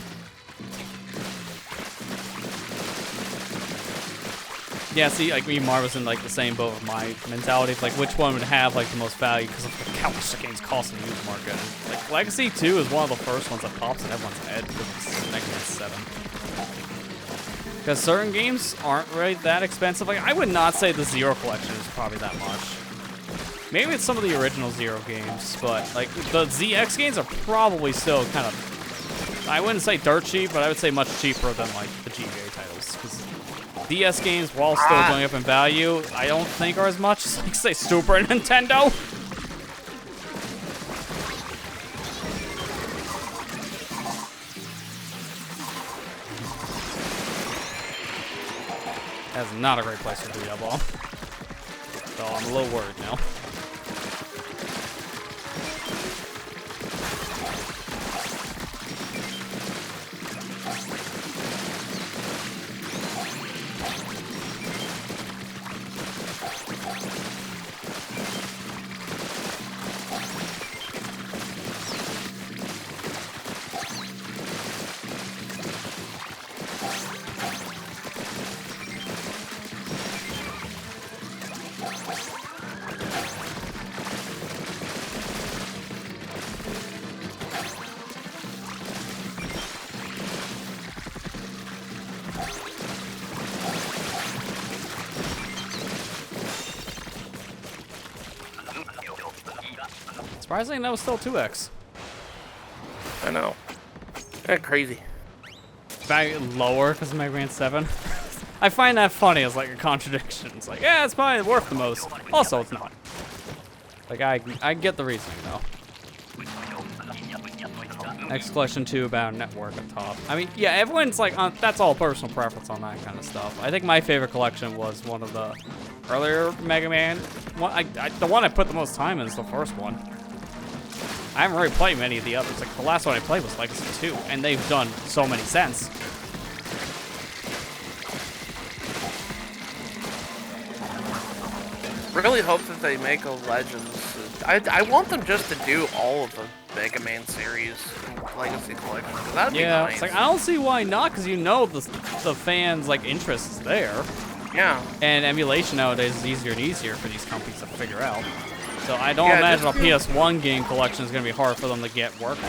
Yeah, see, like me and Marv was in like the same boat with my mentality of like which one would have like the most value because of how much the game's costing the used market. And, like Legacy 2 is one of the first ones that pops in everyone's head because it's Mega Man 7. Because certain games aren't really that expensive. Like I would not say the Zero collection is probably that much. Maybe it's some of the original Zero games, but like the ZX games are probably still kind of, I wouldn't say dirt cheap, but I would say much cheaper than like the GBA titles. Because DS games, while still going up in value, I don't think are as much as like say Super Nintendo. That's not a great place to do that ball. So I'm a little worried now. Surprisingly, that was still 2x. I know. That's crazy. Back lower because of Mega Man 7. I find that funny as like a contradiction. It's like, yeah, it's probably worth the most. Also, it's not. Like, I get the reasoning though. Next question 2 about network at top. I mean, yeah, everyone's like, that's all personal preference on that kind of stuff. I think my favorite collection was one of the earlier Mega Man. The one I put the most time in is the first one. I haven't really played many of the others. Like, the last one I played was Legacy 2, and they've done so many since. Really hope that they make a Legends. I want them just to do all of the Mega Man series Legacy collection. That'd be nice. It's like, I don't see why not, because you know the fans' like interest is there. Yeah. And emulation nowadays is easier and easier for these companies to figure out. So I don't imagine a PS1 game collection is going to be hard for them to get working.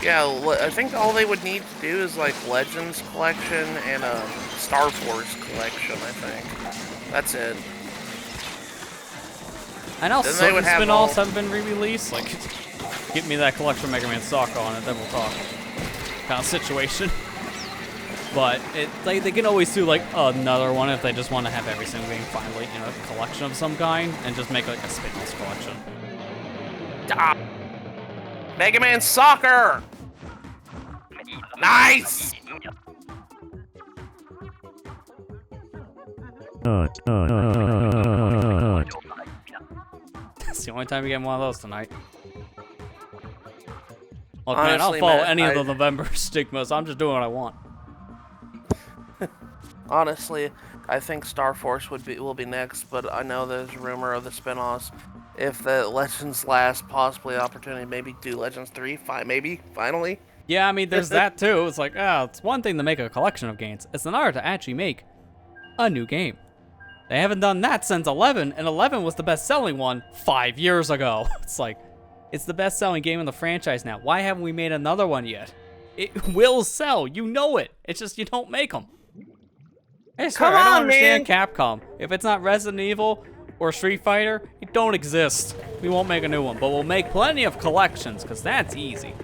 Yeah, I think all they would need to do is like Legends collection and a Star Force collection, I think. That's it. I know certain spin-offs have been re-released. Like, get me that collection of Mega Man Soccer on it, then we'll talk. Kind of situation. But they can always do like another one if they just want to have every single game finally, you know, a collection of some kind, and just make like a spin-off collection. Ah. Mega Man Soccer! Nice! That's the only time you get one of those tonight. Look, man, I don't follow any of the November stigmas. I'm just doing what I want. Honestly, I think Star Force will be next, but I know there's rumor of the spin-offs. If the Legends last possibly opportunity, maybe do Legends 3, maybe, finally. Yeah, I mean, there's that too. It's like, it's one thing to make a collection of games. It's another to actually make a new game. They haven't done that since 11, and 11 was the best-selling one 5 years ago. It's like, it's the best-selling game in the franchise now. Why haven't we made another one yet? It will sell. You know it. It's just you don't make them. I don't understand Capcom. If it's not Resident Evil or Street Fighter, it don't exist. We won't make a new one, but we'll make plenty of collections, because that's easy.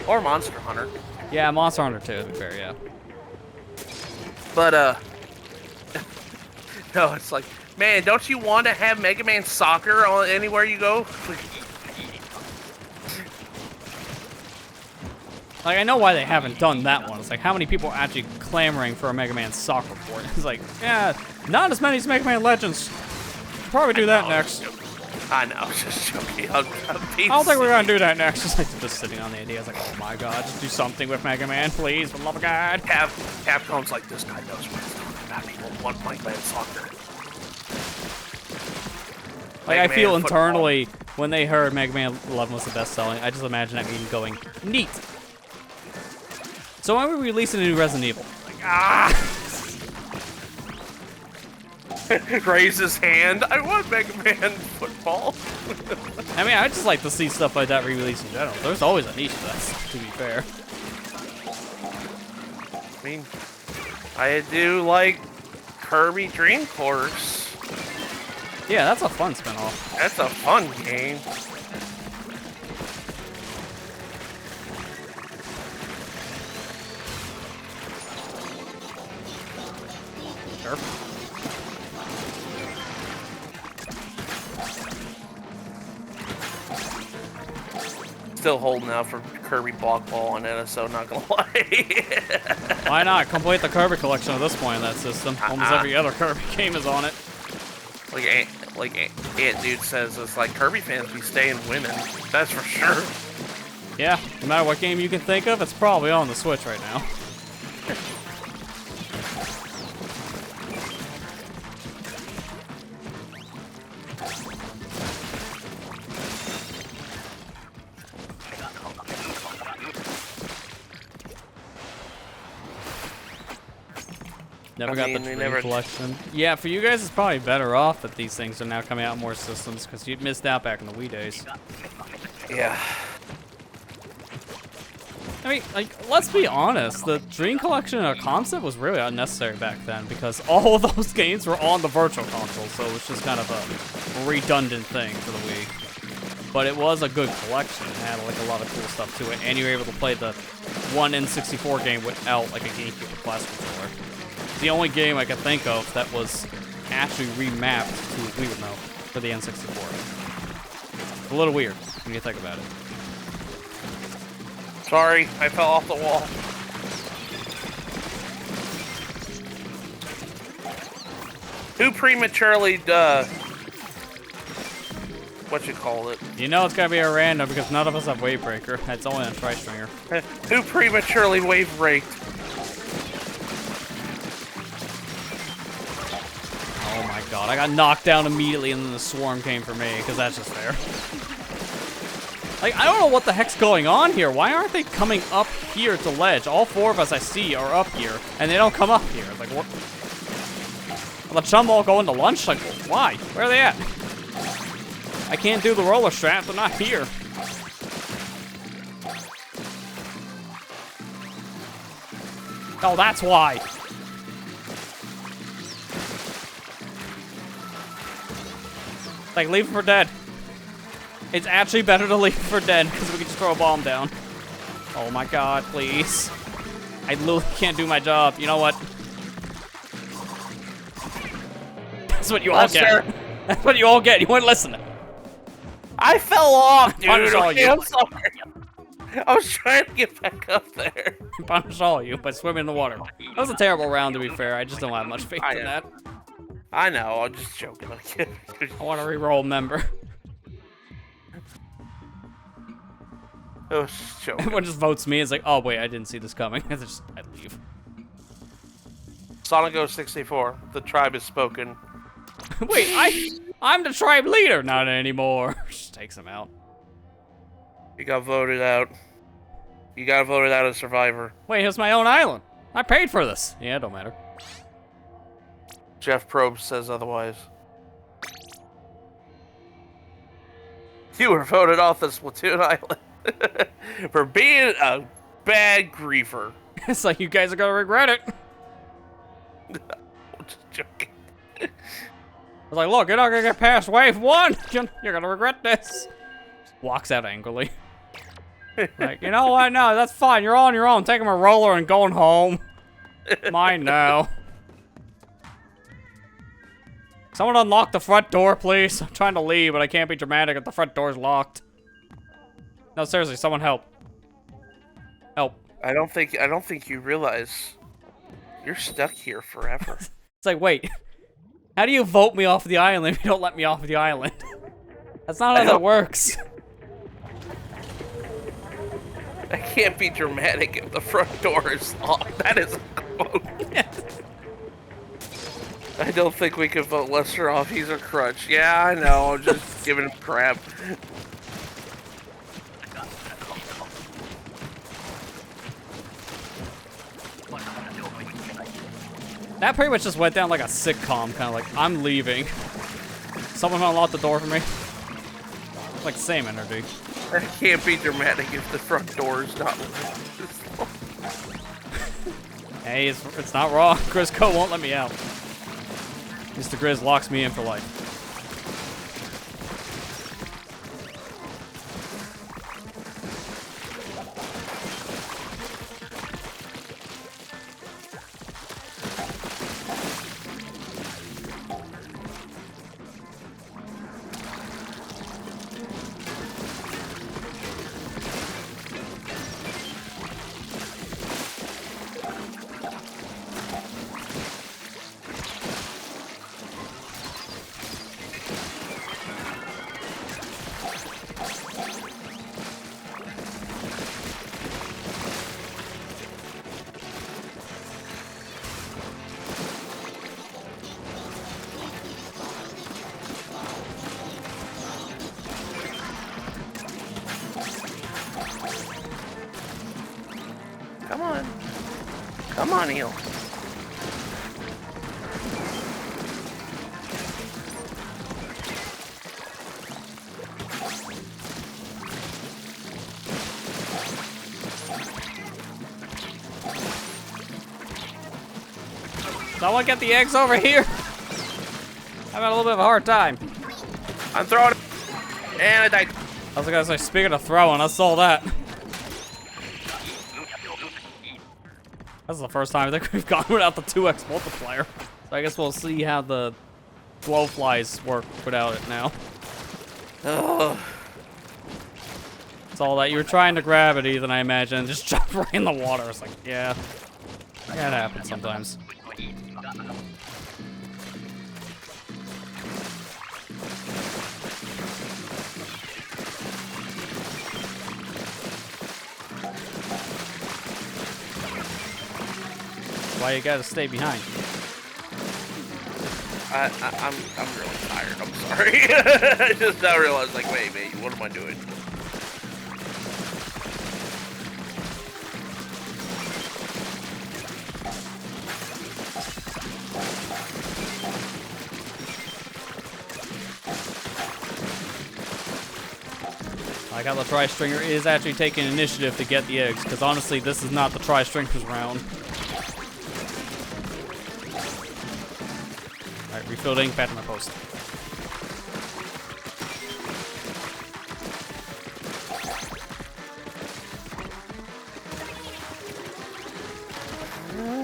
Or Monster Hunter. Yeah, Monster Hunter too, to be fair, yeah. But, no, it's like, man, don't you want to have Mega Man Soccer on anywhere you go? Like, I know why they haven't done that one. It's like, how many people are actually clamoring for a Mega Man Soccer port? It's like, yeah, not as many as Mega Man Legends. Probably do that next. I know, just joking. I don't think we're gonna do that next. Just like just sitting on the idea. I was like, oh my god, just do something with Mega Man, please, for the love of God. Capcom's like, this guy knows what he's talking about. People want Mega Man Soccer. Like, I feel internally, when they heard Mega Man 11 was the best-selling, I just imagine that meeting going, neat. So when are we releasing a new Resident Evil? Like, Raise his hand. I want Mega Man football. I mean, I just like to see stuff like that re-released in general. There's always a niche for that, to be fair. I mean, I do like Kirby Dream Course. Yeah, that's a fun spin-off. That's a fun game. Sure. Still holding out for Kirby Block Ball on NSO, not gonna lie. Why not? Complete the Kirby collection at this point in that system. Almost every other Kirby game is on it. Like Ant Dude says, it's like Kirby fans be staying winning. That's for sure. Yeah, no matter what game you can think of, it's probably on the Switch right now. Never got the Dream Collection. Yeah, for you guys, it's probably better off that these things are now coming out on more systems, because you missed out back in the Wii days. Yeah. I mean, like, let's be honest, the Dream Collection concept was really unnecessary back then, because all of those games were on the Virtual Console, so it was just kind of a redundant thing for the Wii. But it was a good collection. It had, like, a lot of cool stuff to it, and you were able to play the one N64 game without, like, a GameCube or Classic controller. The only game I could think of that was actually remapped to a Wii remote for the N64. A little weird when you think about it. Sorry, I fell off the wall. Who prematurely, what you call it? You know it's gotta be a random because none of us have Wave Breaker. It's only on Tri-Stringer. Who prematurely wave raked? Oh my god, I got knocked down immediately and then the swarm came for me, because that's just fair. Like, I don't know what the heck's going on here. Why aren't they coming up here to ledge? All four of us I see are up here, and they don't come up here. Like, what? Well, the chum all going to lunch? Like, why? Where are they at? I can't do the roller strap. They're not here. Oh, that's why. Like, leave for dead. It's actually better to leave for dead, because we can just throw a bomb down. Oh my god, please. I literally can't do my job. You know what? That's what you all get. That's what you all get. You wouldn't listen. I fell off, dude. Punish all you. I'm sorry. I was trying to get back up there. Punish all you by swimming in the water. That was a terrible round, to be fair. I just don't have much faith in that. I know. I'm just joking. I want to re-roll member. I was just joking. Everyone just votes me. It's like, oh wait, I didn't see this coming. I leave. SonicGhost 64. The tribe has spoken. Wait, I'm the tribe leader. Not anymore. Just takes him out. You got voted out. You got voted out as survivor. Wait, it's my own island. I paid for this. Yeah, it don't matter. Jeff Probst says otherwise. You were voted off the Splatoon island for being a bad griefer. It's like, you guys are gonna regret it. I'm just joking. I was like, look, you're not gonna get past wave 1. You're gonna regret this. Walks out angrily. Like, you know what? No, that's fine. You're on your own. Taking a roller and going home. Mine now. Someone unlock the front door, please. I'm trying to leave, but I can't be dramatic if the front door's locked. No, seriously, someone help. Help. I don't think you realize you're stuck here forever. It's like, wait. How do you vote me off the island if you don't let me off the island? That's not how that works. I can't be dramatic if the front door is locked. That is a quote. I don't think we can vote Lester off. He's a crutch. Yeah, I know. I'm just giving him crap. That pretty much just went down like a sitcom, kind of like, I'm leaving. Someone unlock the door for me. Like, same energy. I can't be dramatic if the front door is not locked. Hey, it's not wrong. Grisco won't let me out. Mr. Grizz locks me in for life. Come on. Come on, Eel. Someone get the eggs over here. I'm having a little bit of a hard time. I'm throwing it. And I died. I was gonna say, speaking of throwing, I saw that. That's the first time I think we've gone without the 2x multiplier. So I guess we'll see how the blowflies work without it now. Ugh. It's all that you were trying to grab it, Ethan, I imagine, and just jump right in the water. It's like, yeah. That happens sometimes. Why you gotta stay behind? I'm really tired. I'm sorry. I just now realized, like, wait, what am I doing? I got the Tri-Stringer is actually taking initiative to get the eggs, because honestly, this is not the Tri-Stringer's round. Alright, refilled ink, back to my post.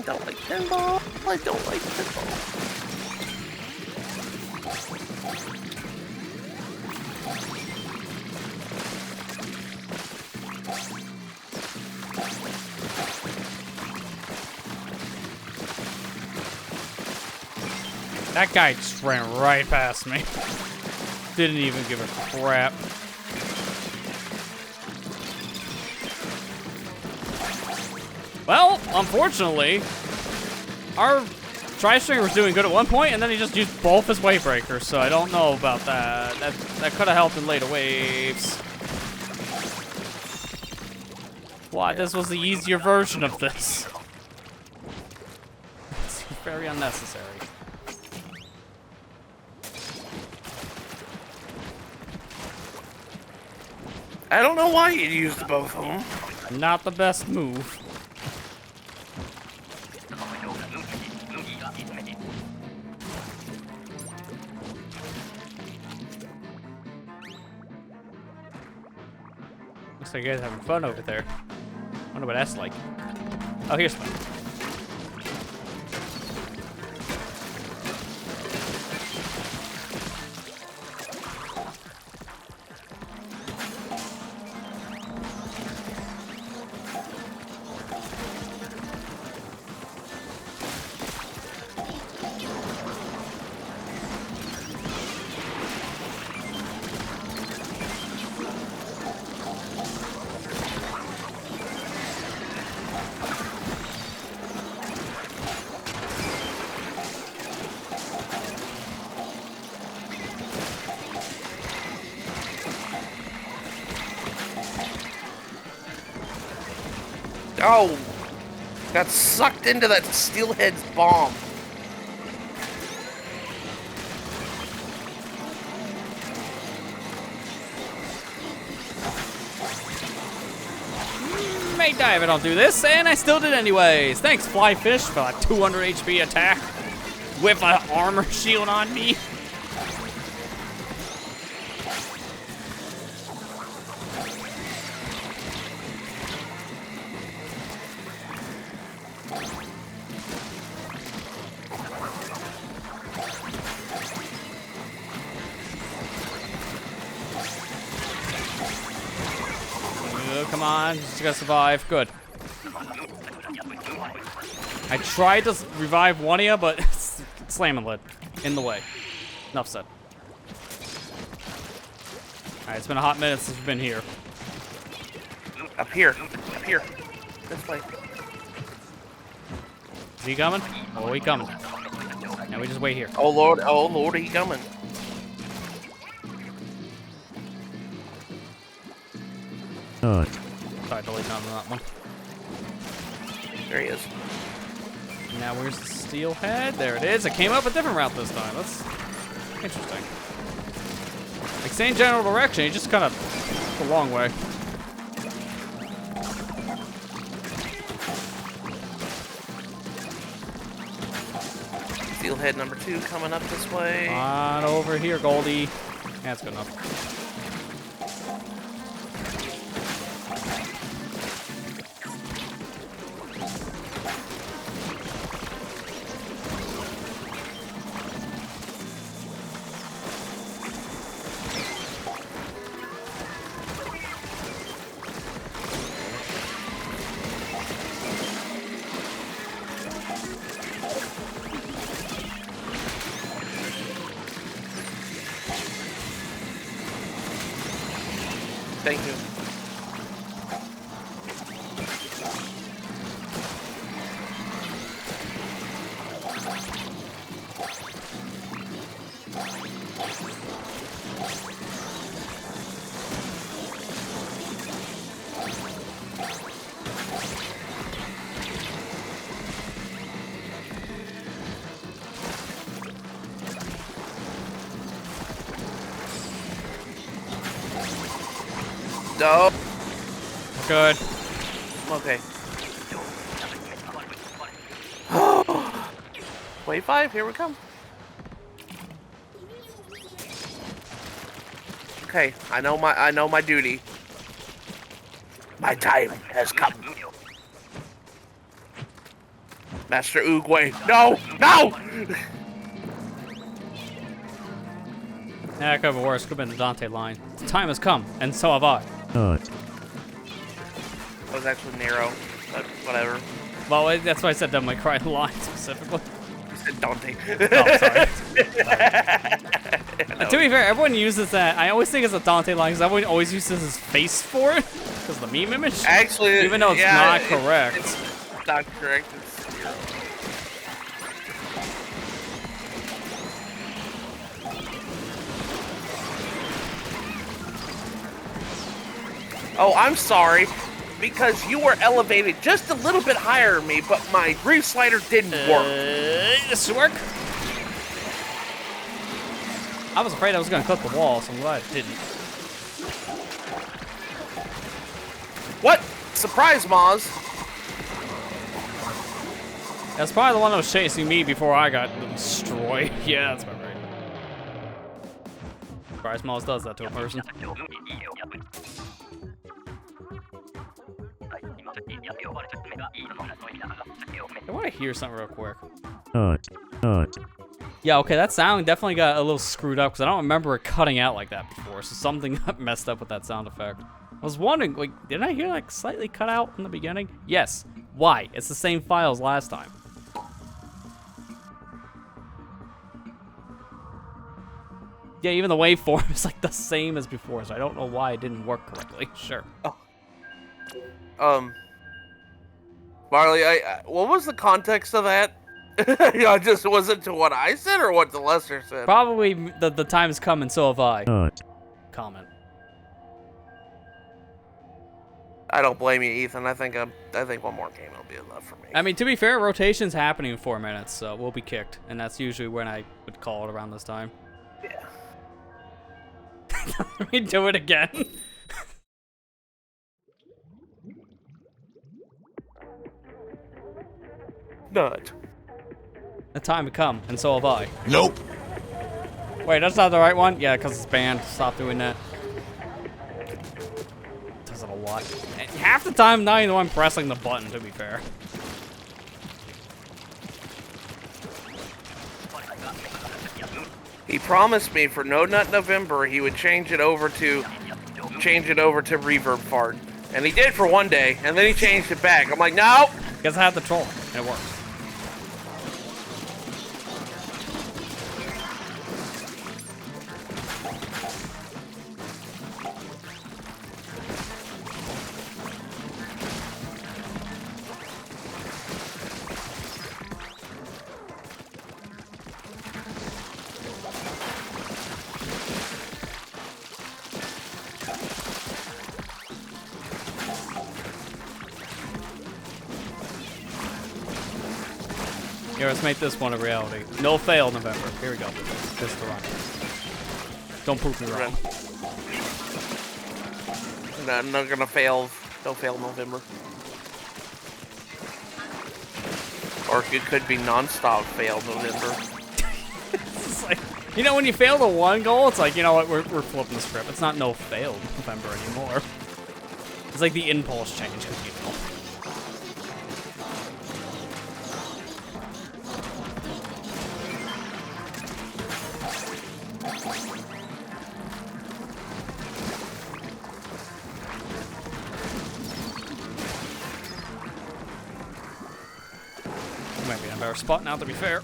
Don't like pinball. I don't like pinball. That guy just ran right past me. Didn't even give a crap. Well, unfortunately, our Tri-Stringer was doing good at one point, and then he just used both his wave breakers, so I don't know about that. That could have helped in later waves. Why, this was the easier version of this. It's very unnecessary. I don't know why you used both of them. Not the best move. Looks like you guys are having fun over there. Wonder what that's like. Oh, here's fun. Oh, got sucked into that steelhead's bomb. May die if I don't do this, and I still did anyways. Thanks, Fly Fish, for a 200 HP attack with an armor shield on me. Come on, just gotta survive. Good. I tried to revive one of you, but slamming lid in the way. Enough said. Alright, it's been a hot minute since we've been here. Up here. This way. Is he coming? Oh, he coming. Now we just wait here. Oh Lord, he coming. Sorry, delete on that one. There he is. Now where's the steelhead? There it is. It came up a different route this time. That's interesting. Like same general direction, you just kind of the long way. Steelhead number 2 coming up this way. On over here, Goldie. That's good enough. Thank you. No. Good. Okay. Wave 5, here we come. Okay, I know my duty. My time has come. Master Oogway. No! No! Yeah, it could have been worse. Could have been the Dante line. The time has come, and so have I. That was actually narrow, but whatever. Well, that's why I said that my cry line specifically. You said Dante. Oh, sorry. To be fair, everyone uses that. I always think it's a Dante line because everyone always uses his face for it because the meme image. Actually, even though it's not correct. It's not correct. It's zero. Oh, I'm sorry, because you were elevated just a little bit higher than me, but my brief slider didn't work. This should work. I was afraid I was going to clip the wall, so I'm glad it didn't. What? Surprise, Maz. That's probably the one that was chasing me before I got destroyed. Yeah, that's about right. Surprise Moss does that to a person. I want to hear something real quick. Yeah, okay, that sound definitely got a little screwed up because I don't remember it cutting out like that before, so something got messed up with that sound effect. I was wondering, like, didn't I hear like slightly cut out in the beginning? Yes. Why? It's the same file as last time. Yeah, even the waveform is like the same as before, so I don't know why it didn't work correctly. Sure. Oh. Marley, what was the context of that? Just was it to what I said or what the Lester said? Probably the time's come and so have I. Comment. I don't blame you, Ethan. I think one more game will be enough for me. I mean, to be fair, rotation's happening in 4 minutes, so we'll be kicked, and that's usually when I would call it around this time. Yeah. Let me do it again. Nut. The time had come, and so have I. Nope. Wait, that's not the right one? Yeah, because it's banned. Stop doing that. Does it a lot. And half the time, not even the one pressing the button, to be fair. He promised me for No Nut November he would change it over to reverb fart. And he did for one day, and then he changed it back. I'm like, no! Because I had the troll, and it works. Here, let's make this one a reality. No fail November. Here we go. This is the run. Don't prove me wrong. No, I'm not gonna fail. Don't fail November. Or it could be non-stop fail November. It's like, you know, when you fail the one goal, it's like, you know what, we're flipping the script. It's not no fail November anymore. It's like the impulse change, you know. Might be in a better spot now, to be fair.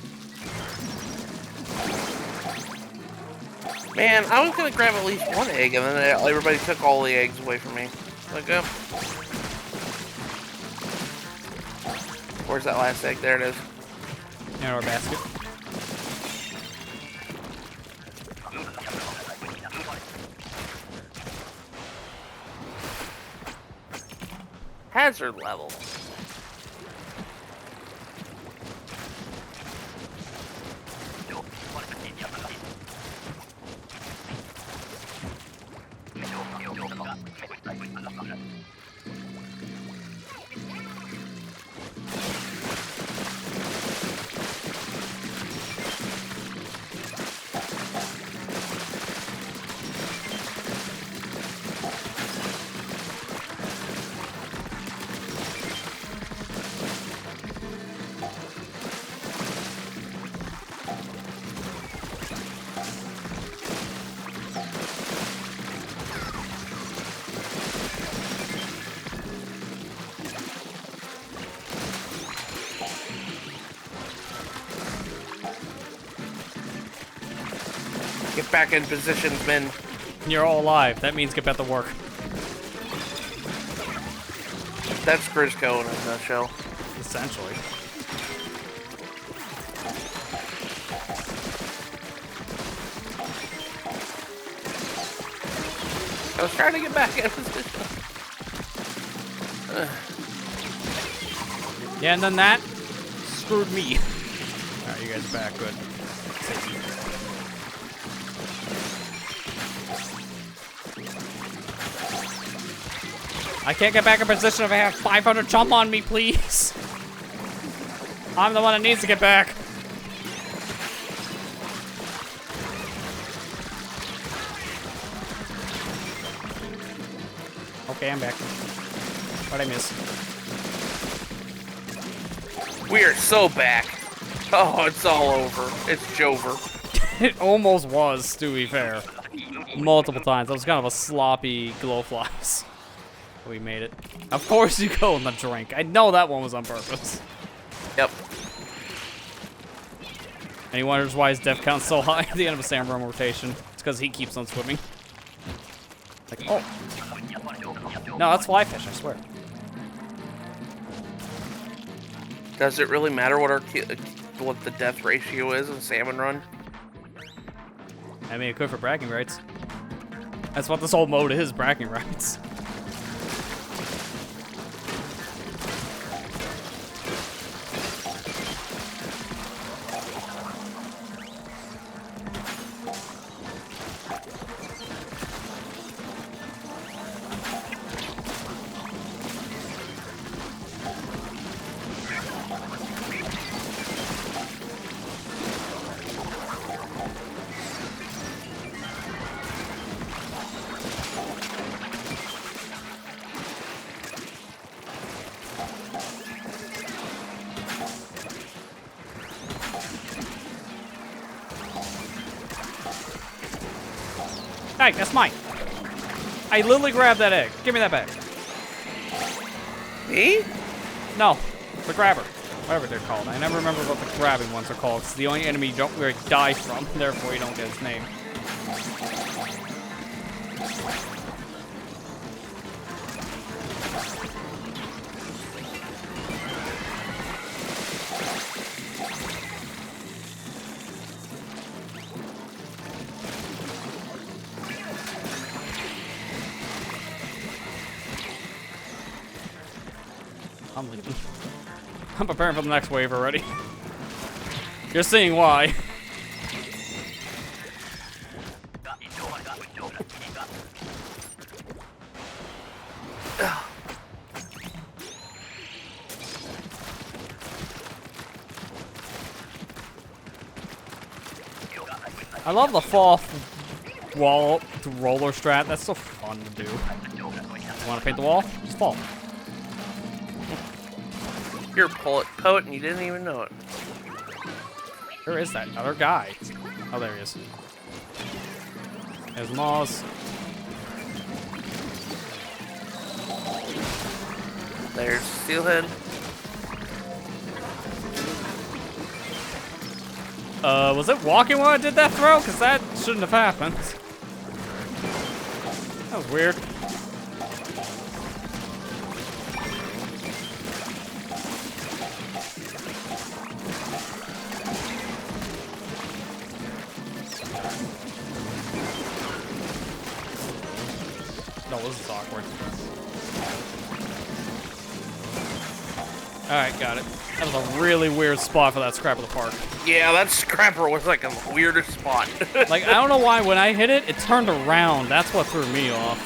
Man, I was gonna grab at least one egg, and then everybody took all the eggs away from me. Like, where's that last egg? There it is. In our basket. Hazard level. Get back in position, men. You're all alive. That means get back to work. That's Grisco in a nutshell. Essentially. I was trying to get back in position. Yeah, and then that screwed me. Alright, you guys are back. Good. Safety. I can't get back in position if I have 500 jump on me, please. I'm the one that needs to get back. Okay, I'm back. What'd I miss? We are so back. Oh, it's all over. It's Jover. It almost was, to be fair. Multiple times. That was kind of a sloppy glowflies. We made it. Of course you go in the drink. I know that one was on purpose. Yep. And he wonders why his death count's so high at the end of a samurai rotation. It's because he keeps on swimming. Like, oh. No, that's fly fish, I swear. Does it really matter what what the death ratio is in Salmon Run? I mean, it could for bragging rights. That's what this whole mode is, bragging rights. Hey, that's mine. I literally grabbed that egg. Give me that back. Me? No, the grabber. Whatever they're called. I never remember what the grabbing ones are called. It's the only enemy you don't really die from, therefore you don't get his name. I'm leaving. I'm preparing for the next wave already. You're seeing why. I love the fall wall to roller strat. That's so fun to do. Want to paint the wall? Just fall. You're a poet and you didn't even know it. Where is that other guy? Oh, there he is. There's Moss. There's Steelhead. Was it walking while I did that throw? Because that shouldn't have happened. That was weird. No, this is awkward. Alright, got it. That was a really weird spot for that scrap of the park. Yeah, that scrapper was like a weirdest spot. Like, I don't know why when I hit it, it turned around. That's what threw me off.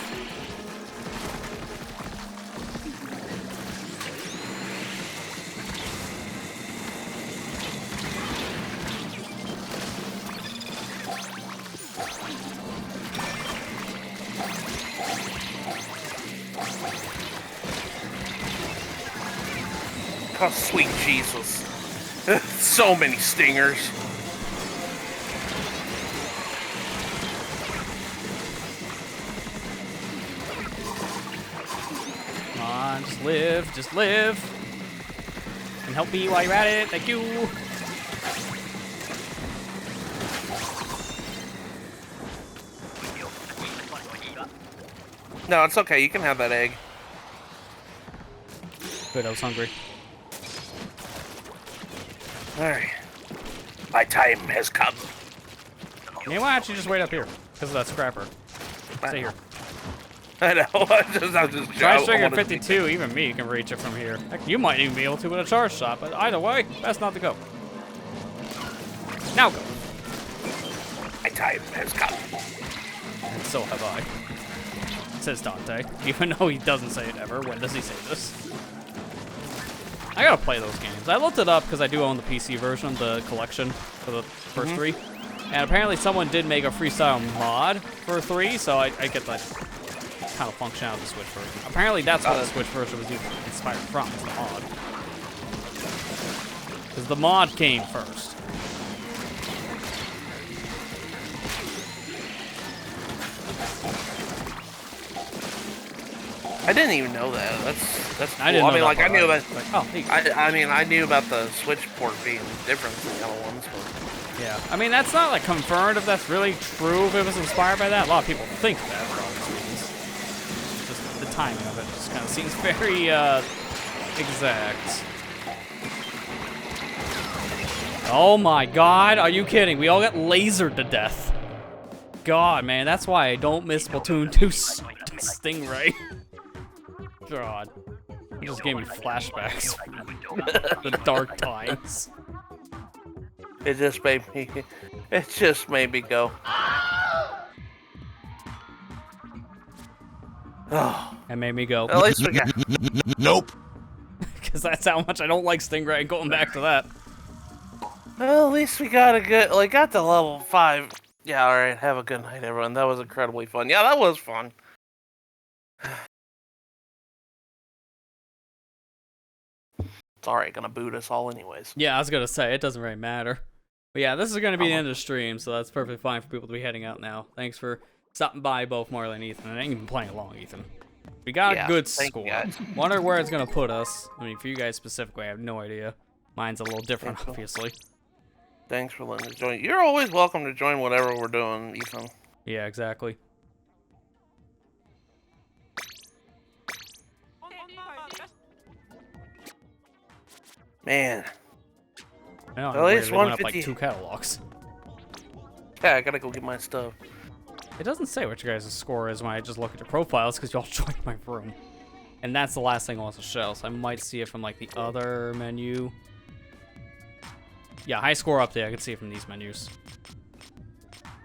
Oh, sweet Jesus. So many stingers. Come on, just live, just live. And help me while you're at it, thank you. No, it's okay. You can have that egg. Good, I was hungry. Alright. My time has come. You know, why don't you just wait up here? Because of that scrapper. Stay here. I know. I'm just Try stringer 52, even me can reach it from here. Heck, you might even be able to with a charge shot, but either way, best not to go. Now go. My time has come. And so have I. Says Dante, even though he doesn't say it ever. When does he say this? I gotta play those games. I looked it up because I do own the PC version, the collection for the first three. And apparently someone did make a freestyle mod for 3, so I get that kind of function out of the Switch version. Apparently that's what the Switch version was inspired from, is the mod. Because the mod came first. I didn't even know that. That's cool. I didn't know I mean, that like, I part. knew about... Like, oh, hey. I mean, I knew about the Switch port being different than the other ones, but... Yeah, I mean, that's not, like, confirmed if that's really true, if it was inspired by that. A lot of people think that for obvious reasons. Just the timing of it just kind of seems very, exact. Oh my god, are you kidding? We all got lasered to death. God, man, that's why I don't miss Splatoon 2 Stingray. God. It just gave me flashbacks. The dark times. It just made me go. Oh. It made me go. At least we got... Nope. Because that's how much I don't like Stingray, and going back to that. Well, at least we got a good... Like, got to level 5. Yeah, alright. Have a good night, everyone. That was incredibly fun. Yeah, that was fun. It's alright, gonna boot us all anyways. Yeah, I was gonna say, it doesn't really matter. But yeah, this is gonna be the end of the stream, so that's perfectly fine for people to be heading out now. Thanks for stopping by both Marley and Ethan. And I ain't even playing along, Ethan. We got a good thank score. you guys. Wonder where it's gonna put us. I mean, for you guys specifically, I have no idea. Mine's a little different, Thank you. obviously. Thanks for letting us join. You're always welcome to join whatever we're doing, Ethan. Yeah, exactly. Man. I know, At least they went up like 150. 2 catalogs. Yeah, I gotta go get my stuff. It doesn't say what your guys' score is when I just look at your profiles because y'all joined my room. And that's the last thing I want to show, so I might see it from like the other menu. Yeah, high score update, I can see it from these menus.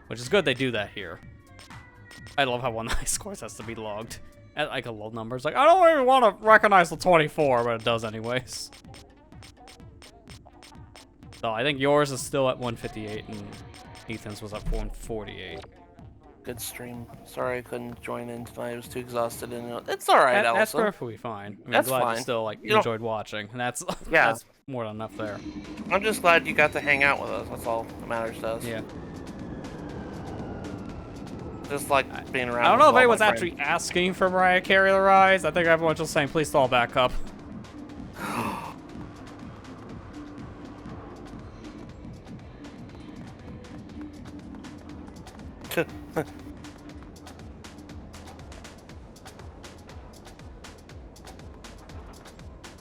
Which is good they do that here. I love how one of the high scores has to be logged at like a low number. It's like, I don't even want to recognize the 24, but it does anyways. So I think yours is still at 158 and Ethan's was at 148. Good stream. Sorry I couldn't join in tonight. I was too exhausted. And it's all right, That's Allison. perfectly fine. I mean, That's I'm glad fine. you still like You know- enjoyed watching, and that's Yeah. that's more than enough there. I'm just glad you got to hang out with us. That's all that matters to us. Yeah. Just like being around. I don't know if with all my anyone's friends. actually asking for Mariah Carey to rise. I think everyone's just saying, please stall back up.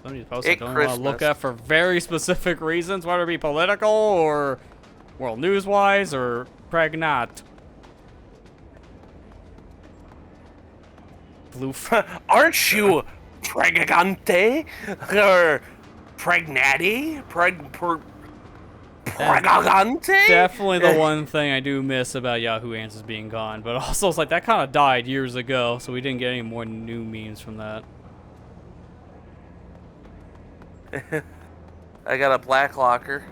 Some of these posts I It's don't want to look Christmas. at for very specific reasons, whether it be political or world news-wise or pregnant. Bloof. Aren't you pregante or pregnati? Pregante? Definitely the one thing I do miss about Yahoo Answers being gone, but also it's like that kind of died years ago, so we didn't get any more new memes from that. I got a black locker.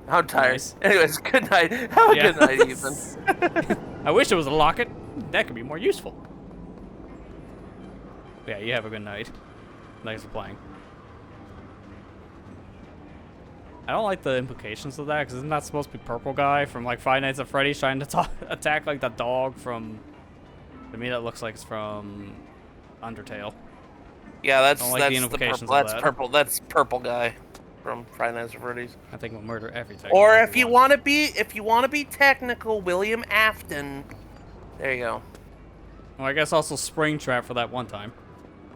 I'm tired. Nice. Anyways, good night. Have a Yeah. good night, Ethan. I wish it was a locket. That could be more useful. Yeah, you have a good night. Thanks for playing. I don't like the implications of that, because isn't that supposed to be Purple Guy from like Five Nights at Freddy's trying to attack like the dog from... To me that looks like it's from Undertale. Yeah, that's Don't like the that's the implications purple. of That's that. purple. That's purple guy from Friday Nights at Freddy's. I think we'll murder everything. Or if you want to be technical, William Afton. There you go. Well, I guess also Springtrap for that one time.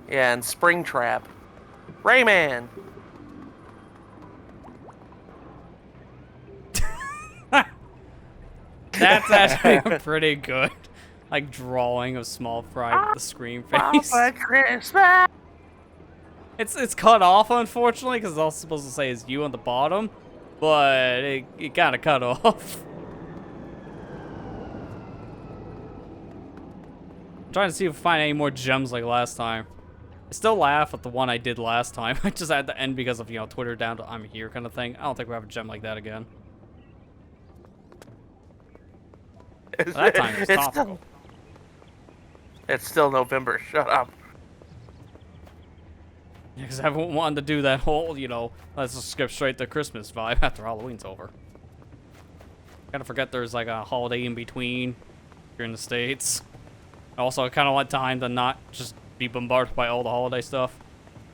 Yeah, and Springtrap. Rayman. That's actually a pretty good, like, drawing of Small Fry with the scream face. For Christmas. It's cut off, unfortunately, because it's all supposed to say is you on the bottom, but it kind of cut off. I'm trying to see if I find any more gems like last time. I still laugh at the one I did last time. I just had to end because of, you know, Twitter down to I'm here kind of thing. I don't think we'll have a gem like that again. That time it was topical. It's still November. Shut up. Yeah, because everyone wanted to do that whole, you know, let's just skip straight to Christmas vibe after Halloween's over. Gotta forget there's like a holiday in between here in the States. Also, I kind of want time to not just be bombarded by all the holiday stuff.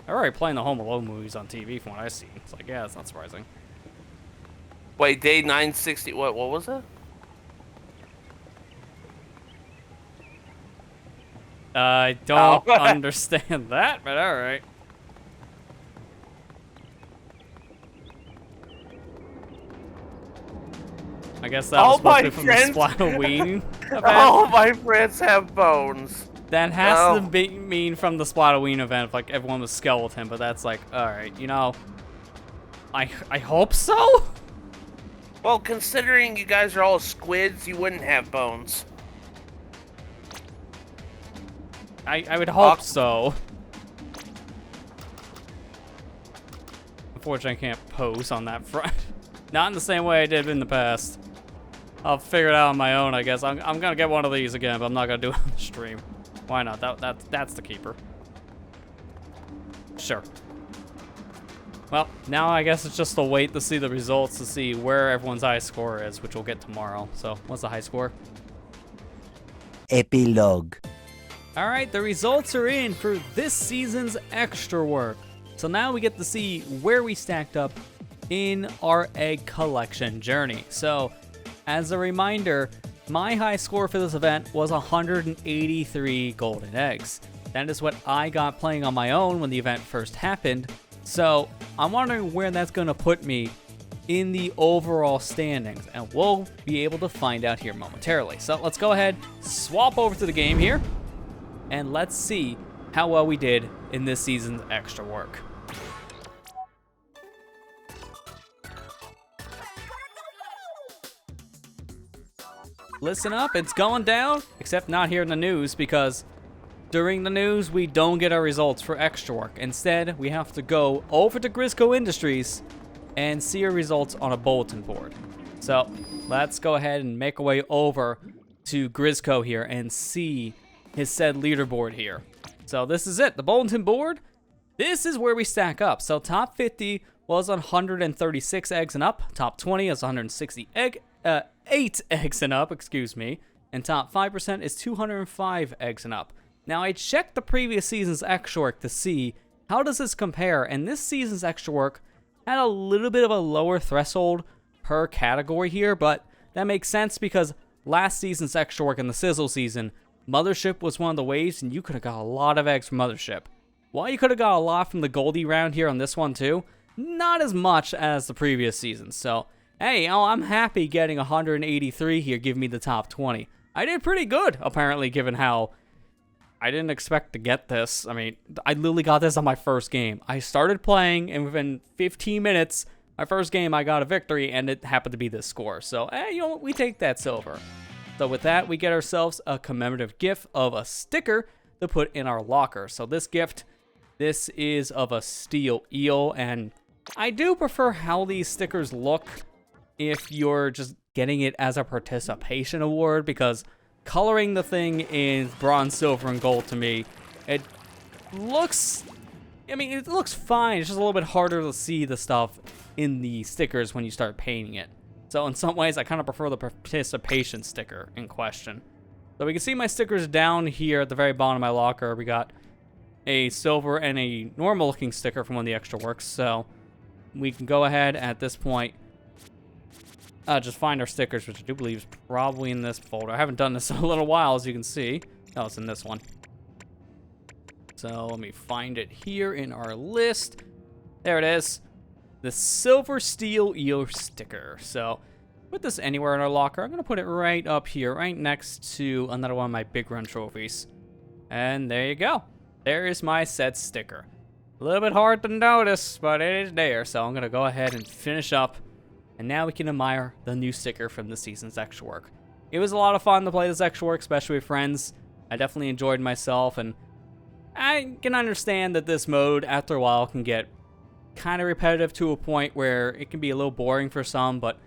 They're already playing the Home Alone movies on TV from what I see. It's like, yeah, it's not surprising. Wait, day 960. What was it? I don't Oh. understand that, but alright. I guess that was All supposed to my be from the friends- Splatoon event. All my friends have bones. That has Oh. to be mean from the Splatoon event if like everyone was skeleton, but that's like, alright, you know. I hope so? Well, considering you guys are all squids, you wouldn't have bones. I would hope so. Unfortunately, I can't pose on that front. Not in the same way I did in the past. I'll figure it out on my own, I guess. I'm gonna get one of these again, but I'm not gonna do it on the stream. Why not? That's the keeper. Sure. Well, now I guess it's just to wait to see the results to see where everyone's high score is, which we'll get tomorrow. So, what's the high score? Epilogue. All right, the results are in for this season's Extra Work. So now we get to see where we stacked up in our egg collection journey. So, as a reminder, my high score for this event was 183 golden eggs. That is what I got playing on my own when the event first happened. So, I'm wondering where that's going to put me in the overall standings, and we'll be able to find out here momentarily. So, let's go ahead, swap over to the game here, and let's see how well we did in this season's Extra Work. Listen up, it's going down, except not here in the news, because during the news, we don't get our results for Extra Work. Instead, we have to go over to Grizzco Industries and see our results on a bulletin board. So, let's go ahead and make our way over to Grizzco here and see his said leaderboard here. So, this is it, the bulletin board. This is where we stack up. So, top 50 was 136 eggs and up. Top 20 is 8 eggs and up, and top 5% is 205 eggs and up. Now, I checked the previous season's Extra Work to see how does this compare, and this season's Extra Work had a little bit of a lower threshold per category here, but that makes sense because last season's Extra Work in the Sizzle season, Mothership was one of the waves, and you could have got a lot of eggs from Mothership. While you could have got a lot from the Goldie round here on this one too, not as much as the previous season, so hey, I'm happy getting 183 here, give me the top 20. I did pretty good, apparently, given how I didn't expect to get this. I mean, I literally got this on my first game. I started playing, and within 15 minutes, my first game, I got a victory, and it happened to be this score. So, hey, you know what? We take that silver. So with that, we get ourselves a commemorative gift of a sticker to put in our locker. So this gift, this is of a steel eel, and I do prefer how these stickers look if you're just getting it as a participation award, because coloring the thing in bronze, silver, and gold, to me, it looks, it looks fine. It's just a little bit harder to see the stuff in the stickers when you start painting it. So in some ways, I kind of prefer the participation sticker in question. So we can see my stickers down here at the very bottom of my locker. We got a silver and a normal looking sticker from one of the Extra Works. So we can go ahead at this point, just find our stickers, which I do believe is probably in this folder. I haven't done this in a little while, as you can see. Oh, it's in this one. So let me find it here in our list. There it is. The silver steel eel sticker. So put this anywhere in our locker. I'm going to put it right up here, right next to another one of my big run trophies. And there you go. There is my set sticker. A little bit hard to notice, but it is there. So I'm going to go ahead and finish up. And now we can admire the new sticker from the season's Extra Work. It was a lot of fun to play this Extra Work, especially with friends. I definitely enjoyed myself, and I can understand that this mode, after a while, can get kind of repetitive to a point where it can be a little boring for some, but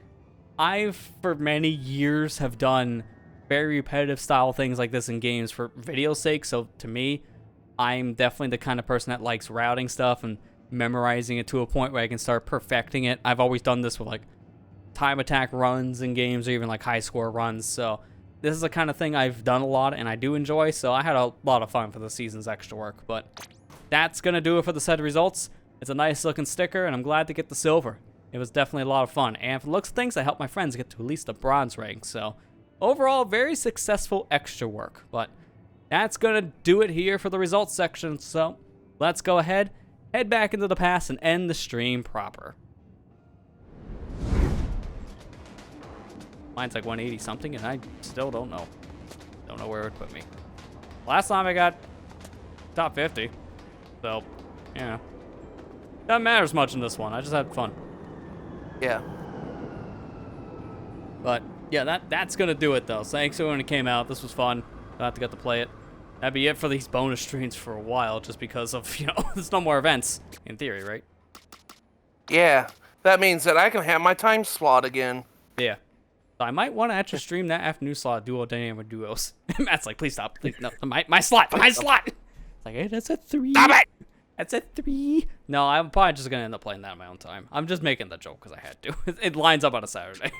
I've, for many years, have done very repetitive style things like this in games for video's sake, so to me, I'm definitely the kind of person that likes routing stuff and memorizing it to a point where I can start perfecting it. I've always done this with, like, time attack runs in games, or even like high score runs. So this is the kind of thing I've done a lot and I do enjoy. So I had a lot of fun for the season's Extra Work. But that's gonna do it for the set of results. It's a nice looking sticker, and I'm glad to get the silver. It was definitely a lot of fun, and for the looks of things, I helped my friends get to at least the bronze rank. So overall, very successful Extra Work. But that's gonna do it here for the results section. So let's go ahead, head back into the past, and end the stream proper. Mine's like 180 something, and I still don't know. Don't know where it would put me. Last time I got top 50. So, yeah. Doesn't matter as much in this one. I just had fun. Yeah. But, yeah, that's going to do it, though. Thanks everyone who came out. This was fun. Glad to get to play it. That'd be it for these bonus streams for a while, just because of, there's no more events, in theory, right? Yeah. That means that I can have my time slot again. Yeah. So I might want to actually stream that afternoon slot, Duo Dynamic Duos. Matt's like, please stop. Please, no, my slot. It's like, hey, that's a 3. Stop it! That's a 3. No, I'm probably just going to end up playing that on my own time. I'm just making the joke because I had to. It lines up on a Saturday.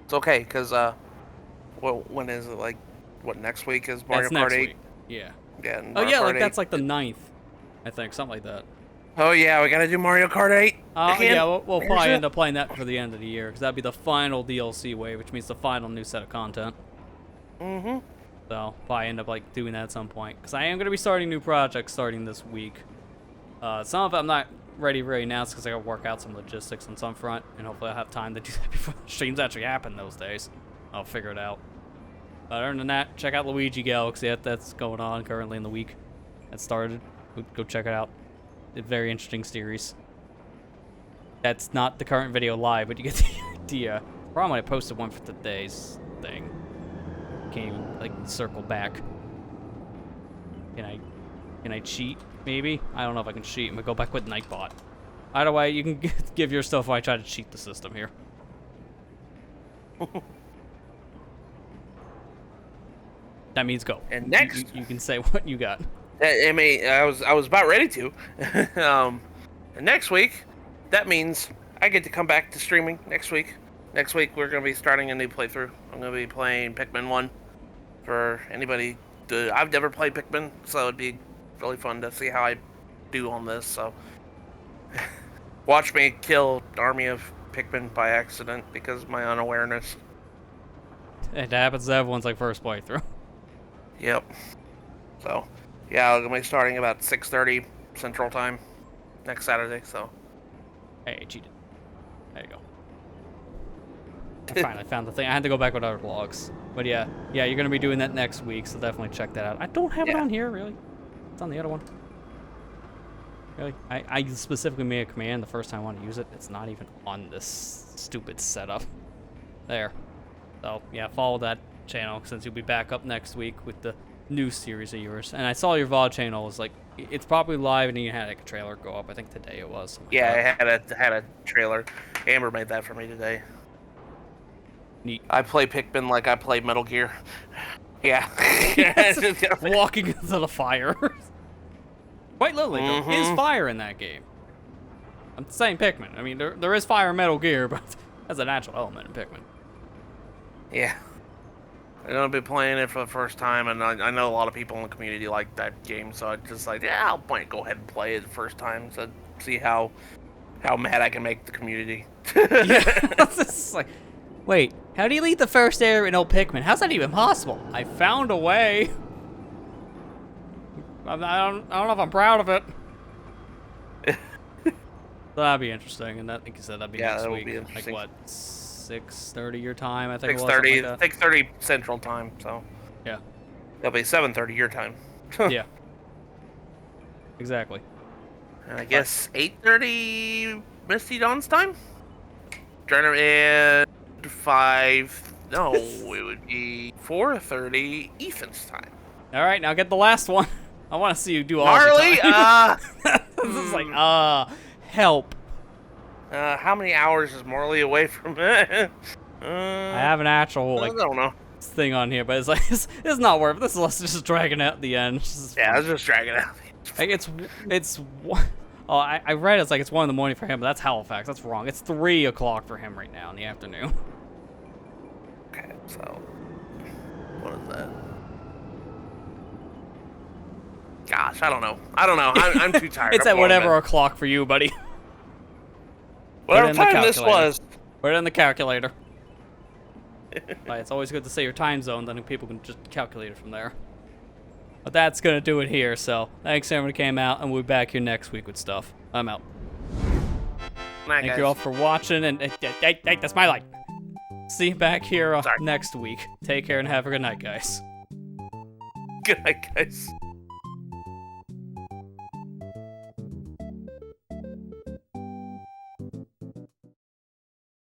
It's okay, because, well, when is it, like, what, next week is Mario That's Kart next 8? week. Yeah. Yeah. and Oh Mario yeah, Kart like 8. that's like the 9th, I think, something like that. Oh yeah, we gotta do Mario Kart 8. Yeah, we'll probably end up playing that for the end of the year, because that'd be the final DLC wave, which means the final new set of content. Mm-hmm. So, probably end up like doing that at some point, because I am going to be starting new projects starting this week. Some of it I'm not ready to announce because I got to work out some logistics on some front, and hopefully I'll have time to do that before the streams actually happen those days. I'll figure it out. But other than that, check out Luigi Galaxy. That's going on currently in the week. That started. Go check it out. A very interesting series. That's not the current video live, but you get the idea. Probably I posted one for today's thing. Can't even like circle back. Can I cheat? Maybe? I don't know if I can cheat. I'm gonna go back with Nightbot. Either way, you can give your stuff while I try to cheat the system here. That means go. And next, you can say what you got. I mean, I was about ready to. And next week, that means I get to come back to streaming next week. Next week, we're gonna be starting a new playthrough. I'm gonna be playing Pikmin 1. For anybody, I've never played Pikmin, so it'd be really fun to see how I do on this. So, watch me kill an army of Pikmin by accident because of my unawareness. It happens to everyone's like first playthrough. Yep. So, yeah, I'm gonna be starting about 6:30 Central Time next Saturday. So. Hey, I cheated. There you go. I finally found the thing. I had to go back with other vlogs. But yeah, you're gonna be doing that next week, so definitely check that out. I don't have it on here, really. It's on the other one. Really? I specifically made a command the first time I wanted to use it. It's not even on this stupid setup. There. So, yeah, follow that channel, since you'll be back up next week with the new series of yours. And I saw your VOD channel was like, it's probably live, and you had like a trailer go up. I think today it was. Yeah, I had a trailer. Amber made that for me today. Neat. I play Pikmin like I play Metal Gear. Yeah. Walking into the fire. Quite literally, there is fire in that game. I'm saying Pikmin. I mean, there is fire in Metal Gear, but that's a natural element in Pikmin. Yeah. I'm gonna be playing it for the first time, and I know a lot of people in the community like that game, so I just like, yeah, I'll go ahead and play it the first time, so see how mad I can make the community. Yeah, it's like, wait, how do you lead the first area in old Pikmin? How's that even possible? I found a way. I don't know if I'm proud of it. That'd be interesting, and like you said, that'd be next week. Be interesting. Like what, 6:30 your time? I think 6:30, like 6:30 Central Time. So yeah, it'll be 7:30 your time. Yeah, exactly. And I guess 8:30 Misty Dawn's time. And 5. No, it would be 4:30 Ethan's time. All right, now get the last one. I want to see you do all Marley, this is like, help. how many hours is Marley away from it? I have an actual I don't know. thing on here, but it's like it's not worth it. This is just dragging out the end. Yeah, I was just dragging it out. Like it's oh, I read it's like it's 1 in the morning for him, but that's Halifax. That's wrong. It's 3 o'clock for him right now in the afternoon. Okay, so what is that? Gosh, I don't know. I'm too tired. It's at whatever o'clock for you, buddy. Whatever time this was. Put it in the calculator. Right, it's always good to say your time zone, then people can just calculate it from there. But that's gonna do it here, so thanks everyone who came out, and we'll be back here next week with stuff. I'm out. Thank you all for watching, and hey, that's my light. See you back here next week. Take care and have a good night, guys. Good night, guys.